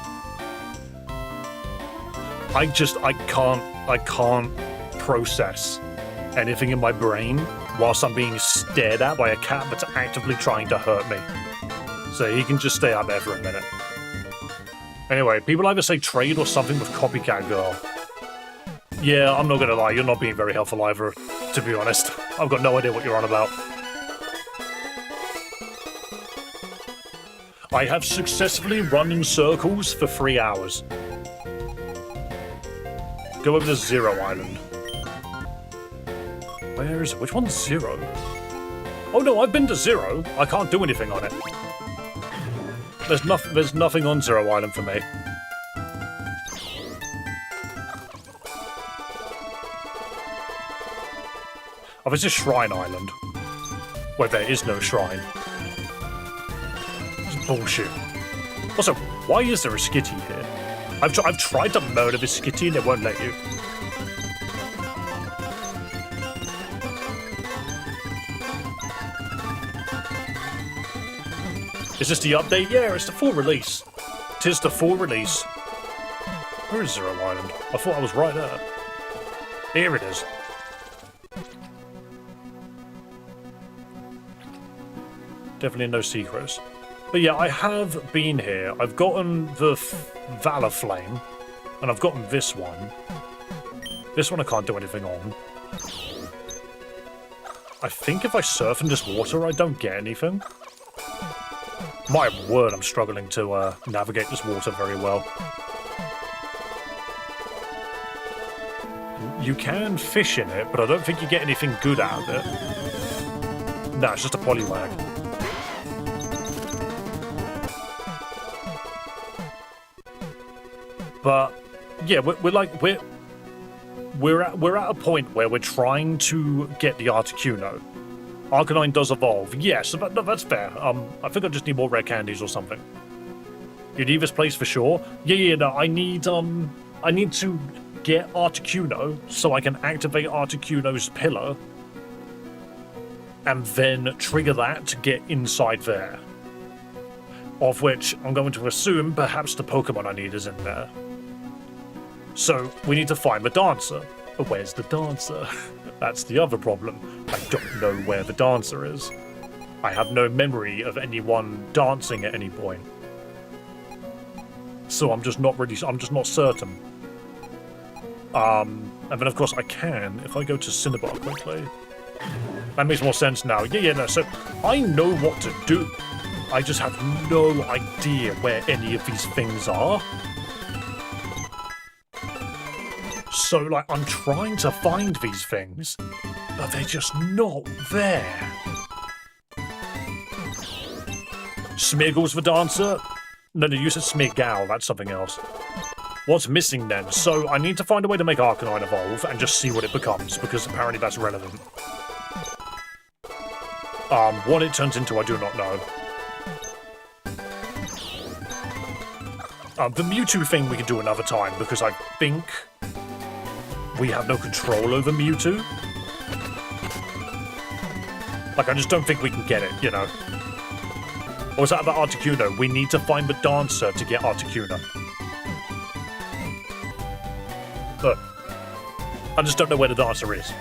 I can't process anything in my brain whilst I'm being stared at by a cat that's actively trying to hurt me. So he can just stay out there for a minute. Anyway, people either say trade or something with Copycat Girl. Yeah, I'm not gonna lie, you're not being very helpful either, to be honest. I've got no idea what you're on about. I have successfully run in circles for 3 hours. Go over to Zero Island. Where is it? Which one's Zero? Oh no, I've been to Zero. I can't do anything on it. There's nothing on Zero Island for me. Oh, it's a Shrine Island. Where there is no shrine. It's bullshit. Also, why is there a skitty here? I've tried to murder this skitty and it won't let you. Is this the update? Yeah, it's the full release. 'Tis the full release. Where is Zero Island? I thought I was right there. Here it is. Definitely no secrets. But yeah, I have been here. I've gotten the Valor Flame, and I've gotten this one. This one I can't do anything on. I think if I surf in this water, I don't get anything. My word, I'm struggling to navigate this water very well. You can fish in it, but I don't think you get anything good out of it. No, it's just a polywag. But yeah, we're at a point where we're trying to get the Articuno. Arcanine does evolve. Yes, no, that's fair. I think I just need more rare candies or something. You leave this place for sure? Yeah, no, I need to get Articuno so I can activate Articuno's pillar and then trigger that to get inside there. Of which I'm going to assume perhaps the Pokemon I need is in there. So we need to find the dancer. But where's the dancer? That's the other problem. I don't know where the dancer is. I have no memory of anyone dancing at any point. So I'm just not certain. And then of course I can, if I go to Cinnabar quickly. That makes more sense now. Yeah, no, so I know what to do. I just have no idea where any of these things are. So, like, I'm trying to find these things, but they're just not there. Smeagol's the dancer? No, you said Smeagol, that's something else. What's missing then? So, I need to find a way to make Arcanine evolve and just see what it becomes, because apparently that's relevant. What it turns into, I do not know. The Mewtwo thing we can do another time, because I think we have no control over Mewtwo. Like, I just don't think we can get it, you know? Or was that about Articuno? We need to find the dancer to get Articuno. But I just don't know where the dancer is.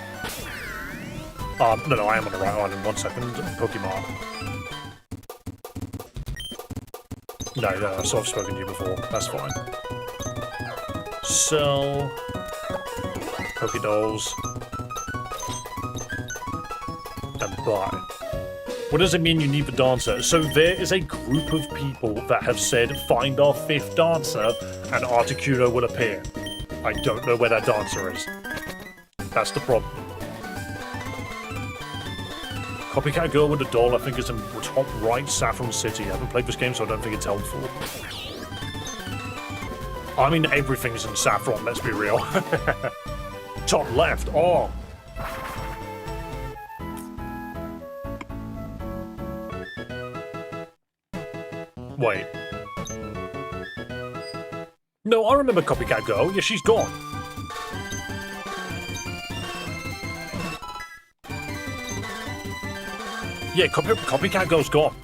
No, I am on the right island. 1 second. Pokemon. No, so I've spoken to you before. That's fine. Sell. Pokédolls. And buy. What does it mean you need the dancer? So there is a group of people that have said, find our 5th dancer, and Articuno will appear. I don't know where that dancer is. That's the problem. Copycat Girl with a doll, I think, is in top right, Saffron City. I haven't played this game, so I don't think it's helpful. I mean, everything's in Saffron, let's be real. Top left, oh. Wait. No, I remember Copycat Girl. Yeah, she's gone. Yeah, Copycat Girl's gone.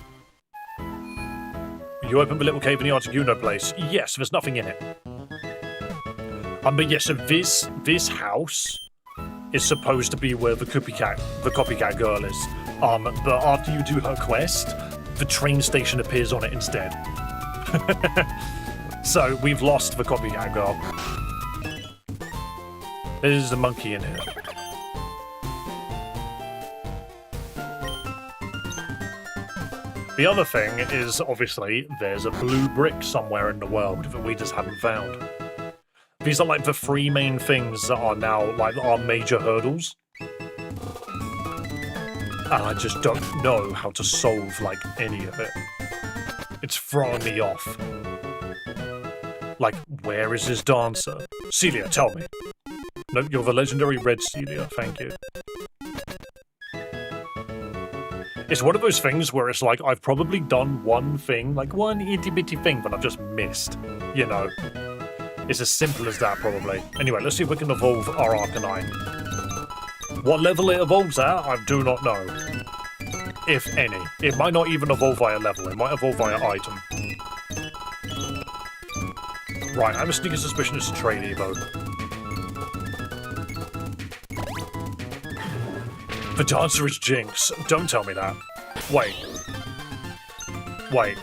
You opened the little cave in the Articuno place. Yes, there's nothing in it. But yes, so this house is supposed to be where the copycat girl is. But after you do her quest, the train station appears on it instead. So we've lost the copycat girl. There's a monkey in here. The other thing is, obviously, there's a blue brick somewhere in the world that we just haven't found. These are like the 3 main things that are now like our major hurdles. And I just don't know how to solve like any of it. It's throwing me off. Like, where is this dancer? Celia, tell me. No, you're the legendary red Celia, thank you. It's one of those things where it's like, I've probably done one thing, like one itty-bitty thing, but I've just missed, you know. It's as simple as that, probably. Anyway, let's see if we can evolve our Arcanine. What level it evolves at, I do not know. If any. It might not even evolve via level, it might evolve via item. Right, I have a sneaking suspicion it's a train Evo. The dancer is Jinx. Don't tell me that. Wait. Wait.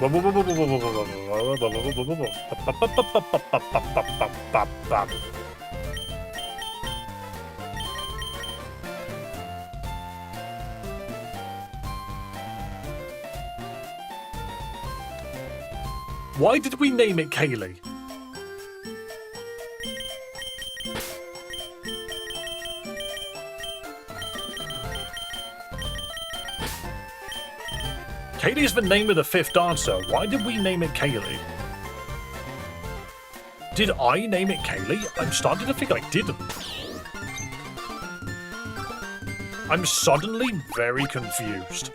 Why did we name it Kaylee? Kaylee is the name of the 5th dancer. Why did we name it Kaylee? Did I name it Kaylee? I'm starting to think I didn't. I'm suddenly very confused.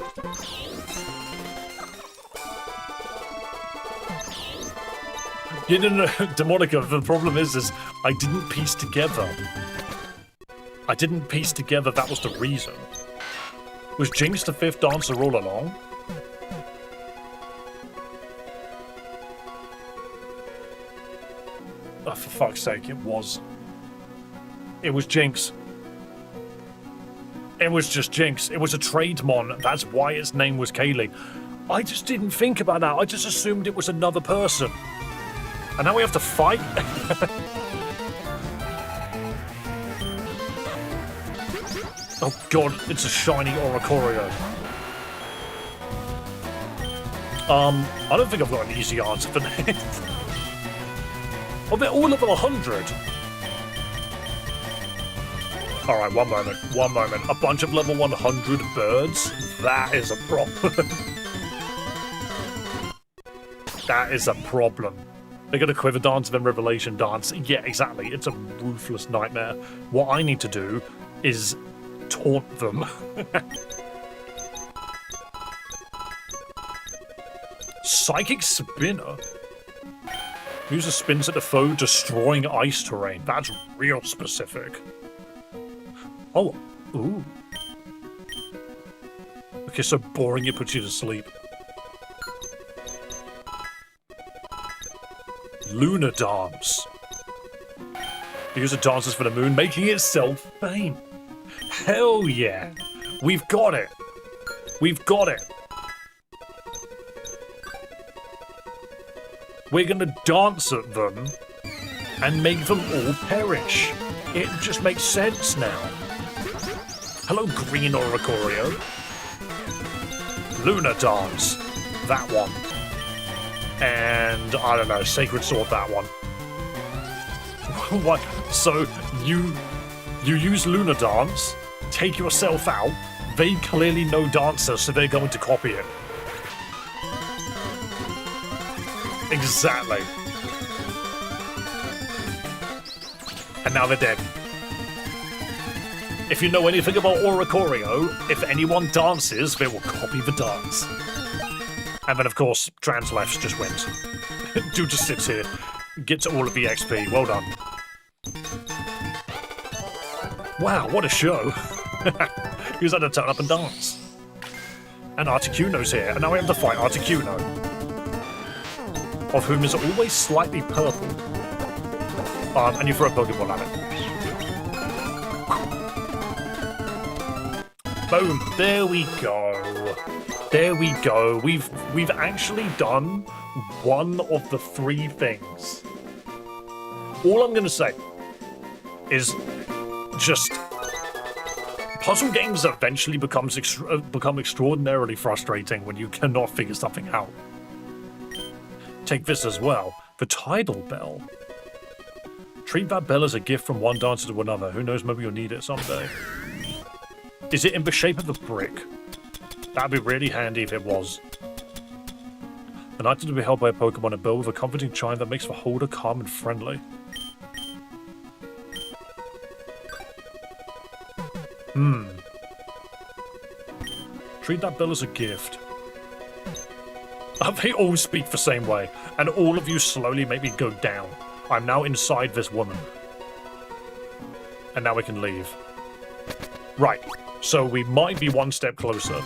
You know, Demonica, the problem is I didn't piece together. I didn't piece together that was the reason. Was Jinx the 5th dancer all along? Oh, for fuck's sake, it was Jinx. It was just Jinx. It was a Trademon. That's why its name was Kaylee. I just didn't think about that. I just assumed it was another person. And now we have to fight? Oh god, it's a shiny Oricorio. I don't think I've got an easy answer for this. Oh, they're all level 100. Alright, one moment. A bunch of level 100 birds? That is a problem. That is a problem. They got a Quiver Dance, then Revelation Dance. Yeah, exactly. It's a ruthless nightmare. What I need to do is taunt them. Psychic Spinner? Use a spins at the foe, destroying ice terrain. That's real specific. Oh, ooh. Okay, so boring it puts you to sleep. Lunar Dance. Use the dances for the moon, making itself faint. Hell yeah. We've got it. We've got it. We're gonna dance at them and make them all perish. It just makes sense now. Hello, Green Oricorio. Lunar Dance. That one. And, I don't know, Sacred Sword, that one. What? So, you use Lunar Dance, take yourself out, they clearly know Dancer, so they're going to copy it. Exactly. And now they're dead. If you know anything about Oricorio, if anyone dances, they will copy the dance. And then, of course, Translefs just wins. Dude just sits here, gets all of the XP. Well done. Wow, what a show. He was had to turn up and dance. And Articuno's here, and now we have to fight Articuno, of whom is always slightly purple. And you throw a Pokeball at it. Boom! There we go. There we go. We've actually done one of the three things. All I'm gonna say is just puzzle games eventually become extraordinarily frustrating when you cannot figure something out. Take this as well. The Tidal Bell. Treat that bell as a gift from one dancer to another. Who knows, maybe you'll need it someday. Is it in the shape of a brick? That'd be really handy if it was. An item to be held by a Pokemon, a bell with a comforting chime that makes the holder calm and friendly. Treat that bell as a gift. They all speak the same way, and all of you slowly make me go down. I'm now inside this woman. And now we can leave. Right, so we might be one step closer.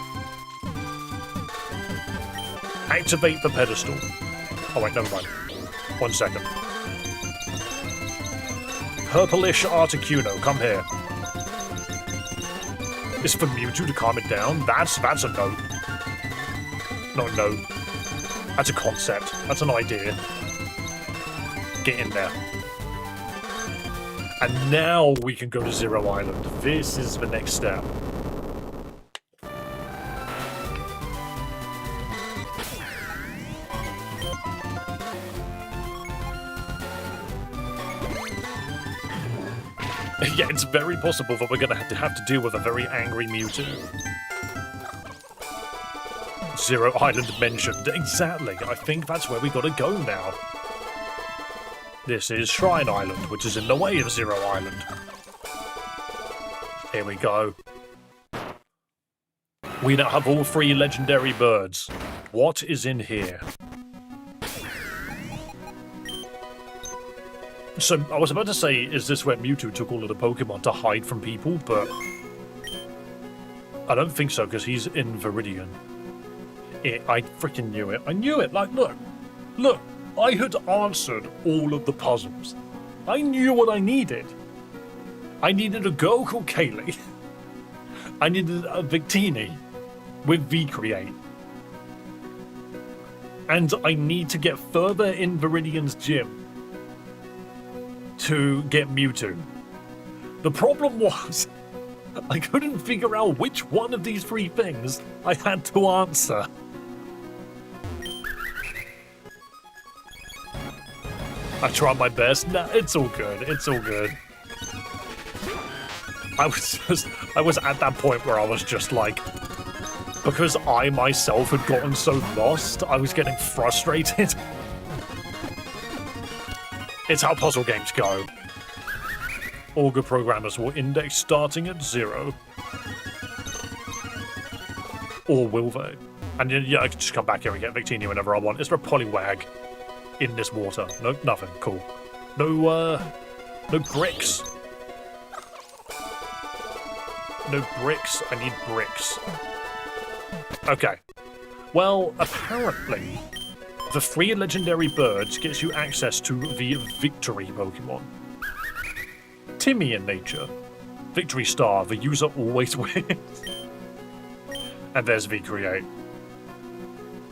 Activate the pedestal. Oh wait, never mind. 1 second. Purplish Articuno, come here. Is for Mewtwo to calm it down? That's a no. Not a no. That's a concept. That's an idea. Get in there. And now we can go to Zero Island. This is the next step. Yeah, it's very possible that we're going to have to deal with a very angry Mewtwo. Zero Island mentioned. Exactly. I think that's where we got to go now. This is Shrine Island, which is in the way of Zero Island. Here we go. We now have all three legendary birds. What is in here? So, I was about to say, is this where Mewtwo took all of the Pokemon to hide from people, but I don't think so, because he's in Viridian. I freaking knew it. I knew it! Like, look! Look! I had answered all of the puzzles. I knew what I needed. I needed a girl called Kaylee. I needed a Victini with V-Create. And I need to get further in Viridian's gym to get Mewtwo. The problem was, I couldn't figure out which one of these three things I had to answer. I tried my best. Nah, it's all good. It's all good. I was at that point where I was just like, because I myself had gotten so lost, I was getting frustrated. It's how puzzle games go. All good programmers will index starting at 0. Or will they? And yeah, I can just come back here and get Victini whenever I want. Is there a Poliwag in this water? No, nothing. Cool. No bricks. No bricks. I need bricks. Okay. Well, apparently, the 3 legendary birds gets you access to the Victory Pokemon. Timmy in nature. Victory Star, the user always wins. And there's V-Create.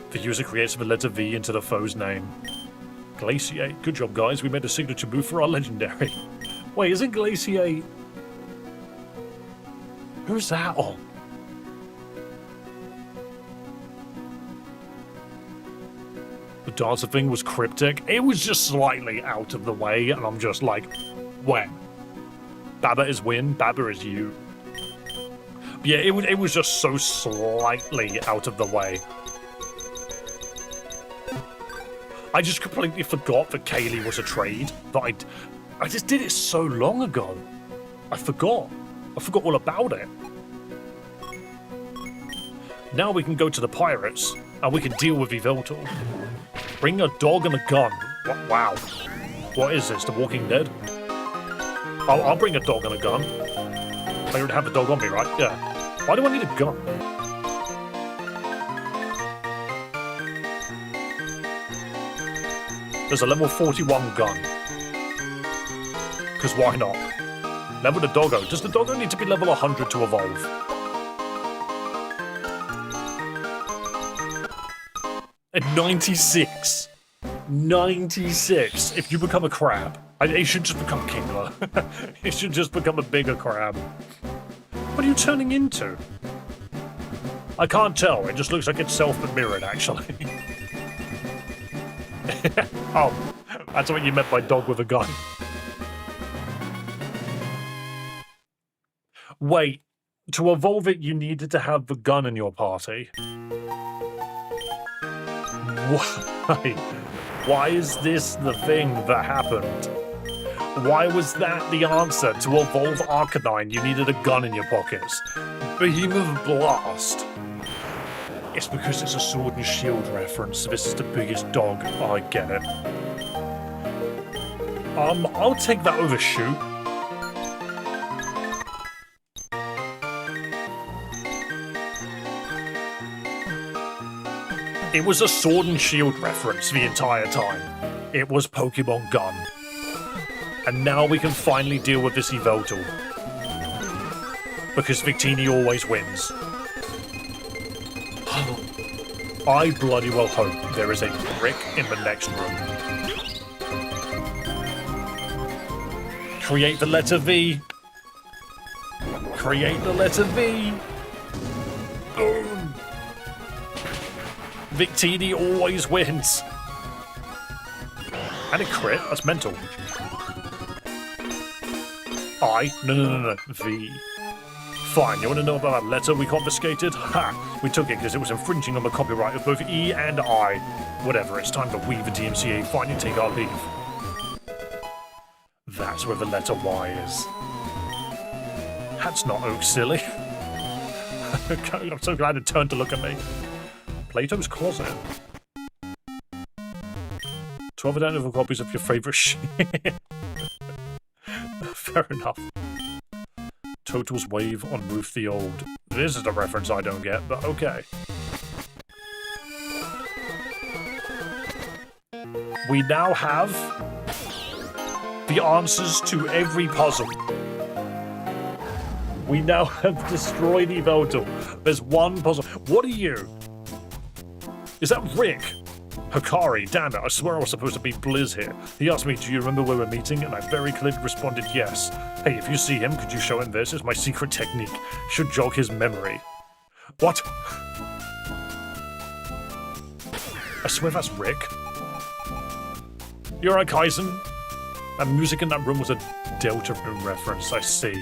The user creates the letter V into the foe's name. Glaciate. Good job, guys. We made a signature move for our legendary. Wait, isn't Glaciate... Who's that on? The dancer thing was cryptic. It was just slightly out of the way, and I'm just like, when? Baba is win, Baba is you. But yeah, it was just so slightly out of the way. I just completely forgot that Kaylee was a trade. That I just did it so long ago. I forgot all about it. Now we can go to the pirates, and we can deal with Yveltal. Bring a dog and a gun. Wow. What is this, The Walking Dead? I'll bring a dog and a gun. I already have the dog on me, right? Yeah. Why do I need a gun? There's a level 41 gun. Because why not? Level the doggo. Does the doggo need to be level 100 to evolve? At 96. 96. If you become a crab. It should just become Kingler. It should just become a bigger crab. What are you turning into? I can't tell. It just looks like it's self-mirrored, actually. Oh, that's what you meant by dog with a gun. Wait, to evolve it, you needed to have the gun in your party. Why? Why is this the thing that happened? Why was that the answer? To evolve Arcanine, you needed a gun in your pockets. Behemoth Blast. It's because it's a Sword and Shield reference. This is the biggest dog. Oh, I get it. I'll take that over Shoot. It was a Sword and Shield reference the entire time. It was Pokemon Gun. And now we can finally deal with this Yveltal. Because Victini always wins. I bloody well hope there is a brick in the next room. Create the letter V. Create the letter V. Boom. Victini always wins. And a crit? That's mental. No. V. Fine, you want to know about that letter we confiscated? Ha! We took it because it was infringing on the copyright of both E and I. Whatever, it's time that we, the DMCA, finally take our leave. That's where the letter Y is. That's not Oak, silly. I'm so glad it turned to look at me. Plato's Closet. 12 identical copies of your favourite shit. Fair enough. Total's Wave on Roof the Old. This is a reference I don't get, but okay. We now have the answers to every puzzle. We now have destroyed Evoltal. There's one puzzle. What are you? Is that Rick? Hikari, damn it, I swear I was supposed to be Blizz here. He asked me, do you remember where we're meeting? And I very clearly responded yes. Hey, if you see him, could you show him this? It's my secret technique. Should jog his memory. What? I swear that's Rick. You're right, Kaizen. That music in that room was a Delta Room reference, I see.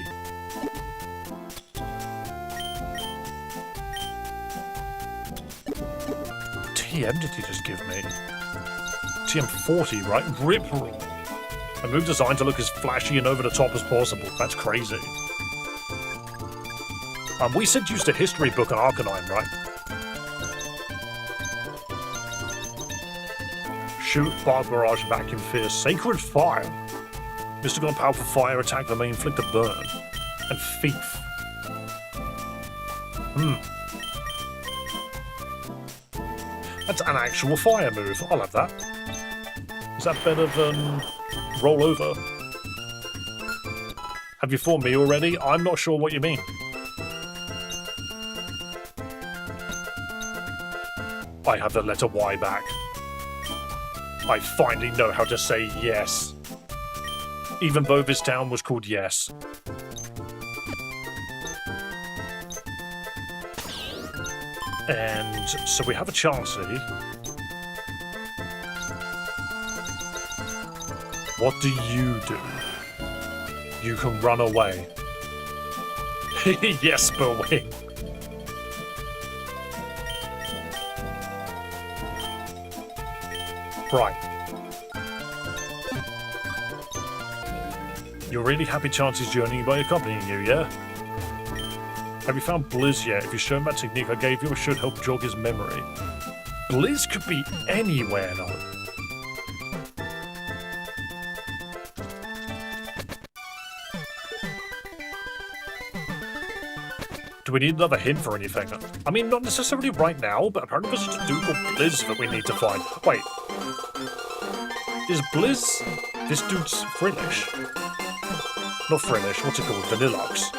TM did he just give me? TM40, right? Rip roll. A move designed to look as flashy and over the top as possible. That's crazy. We said use the history book on Arcanine, right? Shoot, Bark Barrage, Vacuum Fierce, Sacred Fire. Mystical and powerful fire attack that may inflict a burn. And Thief. That's an actual fire move. I'll have that. Is that better than Roll Over? Have you fought me already? I'm not sure what you mean. I have the letter Y back. I finally know how to say yes. Even though this town was called Yes. And so we have a Chansey. What do? You can run away. Yes, Berwing. Right. You're really happy Chansey's journeying by accompanying you, yeah? Have you found Blizz yet? If you show him that technique I gave you, it should help jog his memory. Blizz could be anywhere now. Do we need another hint for anything? I mean, not necessarily right now, but apparently there's a dude called Blizz that we need to find. Wait. Is Blizz this dude's Frillish? Not Frillish, what's it called? Vanilluxe.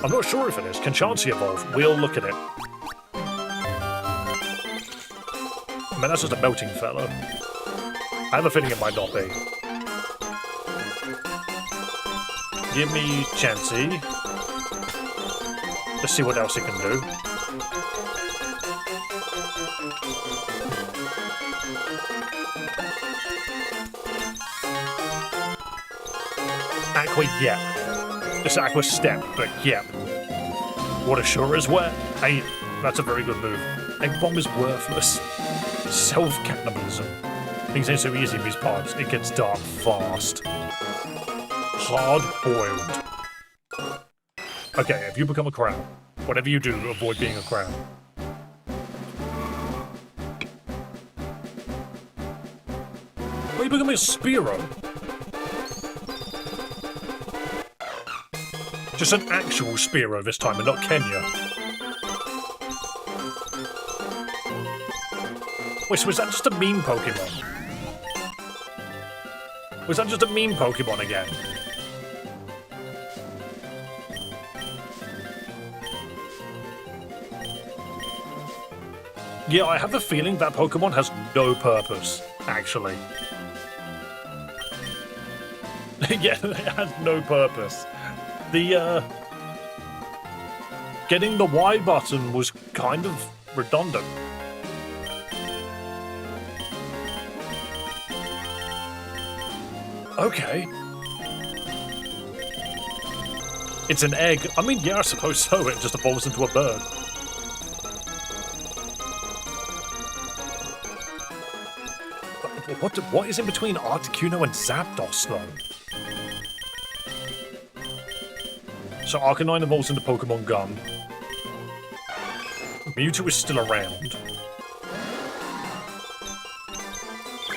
I'm not sure if it is. Can Chansey evolve? We'll look at it. I mean, that's just a melting fellow. I have a feeling it might not be. Give me Chansey. Let's see what else it can do. Aqua Yep. It's Aqua Step, but Yep. Water sure is wet. Hey, that's a very good move. Egg Bomb is worthless. Self-cannibalism. Things ain't so easy in these parts. It gets dark fast. Hard-boiled. Okay, if you become a crown, whatever you do, avoid being a crown. Why are you becoming a Spearow? Just an actual Spearow this time and not Kenya. Wait, so was that just a meme Pokemon? Was that just a meme Pokemon again? Yeah, I have a feeling that Pokemon has no purpose, actually. Yeah, it has no purpose. The, getting the Y button was kind of redundant. Okay. It's an egg. I mean, yeah, I suppose so. It just evolves into a bird. What is in between Articuno and Zapdos, though? So Arcanine evolves into Pokemon Gun. Mewtwo is still around.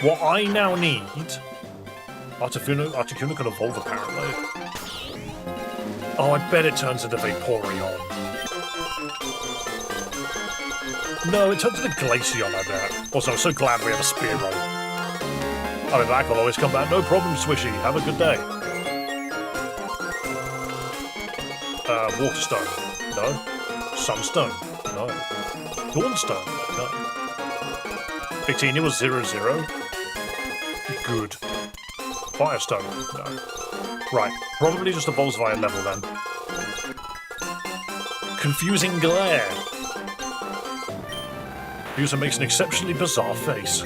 What I now need... Articuno can evolve, apparently. Oh, I bet it turns into Vaporeon. No, it turns into Glaceon, I bet. Also, I'm so glad we have a Spearow. I'll be back, I'll always come back. No problem, Swishy. Have a good day. Waterstone. No. Sunstone. No. Dawnstone. No. Victini was 0-0. Good. Firestone. No. Right. Probably just evolves via level then. Confusing Glare. User makes an exceptionally bizarre face.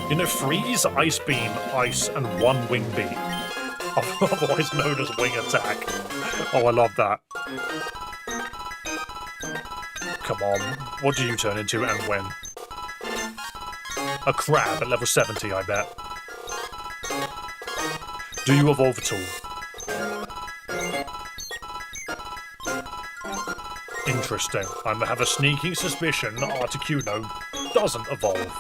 You know, Freeze, Ice Beam, Ice, and one Wing Beat. Otherwise known as Wing Attack. Oh, I love that. Come on. What do you turn into and when? A crab at level 70, I bet. Do you evolve at all? Interesting. I have a sneaking suspicion Articuno doesn't evolve.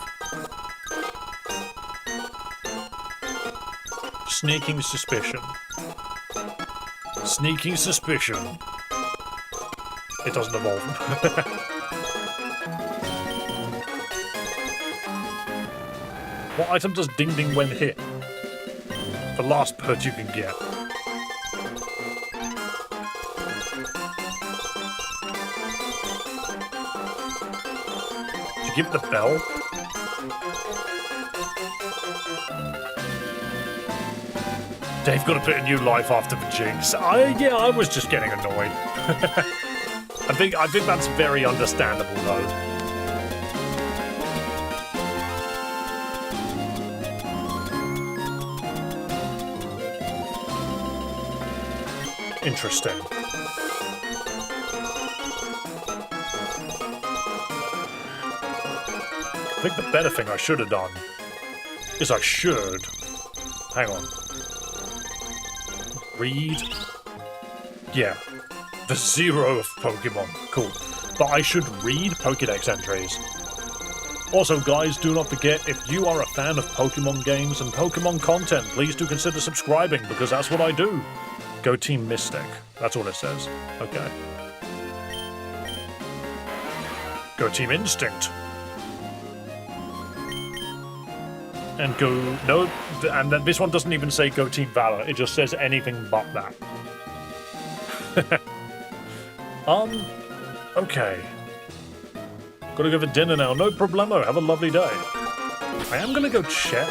Sneaking suspicion. Sneaking suspicion. It doesn't evolve. What item does Ding Ding when hit? The last perk you can get. Did you give it the bell? Dave got a bit of new life after the jinx. Yeah, I was just getting annoyed. I think that's very understandable though. Interesting. I think the better thing I should have done is I should... Hang on. Read. Yeah. The 0th Pokemon. Cool. But I should read Pokédex entries. Also, guys, do not forget, if you are a fan of Pokemon games and Pokemon content, please do consider subscribing, because that's what I do. Go Team Mystic. That's all it says. Okay. Go Team Instinct. And go... No, and then this one doesn't even say Go Team Valor. It just says anything but that. Okay. Gotta go for dinner now. No problemo. Have a lovely day. I am gonna go check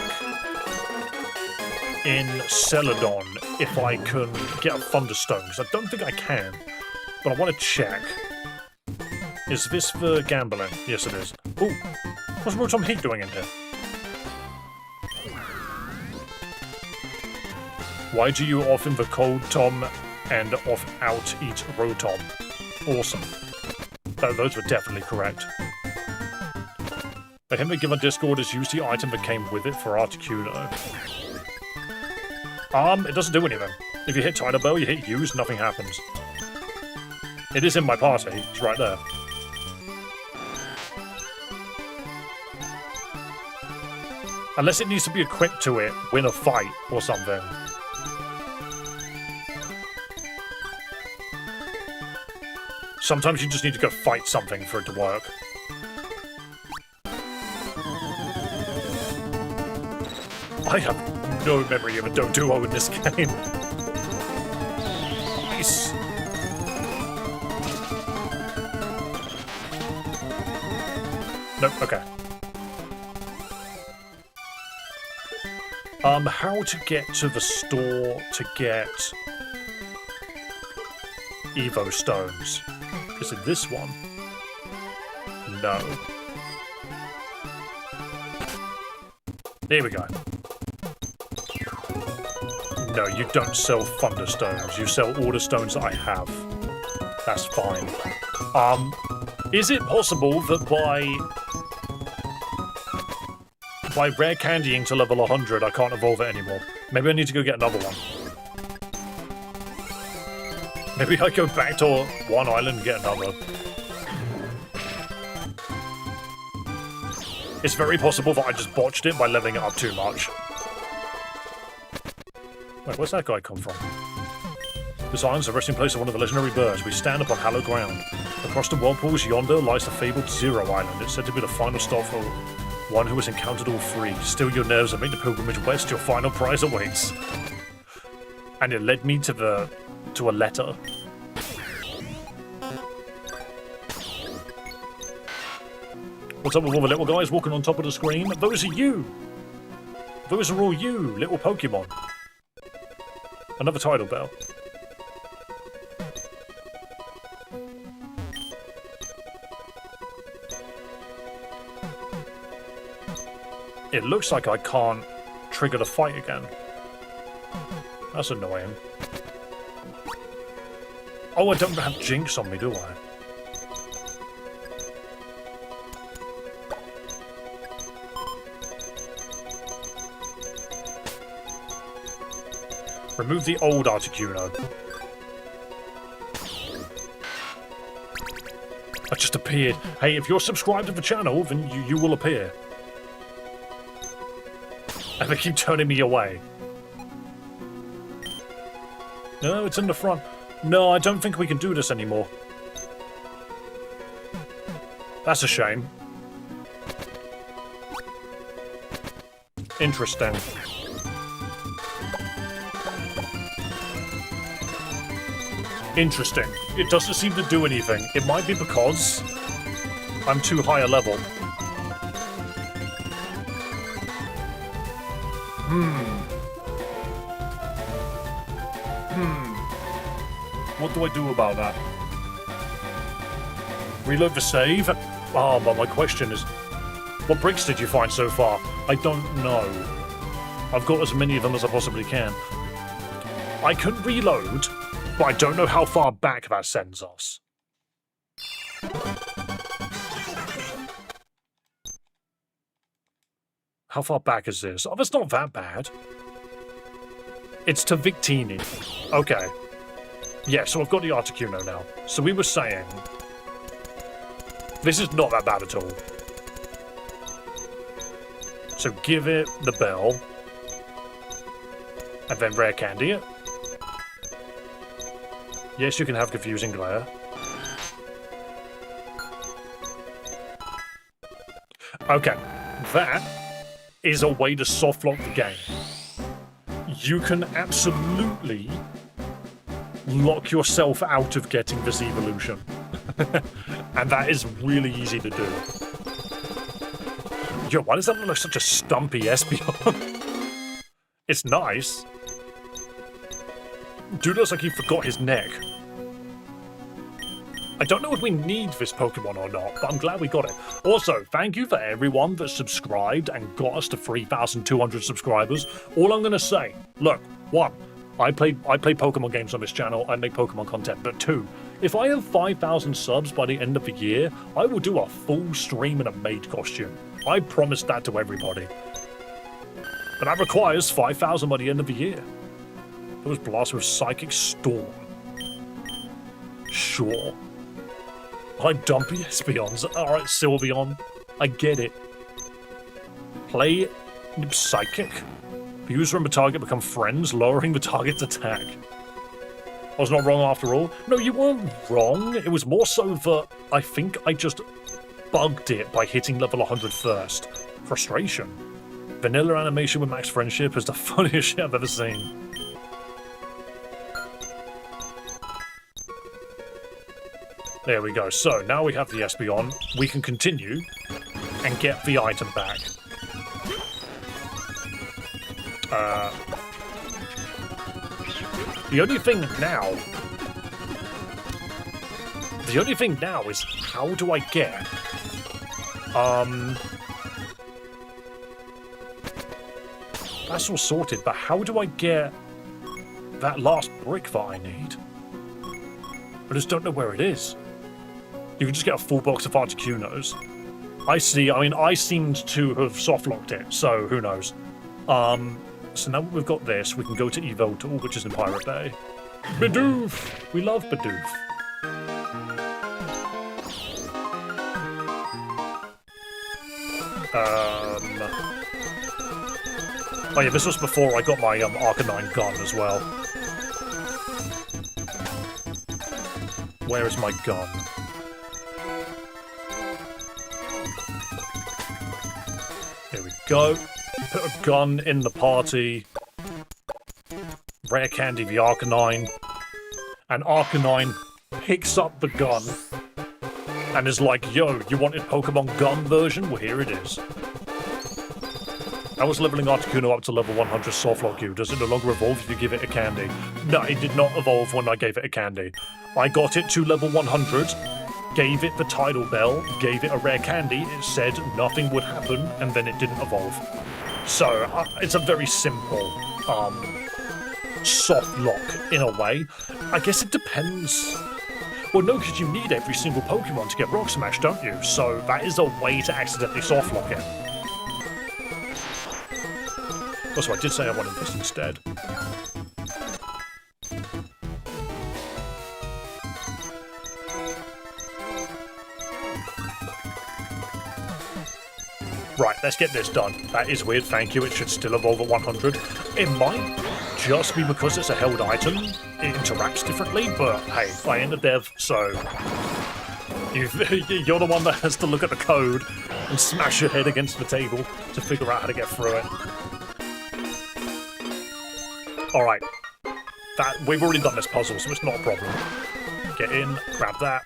in Celadon if I can get a Thunderstone, because I don't think I can. But I want to check. Is this for gambling? Yes, it is. Ooh. What's Rotom Heat doing in here? Why do you often the cold Tom and off out eat Rotom? Awesome. Those were definitely correct. The hint we give on Discord is use the item that came with it for Articuno. It doesn't do anything. If you hit Tidal Bell, you hit use, nothing happens. It is in my party. It's right there. Unless it needs to be equipped to it, win a fight or something. Sometimes you just need to go fight something for it to work. I have no memory of a Doduo in this game. Nice. Nope, okay. How to get to the store to get Evo Stones? Is it this one? No. There we go. No, you don't sell Thunderstones. You sell all the stones that I have. That's fine. Is it possible that by rare candying to level 100, I can't evolve it anymore? Maybe I need to go get another one. Maybe I go back to one island and get another. It's very possible that I just botched it by leveling it up too much. Wait, where's that guy come from? This island is the resting place of one of the legendary birds. We stand upon hallowed ground. Across the whirlpools yonder lies the fabled Zero Island. It's said to be the final stop for one who has encountered all three. Still your nerves and make the pilgrimage west. Your final prize awaits. And it led me to a letter. What's up with all the little guys walking on top of the screen? Those are you! Those are all you, little Pokemon. Another tidal bell. It looks like I can't trigger the fight again. That's annoying. Oh, I don't have Jinx on me, do I? Remove the old Articuno. I just appeared. Hey, if you're subscribed to the channel, then you will appear. And they keep turning me away. No, it's in the front. No, I don't think we can do this anymore. That's a shame. Interesting. Interesting. It doesn't seem to do anything. It might be because I'm too high a level. What do I do about that? Reload the save? Ah, but my question is, what bricks did you find so far? I don't know. I've got as many of them as I possibly can. I can reload, but I don't know how far back that sends us. How far back is this? Oh, that's not that bad. It's to Victini. Okay. Yeah, so I've got the Articuno now. So we were saying... This is not that bad at all. So give it the bell. And then rare candy it. Yes, you can have confusing glare. Okay. That is a way to soft lock the game. You can absolutely lock yourself out of getting this evolution. And that is really easy to do. Yo, why does that look like such a stumpy Espeon? It's nice. Dude looks like he forgot his neck. I don't know if we need this Pokemon or not, but I'm glad we got it. Also, thank you for everyone that subscribed and got us to 3,200 subscribers. All I'm going to say, look, one, I play Pokemon games on this channel, I make Pokemon content, but two, if I have 5,000 subs by the end of the year, I will do a full stream in a maid costume. I promise that to everybody. But that requires 5,000 by the end of the year. That was blasted with Psychic Storm. Sure. I dumpy Espeons. Alright, Sylveon. I get it. Play Psychic. The user and the target become friends, lowering the target's attack. I was not wrong after all. No, you weren't wrong. It was more so that I think I just bugged it by hitting level 100 first. Frustration. Vanilla animation with max friendship is the funniest shit I've ever seen. There we go. So, now we have the Espeon. We can continue and get the item back. The only thing now is how do I get... That's all sorted, but how do I get that last brick that I need? I just don't know where it is. You can just get a full box of Articunos. I see. I mean, I seemed to have soft-locked it, so who knows. So now we've got this, we can go to Evoltool, which is in Pirate Bay. Bidoof! We love Bidoof. Oh yeah, this was before I got my Arcanine gun as well. where is my gun? Here we go. Put a gun in the party. Rare candy the Arcanine. And Arcanine picks up the gun and is like, yo, you wanted Pokemon gun version? Well, here it is. I was leveling Articuno up to level 100 softlock you. Does it no longer evolve if you give it a candy? No, it did not evolve when I gave it a candy. I got it to level 100, gave it the Tidal Bell, gave it a rare candy, it said nothing would happen, and then it didn't evolve. So, it's a very simple, soft lock, in a way. I guess it depends. Well, no, because you need every single Pokemon to get Rock Smash, don't you? So, that is a way to accidentally soft lock it. Also, I did say I wanted this instead. Right, let's get this done. That is weird, thank you. It should still evolve at 100. It might just be because it's a held item. It interacts differently, but hey, I am the dev, so... You're the one that has to look at the code and smash your head against the table to figure out how to get through it. Alright. We've already done this puzzle, so it's not a problem. Get in, grab that.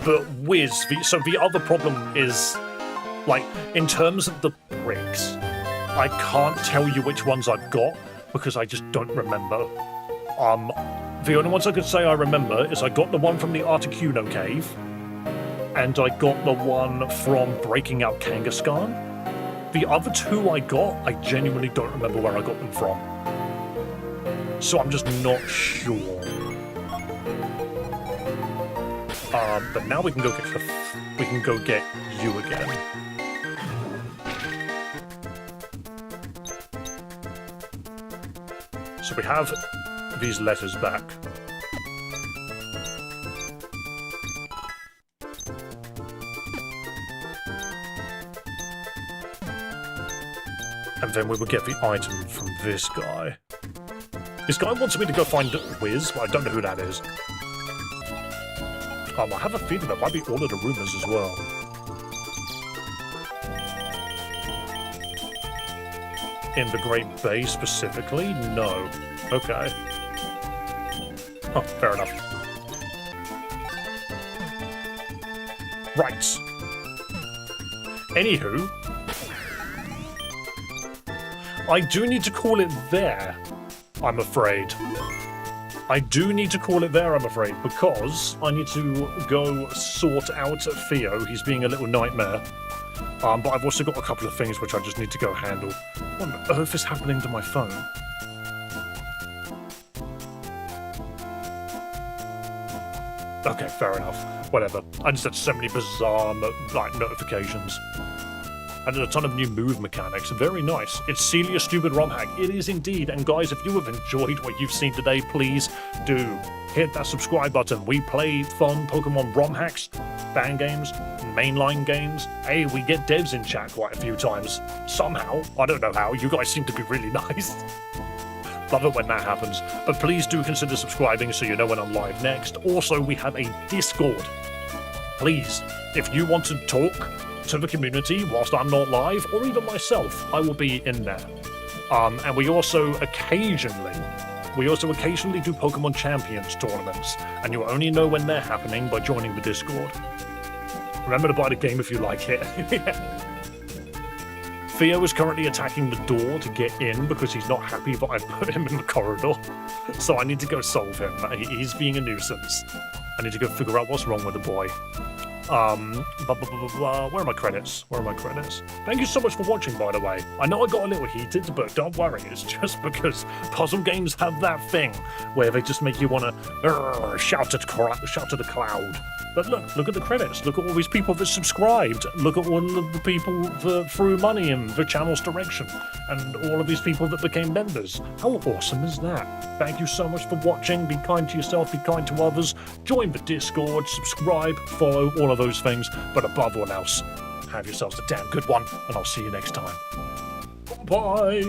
But so the other problem is, like, in terms of the bricks, I can't tell you which ones I've got, because I just don't remember. The only ones I could say I remember is I got the one from the Articuno cave, and I got the one from breaking out Kangaskhan. The other two I got, I genuinely don't remember where I got them from. So I'm just not sure. But now we can go get you again. So we have these letters back. And then we will get the item from this guy. This guy wants me to go find Wiz, but I don't know who that is. I have a feeling that might be all of the rumors as well. In the Great Bay specifically? No. Okay. Oh, fair enough. Right. Anywho, I do need to call it there, I'm afraid. I do need to call it there, I'm afraid, because I need to go sort out Theo. He's being a little nightmare. But I've also got a couple of things which I just need to go handle. What on earth is happening to my phone? Okay, fair enough. Whatever. I just had so many bizarre notifications. I did a ton of new move mechanics. Very nice. It's Celias Stupid Romhack. It is indeed. And guys, if you have enjoyed what you've seen today, please do hit that subscribe button. We play fun Pokemon Romhacks, fangames, mainline games. Hey, we get devs in chat quite a few times. Somehow. I don't know how. You guys seem to be really nice. Love it when that happens. But please do consider subscribing so you know when I'm live next. Also, we have a Discord. Please, if you want to talk to the community whilst I'm not live, or even myself, I will be in there. And we also occasionally do Pokemon Champions tournaments, and you'll only know when they're happening by joining the Discord. Remember to buy the game if you like it. Theo is currently attacking the door to get in because he's not happy that I've put him in the corridor. So I need to go solve him. He's being a nuisance. I need to go figure out what's wrong with the boy. Where are my credits? Thank you so much for watching, by the way. I know I got a little heated, but don't worry, it's just because puzzle games have that thing where they just make you want to shout to the cloud. But look at the credits. Look at all these people that subscribed. Look at all of the people that threw money in the channel's direction. And all of these people that became members. How awesome is that? Thank you so much for watching. Be kind to yourself, be kind to others. Join the Discord, subscribe, follow, all of those things. But above all else, have yourselves a damn good one, and I'll see you next time. Bye!